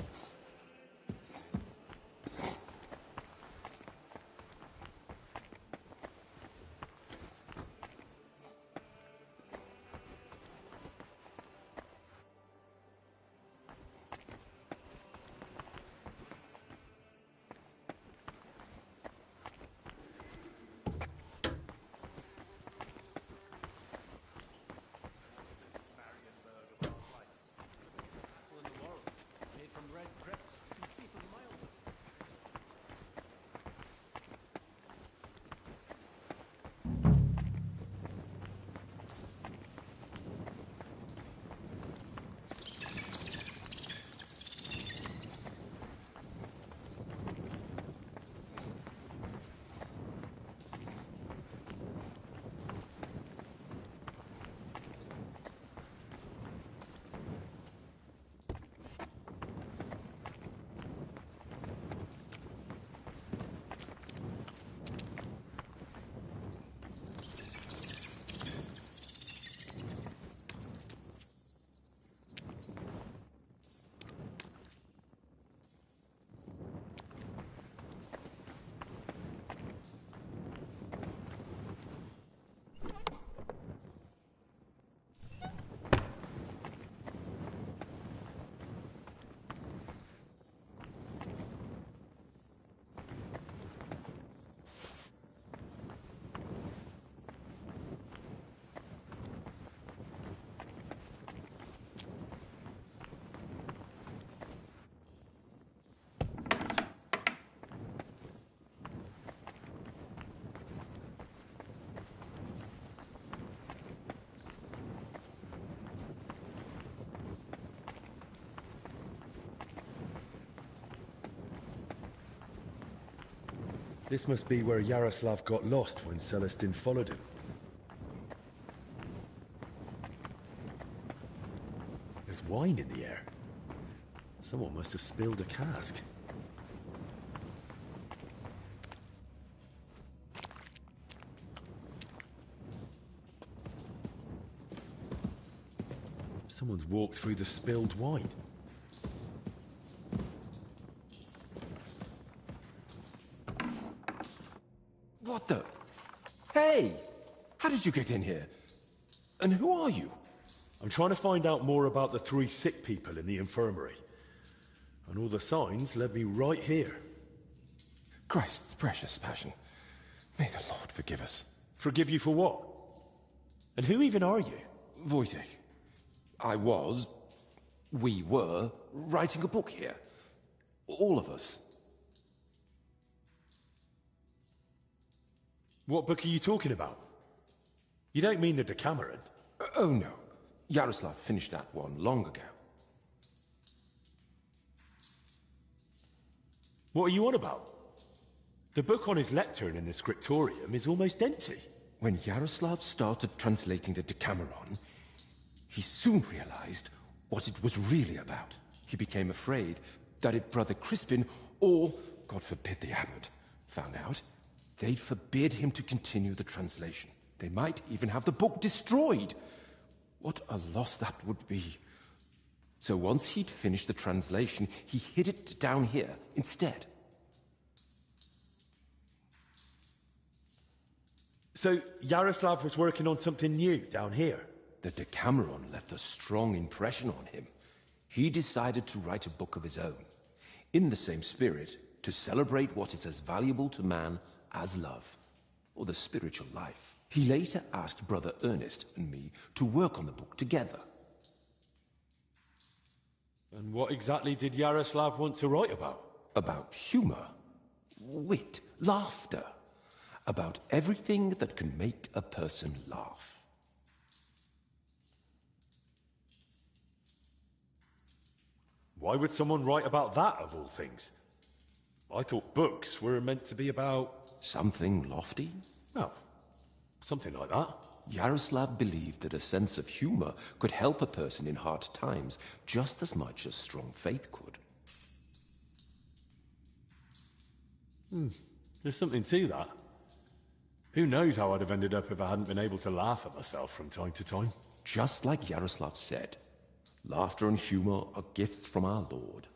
This must be where Yaroslav got lost when Celestin followed him. There's wine in the air. Someone must have spilled a cask. Someone's walked through the spilled wine. What the? Hey! How did you get in here? And who are you? I'm trying to find out more about the 3 sick people in the infirmary. And all the signs led me right here. Christ's precious passion. May the Lord forgive us. Forgive you for what? And who even are you? Wojtek. We were, writing a book here. All of us. What book are you talking about? You don't mean the Decameron? Oh no. Yaroslav finished that one long ago. What are you on about? The book on his lectern in the scriptorium is almost empty. When Yaroslav started translating the Decameron, he soon realized what it was really about. He became afraid that if Brother Crispin, or, God forbid, the abbot, found out, they'd forbid him to continue the translation. They might even have the book destroyed. What a loss that would be. So once he'd finished the translation, he hid it down here instead. So Yaroslav was working on something new down here? The Decameron left a strong impression on him. He decided to write a book of his own, in the same spirit, to celebrate what is as valuable to man as love, or the spiritual life. He later asked Brother Ernest and me to work on the book together. And what exactly did Yaroslav want to write about? About humor, wit, laughter. About everything that can make a person laugh. Why would someone write about that, of all things? I thought books were meant to be about... Something lofty? Oh, something like that. Yaroslav believed that a sense of humor could help a person in hard times just as much as strong faith could. There's something to that. Who knows how I'd have ended up if I hadn't been able to laugh at myself from time to time. Just like Yaroslav said, laughter and humor are gifts from our Lord,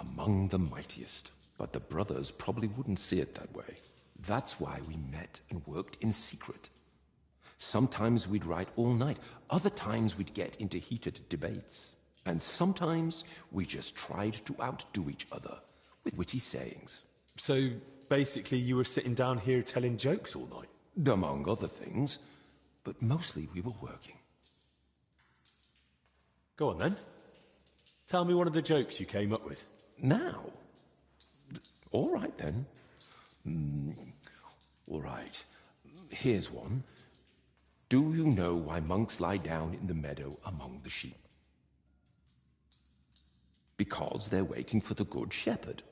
among the mightiest. But the brothers probably wouldn't see it that way. That's why we met and worked in secret. Sometimes we'd write all night, other times we'd get into heated debates. And sometimes we just tried to outdo each other with witty sayings. So basically you were sitting down here telling jokes all night? Among other things, but mostly we were working. Go on then. Tell me one of the jokes you came up with. Now? All right then. All right. Here's one. Do you know why monks lie down in the meadow among the sheep? Because they're waiting for the good shepherd.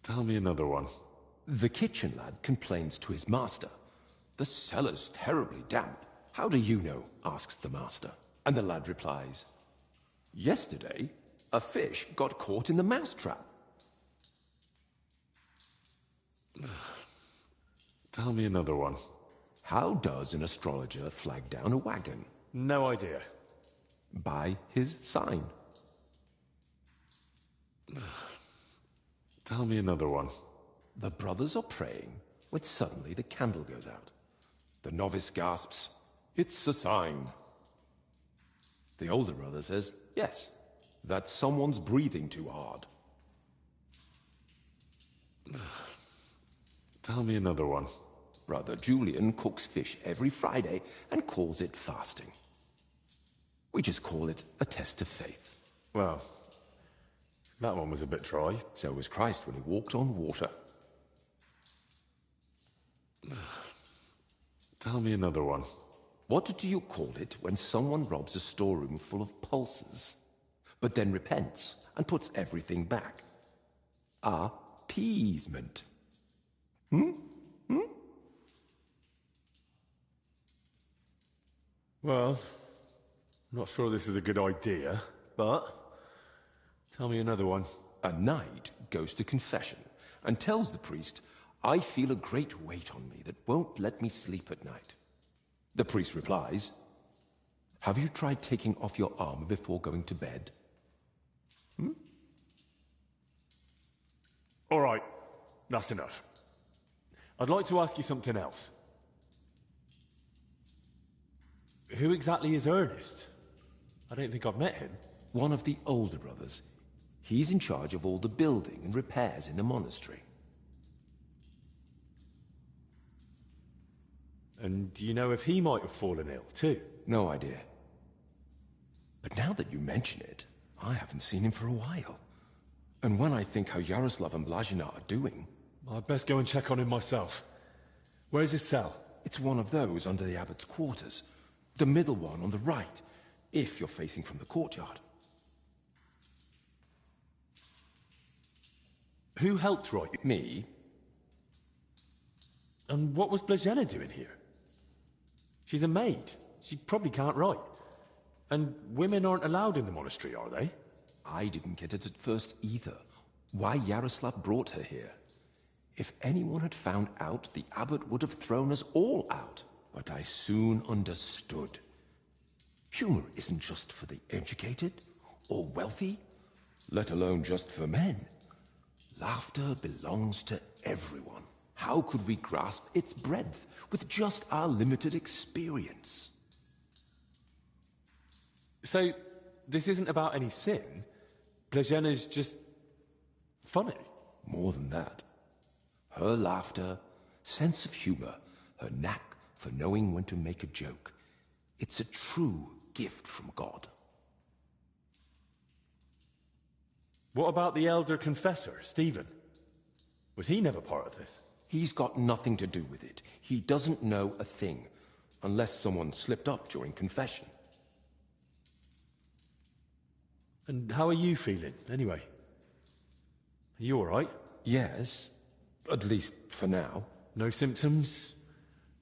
Tell me another one. The kitchen lad complains to his master. The cellar's terribly damp. How do you know? Asks the master. And the lad replies, yesterday, a fish got caught in the mousetrap. Tell me another one. How does an astrologer flag down a wagon? No idea. By his sign. Tell me another one. The brothers are praying when suddenly the candle goes out. The novice gasps, "It's a sign." The older brother says, "Yes, that someone's breathing too hard." Tell me another one. Brother Julian cooks fish every Friday and calls it fasting. We just call it a test of faith. Well, that one was a bit dry. So was Christ when he walked on water. Tell me another one. What do you call it when someone robs a storeroom full of pulses, but then repents and puts everything back? Appeasement. Well, I'm not sure this is a good idea, but tell me another one. A knight goes to confession and tells the priest, "I feel a great weight on me that won't let me sleep at night." The priest replies, "Have you tried taking off your armor before going to bed?" All right, that's enough. I'd like to ask you something else. Who exactly is Ernest? I don't think I've met him. One of the older brothers. He's in charge of all the building and repairs in the monastery. And do you know if he might have fallen ill, too? No idea. But now that you mention it, I haven't seen him for a while. And when I think how Yaroslav and Blazina are doing... I'd best go and check on him myself. Where's his cell? It's one of those under the abbot's quarters. The middle one on the right, if you're facing from the courtyard. Who helped write? Me. And what was Blazina doing here? She's a maid. She probably can't write. And women aren't allowed in the monastery, are they? I didn't get it at first either. Why Yaroslav brought her here. If anyone had found out, the abbot would have thrown us all out. but I soon understood. Humor isn't just for the educated or wealthy, let alone just for men. Laughter belongs to everyone. How could we grasp its breadth with just our limited experience? So, this isn't about any sin? Plejena's just funny? More than that. Her laughter, sense of humor, her knack for knowing when to make a joke. It's a true gift from God. What about the elder confessor, Stephen? Was he never part of this? He's got nothing to do with it. He doesn't know a thing, unless someone slipped up during confession. And how are you feeling, anyway? Are you all right? Yes, at least for now. No symptoms?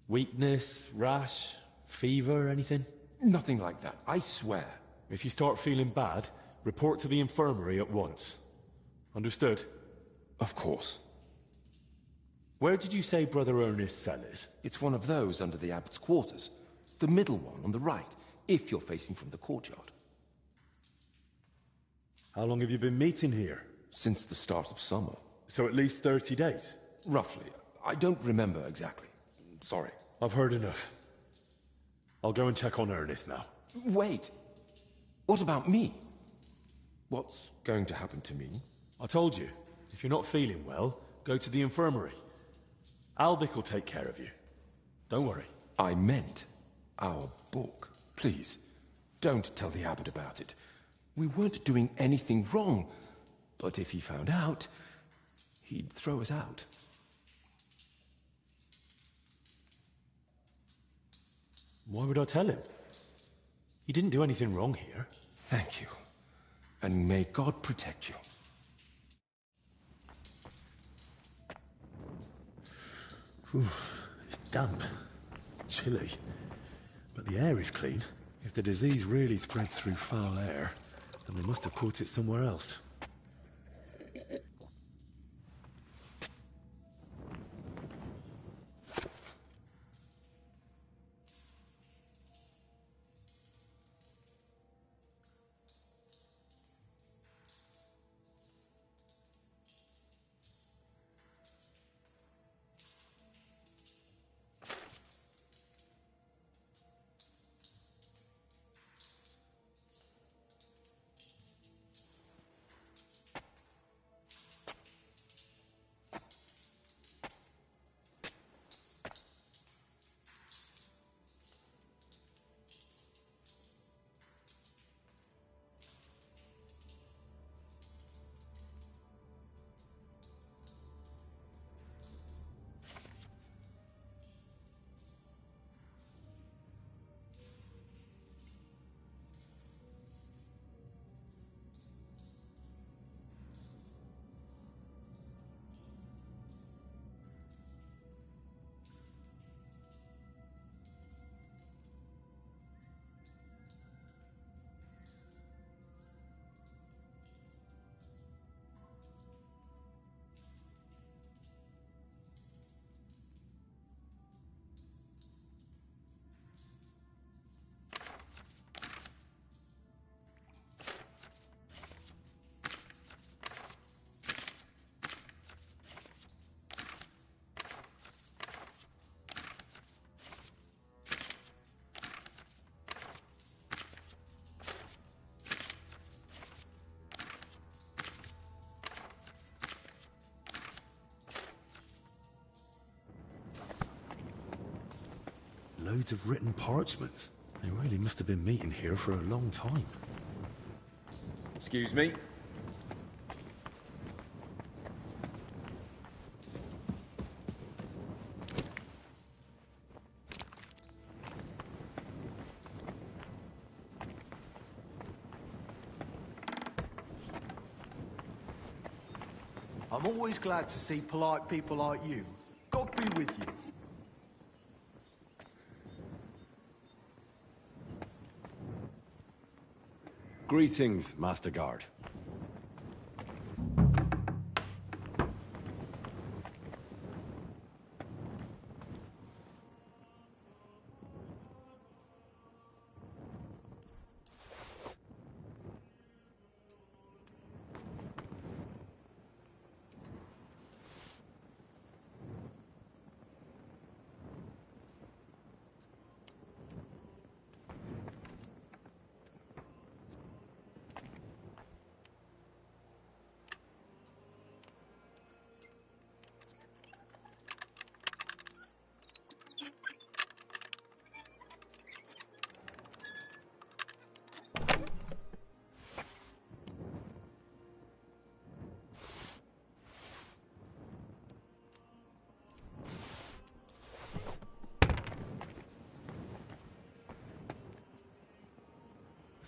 Weakness, rash, fever, anything? Nothing like that, I swear. If you start feeling bad, report to the infirmary at once. Understood? Of course. Where did you say Brother Ernest's cell is? It's one of those under the abbot's quarters. The middle one on the right, if you're facing from the courtyard. How long have you been meeting here? Since the start of summer. So at least 30 days? Roughly. I don't remember exactly. Sorry. I've heard enough. I'll go and check on Ernest now. Wait. What about me? What's going to happen to me? I told you, if you're not feeling well, go to the infirmary. Albic will take care of you. Don't worry. I meant our book. Please, don't tell the abbot about it. We weren't doing anything wrong, but if he found out, he'd throw us out. Why would I tell him? He didn't do anything wrong here. Thank you. And may God protect you. It's damp, chilly, but the air is clean. If the disease really spreads through foul air, then they must have caught it somewhere else. Loads of written parchments. They really must have been meeting here for a long time. Excuse me? I'm always glad to see polite people like you. God be with you. Greetings, Master Guard.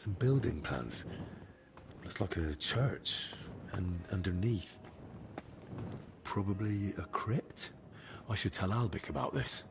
Some building plans. Looks like a church, and underneath, probably a crypt. I should tell Albic about this.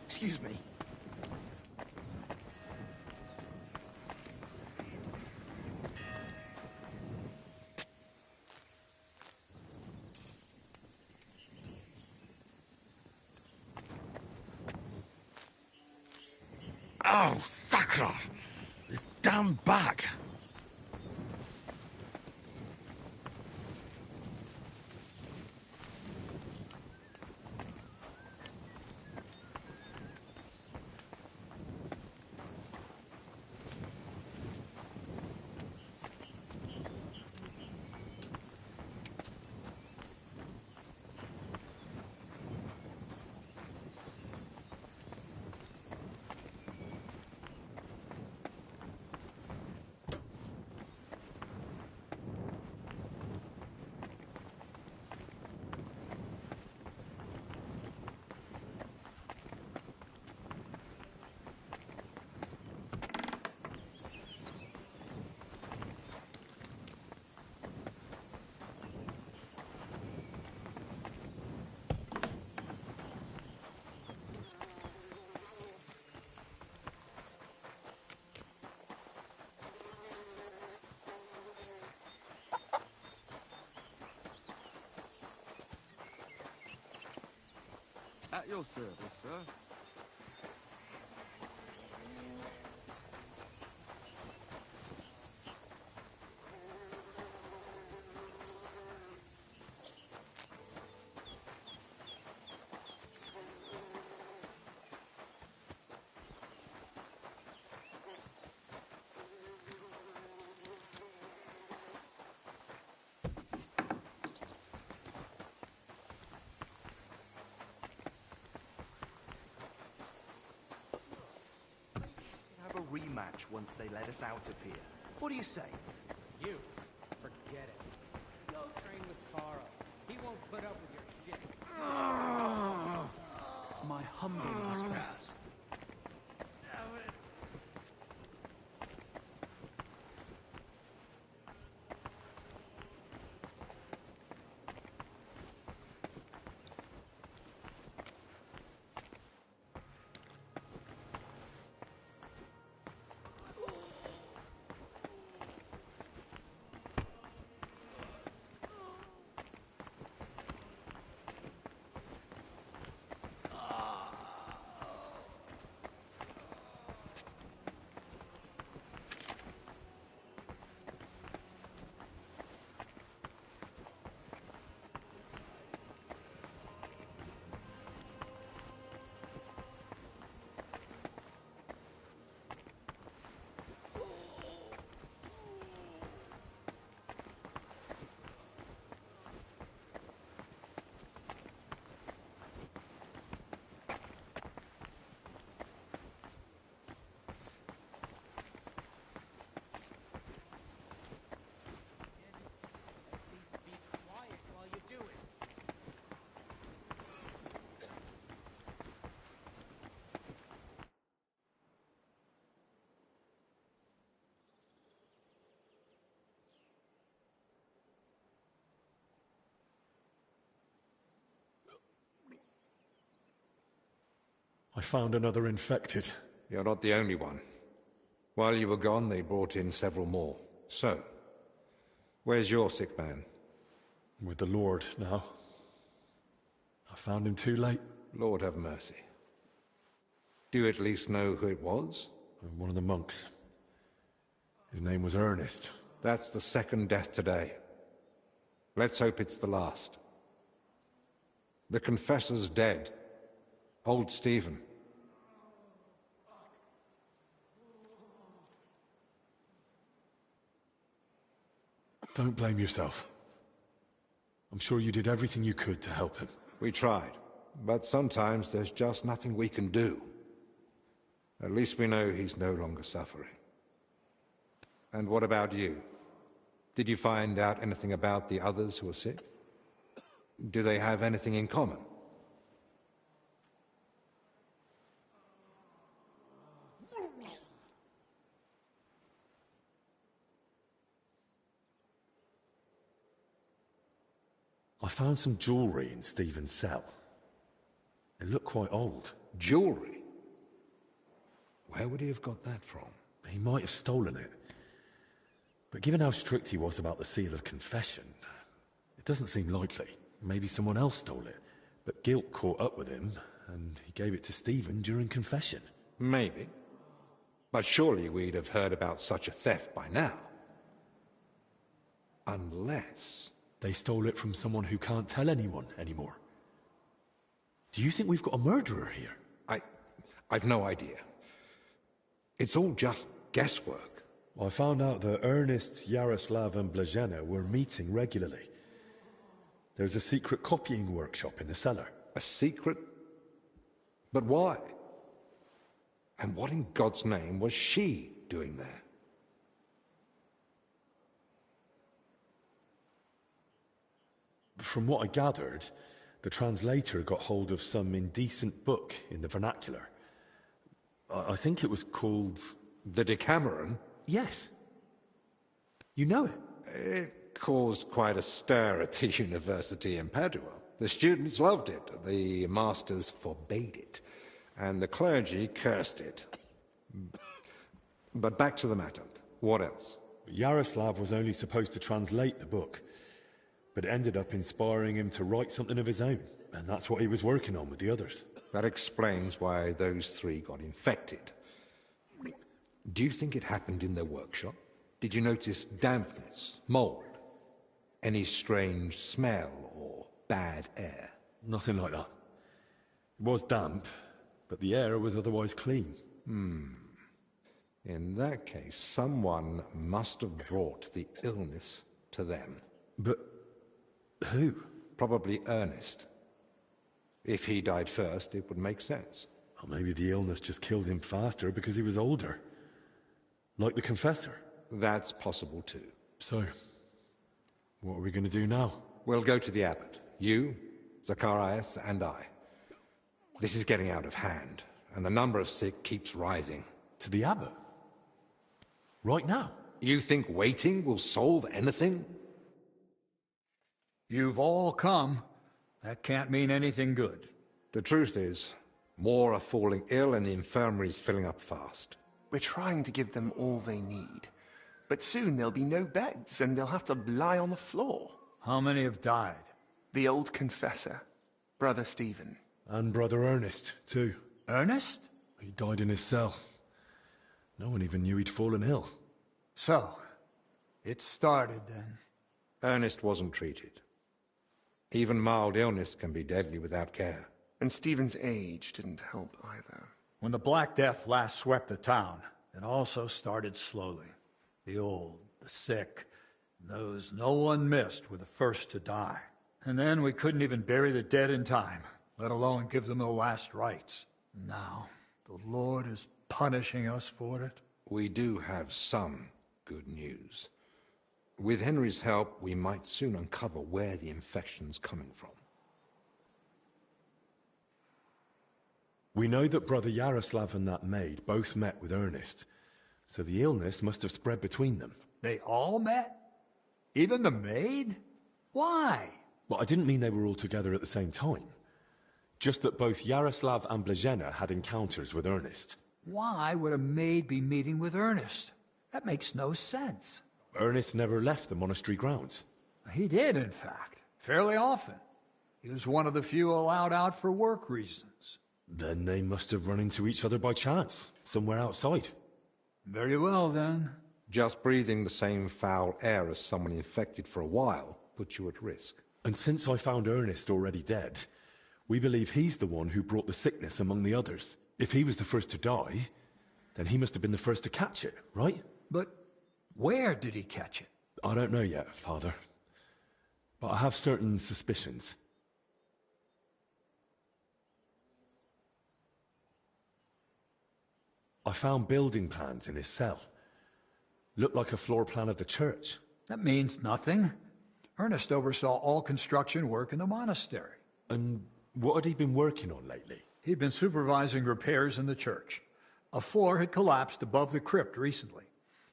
Excuse me. Oh, sucker! This damn back! At your service, sir. Have a rematch once they let us out of here. What do you say? You, forget it. Go train with Carl. He won't put up with your shit. My humble respects. I found another infected. You're not the only one. While you were gone, they brought in several more. So, where's your sick man? With the Lord now. I found him too late. Lord have mercy. Do you at least know who it was? One of the monks. His name was Ernest. That's the second death today. Let's hope it's the last. The confessor's dead. Old Stephen. Don't blame yourself. I'm sure you did everything you could to help him. We tried, but sometimes there's just nothing we can do. At least we know he's no longer suffering. And what about you? Did you find out anything about the others who are sick? Do they have anything in common? I found some jewellery in Stephen's cell. It looked quite old. Jewellery? Where would he have got that from? He might have stolen it. But given how strict he was about the seal of confession, it doesn't seem likely. Maybe someone else stole it. But guilt caught up with him, and he gave it to Stephen during confession. Maybe. But surely we'd have heard about such a theft by now. Unless... they stole it from someone who can't tell anyone anymore. Do you think we've got a murderer here? I've no idea. It's all just guesswork. I found out that Ernest, Yaroslav and Blazhena were meeting regularly. There's a secret copying workshop in the cellar. A secret? But why? And what in God's name was she doing there? From what I gathered, the translator got hold of some indecent book in the vernacular. I think it was called... The Decameron? Yes. You know it? It caused quite a stir at the university in Padua. The students loved it, the masters forbade it, and the clergy cursed it. But back to the matter. What else? Yaroslav was only supposed to translate the book, but it ended up inspiring him to write something of his own, and that's what he was working on with the others. That explains why those three got infected. Do you think it happened in their workshop? Did you notice dampness, mold, any strange smell or bad air? Nothing like that. It was damp, but the air was otherwise clean. In that case, someone must have brought the illness to them. But who? Probably Ernest. If he died first, it would make sense. Or maybe the illness just killed him faster because he was older. Like the confessor. That's possible too. So, what are we going to do now? We'll go to the abbot. You, Zacharias, and I. This is getting out of hand, and the number of sick keeps rising. To the abbot? Right now? You think waiting will solve anything? You've all come. That can't mean anything good. The truth is, more are falling ill and the infirmary's filling up fast. We're trying to give them all they need. But soon there'll be no beds, and they'll have to lie on the floor. How many have died? The old confessor, Brother Stephen. And Brother Ernest, too. Ernest? He died in his cell. No one even knew he'd fallen ill. So, it started then. Ernest wasn't treated. Even mild illness can be deadly without care. And Stephen's age didn't help either. When the Black Death last swept the town, it also started slowly. The old, the sick, those no one missed were the first to die. And then we couldn't even bury the dead in time, let alone give them the last rites. Now, the Lord is punishing us for it. We do have some good news. With Henry's help, we might soon uncover where the infection's coming from. We know that Brother Yaroslav and that maid both met with Ernest, so the illness must have spread between them. They all met? Even the maid? Why? Well, I didn't mean they were all together at the same time. Just that both Yaroslav and Blazhena had encounters with Ernest. Why would a maid be meeting with Ernest? That makes no sense. Ernest never left the monastery grounds. He did, in fact, fairly often. He was one of the few allowed out for work reasons. Then they must have run into each other by chance, somewhere outside. Very well, then. Just breathing the same foul air as someone infected for a while puts you at risk. And since I found Ernest already dead, we believe he's the one who brought the sickness among the others. If he was the first to die, then he must have been the first to catch it, right? But where did he catch it? I don't know yet, Father. But I have certain suspicions. I found building plans in his cell. Looked like a floor plan of the church. That means nothing. Ernest oversaw all construction work in the monastery. And what had he been working on lately? He'd been supervising repairs in the church. A floor had collapsed above the crypt recently.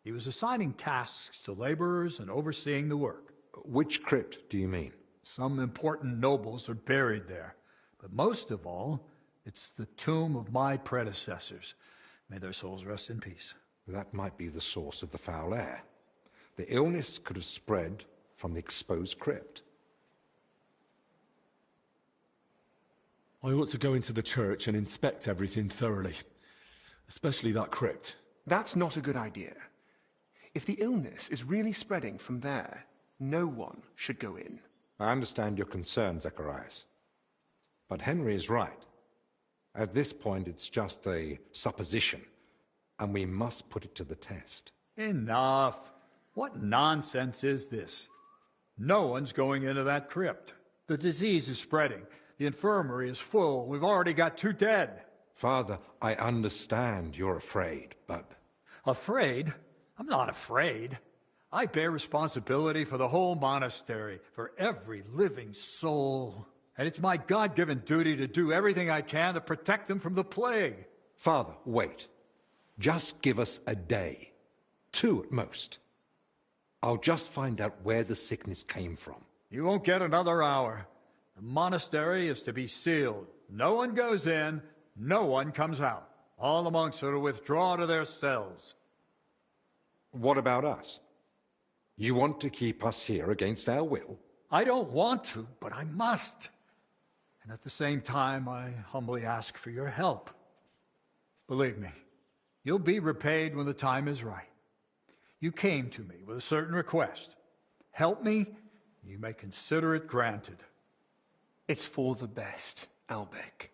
He was assigning tasks to laborers and overseeing the work. Which crypt do you mean? Some important nobles are buried there. But most of all, it's the tomb of my predecessors. May their souls rest in peace. That might be the source of the foul air. The illness could have spread from the exposed crypt. I ought to go into the church and inspect everything thoroughly. Especially that crypt. That's not a good idea. If the illness is really spreading from there, no one should go in. I understand your concern, Zacharias. But Henry is right. At this point, it's just a supposition, and we must put it to the test. Enough. What nonsense is this? No one's going into that crypt. The disease is spreading. The infirmary is full. We've already got 2 dead. Father, I understand you're afraid, but... Afraid? I'm not afraid. I bear responsibility for the whole monastery, for every living soul. And it's my God-given duty to do everything I can to protect them from the plague. Father, wait. Just give us a day. 2 at most. I'll just find out where the sickness came from. You won't get another hour. The monastery is to be sealed. No one goes in, no one comes out. All the monks are to withdraw to their cells. What about us? You want to keep us here against our will? I don't want to, but I must. And at the same time, I humbly ask for your help. Believe me, you'll be repaid when the time is right. You came to me with a certain request. Help me, you may consider it granted. It's for the best, Albec.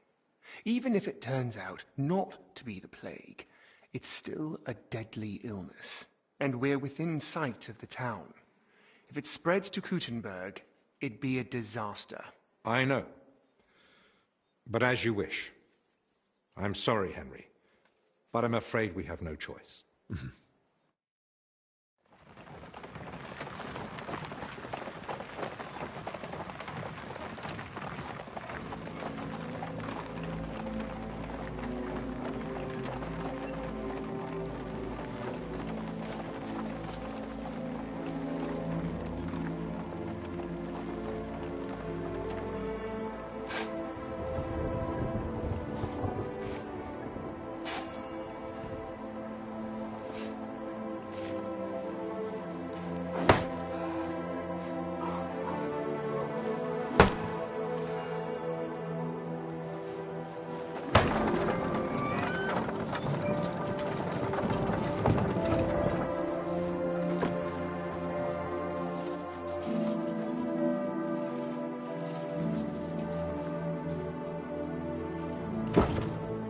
Even if it turns out not to be the plague, it's still a deadly illness, and we're within sight of the town. If it spreads to Kuttenberg, it'd be a disaster. I know. But as you wish. I'm sorry, Henry, but I'm afraid we have no choice.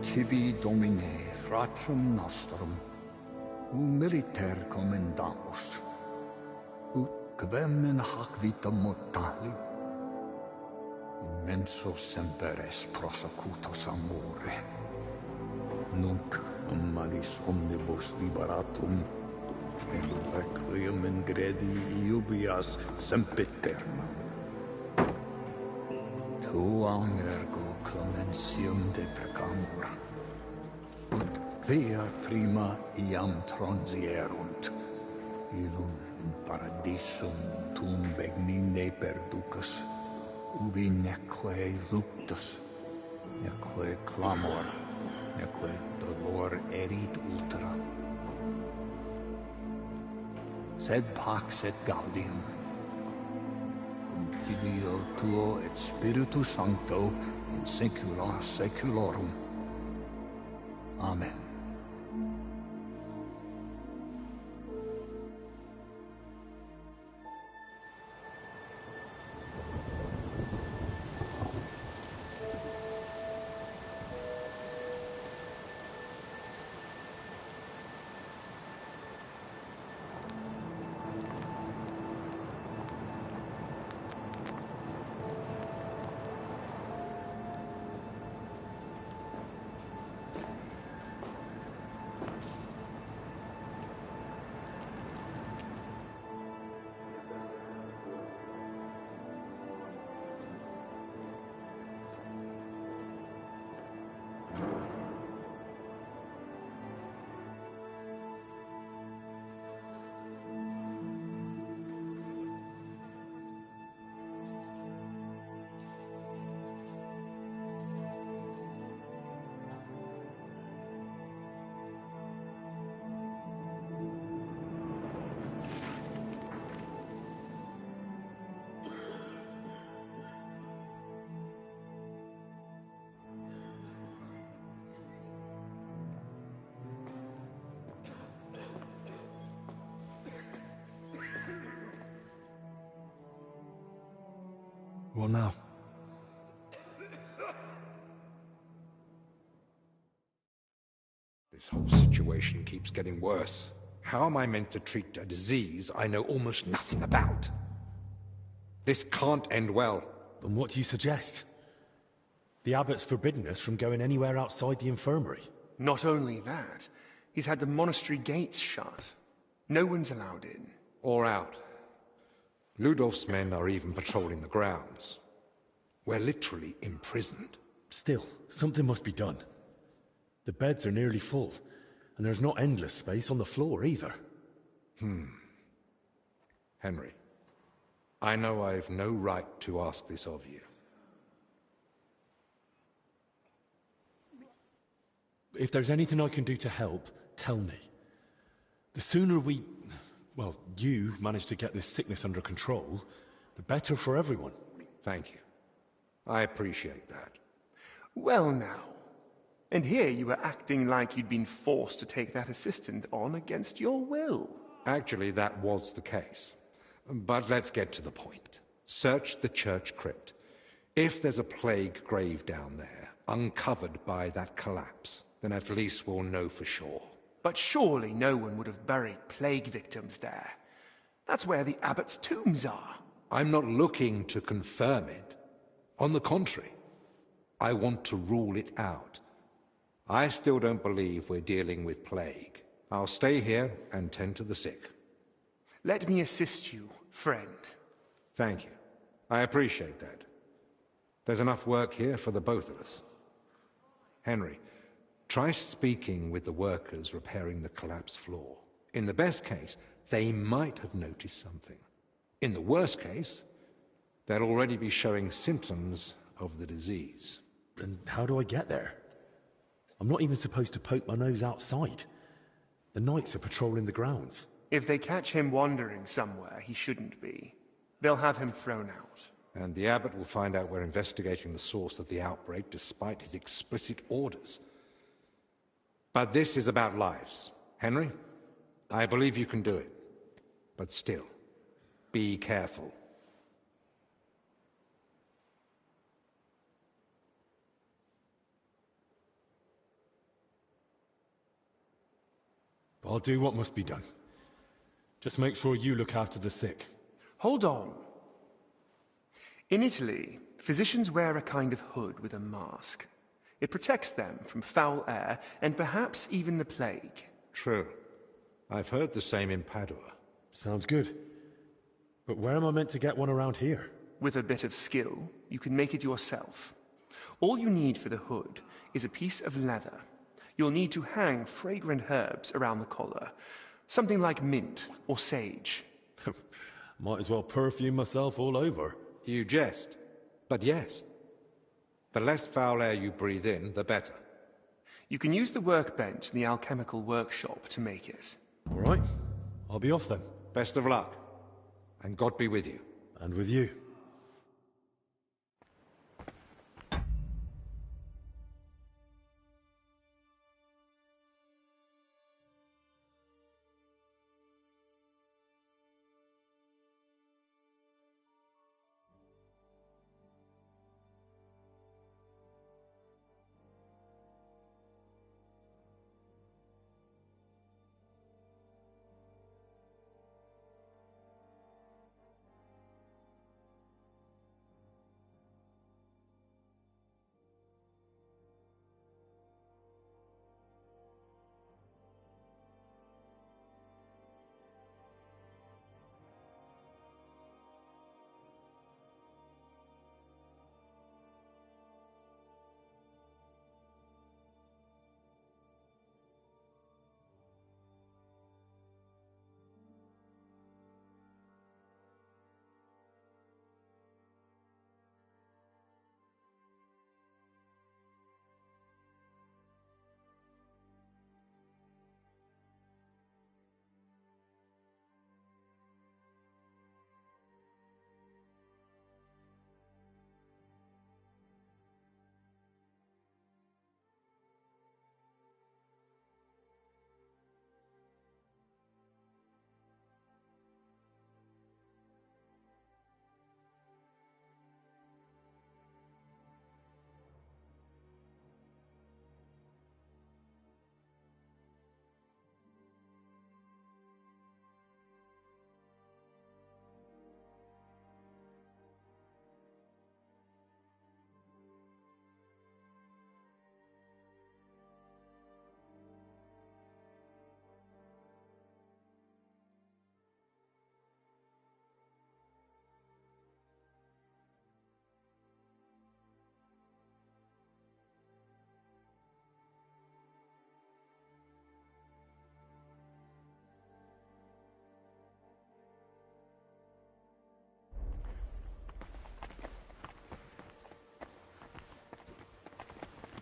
Tibi Domine, fratrum nostrum, militer commendamus, ut quem in hac vita mortali, immenso semper es prosecutus amore, nunc malis omnibus liberatum, in requiem ingredi iubias sempiternam. Tuam ergo clementium deprecamur, ut via prima iam transierunt, illum in paradisum tum begnine perducas, ubi neque luctus, neque clamor, neque seculor erit ultra. Sed pax et gaudium. Cum filio tuo et spiritu sancto in saecula saeculorum. Amen. What now? This whole situation keeps getting worse. How am I meant to treat a disease I know almost nothing about? This can't end well. Then what do you suggest? The abbot's forbidden us from going anywhere outside the infirmary. Not only that, he's had the monastery gates shut. No one's allowed in. Or out. Ludolf's men are even patrolling the grounds. We're literally imprisoned. Still, something must be done. The beds are nearly full, and there's not endless space on the floor either. Henry, I know I've no right to ask this of you. If there's anything I can do to help, tell me. The sooner you manage to get this sickness under control, the better for everyone. Thank you. I appreciate that. Well now. And here you were acting like you'd been forced to take that assistant on against your will. Actually, that was the case. But let's get to the point. Search the church crypt. If there's a plague grave down there, uncovered by that collapse, then at least we'll know for sure. But surely no one would have buried plague victims there. That's where the abbot's tombs are. I'm not looking to confirm it. On the contrary, I want to rule it out. I still don't believe we're dealing with plague. I'll stay here and tend to the sick. Let me assist you, friend. Thank you. I appreciate that. There's enough work here for the both of us. Henry, try speaking with the workers repairing the collapsed floor. In the best case, they might have noticed something. In the worst case, they'll already be showing symptoms of the disease. And how do I get there? I'm not even supposed to poke my nose outside. The knights are patrolling the grounds. If they catch him wandering somewhere he shouldn't be, they'll have him thrown out. And the abbot will find out we're investigating the source of the outbreak despite his explicit orders. But this is about lives. Henry, I believe you can do it. But still, be careful. I'll do what must be done. Just make sure you look after the sick. Hold on. In Italy, physicians wear a kind of hood with a mask. It protects them from foul air and perhaps even the plague. True. I've heard the same in Padua. Sounds good. But where am I meant to get one around here? With a bit of skill, you can make it yourself. All you need for the hood is a piece of leather. You'll need to hang fragrant herbs around the collar. Something like mint or sage. Might as well perfume myself all over. You jest. But yes. The less foul air you breathe in, the better. You can use the workbench in the alchemical workshop to make it. All right. I'll be off then. Best of luck. And God be with you. And with you.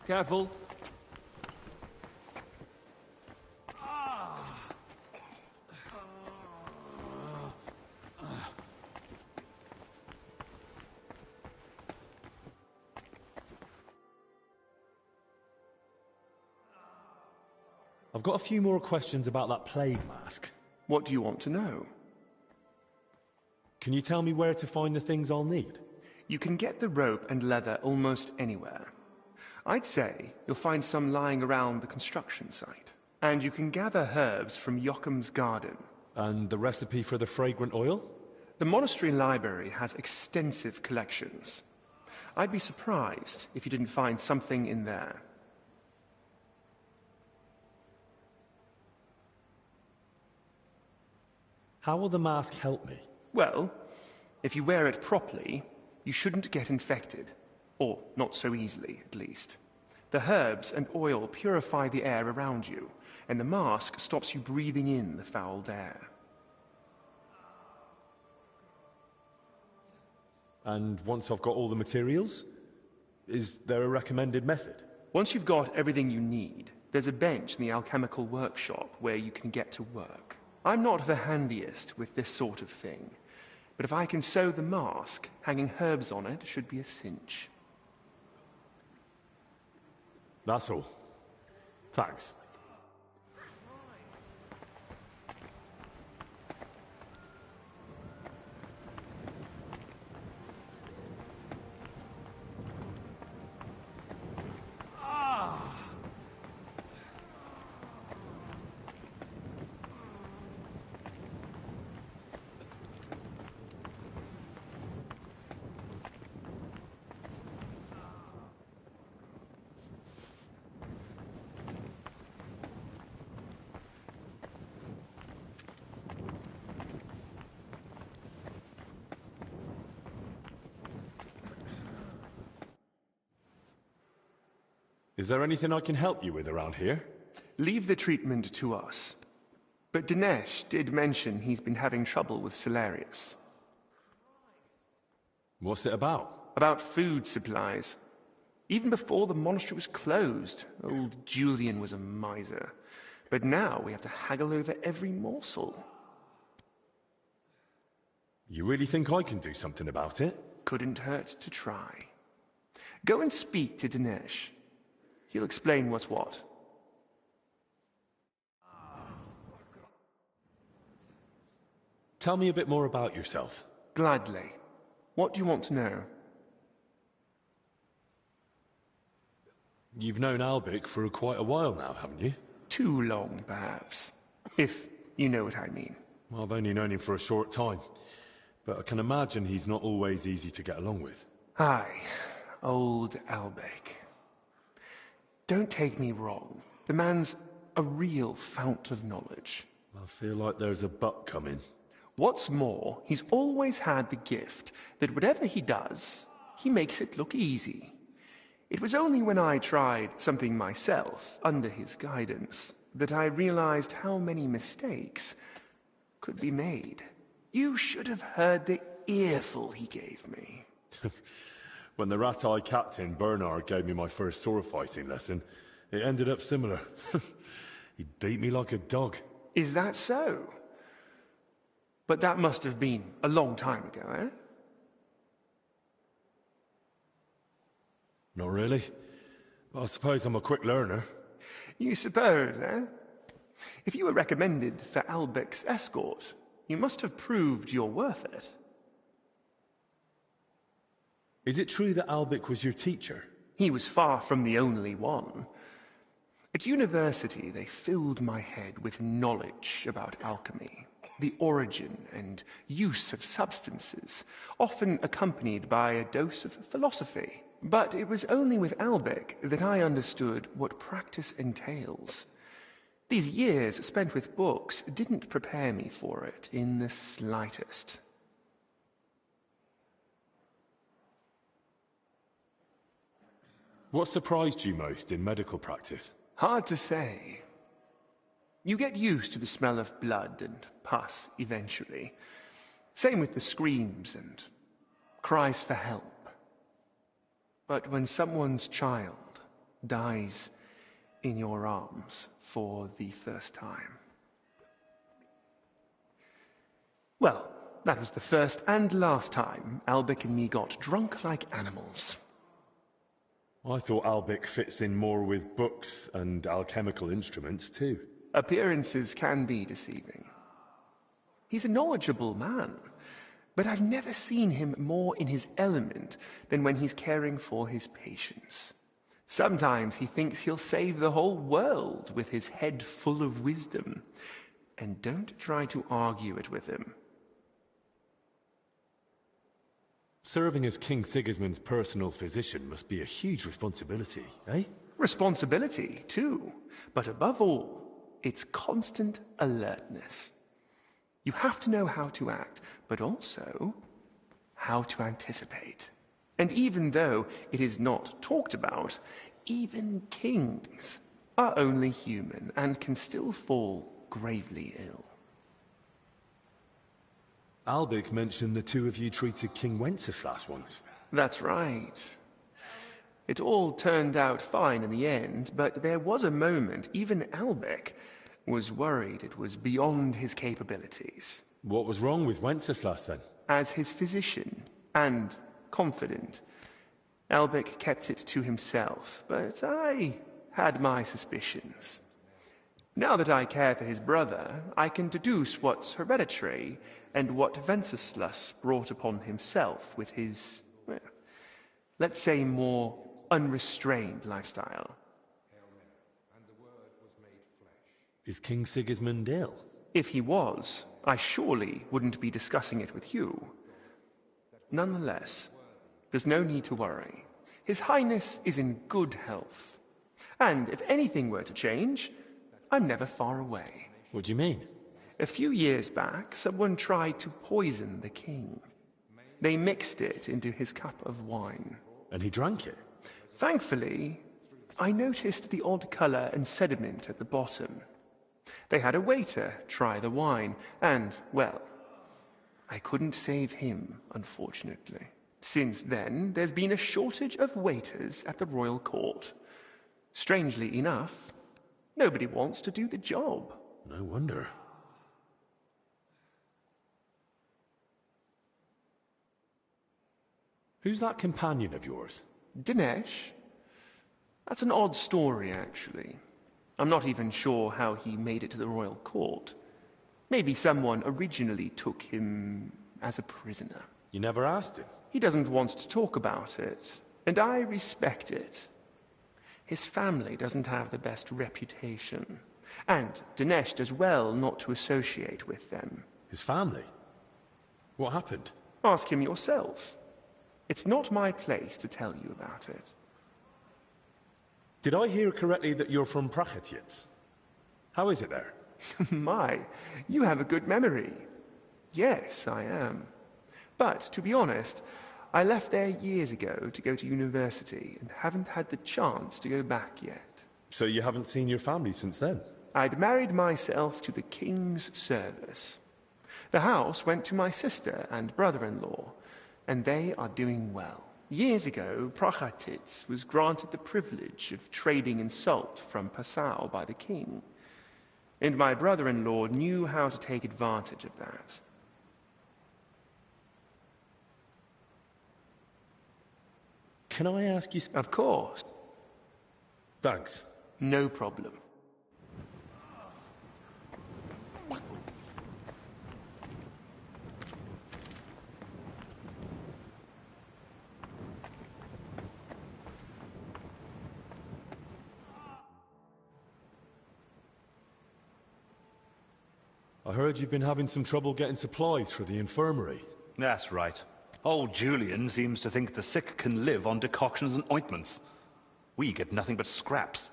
Careful. I've got a few more questions about that plague mask. What do you want to know? Can you tell me where to find the things I'll need? You can get the rope and leather almost anywhere. I'd say you'll find some lying around the construction site. And you can gather herbs from Yocham's garden. And the recipe for the fragrant oil? The monastery library has extensive collections. I'd be surprised if you didn't find something in there. How will the mask help me? Well, if you wear it properly, you shouldn't get infected. Or not so easily, at least. The herbs and oil purify the air around you, and the mask stops you breathing in the fouled air. And once I've got all the materials, is there a recommended method? Once you've got everything you need, there's a bench in the alchemical workshop where you can get to work. I'm not the handiest with this sort of thing, but if I can sew the mask, hanging herbs on it should be a cinch. That's all. Thanks. Is there anything I can help you with around here? Leave the treatment to us. But Dinesh did mention he's been having trouble with Celarius. What's it about? About food supplies. Even before the monastery was closed, old Julian was a miser. But now we have to haggle over every morsel. You really think I can do something about it? Couldn't hurt to try. Go and speak to Dinesh. He'll explain what's what. Tell me a bit more about yourself. Gladly. What do you want to know? You've known Albic for quite a while now, haven't you? Too long, perhaps. If you know what I mean. Well, I've only known him for a short time. But I can imagine he's not always easy to get along with. Aye, old Albic. Don't take me wrong. The man's a real fount of knowledge. I feel like there's a but coming. What's more, he's always had the gift that whatever he does, he makes it look easy. It was only when I tried something myself, under his guidance, that I realized how many mistakes could be made. You should have heard the earful he gave me. When the rat-eye captain, Bernard, gave me my first sword fighting lesson, it ended up similar. He beat me like a dog. Is that so? But that must have been a long time ago, eh? Not really. But I suppose I'm a quick learner. You suppose, eh? If you were recommended for Albic's escort, you must have proved you're worth it. Is it true that Albic was your teacher? He was far from the only one. At university, they filled my head with knowledge about alchemy, the origin and use of substances, often accompanied by a dose of philosophy. But it was only with Albic that I understood what practice entails. These years spent with books didn't prepare me for it in the slightest. What surprised you most in medical practice? Hard to say. You get used to the smell of blood and pus eventually. Same with the screams and cries for help. But when someone's child dies in your arms for the first time... Well, that was the first and last time Albic and me got drunk like animals. I thought Albic fits in more with books and alchemical instruments too. Appearances can be deceiving. He's a knowledgeable man, but I've never seen him more in his element than when he's caring for his patients. Sometimes he thinks he'll save the whole world with his head full of wisdom. And don't try to argue it with him. Serving as King Sigismund's personal physician must be a huge responsibility, eh? Responsibility, too. But above all, it's constant alertness. You have to know how to act, but also how to anticipate. And even though it is not talked about, even kings are only human and can still fall gravely ill. Albic mentioned the two of you treated King Wenceslas once. That's right. It all turned out fine in the end, but there was a moment even Albic was worried it was beyond his capabilities. What was wrong with Wenceslas then? As his physician and confidant, Albic kept it to himself, but I had my suspicions. Now that I care for his brother, I can deduce what's hereditary and what Wenceslas brought upon himself with his, well, let's say, more unrestrained lifestyle. Is King Sigismund ill? If he was, I surely wouldn't be discussing it with you. Nonetheless, there's no need to worry. His Highness is in good health. And if anything were to change, I'm never far away. What do you mean? A few years back, someone tried to poison the king. They mixed it into his cup of wine. And he drank it? Thankfully, I noticed the odd color and sediment at the bottom. They had a waiter try the wine, and, well, I couldn't save him, unfortunately. Since then, there's been a shortage of waiters at the royal court. Strangely enough, nobody wants to do the job. No wonder. Who's that companion of yours? Dinesh? That's an odd story, actually. I'm not even sure how he made it to the royal court. Maybe someone originally took him as a prisoner. You never asked him? He doesn't want to talk about it, and I respect it. His family doesn't have the best reputation, and Dinesh does well not to associate with them. His family? What happened? Ask him yourself. It's not my place to tell you about it. Did I hear correctly that you're from Prachetiets? How is it there? My, you have a good memory. Yes, I am. But, to be honest, I left there years ago to go to university and haven't had the chance to go back yet. So you haven't seen your family since then? I'd married myself to the king's service. The house went to my sister and brother-in-law, and they are doing well. Years ago, Prachatitz was granted the privilege of trading in salt from Passau by the king. And my brother-in-law knew how to take advantage of that. Can I ask you... Of course. Thanks. No problem. I heard you've been having some trouble getting supplies for the infirmary. That's right. Old Julian seems to think the sick can live on decoctions and ointments. We get nothing but scraps.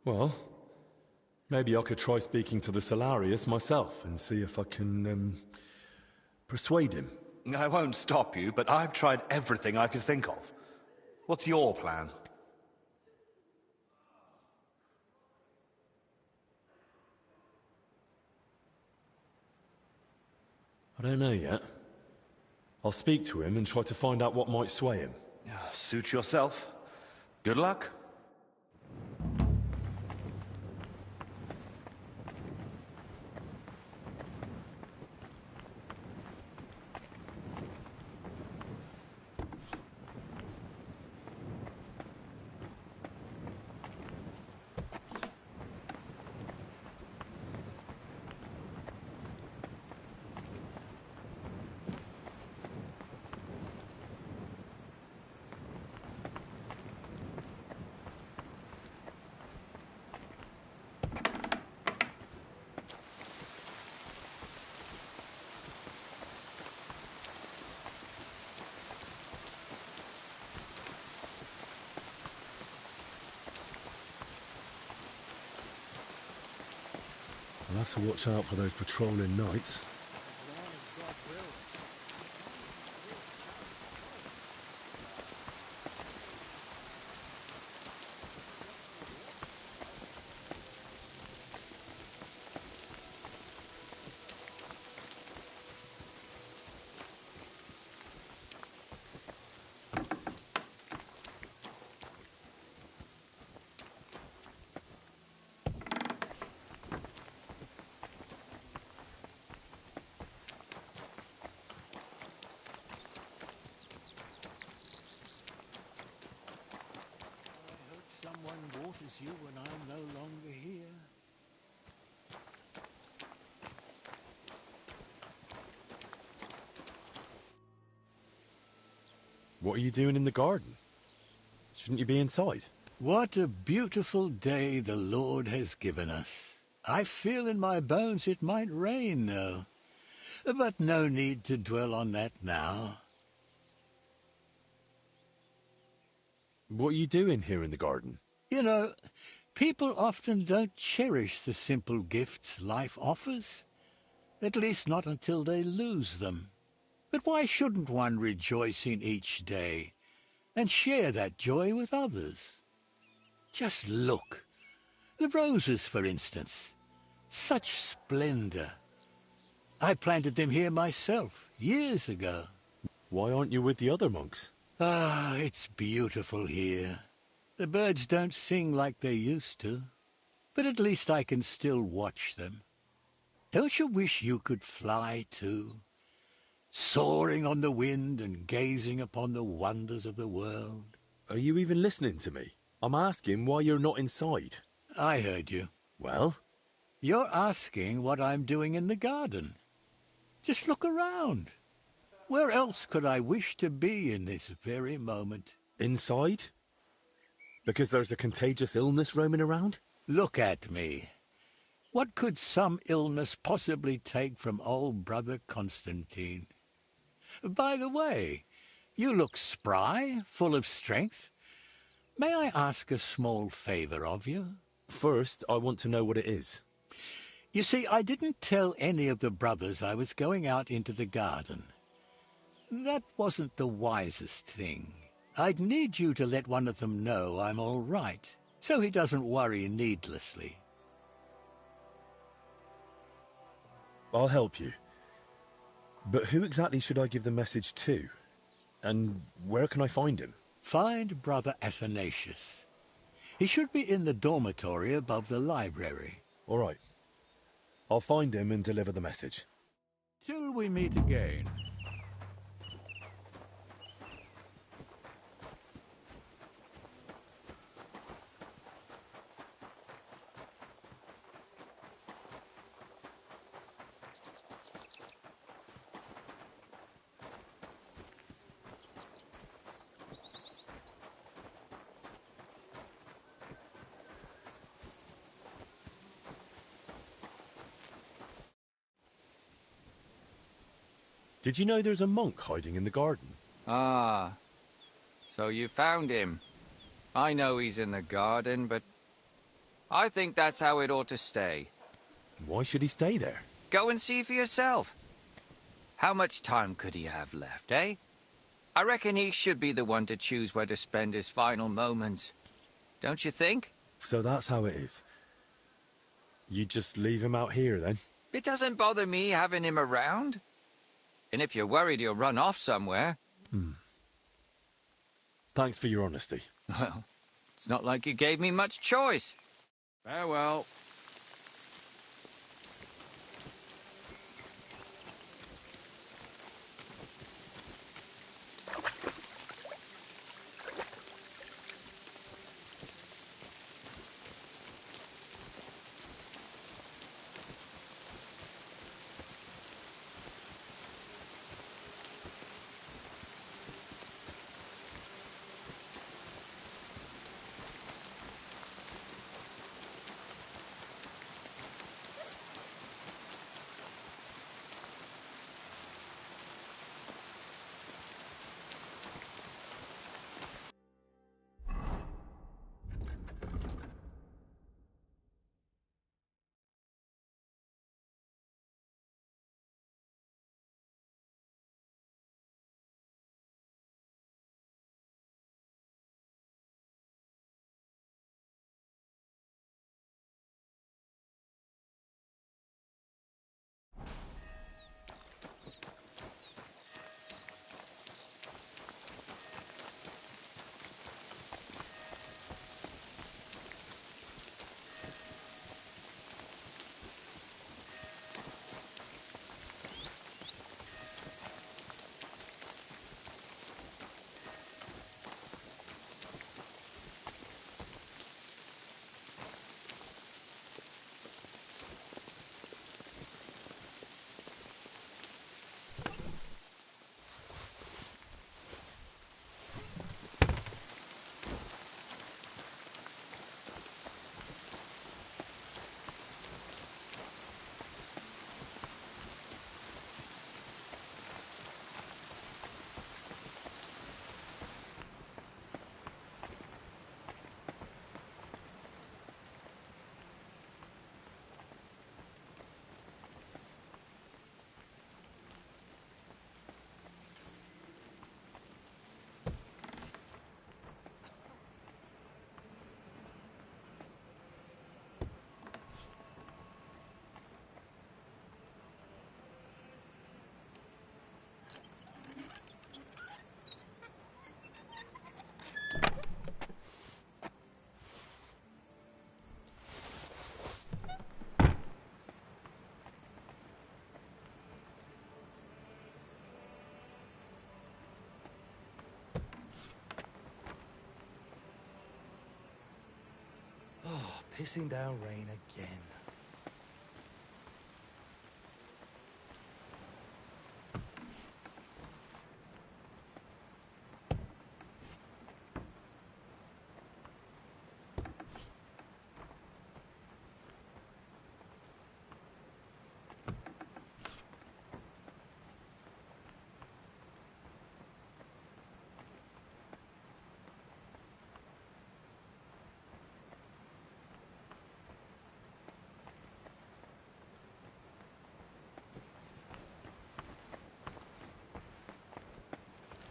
Well, maybe I could try speaking to the Salarius myself and see if I can, persuade him. I won't stop you, but I've tried everything I could think of. What's your plan? I don't know yet. I'll speak to him and try to find out what might sway him. Suit yourself. Good luck. I'll have to watch out for those patrolling knights. Someone waters you when I'm no longer here. What are you doing in the garden? Shouldn't you be inside? What a beautiful day the Lord has given us. I feel in my bones it might rain, though. But no need to dwell on that now. What are you doing here in the garden? You know, people often don't cherish the simple gifts life offers. At least not until they lose them. But why shouldn't one rejoice in each day and share that joy with others? Just look. The roses, for instance. Such splendor. I planted them here myself, years ago. Why aren't you with the other monks? Ah, it's beautiful here. The birds don't sing like they used to, but at least I can still watch them. Don't you wish you could fly too? Soaring on the wind and gazing upon the wonders of the world. Are you even listening to me? I'm asking why you're not inside. I heard you. Well? You're asking what I'm doing in the garden. Just look around. Where else could I wish to be in this very moment? Inside? Because there's a contagious illness roaming around? Look at me. What could some illness possibly take from old Brother Constantine? By the way, you look spry, full of strength. May I ask a small favor of you? First, I want to know what it is. You see, I didn't tell any of the brothers I was going out into the garden. That wasn't the wisest thing. I'd need you to let one of them know I'm all right, so he doesn't worry needlessly. I'll help you. But who exactly should I give the message to? And where can I find him? Find Brother Athanasius. He should be in the dormitory above the library. All right. I'll find him and deliver the message. Till we meet again. Did you know there's a monk hiding in the garden? Ah, so you found him. I know he's in the garden, but I think that's how it ought to stay. Why should he stay there? Go and see for yourself. How much time could he have left, eh? I reckon he should be the one to choose where to spend his final moments. Don't you think? So that's how it is. You just leave him out here, then? It doesn't bother me having him around. And if you're worried he'll run off somewhere... Thanks for your honesty. Well, it's not like you gave me much choice. Farewell. pissing down rain again.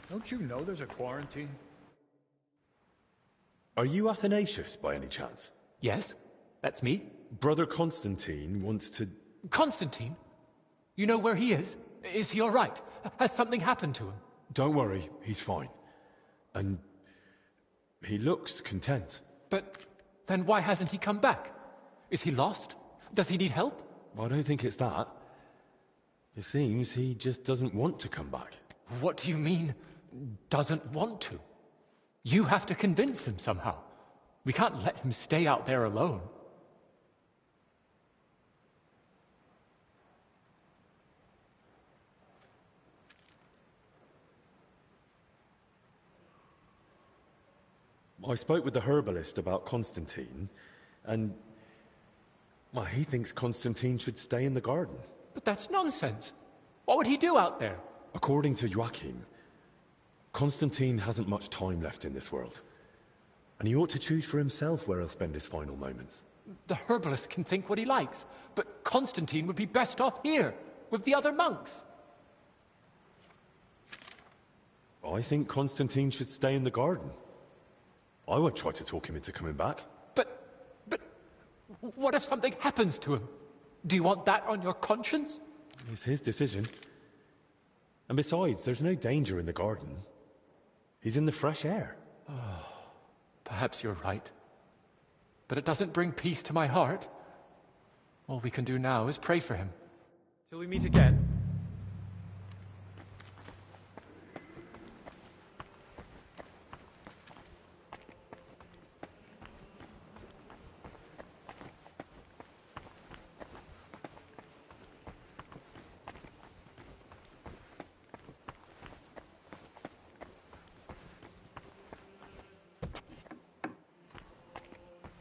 Don't you know there's a quarantine? Are you Athanasius, by any chance? Yes, that's me. Brother Constantine wants to... Constantine? You know where he is? Is he all right? Has something happened to him? Don't worry, he's fine. And he looks content. But then why hasn't he come back? Is he lost? Does he need help? I don't think it's that. It seems he just doesn't want to come back. What do you mean, doesn't want to? You have to convince him somehow. We can't let him stay out there alone. I spoke with the herbalist about Constantine, and... well, he thinks Constantine should stay in the garden. But that's nonsense. What would he do out there? According to Joachim, Constantine hasn't much time left in this world. And he ought to choose for himself where he'll spend his final moments. The herbalist can think what he likes, but Constantine would be best off here, with the other monks. I think Constantine should stay in the garden. I would try to talk him into coming back. But what if something happens to him? Do you want that on your conscience? It's his decision. And besides, there's no danger in the garden. He's in the fresh air. Oh, perhaps you're right. But it doesn't bring peace to my heart. All we can do now is pray for him. Till we meet again.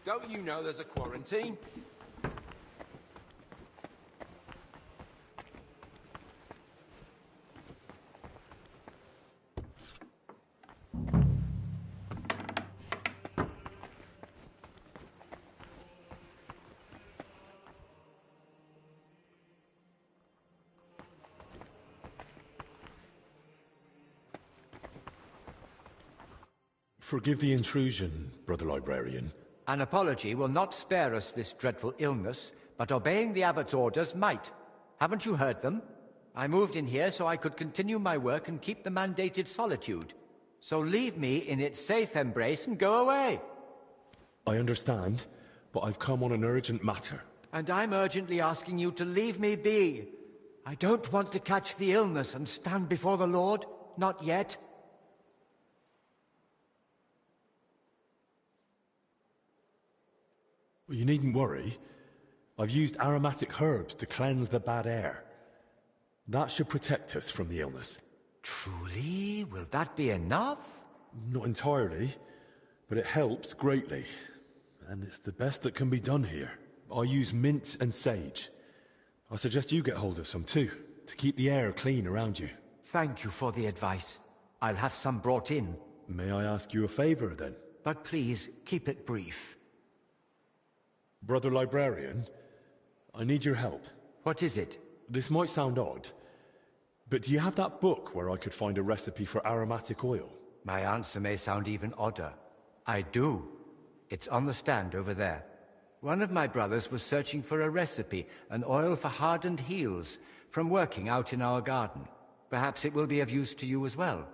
Don't you know there's a quarantine? Forgive the intrusion, Brother Librarian. An apology will not spare us this dreadful illness, but obeying the abbot's orders might. Haven't you heard them? I moved in here so I could continue my work and keep the mandated solitude. So leave me in its safe embrace and go away. I understand, but I've come on an urgent matter. And I'm urgently asking you to leave me be. I don't want to catch the illness and stand before the Lord. Not yet. You needn't worry. I've used aromatic herbs to cleanse the bad air. That should protect us from the illness. Truly? Will that be enough? Not entirely, but it helps greatly. And it's the best that can be done here. I use mint and sage. I suggest you get hold of some too, to keep the air clean around you. Thank you for the advice. I'll have some brought in. May I ask you a favor then? But please, keep it brief. Brother Librarian, I need your help. What is it? This might sound odd, but do you have that book where I could find a recipe for aromatic oil? My answer may sound even odder. I do. It's on the stand over there. One of my brothers was searching for a recipe, an oil for hardened heels, from working out in our garden. Perhaps it will be of use to you as well.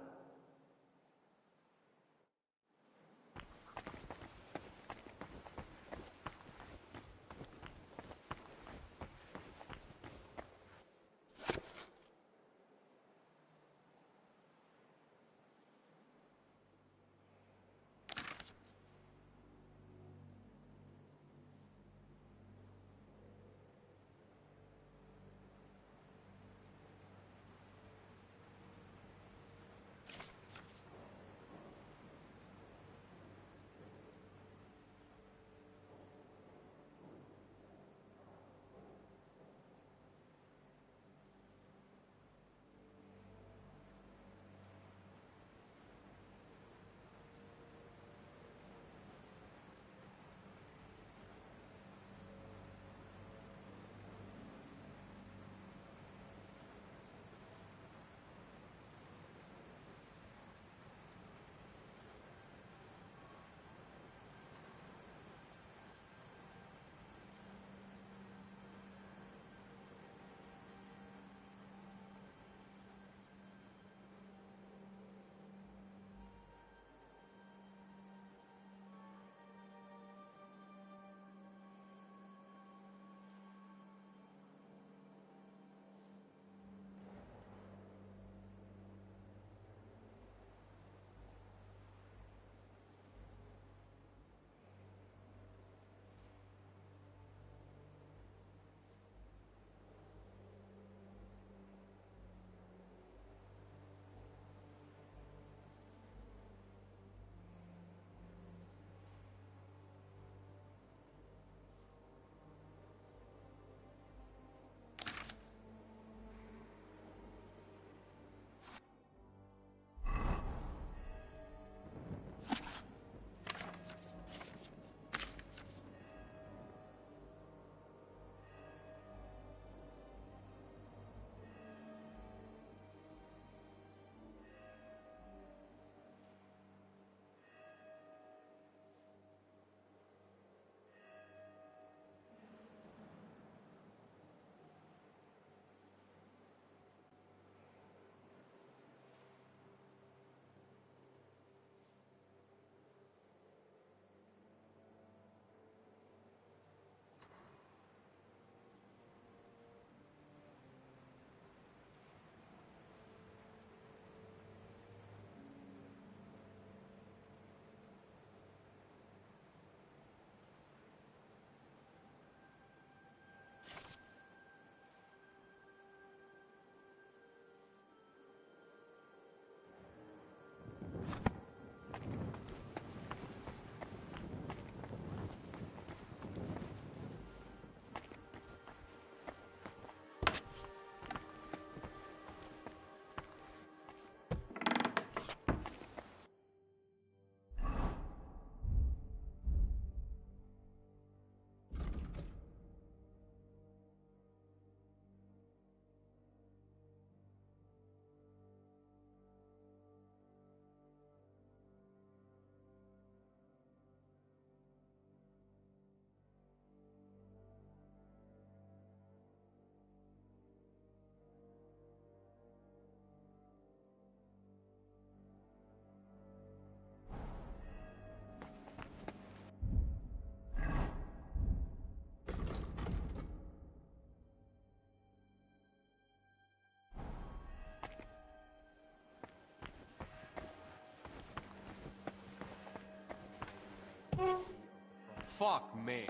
Fuck me.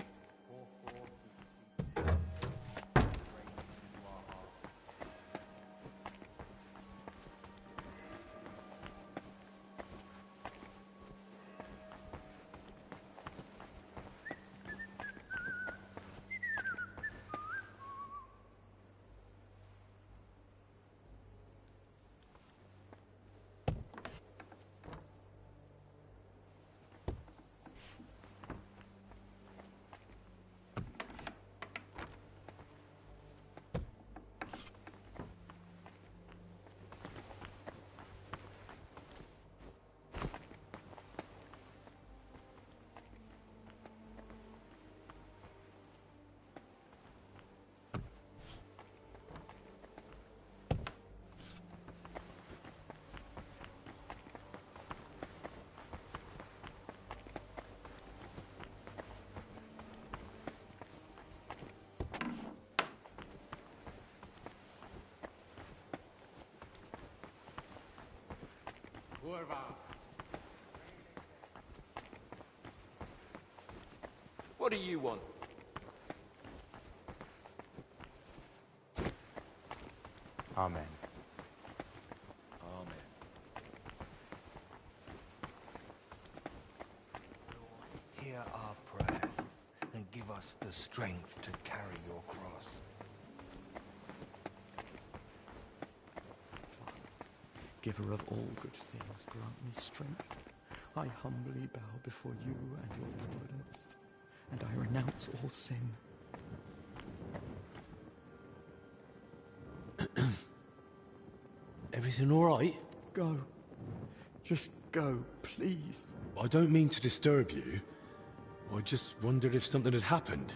What do you want? Amen. Amen. Hear our prayer and give us the strength to carry your cross. Giver of all good things, grant me strength. I humbly bow before you and your providence, and I renounce all sin. Everything all right? Go. Just go, please. I don't mean to disturb you. I just wondered if something had happened.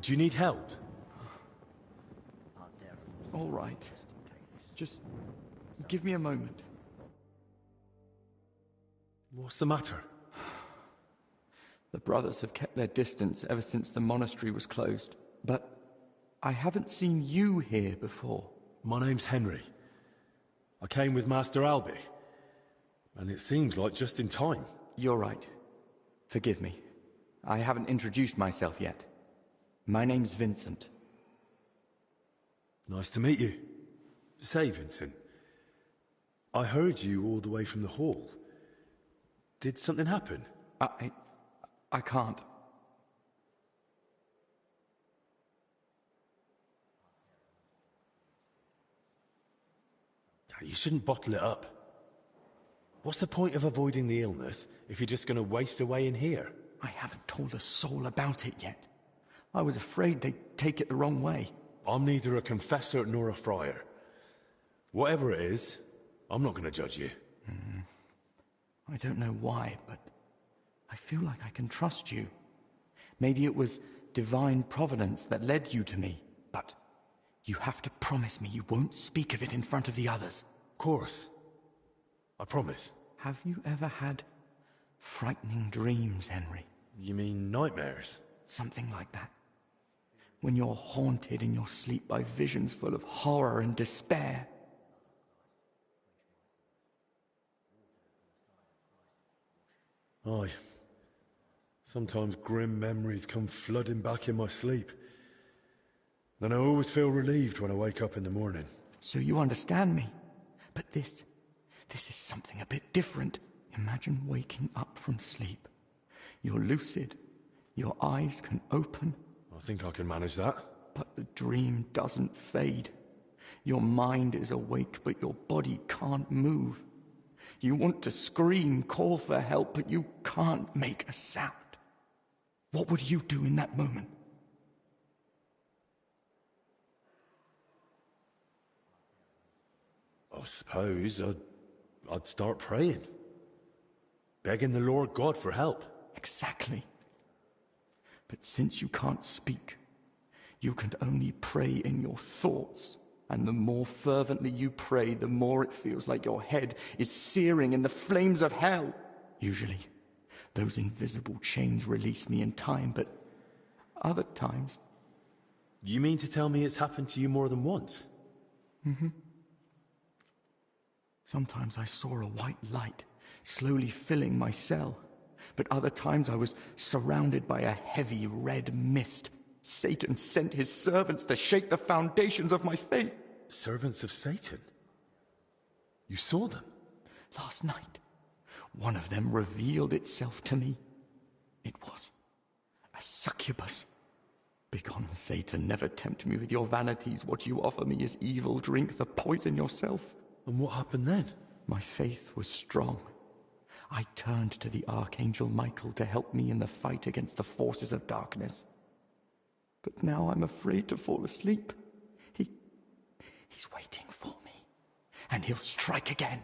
Do you need help? All right. Just give me a moment. What's the matter? The brothers have kept their distance ever since the monastery was closed. But I haven't seen you here before. My name's Henry. I came with Master Albie. And it seems like just in time. You're right. Forgive me. I haven't introduced myself yet. My name's Vincent. Nice to meet you. Say, Vincent, I heard you all the way from the hall. Did something happen? I can't. You shouldn't bottle it up. What's the point of avoiding the illness if you're just going to waste away in here? I haven't told a soul about it yet. I was afraid they'd take it the wrong way. I'm neither a confessor nor a friar. Whatever it is, I'm not going to judge you. I don't know why, but I feel like I can trust you. Maybe it was divine providence that led you to me, but you have to promise me you won't speak of it in front of the others. Of course. I promise. Have you ever had frightening dreams, Henry? You mean nightmares? Something like that. When you're haunted in your sleep by visions full of horror and despair. Aye. Sometimes grim memories come flooding back in my sleep. And I always feel relieved when I wake up in the morning. So you understand me. But this is something a bit different. Imagine waking up from sleep. You're lucid. Your eyes can open. I think I can manage that. But the dream doesn't fade. Your mind is awake, but your body can't move. You want to scream, call for help, but you can't make a sound. What would you do in that moment? I suppose I'd start praying. Begging the Lord God for help. Exactly. But since you can't speak, you can only pray in your thoughts. And the more fervently you pray, the more it feels like your head is searing in the flames of hell. Usually, those invisible chains release me in time, but other times... You mean to tell me it's happened to you more than once? Mm-hmm. Sometimes I saw a white light slowly filling my cell, but other times I was surrounded by a heavy red mist. Satan sent his servants to shake the foundations of my faith. Servants of Satan? You saw them? Last night, one of them revealed itself to me. It was a succubus. Begone, Satan, never tempt me with your vanities. What you offer me is evil. Drink the poison yourself. And what happened then? My faith was strong. I turned to the Archangel Michael to help me in the fight against the forces of darkness. But now I'm afraid to fall asleep. He's waiting for me, and he'll strike again.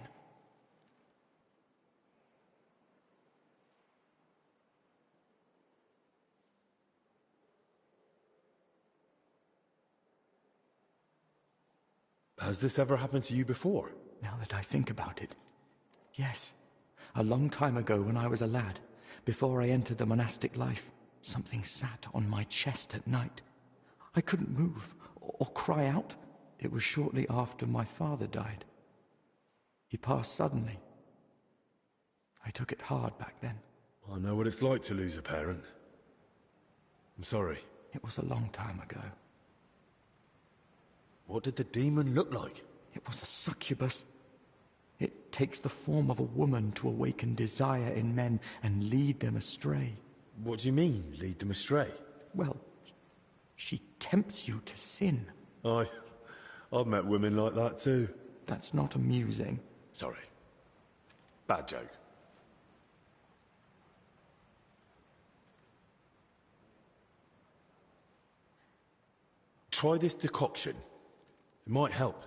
Has this ever happened to you before? Now that I think about it, yes. A long time ago when I was a lad, before I entered the monastic life, something sat on my chest at night. I couldn't move or cry out. It was shortly after my father died. He passed suddenly. I took it hard back then. I know what it's like to lose a parent. I'm sorry. It was a long time ago. What did the demon look like? It was a succubus. It takes the form of a woman to awaken desire in men and lead them astray. What do you mean, lead them astray? Well, she tempts you to sin. I've met women like that too. That's not amusing. Sorry. Bad joke. Try this decoction. It might help.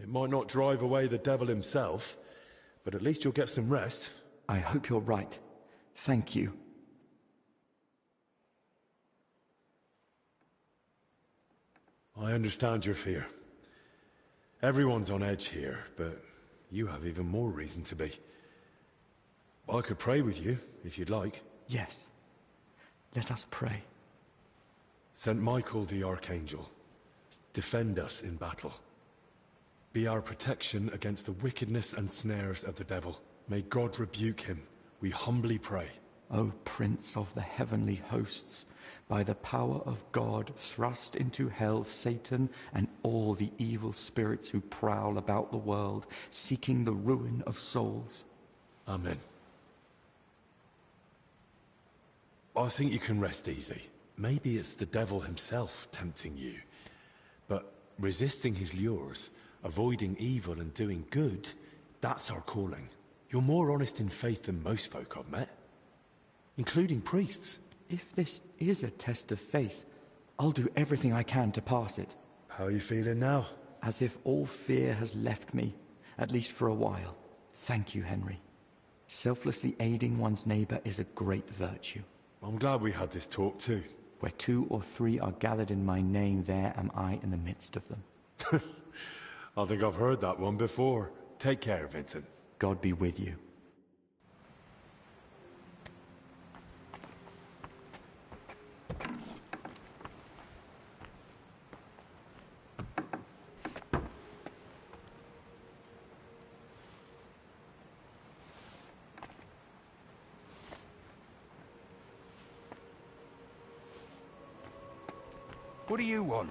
It might not drive away the devil himself, but at least you'll get some rest. I hope you're right. Thank you. I understand your fear. Everyone's on edge here, but you have even more reason to be. I could pray with you, if you'd like. Yes. Let us pray. Saint Michael the Archangel, defend us in battle. Be our protection against the wickedness and snares of the devil. May God rebuke him, we humbly pray. O Prince of the heavenly hosts, by the power of God, thrust into hell Satan and all the evil spirits who prowl about the world, seeking the ruin of souls. Amen. I think you can rest easy. Maybe it's the devil himself tempting you. But resisting his lures, avoiding evil and doing good, that's our calling. You're more honest in faith than most folk I've met, including priests. If this is a test of faith, I'll do everything I can to pass it. How are you feeling now? As if all fear has left me, at least for a while. Thank you, Henry. Selflessly aiding one's neighbor is a great virtue. I'm glad we had this talk too. Where 2 or 3 are gathered in my name, there am I in the midst of them. I think I've heard that one before. Take care, Vincent. God be with you. What do you want?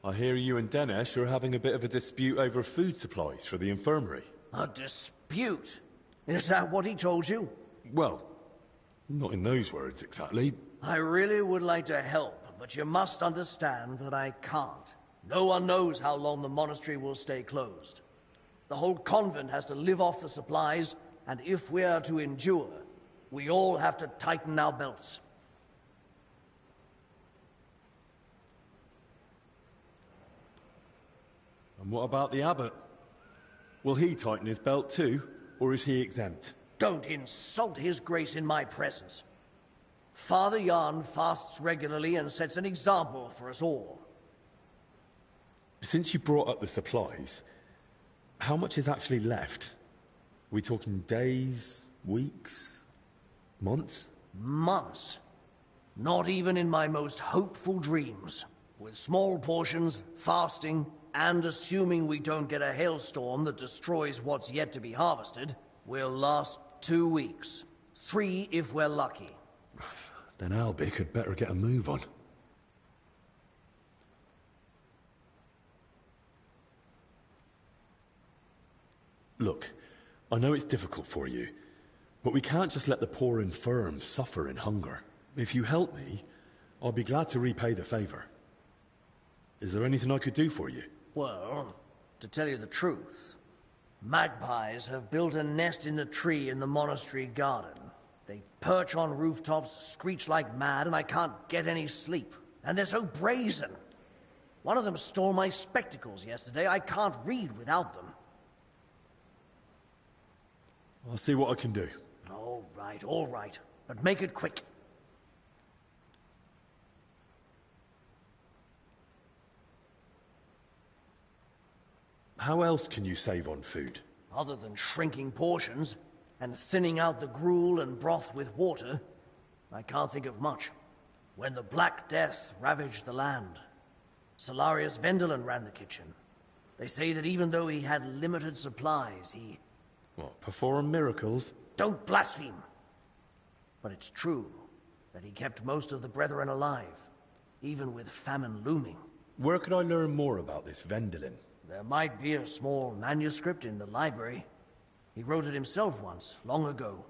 I hear you and Dinesh are having a bit of a dispute over food supplies for the infirmary. A dispute? Is that what he told you? Well, not in those words exactly. I really would like to help, but you must understand that I can't. No one knows how long the monastery will stay closed. The whole convent has to live off the supplies, and if we are to endure, we all have to tighten our belts. And what about the abbot? Will he tighten his belt too, or is he exempt? Don't insult his grace in my presence. Father Jan fasts regularly and sets an example for us all. Since you brought up the supplies, how much is actually left? Are we talking days, weeks, months? Months. Not even in my most hopeful dreams. With small portions, fasting, and assuming we don't get a hailstorm that destroys what's yet to be harvested, we'll last 2 weeks. 3 if we're lucky. Then Albic had better get a move on. Look, I know it's difficult for you, but we can't just let the poor infirm suffer in hunger. If you help me, I'll be glad to repay the favor. Is there anything I could do for you? Well, to tell you the truth, magpies have built a nest in the tree in the monastery garden. They perch on rooftops, screech like mad, and I can't get any sleep. And they're so brazen. One of them stole my spectacles yesterday. I can't read without them. I'll see what I can do. All right. But make it quick. How else can you save on food? Other than shrinking portions and thinning out the gruel and broth with water, I can't think of much. When the Black Death ravaged the land, Solarius Vendelin ran the kitchen. They say that even though he had limited supplies, he... What, perform miracles? Don't blaspheme! But it's true that he kept most of the brethren alive, even with famine looming. Where could I learn more about this Vendelin? There might be a small manuscript in the library. He wrote it himself once, long ago.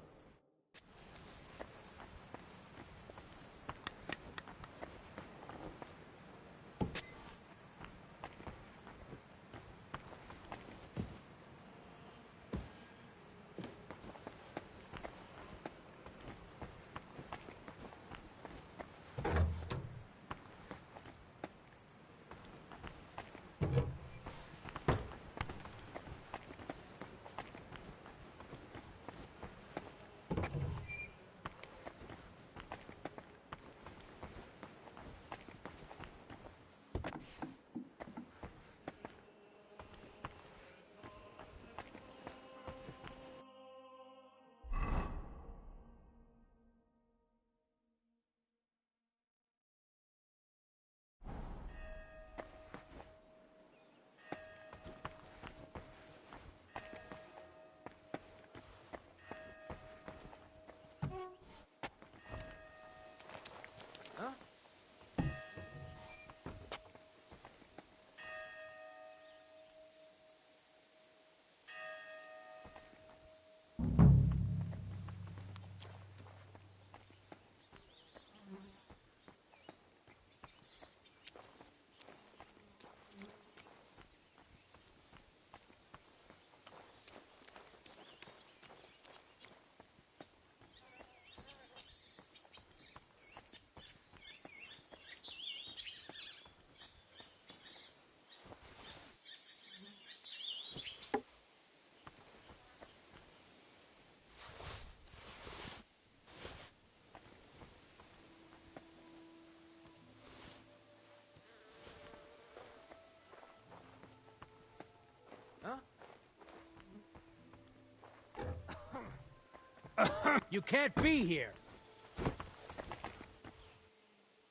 You can't be here.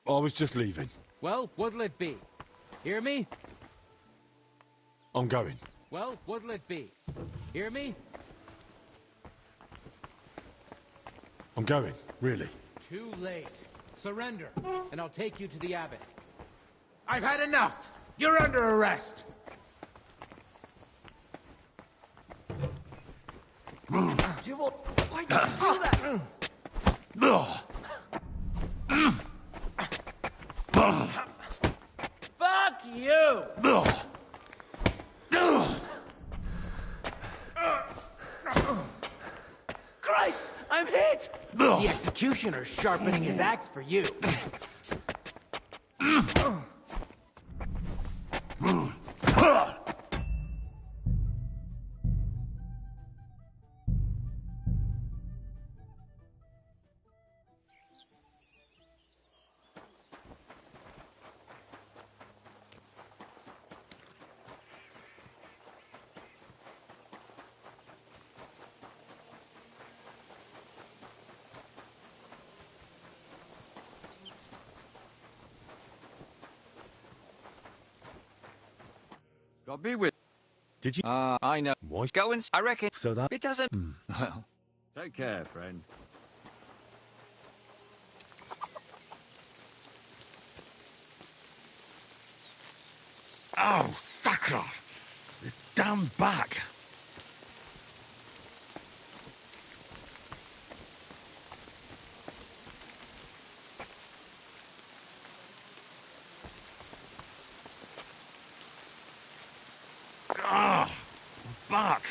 I was just leaving. Well, what'll it be? Hear me? I'm going. Well, what'll it be? Hear me? I'm going, really. Too late. Surrender, and I'll take you to the abbot. I've had enough! You're under arrest. Jivot, why did you do that? Fuck you! Christ, I'm hit! The executioner's sharpening his axe for you. Got be with. Did you? I know. What? Go and. I reckon. So that It doesn't. Well, Take care, friend. Oh, sucker! This damn back! Ah, back!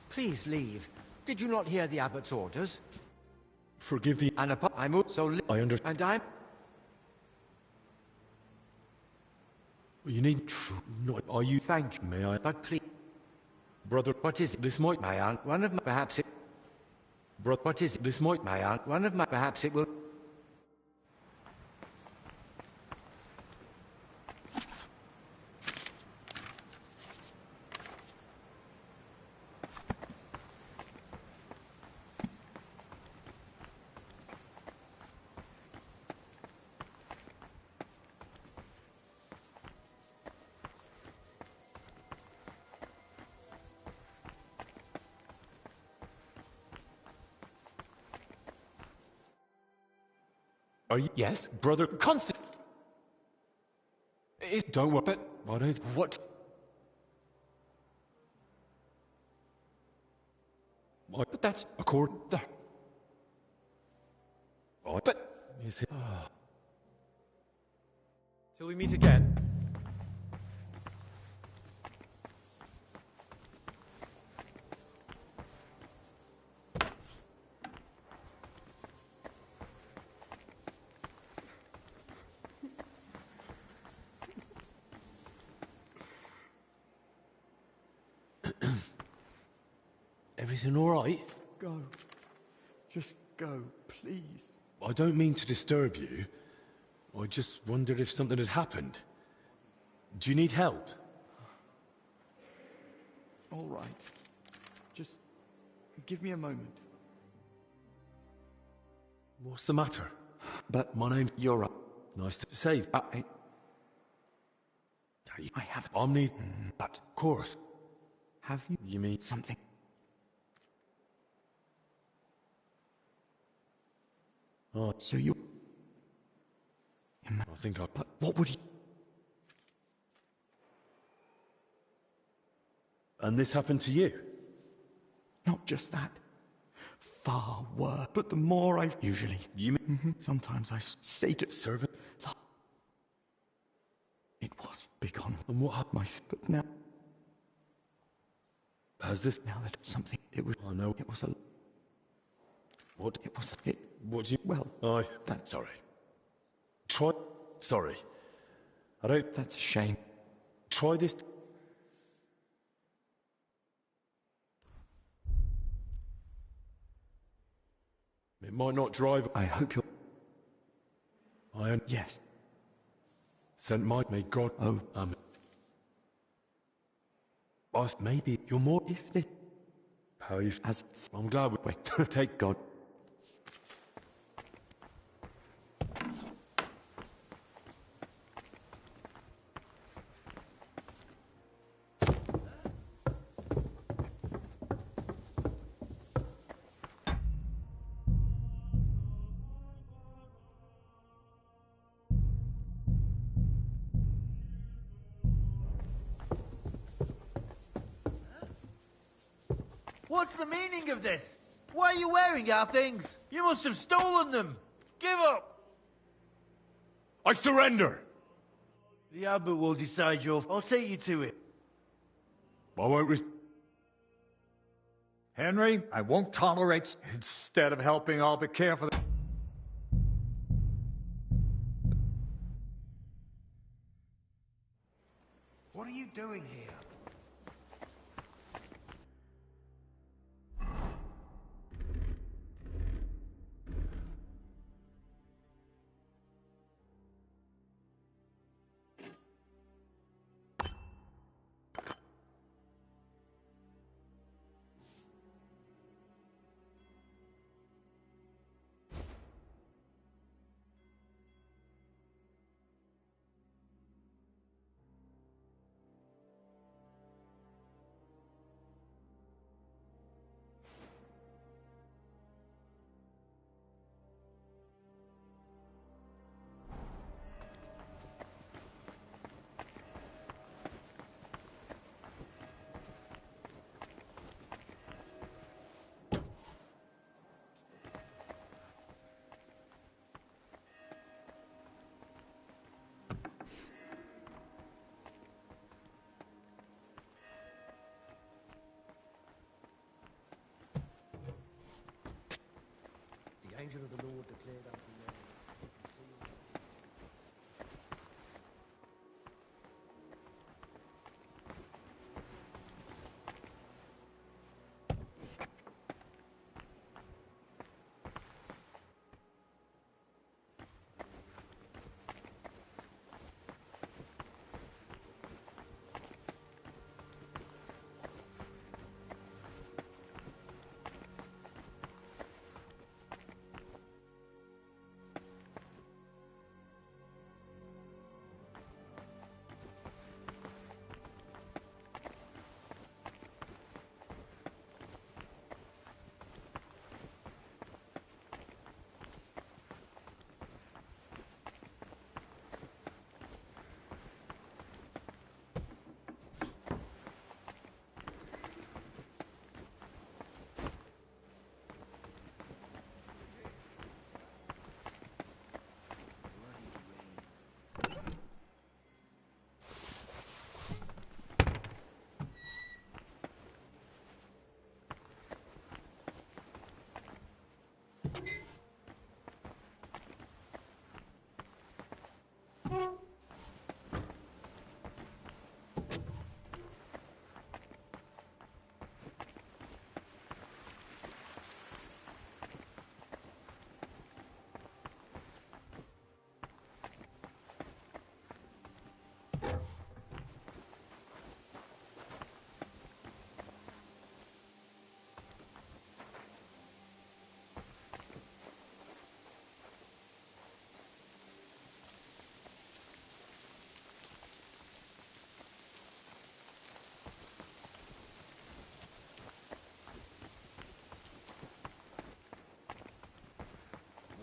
Please leave. Did you not hear the abbot's orders? forgive the... And I'm also... I understand. And I'm... You need... Not... Are you... Thank you. May I... But please... Brother... What is it? This might... My aunt, one of my... Perhaps it... Brother... What is it? This might... My aunt, one of my... Perhaps it will... Are you? Yes? Brother... Constant... Don't worry. But... What? But that's... Accord... But... Is it... Till we meet again. Everything all right? Go. Just go, please. I don't mean to disturb you. I just wondered if something had happened. Do you need help? All right. Just give me a moment. What's the matter? But my name's... You're right. Nice to save. I have... Omni... But... Of course. Have you... You mean... Something... Oh. So you... I think I... But what would you... And this happened to you? Not just that. Far worse. But the more I... Usually. You mean... Sometimes I say to... Servant? It was big on... And what happened? But now... Has this... Now that something... It was... I know. It was a... What? It was a... It... What do you... Well... That's... Sorry. Try... Sorry. I don't... That's a shame. Try this... It might not drive... I hope you're... Yes. Sent my... May God... Oh. Maybe you're more... If the... How you... As... I'm glad we... Wait. Take God. What's the meaning of this? Why are you wearing our things? You must have stolen them. Give up! I surrender! The Abbot will decide your... I'll take you to it. I won't Henry, I won't tolerate... Instead of helping, I'll be careful... What are you doing here? The angel of the Lord declared unto Mary.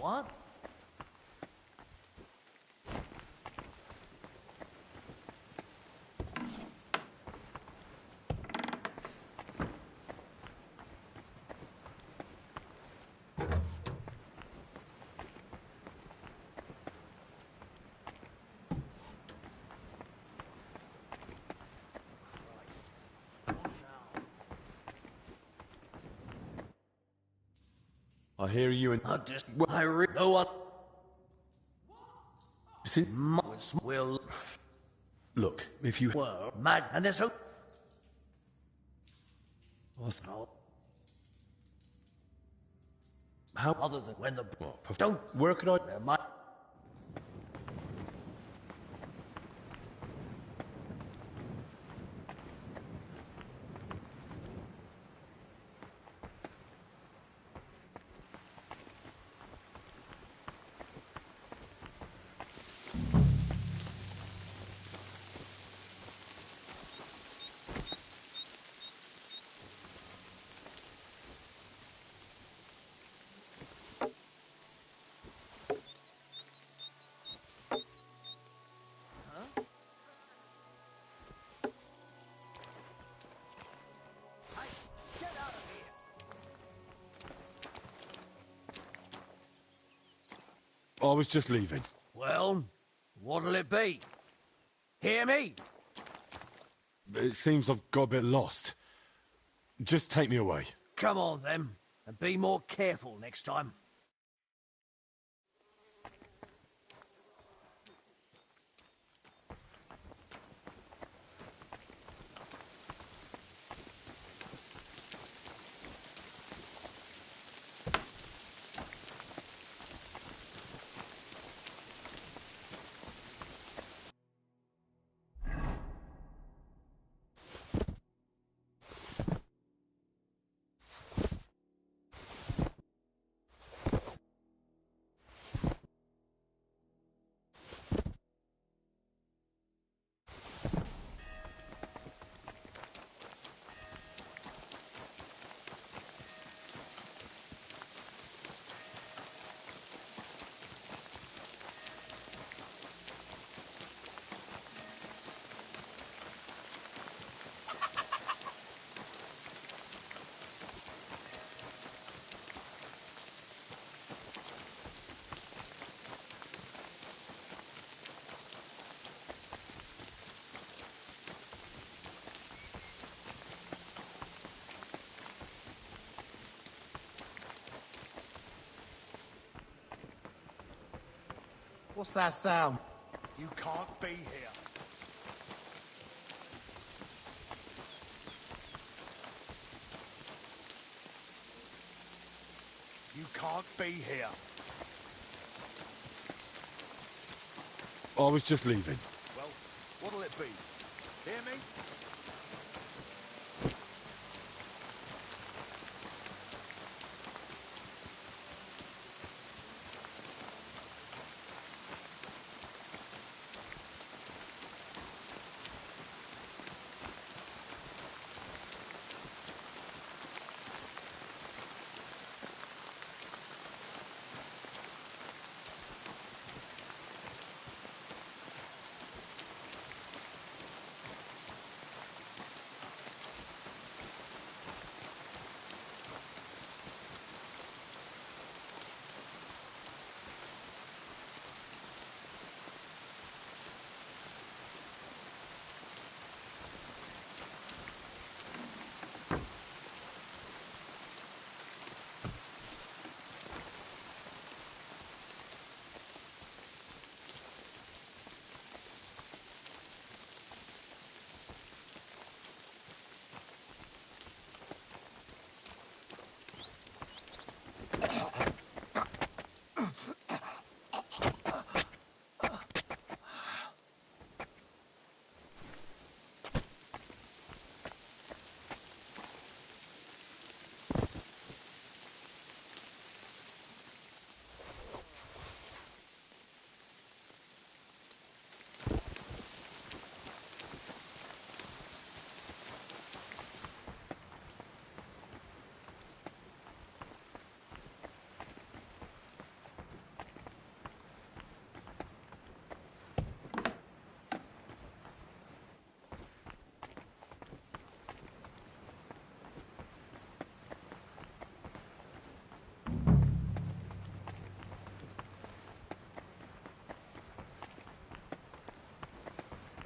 What? I hear you and... No one... will... Look, if you... were mad, and there's so... What's... How other than when the... What, don't... Where could I... There might... I was just leaving. Well, what'll it be? Hear me? It seems I've got a bit lost. Just take me away. Come on, then, and be more careful next time. What's that sound? You can't be here. You can't be here. I was just leaving. Well, what'll it be? Hear me?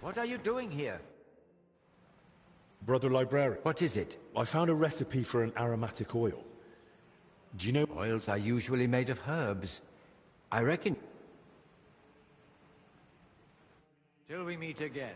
What are you doing here? Brother Librarian. What is it? I found a recipe for an aromatic oil. Do you know... Oils are usually made of herbs. I reckon... Till we meet again.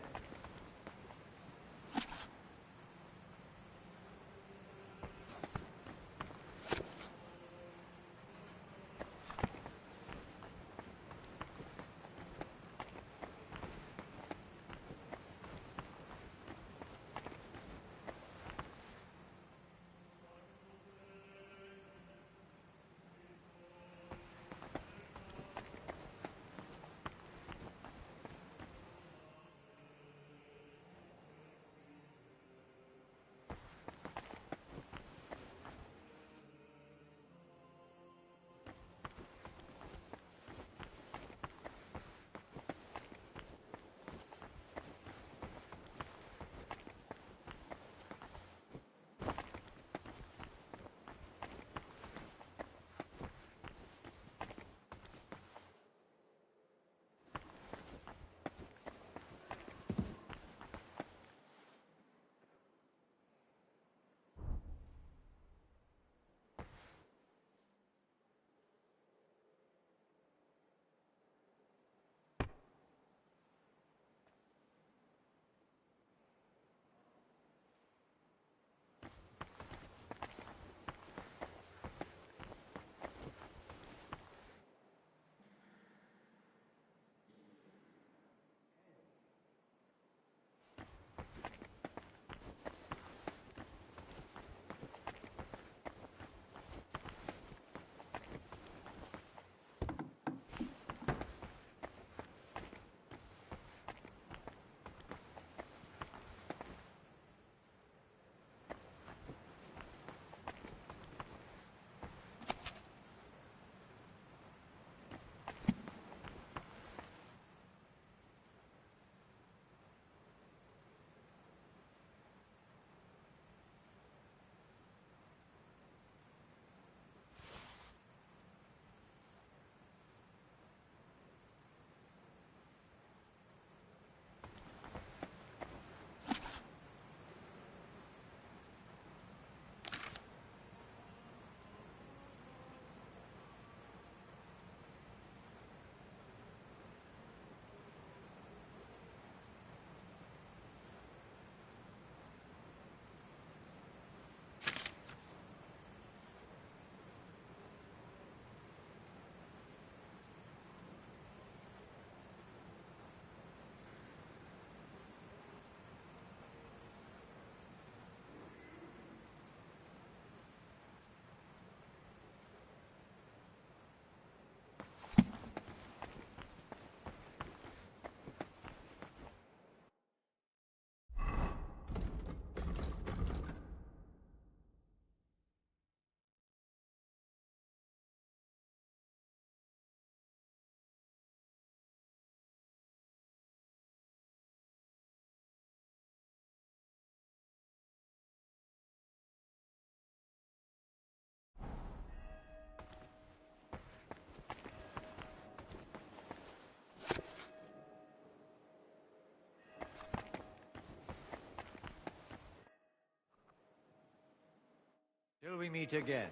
Till we meet again.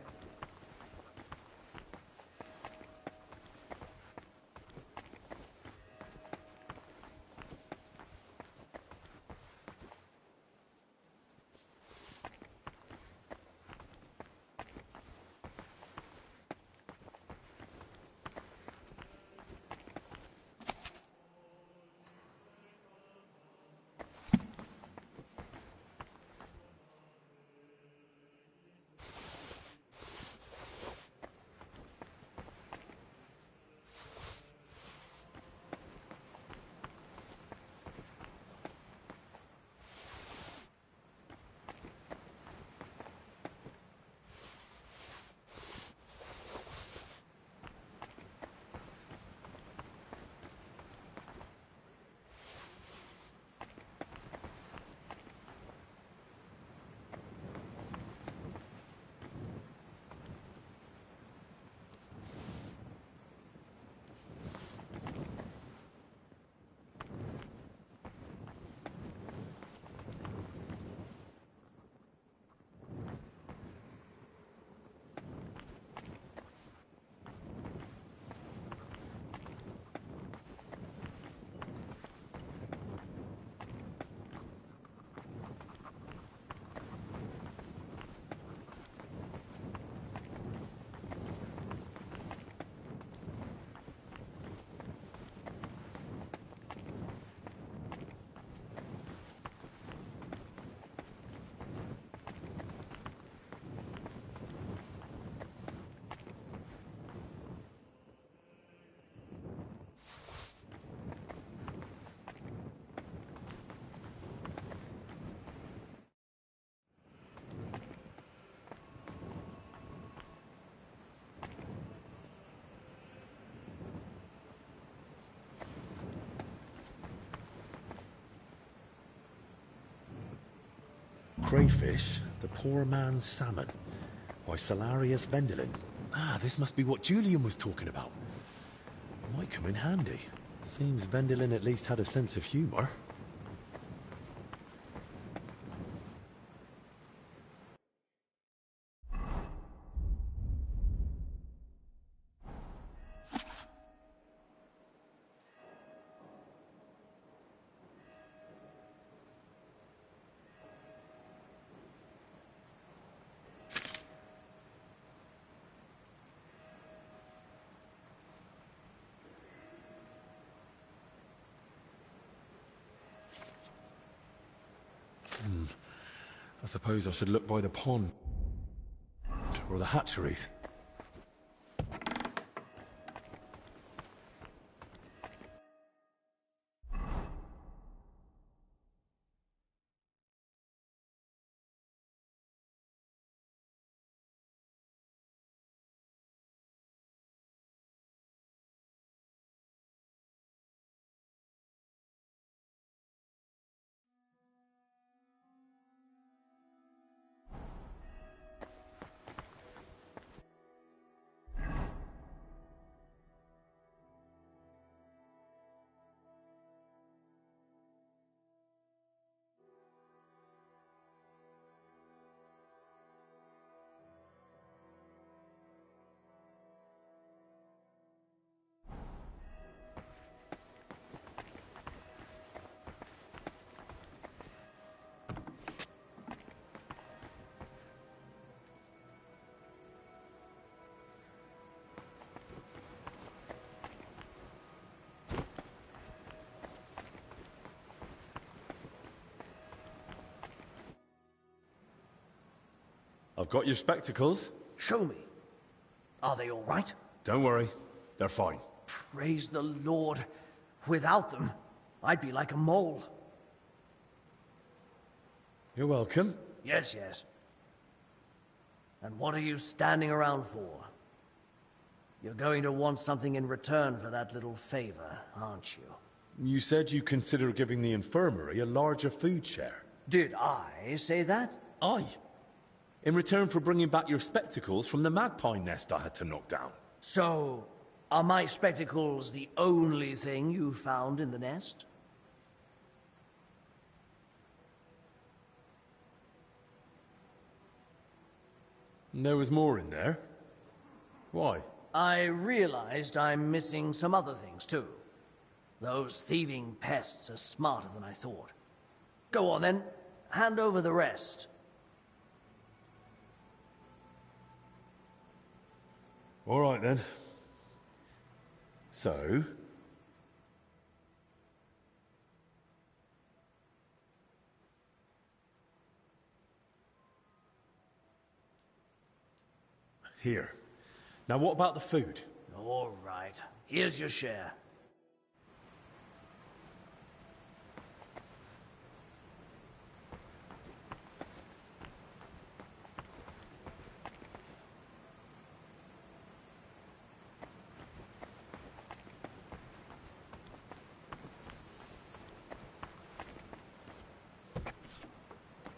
Crayfish, the poor man's salmon, by Salarius Vendelin. Ah, this must be what Julian was talking about. Might come in handy. Seems Vendelin at least had a sense of humour. I suppose I should look by the pond. Or the hatcheries. I've got your spectacles. Show me. Are they all right? Don't worry, they're fine. Praise the Lord. Without them, I'd be like a mole. You're welcome. Yes, yes. And what are you standing around for? You're going to want something in return for that little favor, aren't you? You said you consider giving the infirmary a larger food share. Did I say that? Aye. In return for bringing back your spectacles from the magpie nest I had to knock down. So, are my spectacles the only thing you found in the nest? There was more in there. Why? I realized I'm missing some other things, too. Those thieving pests are smarter than I thought. Go on, then. Hand over the rest. All right, then. So... Here. Now, what about the food? All right. Here's your share.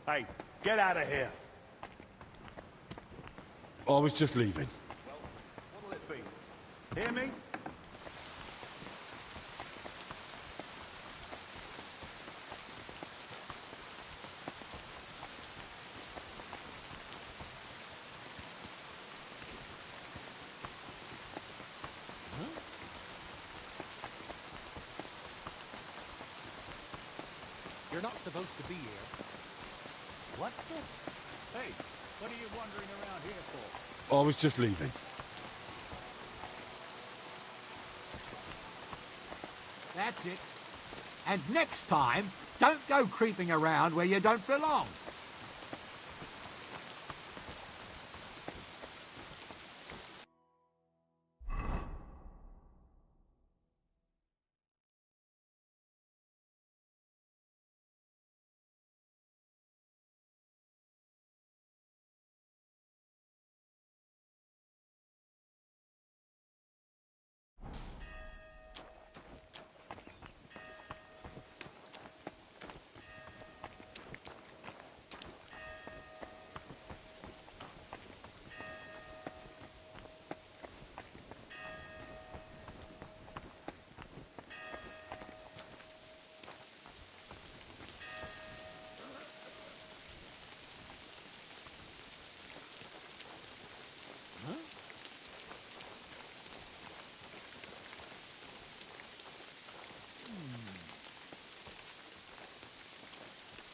Hey, get out of here. I was just leaving. Well, what'll it be? Hear me? You're not supposed to be here. What the? Hey, what are you wandering around here for? I was just leaving. That's it. And next time, don't go creeping around where you don't belong.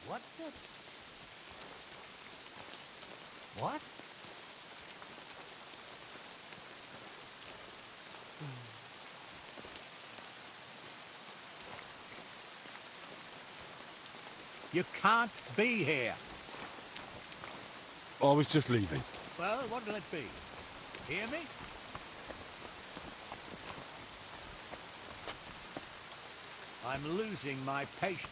What the... What? You can't be here. I was just leaving. Well, what'll it be? Hear me? I'm losing my patience.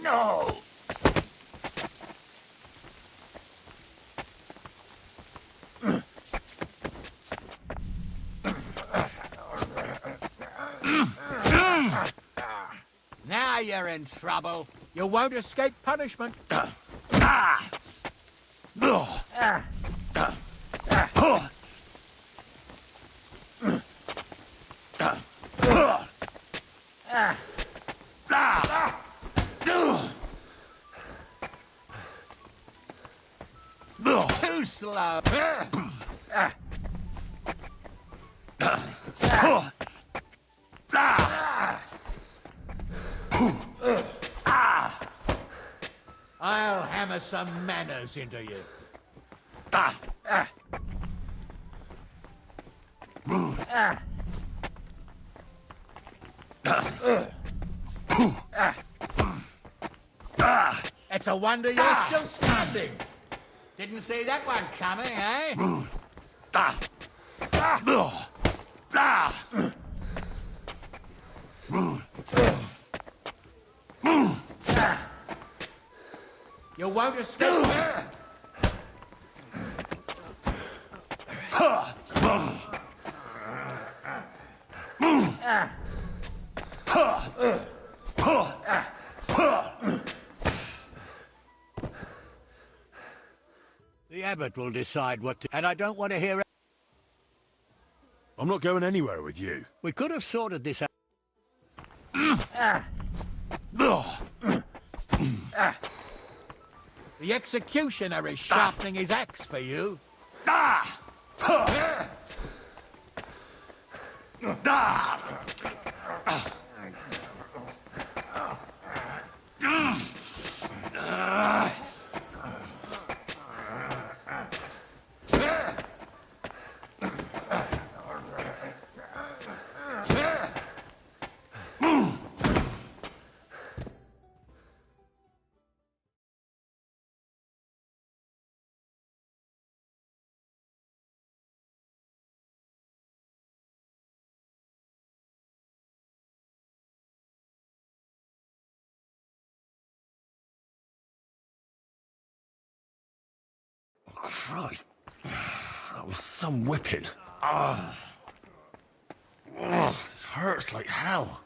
No! Now you're in trouble. You won't escape punishment. Too slow. I'll hammer some manners into you. It's a wonder you're still standing. Didn't see that one coming, eh? You won't escape. The abbot will decide what to... And I don't want to hear... I'm not going anywhere with you. We could have sorted this out. The executioner is sharpening his axe for you. Christ. That was some whipping. Ah. This hurts like hell.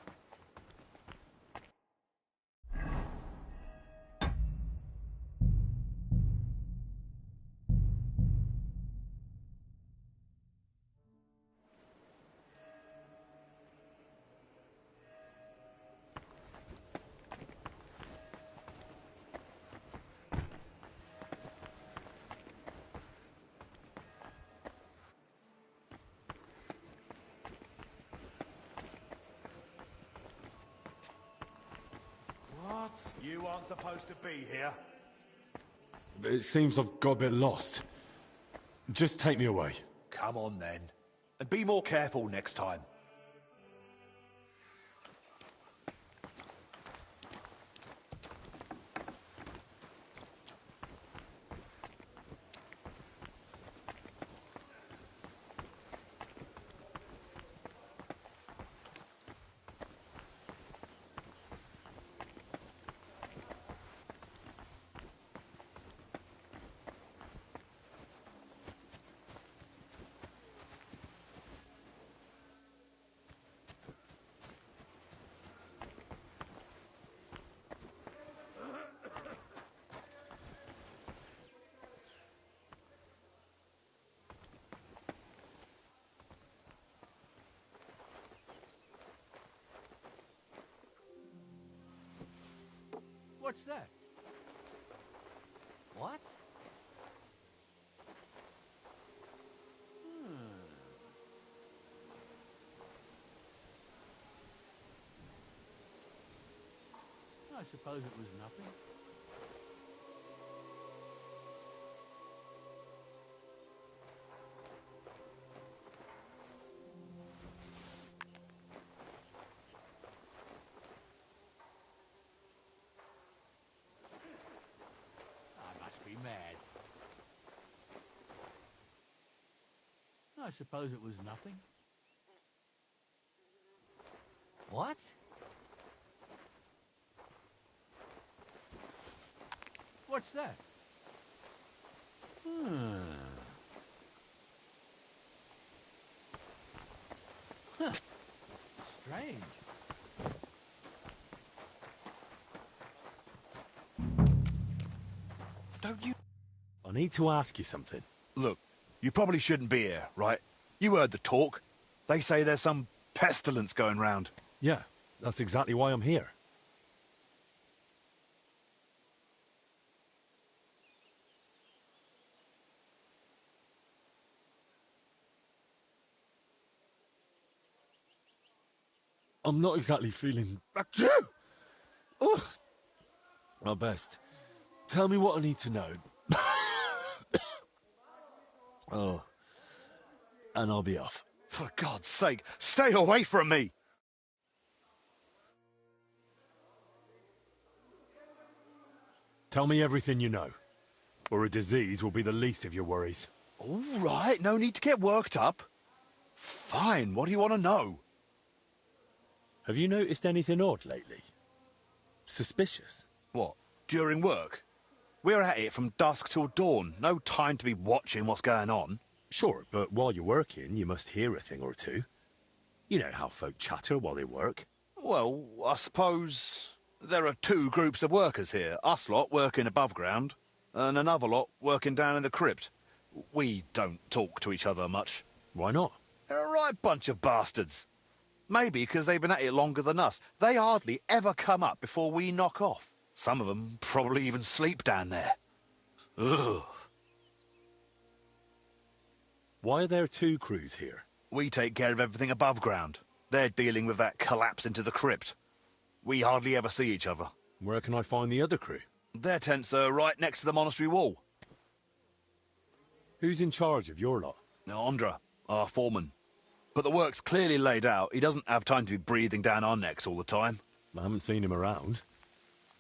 What? You aren't supposed to be here. It seems I've got a bit lost. Just take me away. Come on then. And be more careful next time. What's that? What? I suppose it was nothing. I must be mad. I suppose it was nothing. What? What's that? Huh. Strange. Don't you... I need to ask you something. Look, you probably shouldn't be here, right? You heard the talk. They say there's some pestilence going round. Yeah, that's exactly why I'm here. I'm not exactly feeling... Oh, my best. Tell me what I need to know. Oh. And I'll be off. For God's sake, stay away from me! Tell me everything you know, or a disease will be the least of your worries. All right, no need to get worked up. Fine, what do you want to know? Have you noticed anything odd lately? Suspicious? What, during work? We're at it from dusk till dawn. No time to be watching what's going on. Sure, but while you're working, you must hear a thing or two. You know how folk chatter while they work. Well, I suppose there are two groups of workers here. Us lot working above ground, and another lot working down in the crypt. We don't talk to each other much. Why not? They're a right bunch of bastards. Maybe because they've been at it longer than us. They hardly ever come up before we knock off. Some of them probably even sleep down there. Ugh. Why are there two crews here? We take care of everything above ground. They're dealing with that collapse into the crypt. We hardly ever see each other. Where can I find the other crew? Their tents are right next to the monastery wall. Who's in charge of your lot? Andra, our foreman. But the work's clearly laid out. He doesn't have time to be breathing down our necks all the time. I haven't seen him around.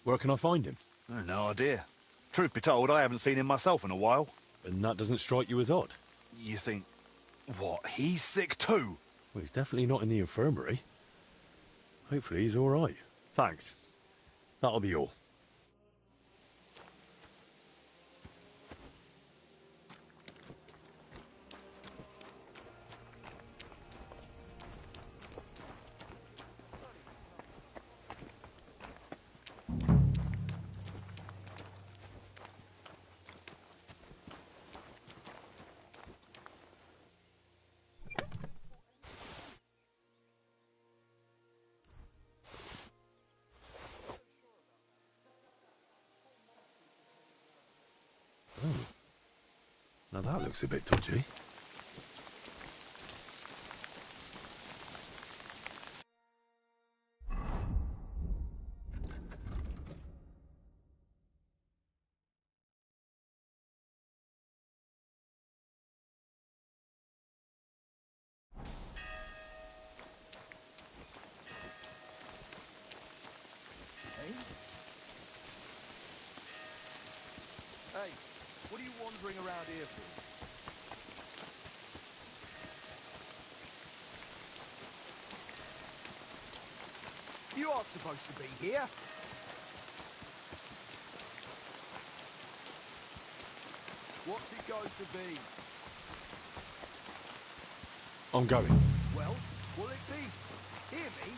Where can I find him? No idea. Truth be told, I haven't seen him myself in a while. And that doesn't strike you as odd? You think, what, he's sick too? Well, he's definitely not in the infirmary. Hopefully he's all right. Thanks. That'll be all. Now that looks a bit dodgy. Hey, what are you wandering around here for? You aren't supposed to be here. What's it going to be? I'm going. Well, will it be? Hear me?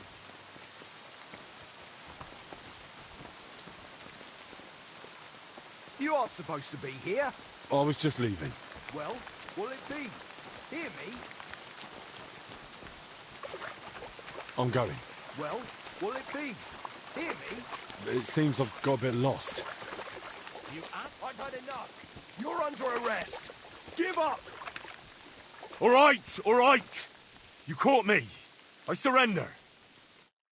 You aren't supposed to be here. I was just leaving. Well, will it be? Hear me? I'm going. Well, will it be? Hear me? It seems I've got a bit lost. You I've had enough. You're under arrest. Give up! All right. You caught me. I surrender.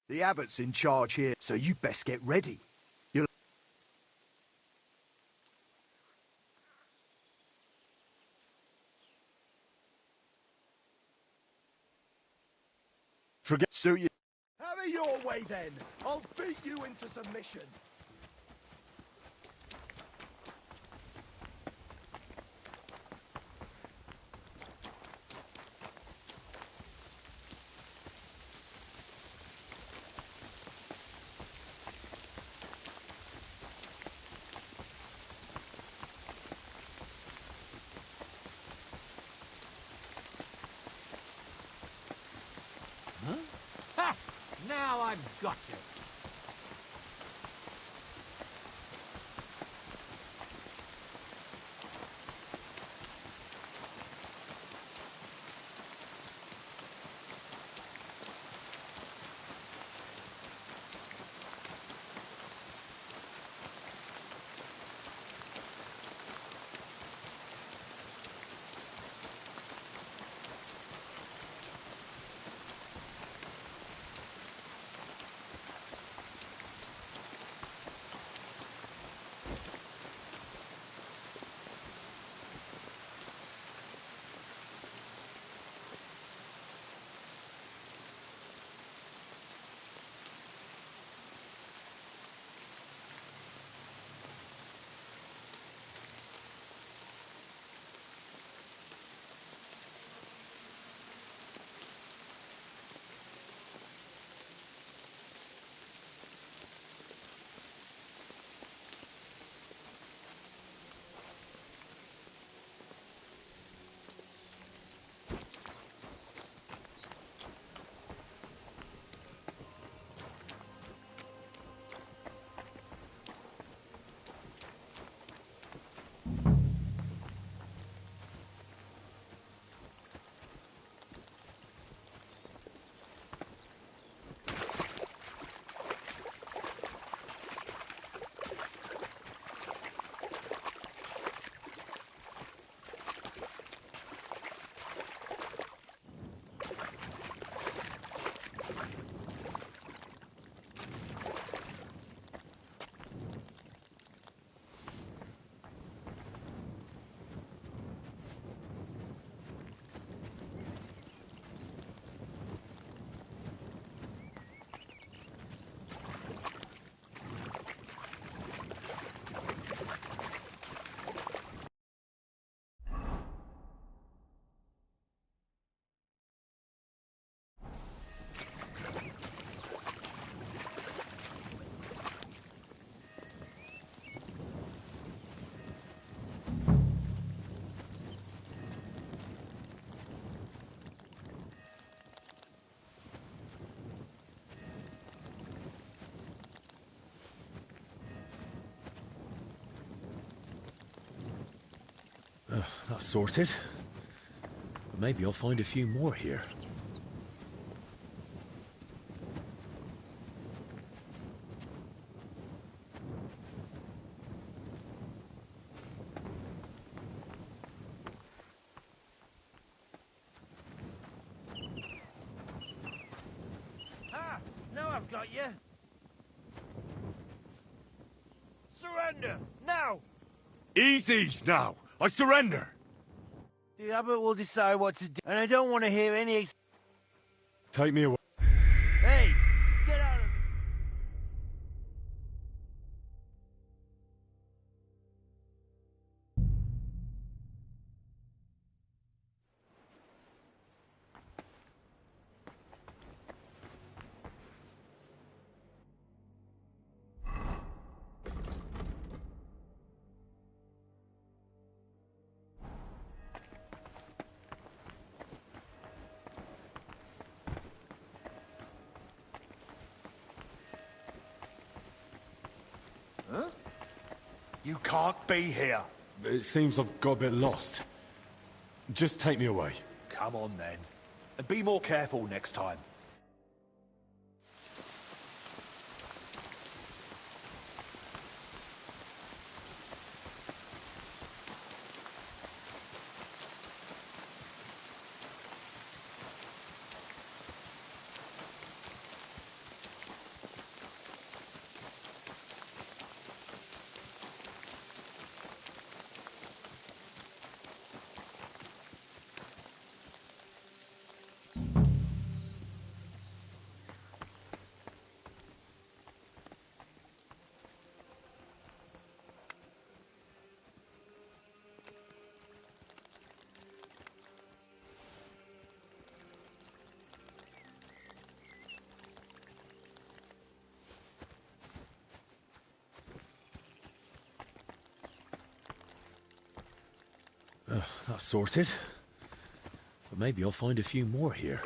The abbot's in charge here, so you best get ready. Forget... Suit you. Have it your way, then. I'll beat you into submission. Ha! Now I've got you. That's sorted. But maybe I'll find a few more here. Ah! Now I've got you! Surrender! Now! Easy now! I surrender! The abbot will decide what to do, and I don't want to hear any Take me away. Hey! Get out of Huh? You can't be here. It seems I've got a bit lost. Just take me away. Come on then. And be more careful next time. That's sorted. But maybe I'll find a few more here.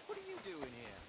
What are you doing here?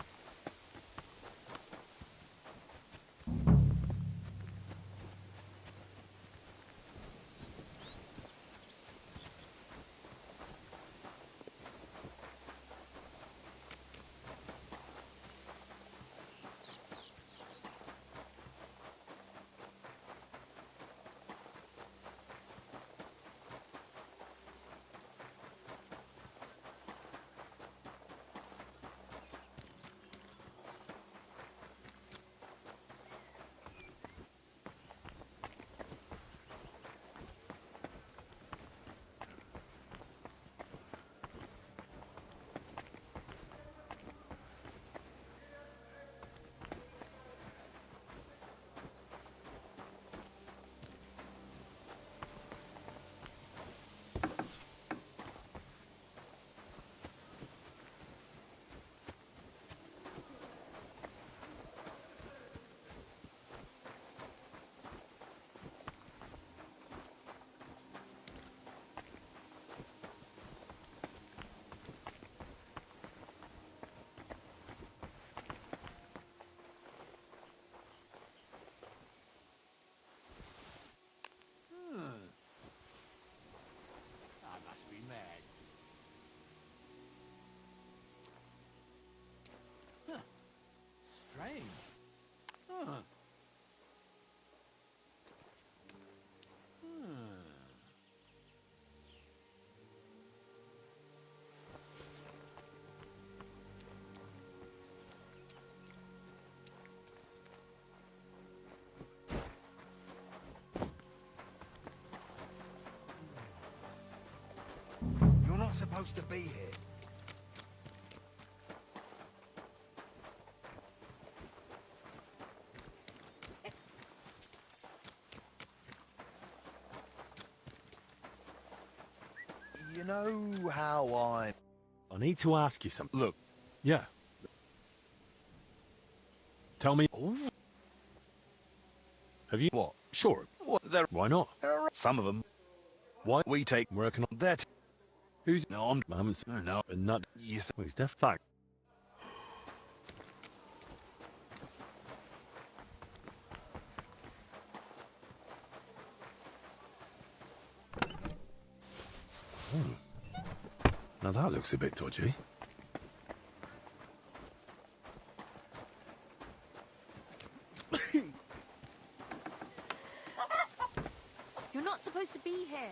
I must be mad. Huh. Strange. Huh. You're not supposed to be here. You know how I need to ask you something. look. Yeah. Tell me. Have you? What? Sure. What? Why not? Some of them. Why? We take Working on that. Who's? No, I haven't seen. no. Not. You Well, he's deaf. Fact. Now that looks a bit dodgy. You're not supposed to be here.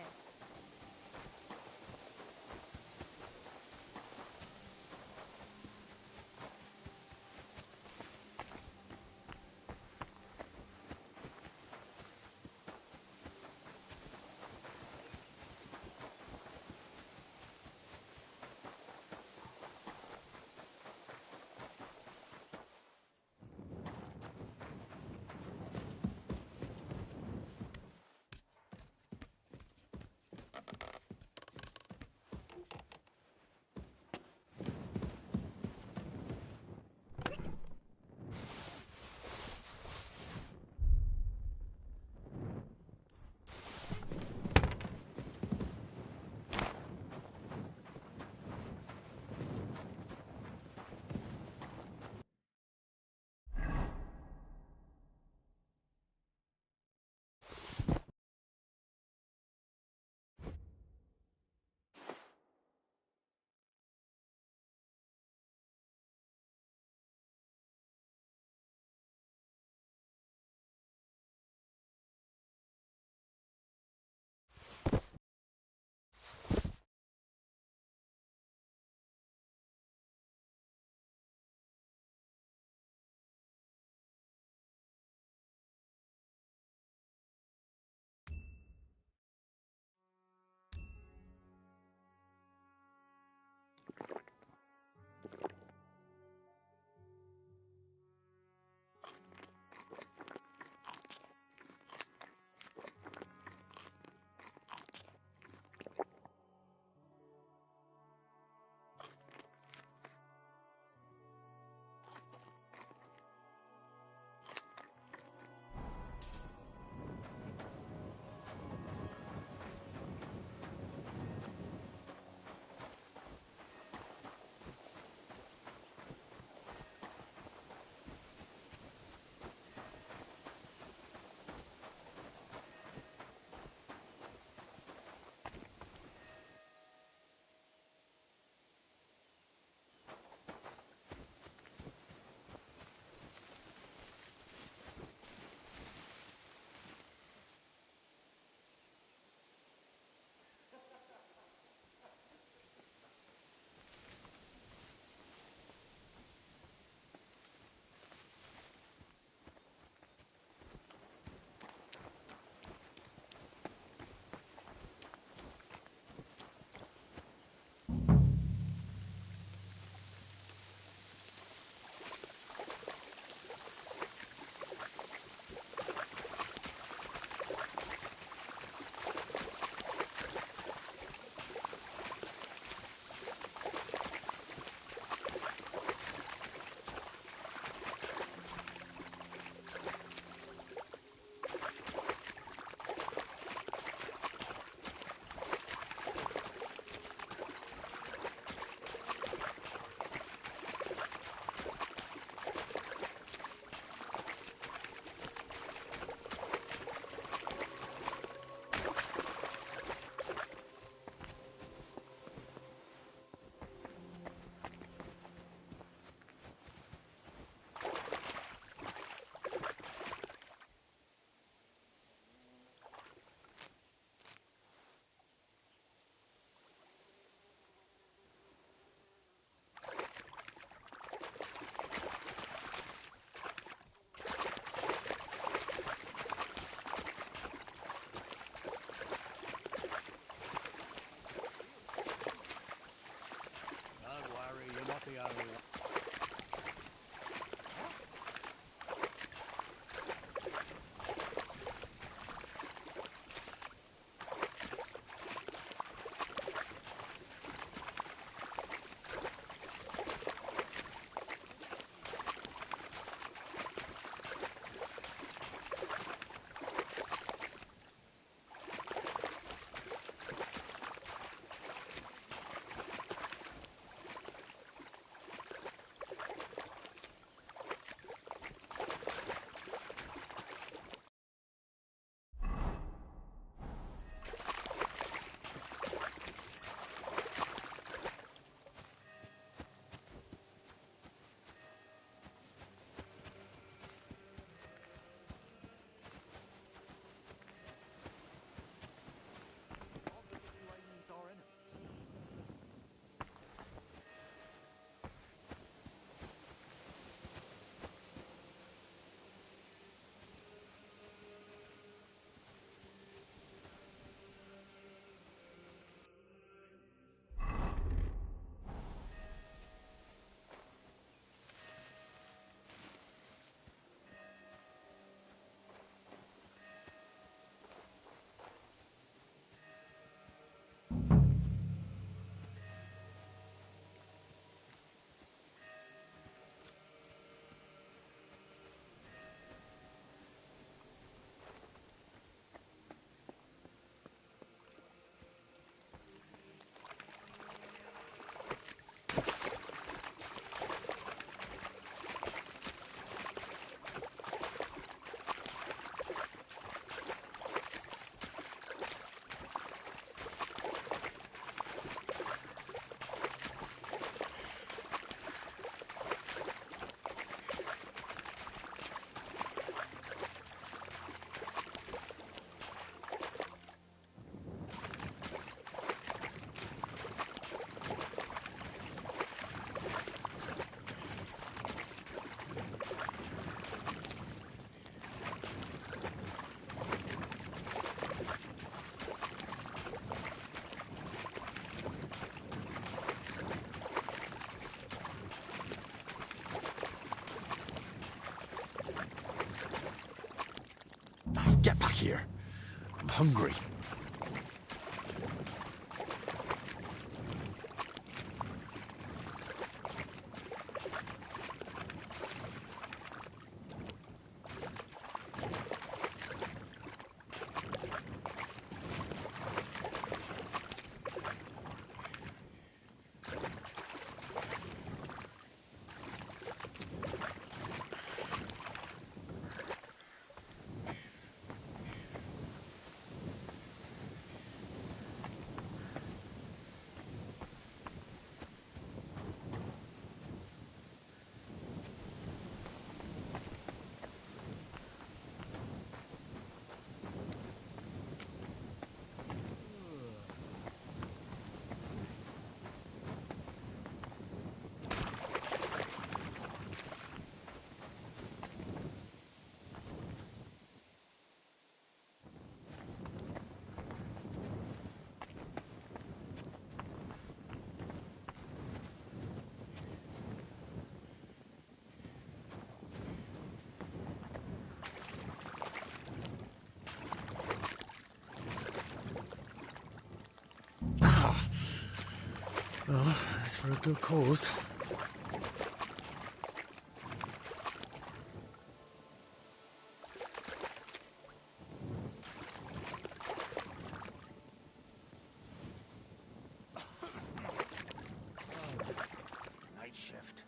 Get back here. I'm hungry. Well, it's for a good cause. Night shift.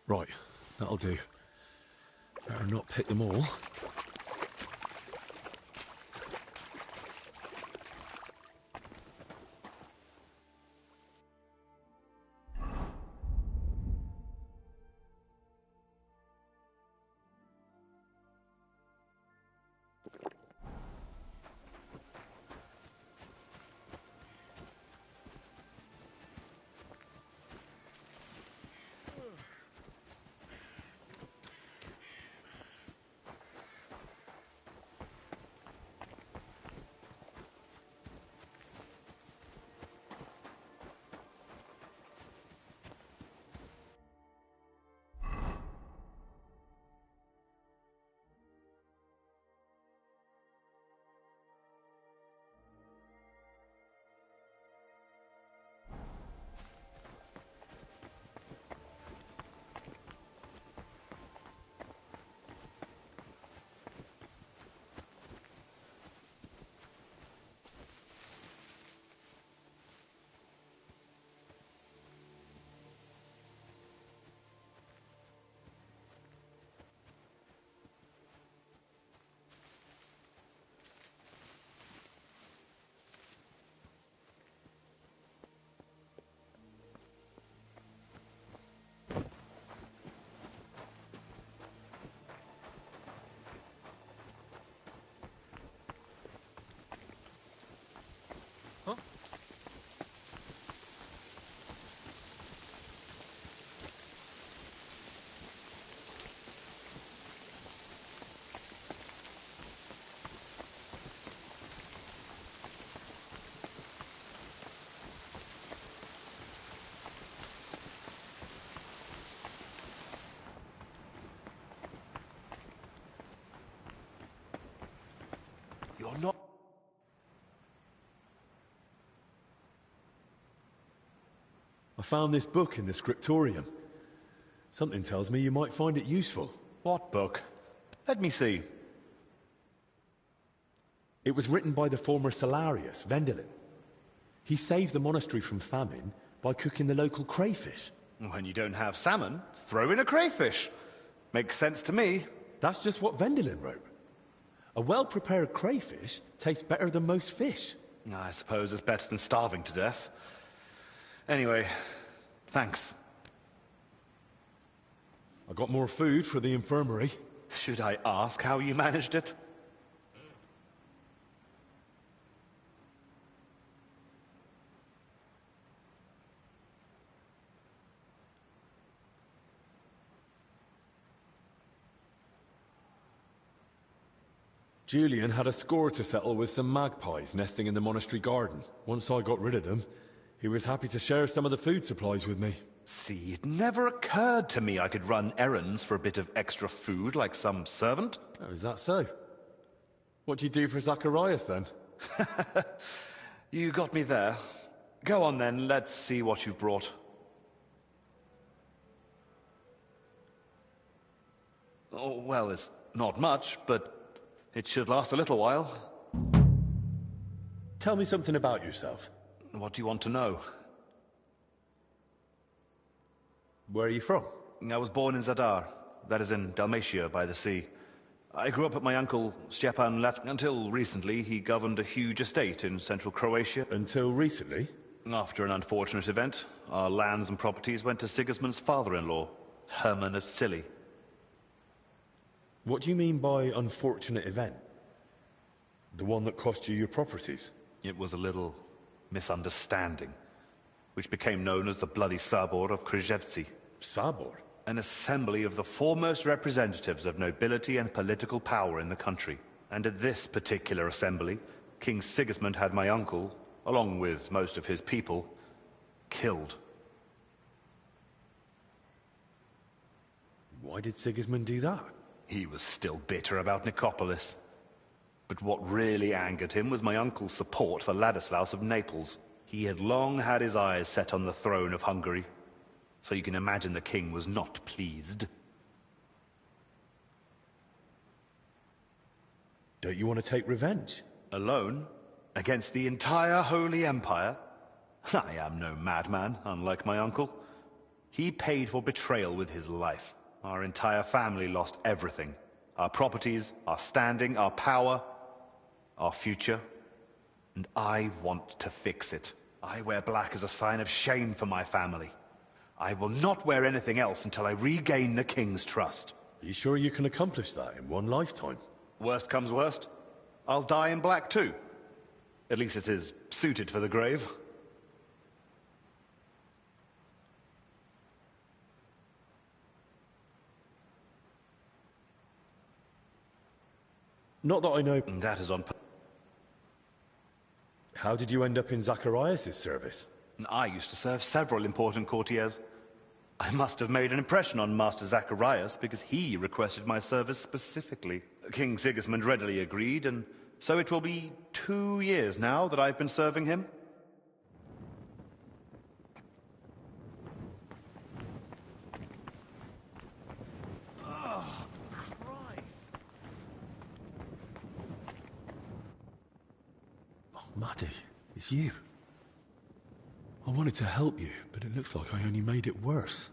Right, that'll do. Better not pick them all. You're not... I found this book in the scriptorium. Something tells me you might find it useful. What book? Let me see. It was written by the former Salarius, Vendelin. He saved the monastery from famine by cooking the local crayfish. When you don't have salmon, throw in a crayfish. Makes sense to me. That's just what Vendelin wrote. A well-prepared crayfish tastes better than most fish. I suppose it's better than starving to death. Anyway, thanks. I got more food for the infirmary. Should I ask how you managed it? Julian had a score to settle with some magpies nesting in the monastery garden. Once I got rid of them, he was happy to share some of the food supplies with me. See, it never occurred to me I could run errands for a bit of extra food like some servant. Oh, is that so? What do you do for Zacharias, then? You got me there. Go on, then. Let's see what you've brought. Oh, well, it's not much, but it should last a little while. Tell me something about yourself. What do you want to know? Where are you from? I was born in Zadar. That is in Dalmatia by the sea. I grew up with my uncle, Stepan Left. Until recently, he governed a huge estate in central Croatia. Until recently? After an unfortunate event, our lands and properties went to Sigismund's father-in-law, Herman of Scilly. What do you mean by unfortunate event? The one that cost you your properties? It was a little misunderstanding, which became known as the Bloody Sabor of Krzewcy. Sabor? An assembly of the foremost representatives of nobility and political power in the country. And at this particular assembly, King Sigismund had my uncle, along with most of his people, killed. Why did Sigismund do that? He was still bitter about Nicopolis. But what really angered him was my uncle's support for Ladislaus of Naples. He had long had his eyes set on the throne of Hungary, so you can imagine the king was not pleased. Don't you want to take revenge? Alone? Against the entire Holy Empire? I am no madman, unlike my uncle. He paid for betrayal with his life. Our entire family lost everything. Our properties, our standing, our power, our future. And I want to fix it. I wear black as a sign of shame for my family. I will not wear anything else until I regain the king's trust. Are you sure you can accomplish that in one lifetime? Worst comes worst, I'll die in black too. At least it is suited for the grave. Not that I know. That is on. How did you end up in Zacharias' service? I used to serve several important courtiers. I must have made an impression on Master Zacharias because he requested my service specifically. King Sigismund readily agreed, and so it will be 2 years now that I've been serving him. Oh, Christ! Oh, Maddie, it's you. I wanted to help you, but it looks like I only made it worse.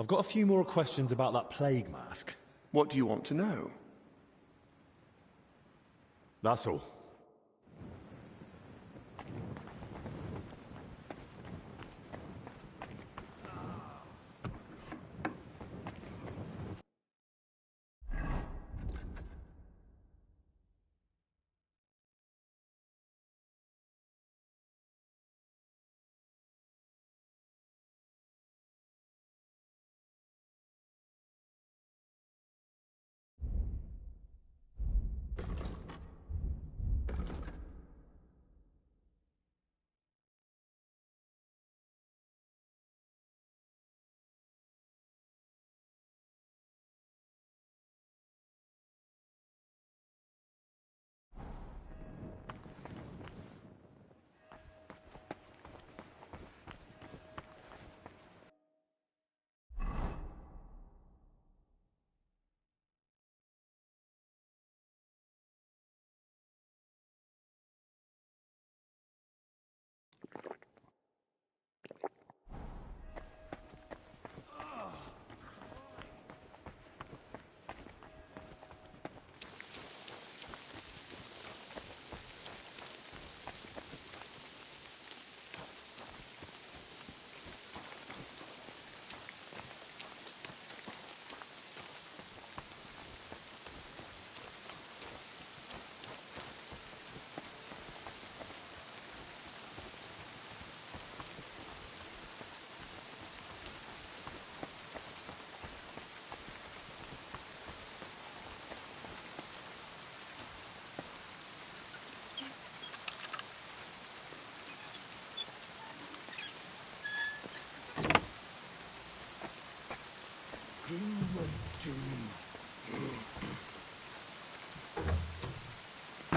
I've got a few more questions about that plague mask. What do you want to know? That's all.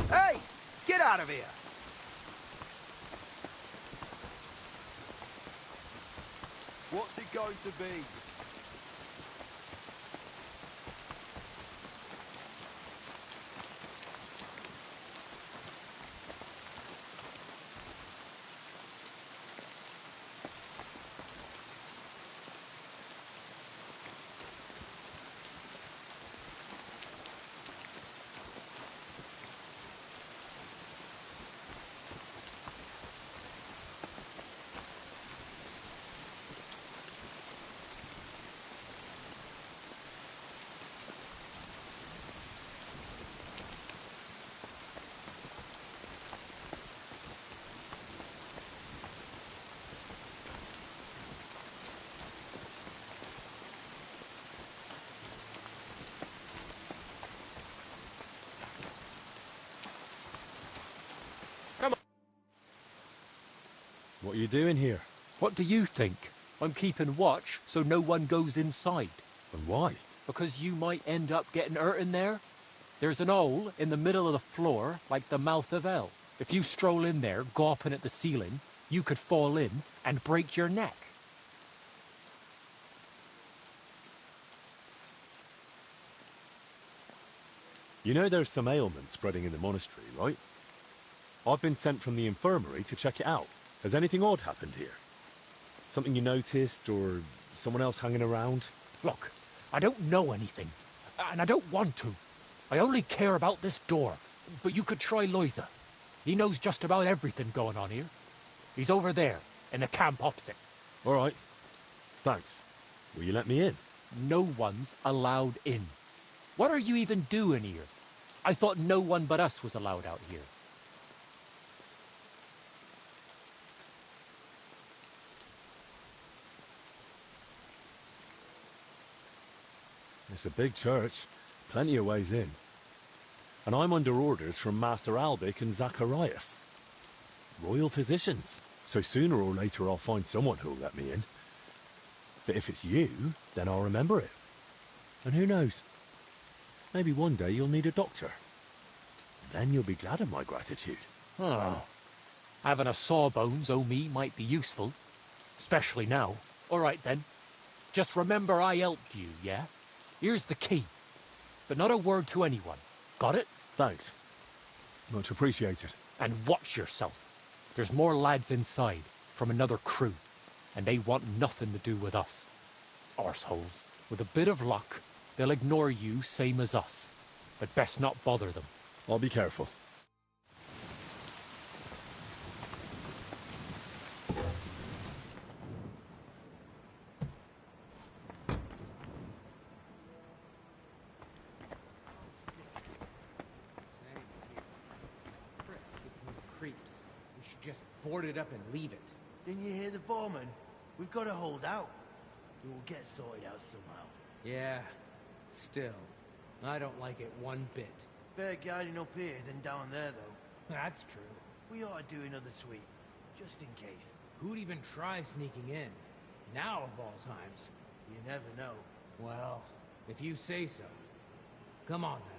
Hey! Get out of here! What's it going to be? What are you doing here? What do you think? I'm keeping watch so no one goes inside. And why? Because you might end up getting hurt in there. There's an hole in the middle of the floor, like the mouth of hell. If you stroll in there, gawping at the ceiling, you could fall in and break your neck. You know there's some ailment spreading in the monastery, right? I've been sent from the infirmary to check it out. Has anything odd happened here? Something you noticed, or someone else hanging around? Look, I don't know anything, and I don't want to. I only care about this door, but you could try Loiza. He knows just about everything going on here. He's over there, in the camp opposite. All right. Thanks. Will you let me in? No one's allowed in. What are you even doing here? I thought no one but us was allowed out here. It's a big church, plenty of ways in. And I'm under orders from Master Albic and Zacharias. Royal physicians, so sooner or later I'll find someone who'll let me in. But if it's you, then I'll remember it. And who knows? Maybe one day you'll need a doctor. Then you'll be glad of my gratitude. Oh. Having a sawbones o' me might be useful. Especially now. All right then. Just remember I helped you, yeah? Here's the key. But not a word to anyone. Got it? Thanks. Much appreciated. And watch yourself. There's more lads inside, from another crew. And they want nothing to do with us. Arseholes. With a bit of luck, they'll ignore you same as us. But best not bother them. I'll be careful. Creeps. We should just board it up and leave it. Didn't you hear the foreman? We've got to hold out. We will get sorted out somehow. Yeah, still. I don't like it one bit. Better guarding up here than down there, though. That's true. We ought to do another sweep, just in case. Who'd even try sneaking in? Now of all times. You never know. Well, if you say so. Come on, then.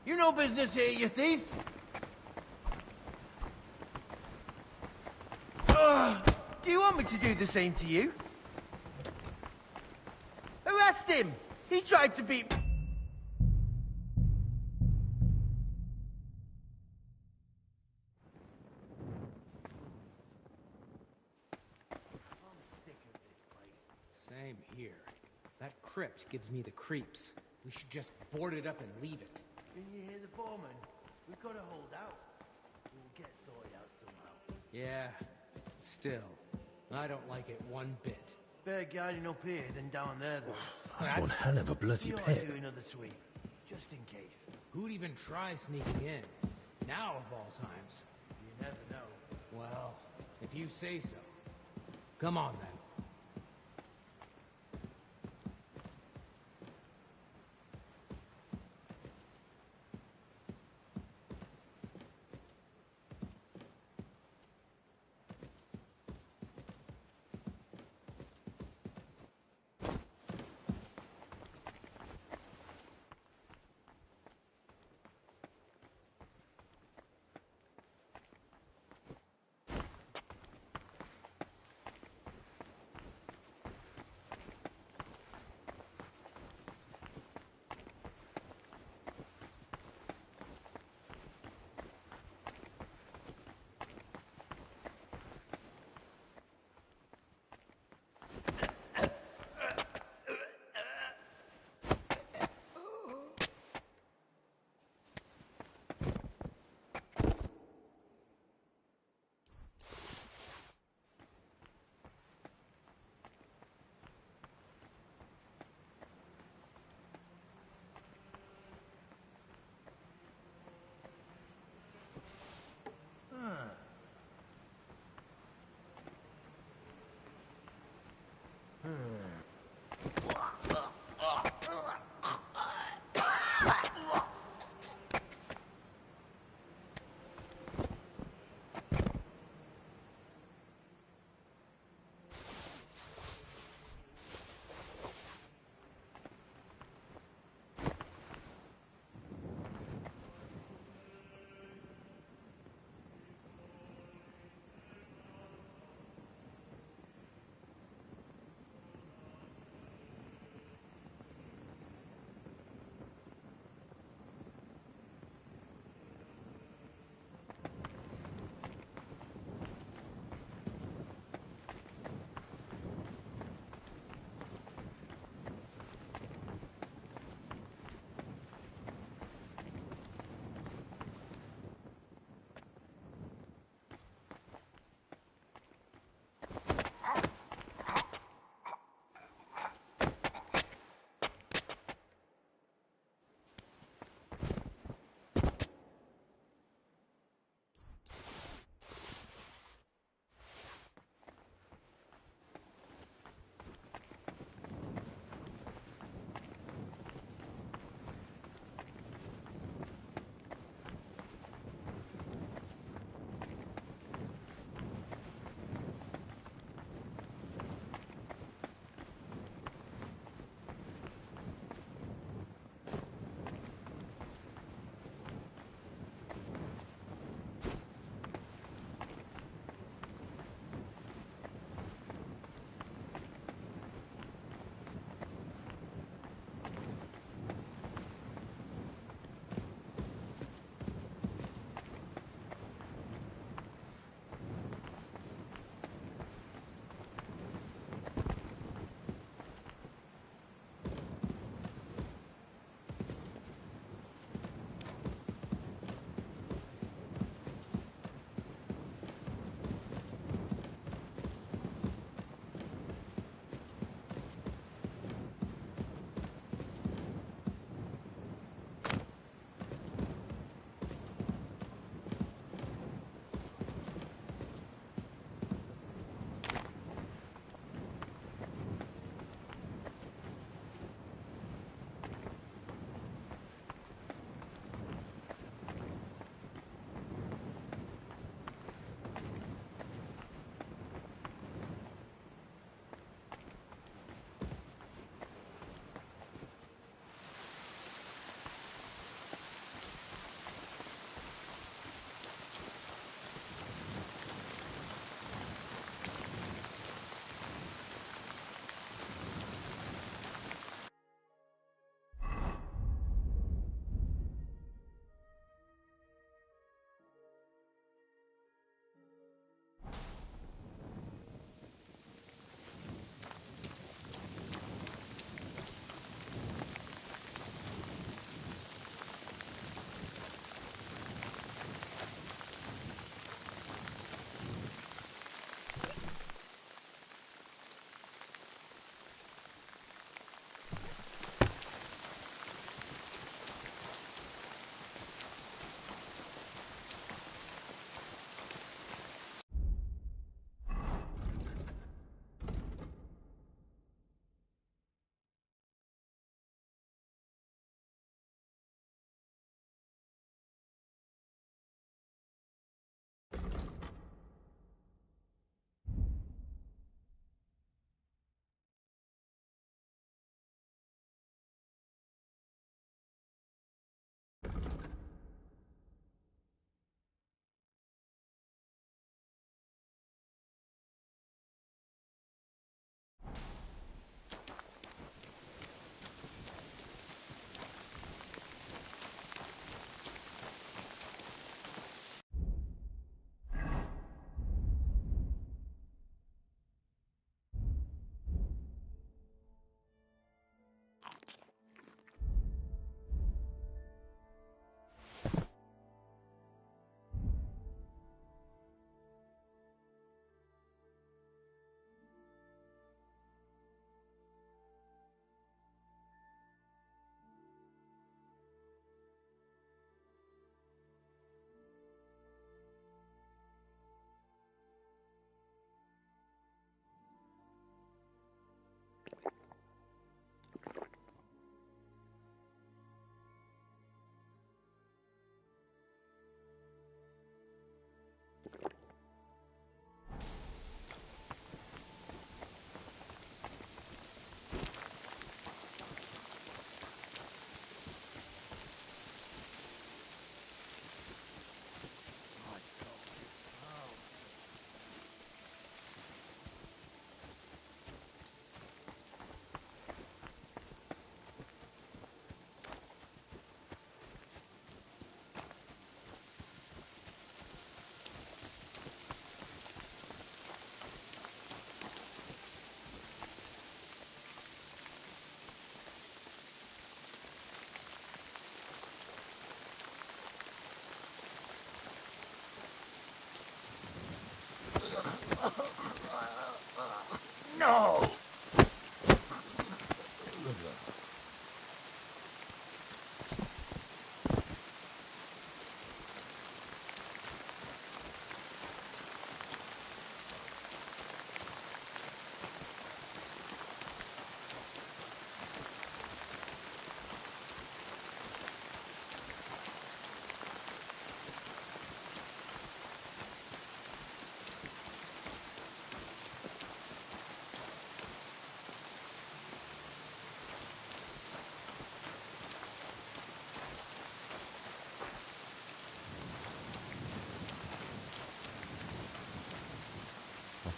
You no business here, you thief! Do you want me to do the same to you? Arrest him! He tried to beat... Same here. That crypt gives me the creeps. We should just board it up and leave it. Didn't you hear the foreman? We've got to hold out. We'll get sorted out somehow. Yeah, still. I don't like it one bit. Better guarding up here than down there, though. That's one hell of a bloody We ought pit. to do another sweep, just in case. Who'd even try sneaking in? Now of all times. You never know. Well, if you say so. Come on, then.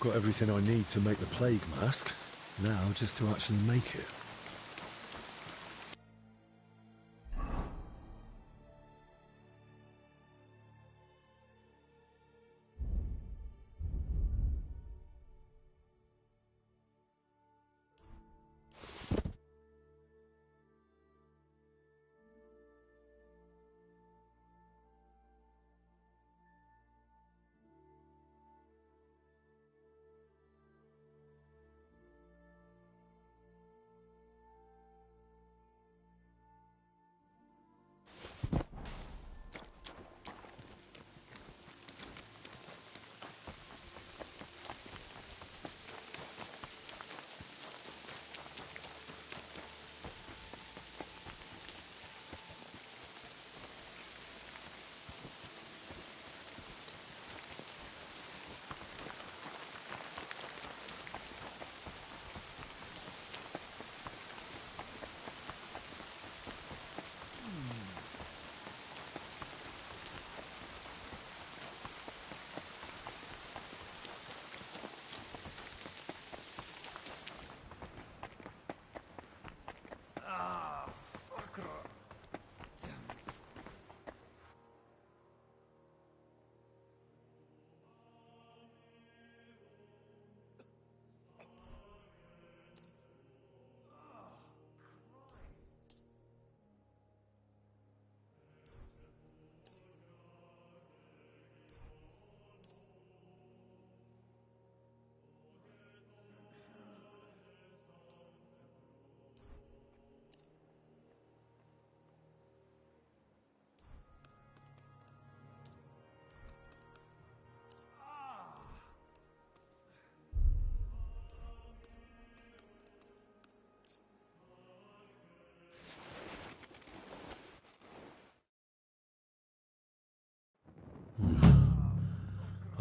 got everything I need to make the plague mask. Now, just to actually make it.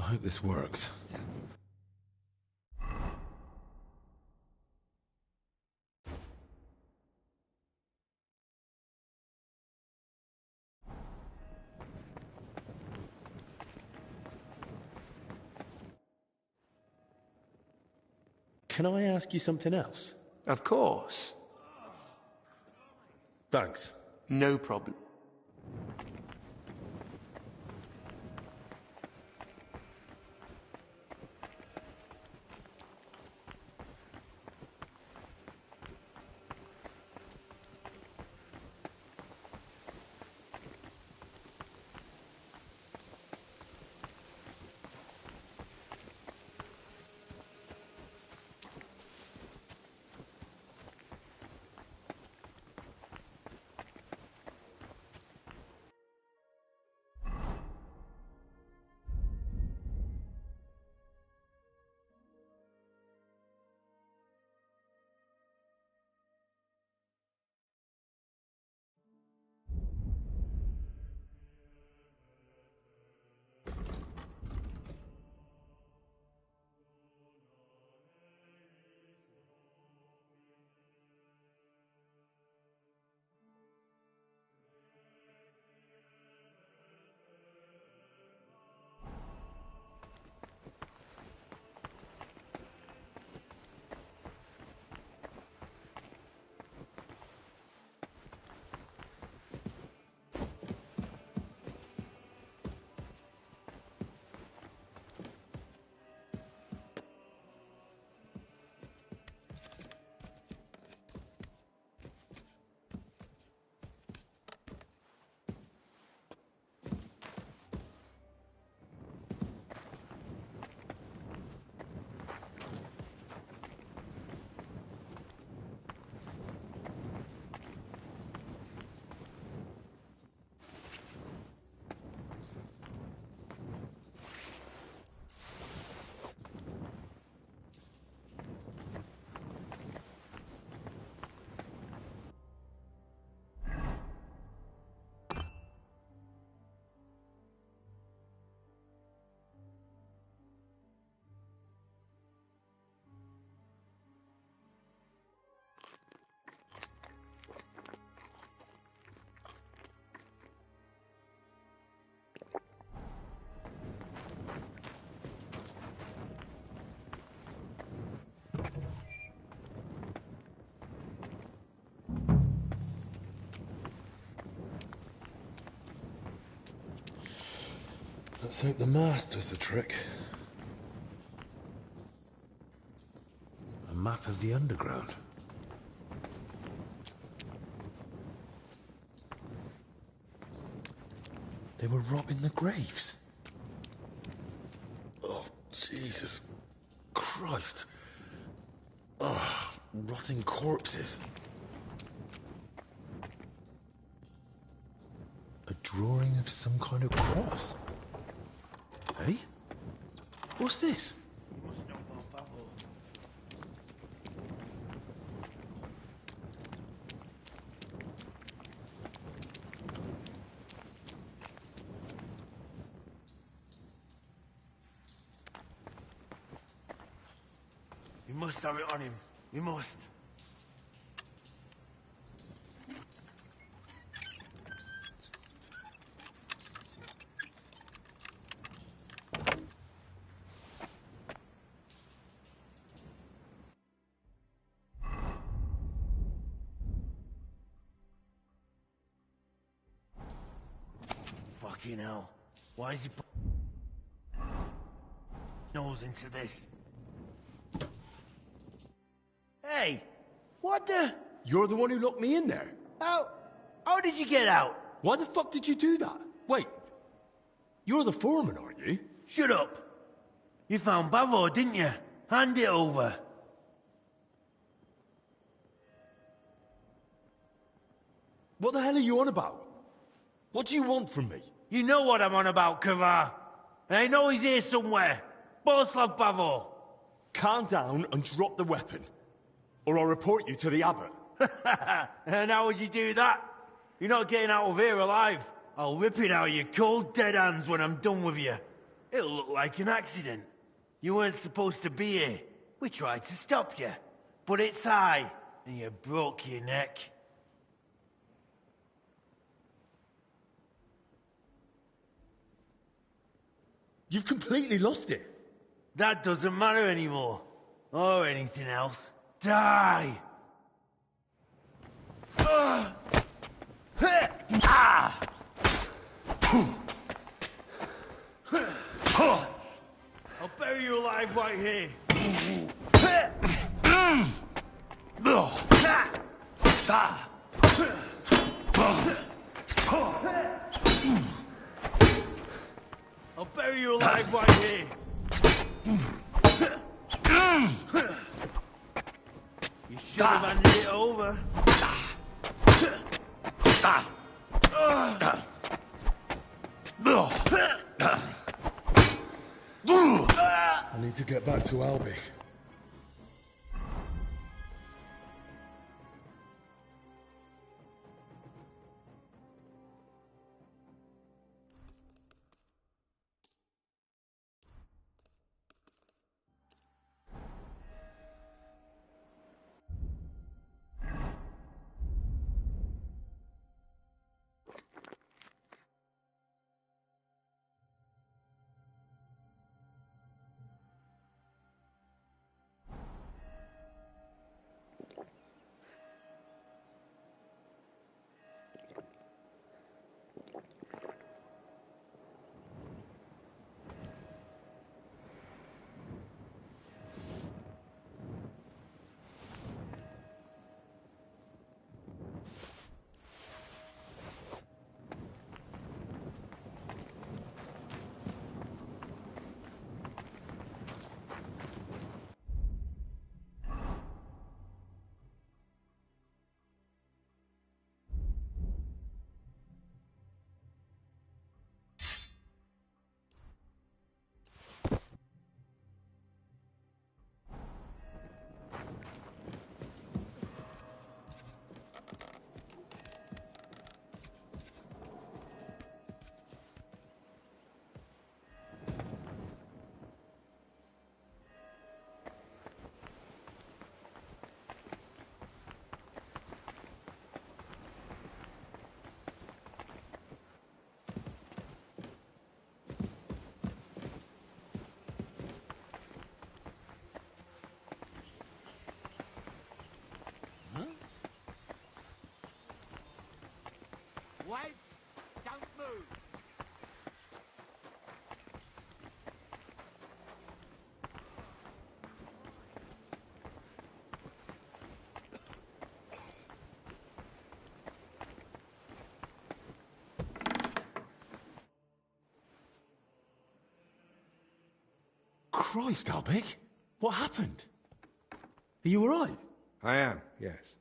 I hope this works. Can I ask you something else? Of course. Thanks. No problem. Let's hope the mast does the trick. A map of the underground. They were robbing the graves. Oh, Jesus Christ. Oh, rotting corpses. A drawing of some kind of cross. Hey? What's this? You must have it on him. You must. Fucking hell. Why is he put nose into this? Hey! What the? You're the one who locked me in there? How did you get out? Why the fuck did you do that? Wait, you're the foreman, aren't you? Shut up! You found Bavo, didn't you? Hand it over. What the hell are you on about? What do you want from me? You know what I'm on about, Kavar. And I know he's here somewhere. Boslav Bavo. Calm down and drop the weapon. Or I'll report you to the abbot. And how would you do that? You're not getting out of here alive. I'll rip it out of your cold, dead hands when I'm done with you. It'll look like an accident. You weren't supposed to be here. We tried to stop you. But it's high, and you broke your neck. You've completely lost it. That doesn't matter anymore. Or anything else. Die! I'll bury you alive right here. I'll bury you alive right here. You should have handed it over. I need to get back to Albi. Wait! Don't move! Christ, Albic. What happened? Are you all right? I am, yes.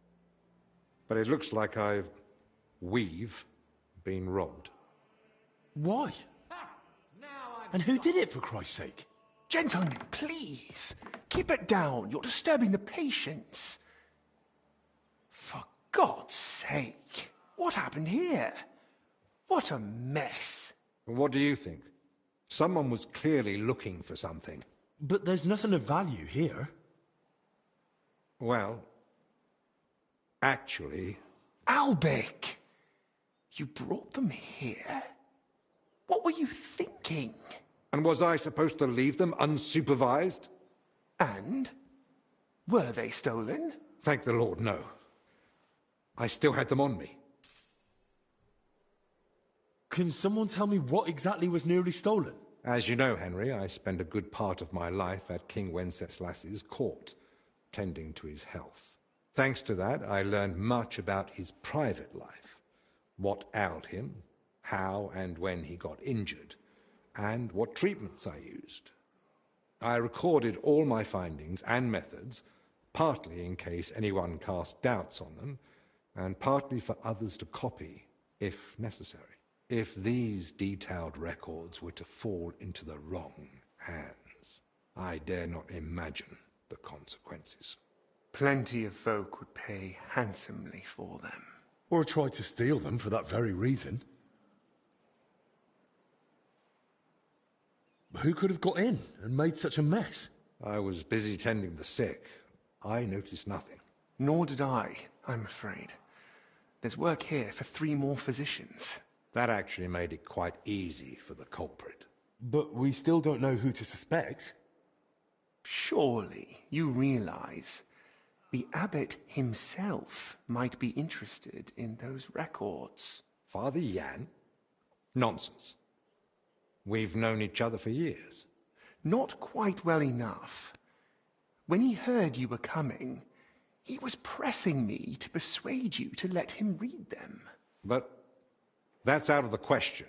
But it looks like we've been robbed. Why? And who did it, for Christ's sake? Gentlemen, please. Keep it down. You're disturbing the patients. For God's sake. What happened here? What a mess. What do you think? Someone was clearly looking for something. But there's nothing of value here. Well, actually... Albic! You brought them here? What were you thinking? And was I supposed to leave them unsupervised? And? Were they stolen? Thank the Lord, no. I still had them on me. Can someone tell me what exactly was nearly stolen? As you know, Henry, I spent a good part of my life at King Wenceslas's court, tending to his health. Thanks to that, I learned much about his private life, what ailed him, how and when he got injured, and what treatments I used. I recorded all my findings and methods, partly in case anyone cast doubts on them, and partly for others to copy, if necessary. If these detailed records were to fall into the wrong hands, I dare not imagine the consequences. Plenty of folk would pay handsomely for them. Or tried to steal them for that very reason. Who could have got in and made such a mess? I was busy tending the sick. I noticed nothing. Nor did I, I'm afraid. There's work here for 3 more physicians. That actually made it quite easy for the culprit. But we still don't know who to suspect. Surely you realize the abbot himself might be interested in those records. Father Jan? Nonsense. We've known each other for years. Not quite well enough. When he heard you were coming, he was pressing me to persuade you to let him read them. But that's out of the question.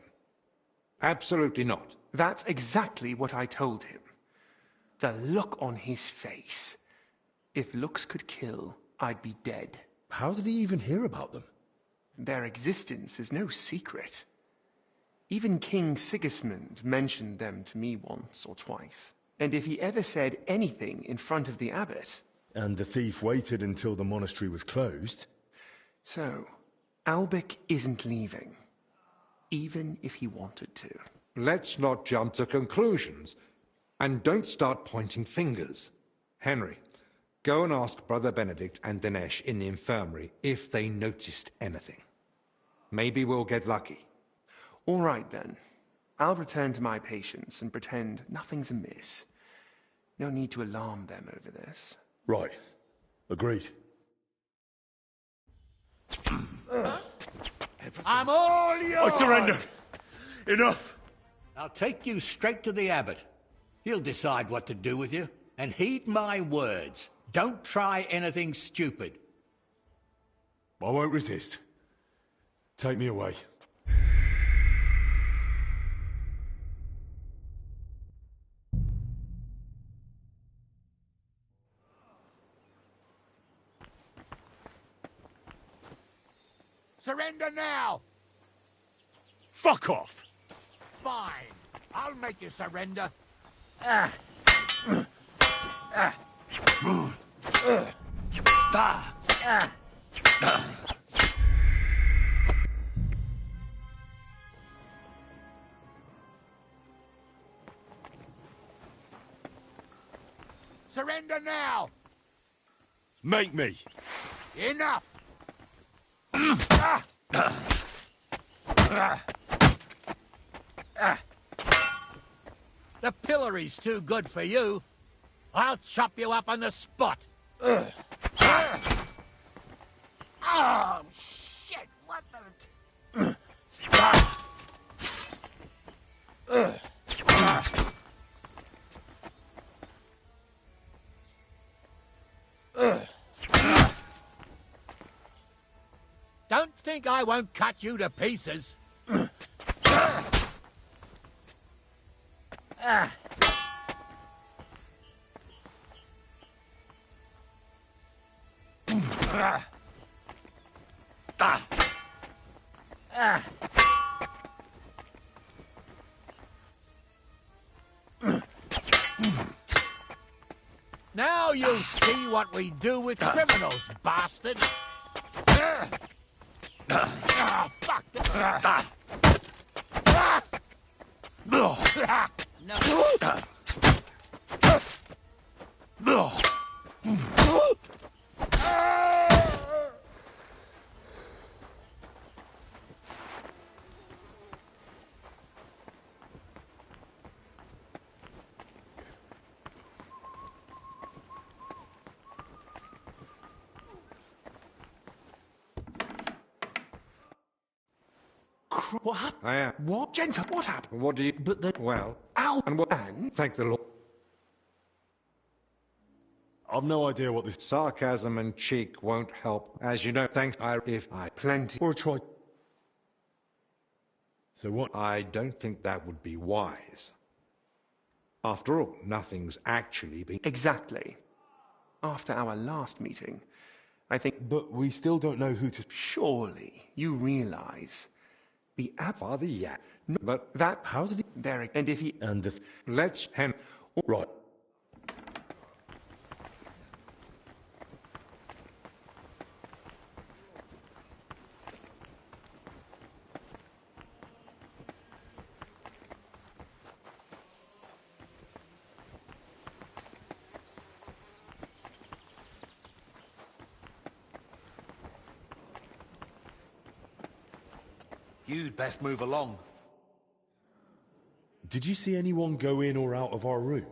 Absolutely not. That's exactly what I told him. The look on his face. If looks could kill, I'd be dead. How did he even hear about them? Their existence is no secret. Even King Sigismund mentioned them to me once or twice. And if he ever said anything in front of the abbot... And the thief waited until the monastery was closed? So, Albic isn't leaving. Even if he wanted to. Let's not jump to conclusions. And don't start pointing fingers. Henry, go and ask Brother Benedict and Dinesh in the infirmary if they noticed anything. Maybe we'll get lucky. All right, then. I'll return to my patients and pretend nothing's amiss. No need to alarm them over this. Right. Agreed. I'm all yours! I surrender! Enough! I'll take you straight to the abbot. He'll decide what to do with you. And heed my words. Don't try anything stupid. I won't resist. Take me away. Surrender now! Fuck off! Fine. I'll make you surrender. Surrender now! Make me! Enough! The pillory's too good for you. I'll chop you up on the spot. Oh, shit! What the... Don't think I won't cut you to pieces. Now you'll see what we do with criminals, bastard! Ah, fuck! No. What happened? I am. What? Gentle, what happened? What do you... But the... Well... Ow! And what... And? Thank the Lord. I've no idea what this... Sarcasm and cheek won't help. As you know, thanks if I... Plenty. Or try... So what? I don't think that would be wise. After all, nothing's actually been... Exactly. After our last meeting, I think... But we still don't know who to... Surely you realize... The Father, yeah. No, but... That... How did he... Derek, and if he... And the... Let's... Right. You'd best move along. Did you see anyone go in or out of our room?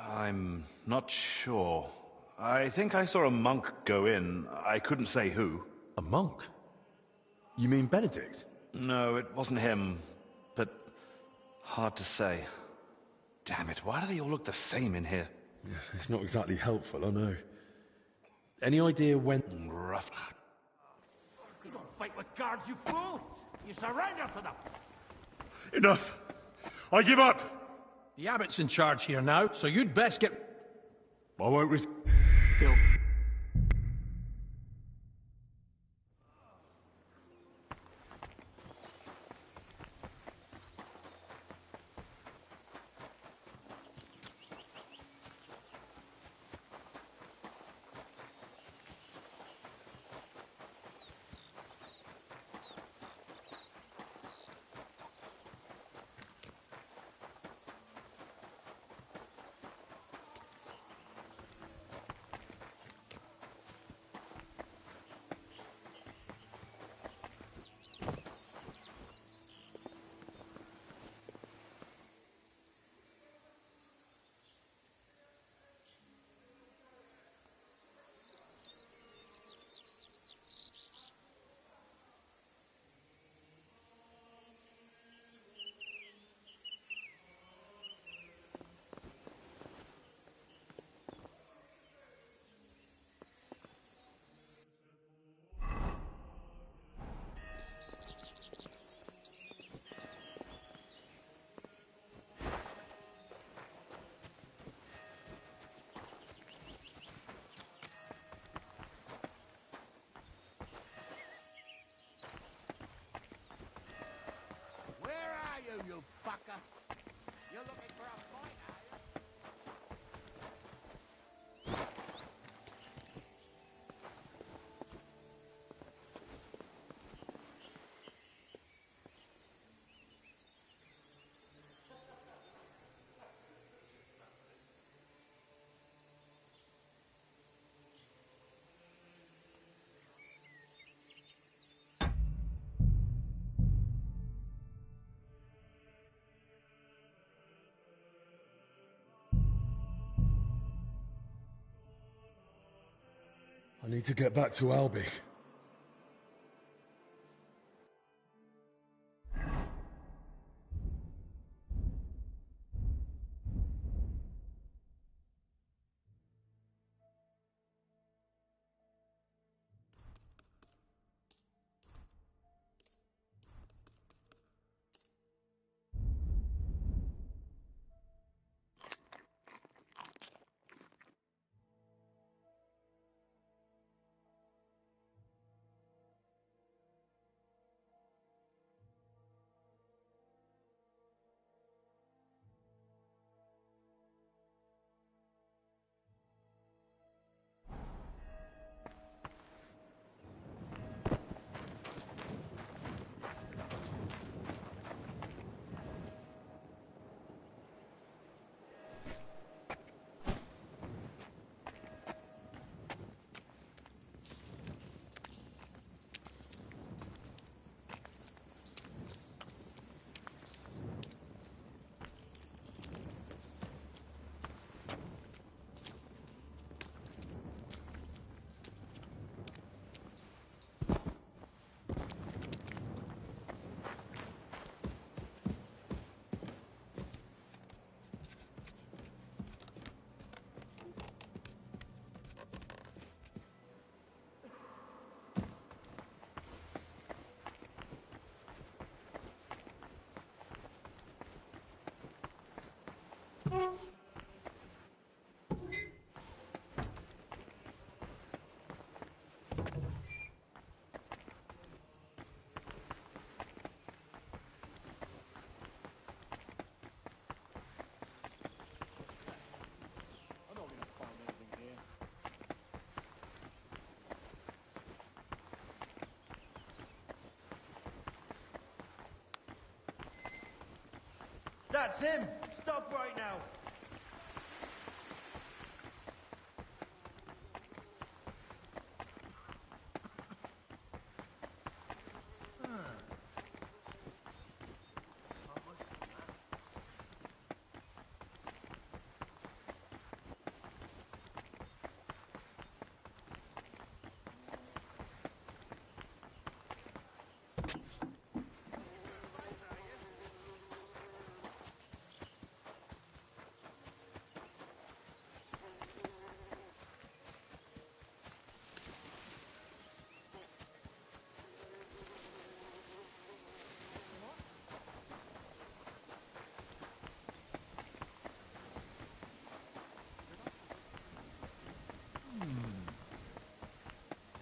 I'm not sure. I think I saw a monk go in. I couldn't say who. A monk? You mean Benedict? No, it wasn't him. But hard to say. Damn it, why do they all look the same in here? Yeah, it's not exactly helpful, I know. Any idea when... Rough. You don't fight with guards, you fool! You surrender to them! Enough! I give up! The abbot's in charge here now, so you'd best get... I won't risk... Bill. You fucker! You're looking for a fight, are you? I need to get back to Albi. That's him! Stop right now!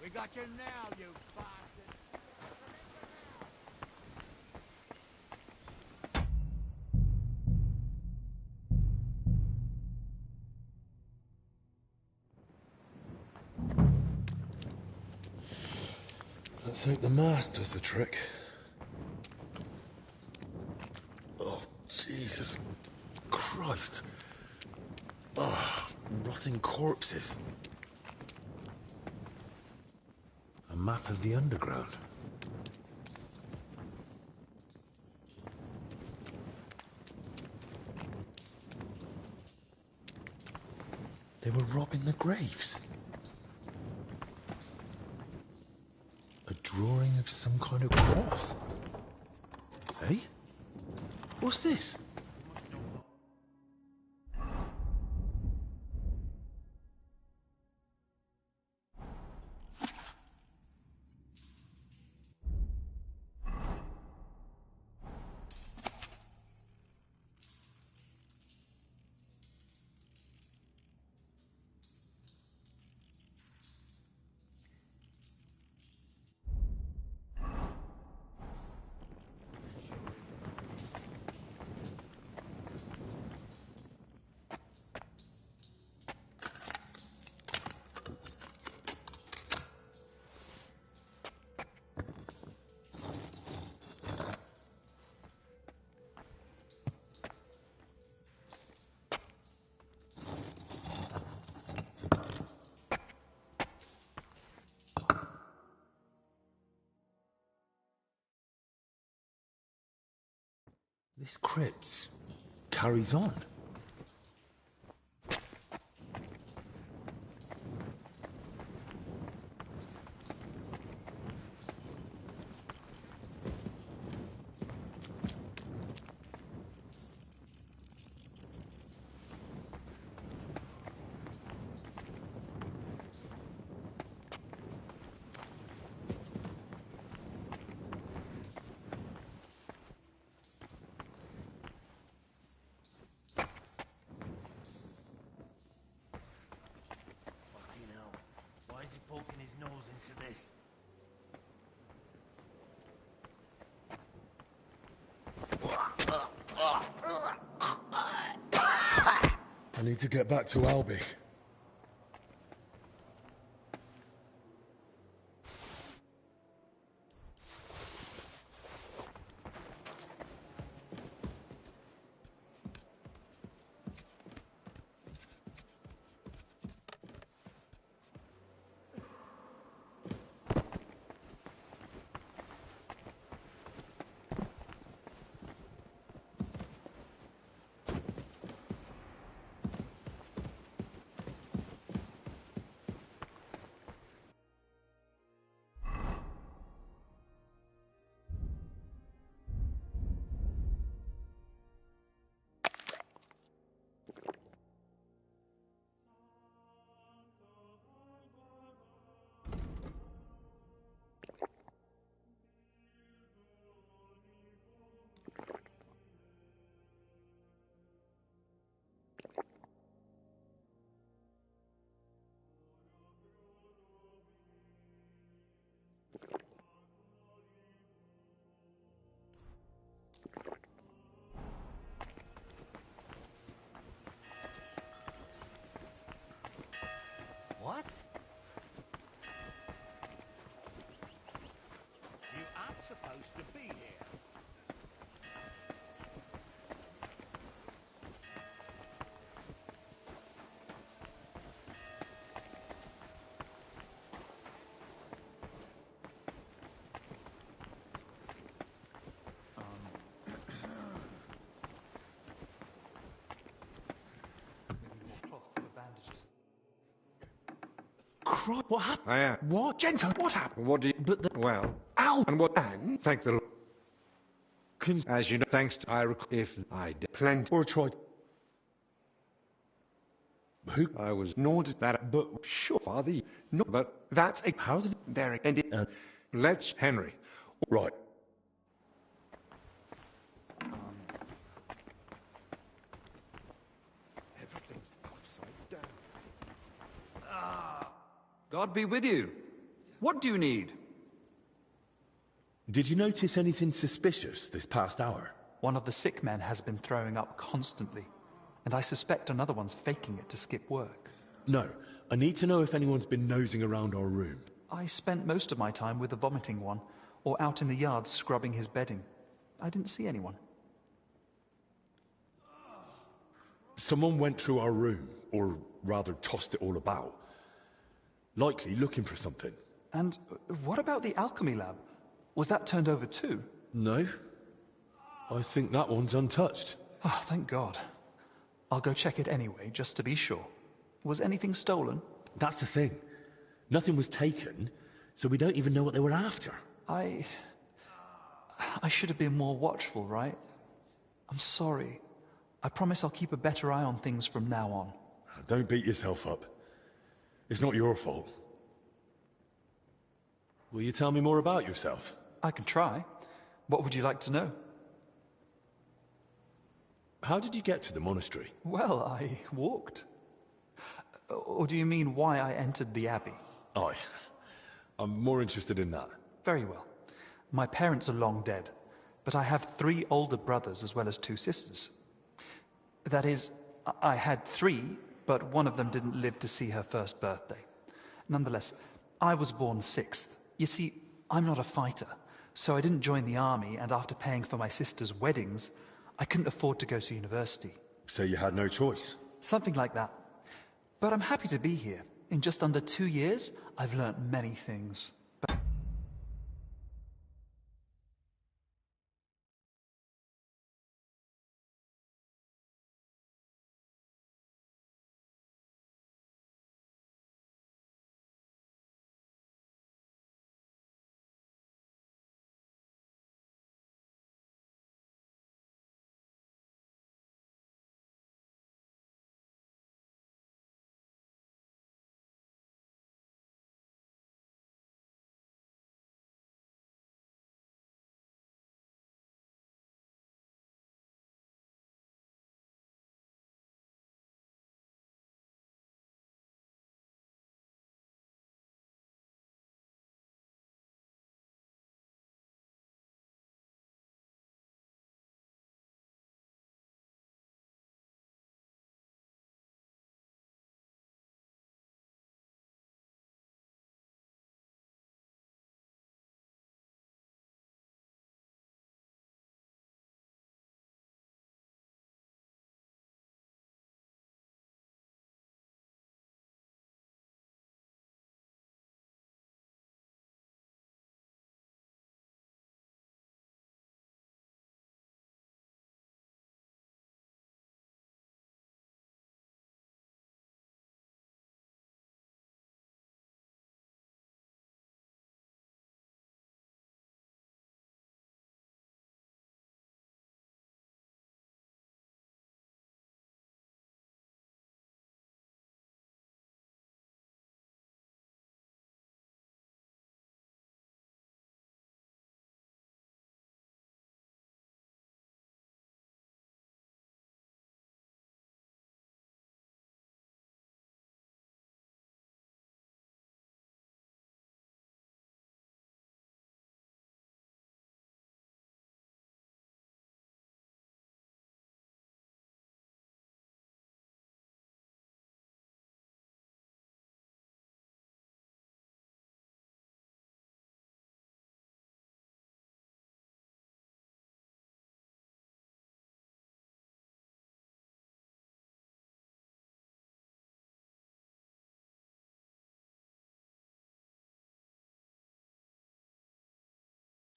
We got you now, you bastard! Let's hope the mast does the trick. Oh, Jesus Christ. Oh, rotting corpses. A map of the underground. They were robbing the graves. A drawing of some kind of cross. Hey? What's this? This crypt carries on. Why is he poking his nose into this? I need to get back to Albie. Christ, what happened? I am. What? Gentle, what happened? What do you... But the... Well... Ow! And what... Thank the Lord. As you know, thanks to... If I did... Plenty... Or tried... Who? I was... Nor did that... But... Sure. Father... No, but... That's a... How did... There... And it... Let's... Henry. Right. Everything's upside down. God be with you. What do you need? Did you notice anything suspicious this past hour? One of the sick men has been throwing up constantly, and I suspect another one's faking it to skip work. No. I need to know if anyone's been nosing around our room. I spent most of my time with the vomiting one, or out in the yard scrubbing his bedding. I didn't see anyone. Someone went through our room, or rather tossed it all about. Likely looking for something. And what about the alchemy lab? Was that turned over too? No. I think that one's untouched. Oh, thank God. I'll go check it anyway, just to be sure. Was anything stolen? That's the thing. Nothing was taken, so we don't even know what they were after. I should have been more watchful, right? I'm sorry. I promise I'll keep a better eye on things from now on. Don't beat yourself up. It's not your fault. Will you tell me more about yourself? I can try. What would you like to know? How did you get to the monastery? Well, I walked. Or do you mean why I entered the abbey? Aye. I'm more interested in that. Very well. My parents are long dead, but I have 3 older brothers as well as 2 sisters. That is, I had 3, but one of them didn't live to see her first birthday. Nonetheless, I was born 6th. You see, I'm not a fighter, so I didn't join the army, and after paying for my sisters' weddings, I couldn't afford to go to university. So you had no choice? Something like that. But I'm happy to be here. In just under 2 years, I've learnt many things.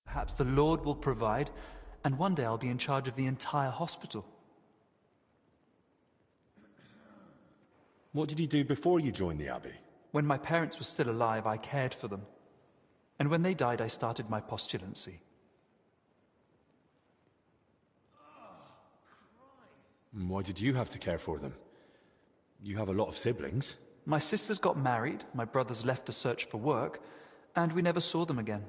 Perhaps the Lord will provide, and one day I'll be in charge of the entire hospital. What did you do before you joined the Abbey? When my parents were still alive, I cared for them. And when they died, I started my postulancy. Why did you have to care for them? You have a lot of siblings. My sisters got married, my brothers left to search for work, and we never saw them again.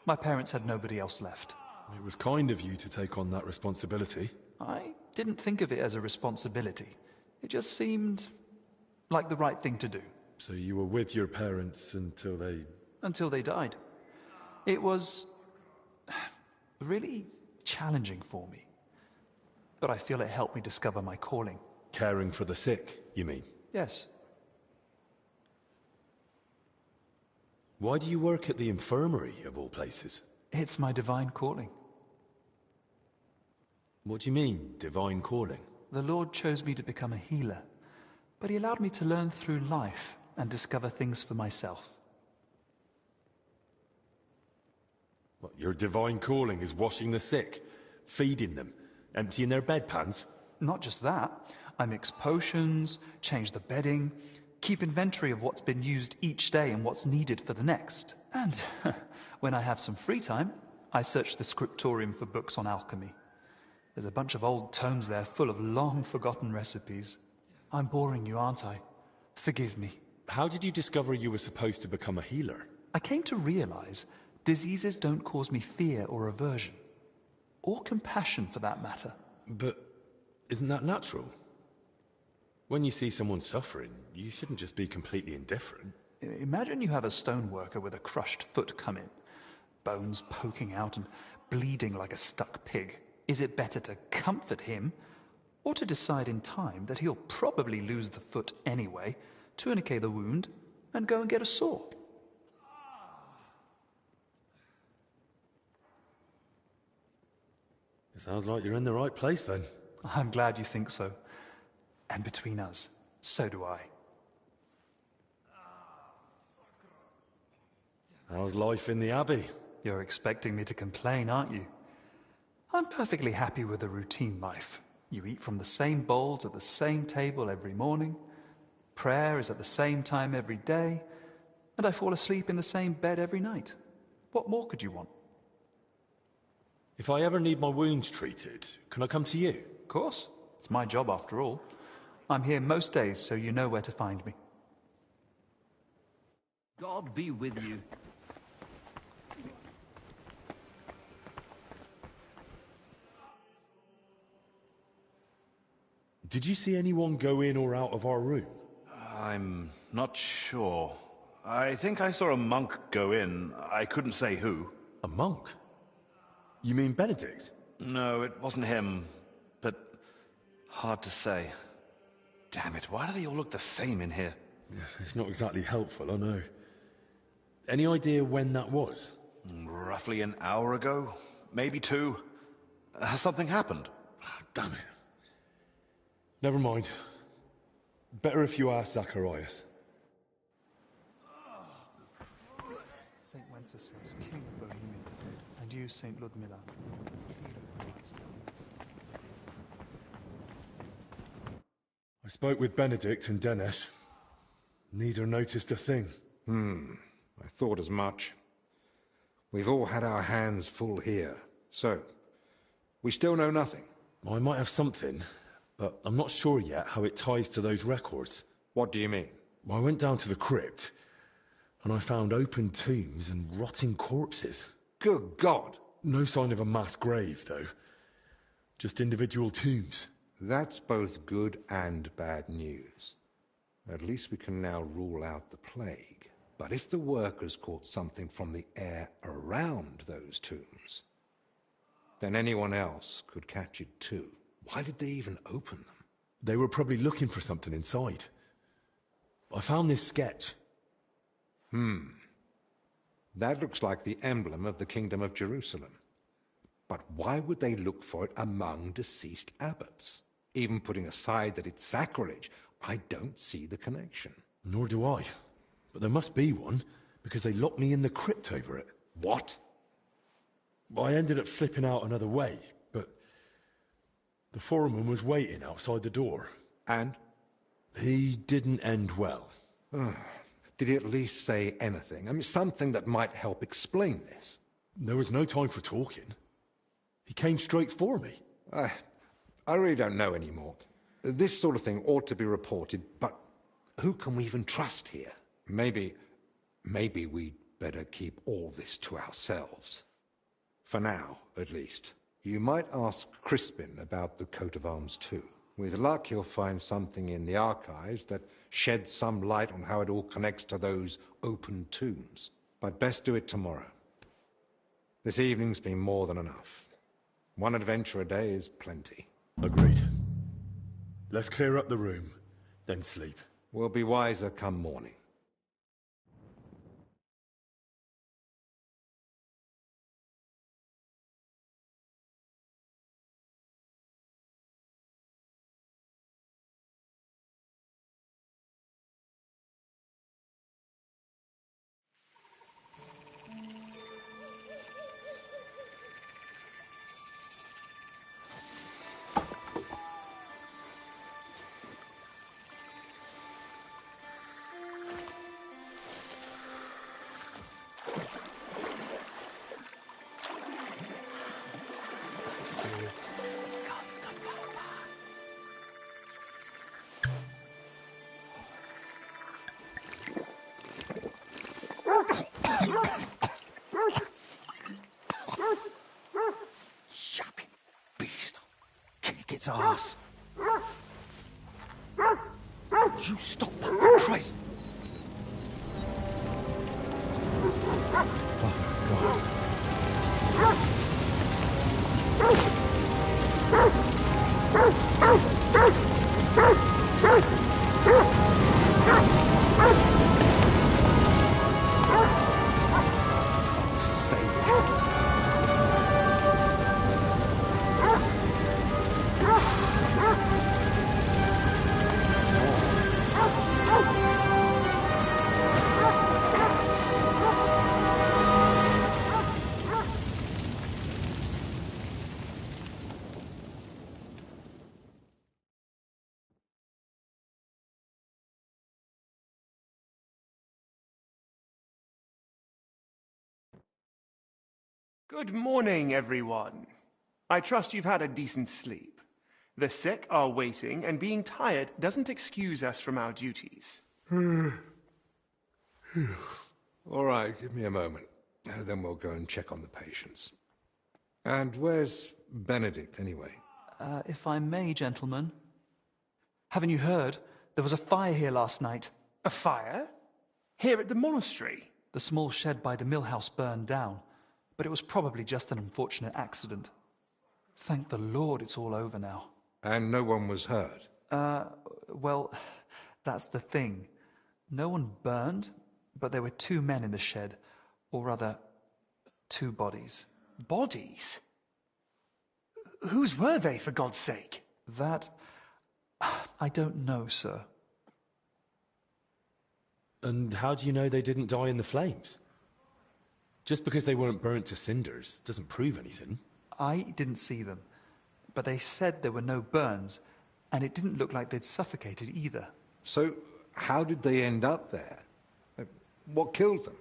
My parents had nobody else left. It was kind of you to take on that responsibility. I didn't think of it as a responsibility. It just seemed like the right thing to do. So you were with your parents until they... Until they died. It was really challenging for me. But I feel it helped me discover my calling. Caring for the sick, you mean? Yes. Why do you work at the infirmary, of all places? It's my divine calling. What do you mean, divine calling? The Lord chose me to become a healer, but he allowed me to learn through life and discover things for myself. What, your divine calling is washing the sick, feeding them, emptying their bedpans? Not just that. I mix potions, change the bedding, keep inventory of what's been used each day and what's needed for the next. And when I have some free time, I search the scriptorium for books on alchemy. There's a bunch of old tomes there full of long-forgotten recipes. I'm boring you, aren't I? Forgive me. How did you discover you were supposed to become a healer? I came to realize diseases don't cause me fear or aversion. Or compassion, for that matter. But isn't that natural? When you see someone suffering, you shouldn't just be completely indifferent. Imagine you have a stoneworker with a crushed foot come in, bones poking out and bleeding like a stuck pig. Is it better to comfort him, or to decide in time that he'll probably lose the foot anyway, tourniquet the wound, and go and get a saw? It sounds like you're in the right place, then. I'm glad you think so. And between us, so do I. How's life in the Abbey? You're expecting me to complain, aren't you? I'm perfectly happy with a routine life. You eat from the same bowls at the same table every morning. Prayer is at the same time every day. And I fall asleep in the same bed every night. What more could you want? If I ever need my wounds treated, can I come to you? Of course. It's my job after all. I'm here most days, so you know where to find me. God be with you. Did you see anyone go in or out of our room? I'm not sure. I think I saw a monk go in. I couldn't say who. A monk? You mean Benedict? No, it wasn't him. But hard to say. Damn it, why do they all look the same in here? Yeah, it's not exactly helpful, I know. Any idea when that was? Roughly an hour ago. Maybe 2. Has something happened? Damn it. Never mind. Better if you ask Zacharias. Saint Wenceslas, King of Bohemia, and you, Saint Ludmilla. I spoke with Benedict and Dennis. Neither noticed a thing. I thought as much. We've all had our hands full here. So, we still know nothing. I might have something, but I'm not sure yet how it ties to those records. What do you mean? I went down to the crypt, and I found open tombs and rotting corpses. Good God! No sign of a mass grave, though. Just individual tombs. That's both good and bad news. At least we can now rule out the plague. But if the workers caught something from the air around those tombs, then anyone else could catch it too. Why did they even open them? They were probably looking for something inside. I found this sketch. That looks like the emblem of the Kingdom of Jerusalem. But why would they look for it among deceased abbots? Even putting aside that it's sacrilege, I don't see the connection. Nor do I. But there must be one, because they locked me in the crypt over it. What? I ended up slipping out another way, but the foreman was waiting outside the door. And? He didn't end well. Did he at least say anything? I mean, something that might help explain this. There was no time for talking. He came straight for me. I really don't know anymore. This sort of thing ought to be reported, but who can we even trust here? Maybe we'd better keep all this to ourselves. For now, at least. You might ask Crispin about the coat of arms too. With luck, he'll find something in the archives that sheds some light on how it all connects to those open tombs. But best do it tomorrow. This evening's been more than enough. One adventure a day is plenty. Agreed. Let's clear up the room, then sleep. We'll be wiser come morning. Shocking beast. Kick its ass. You stop that, for Christ! Good morning, everyone. I trust you've had a decent sleep. The sick are waiting, and being tired doesn't excuse us from our duties. All right, give me a moment. Then we'll go and check on the patients. And where's Benedict, anyway? If I may, gentlemen. Haven't you heard? There was a fire here last night. A fire? Here at the monastery? The small shed by the mill house burned down, but it was probably just an unfortunate accident. Thank the Lord it's all over now. And no one was hurt? Well, that's the thing. No one burned, but there were 2 men in the shed. Or rather, 2 bodies. Bodies? Whose were they, for God's sake? That... I don't know, sir. And how do you know they didn't die in the flames? Just because they weren't burnt to cinders doesn't prove anything. I didn't see them, but they said there were no burns, and it didn't look like they'd suffocated either. So, how did they end up there? What killed them?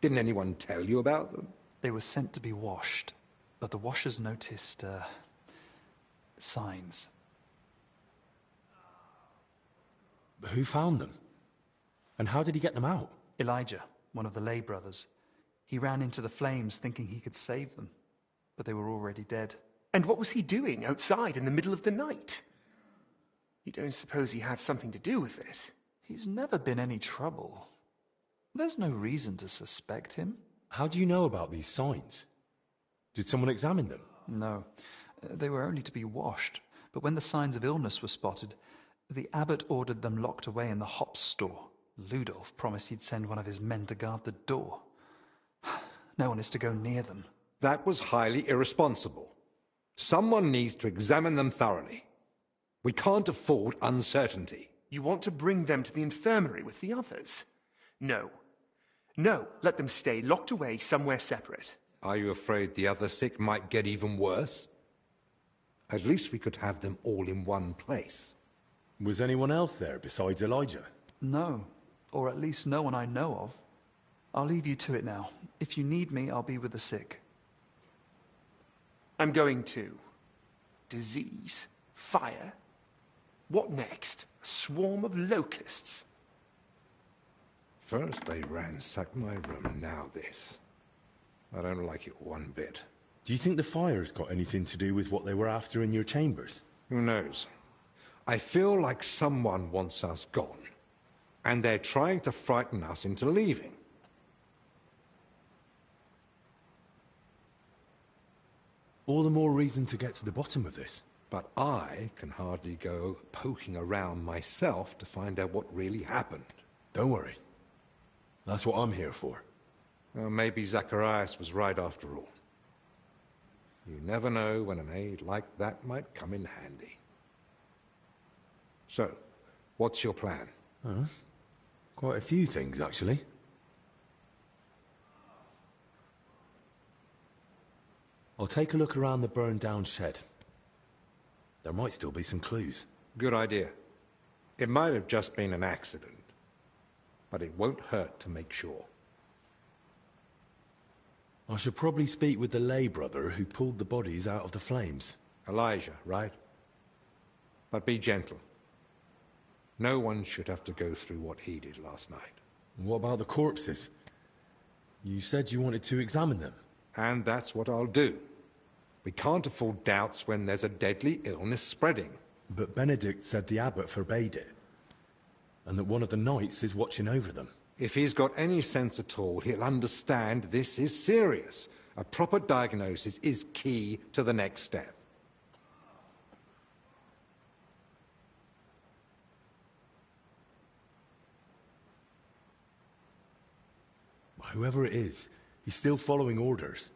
Didn't anyone tell you about them? They were sent to be washed, but the washers noticed, signs. Who found them? And how did he get them out? Elijah, one of the lay brothers. He ran into the flames thinking he could save them, but they were already dead. And what was he doing outside in the middle of the night? You don't suppose he had something to do with it? He's never been any trouble. There's no reason to suspect him. How do you know about these signs? Did someone examine them? No. They were only to be washed, but when the signs of illness were spotted, the abbot ordered them locked away in the hops store. Ludolf promised he'd send one of his men to guard the door. No one is to go near them. That was highly irresponsible. Someone needs to examine them thoroughly. We can't afford uncertainty. You want to bring them to the infirmary with the others? No. No, let them stay locked away somewhere separate. Are you afraid the other sick might get even worse? At least we could have them all in one place. Was anyone else there besides Elijah? No. or at least no one I know of. I'll leave you to it now. If you need me, I'll be with the sick. I'm going too. Disease? Fire? What next? A swarm of locusts? First they ransacked my room, now this. I don't like it one bit. Do you think the fire's got anything to do with what they were after in your chambers? Who knows? I feel like someone wants us gone. And they're trying to frighten us into leaving. All the more reason to get to the bottom of this. But I can hardly go poking around myself to find out what really happened. Don't worry. That's what I'm here for. Well, maybe Zacharias was right after all. You never know when an aid like that might come in handy. So, what's your plan? Quite a few things, actually. I'll take a look around the burned-down shed. There might still be some clues. Good idea. It might have just been an accident, but it won't hurt to make sure. I should probably speak with the lay brother who pulled the bodies out of the flames. Elijah, right? But be gentle. No one should have to go through what he did last night. What about the corpses? You said you wanted to examine them. And that's what I'll do. We can't afford doubts when there's a deadly illness spreading. But Benedict said the abbot forbade it. And that one of the knights is watching over them. If he's got any sense at all, he'll understand this is serious. A proper diagnosis is key to the next step. Whoever it is, he's still following orders.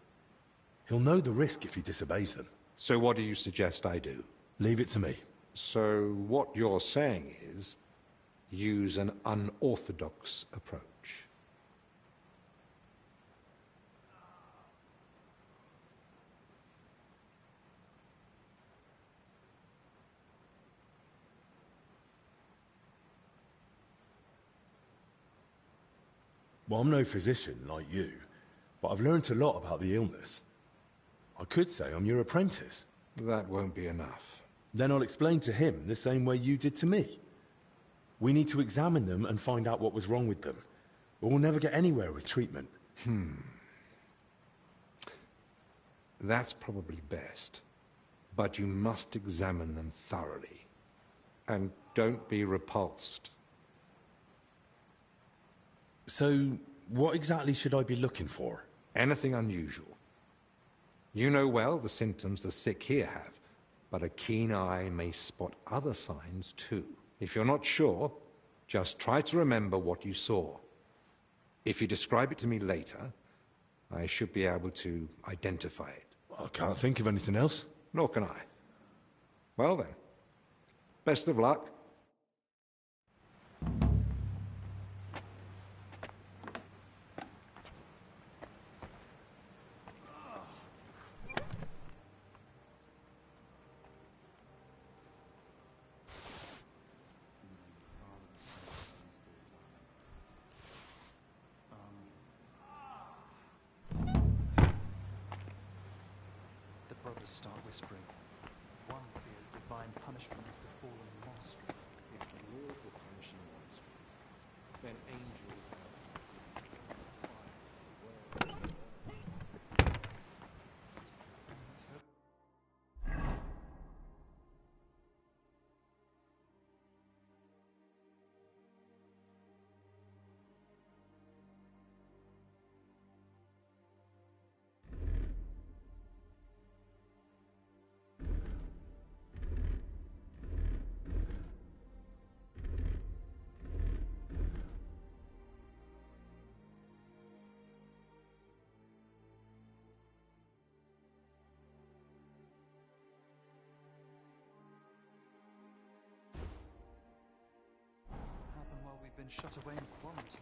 He'll know the risk if he disobeys them. So what do you suggest I do? Leave it to me. So what you're saying is, use an unorthodox approach. Well, I'm no physician like you, but I've learnt a lot about the illness. I could say I'm your apprentice. That won't be enough. Then I'll explain to him the same way you did to me. We need to examine them and find out what was wrong with them, or we'll never get anywhere with treatment. That's probably best. But you must examine them thoroughly. And don't be repulsed. So, what exactly should I be looking for? Anything unusual. You know well the symptoms the sick here have, but a keen eye may spot other signs too. If you're not sure, just try to remember what you saw. If you describe it to me later, I should be able to identify it. I can't think of anything else. Nor can I. Well then, best of luck. Start whispering. One fears divine punishment has befallen the monastery. If the Lord were punishing monsters, then angels Happened while we've been shut away in quarantine.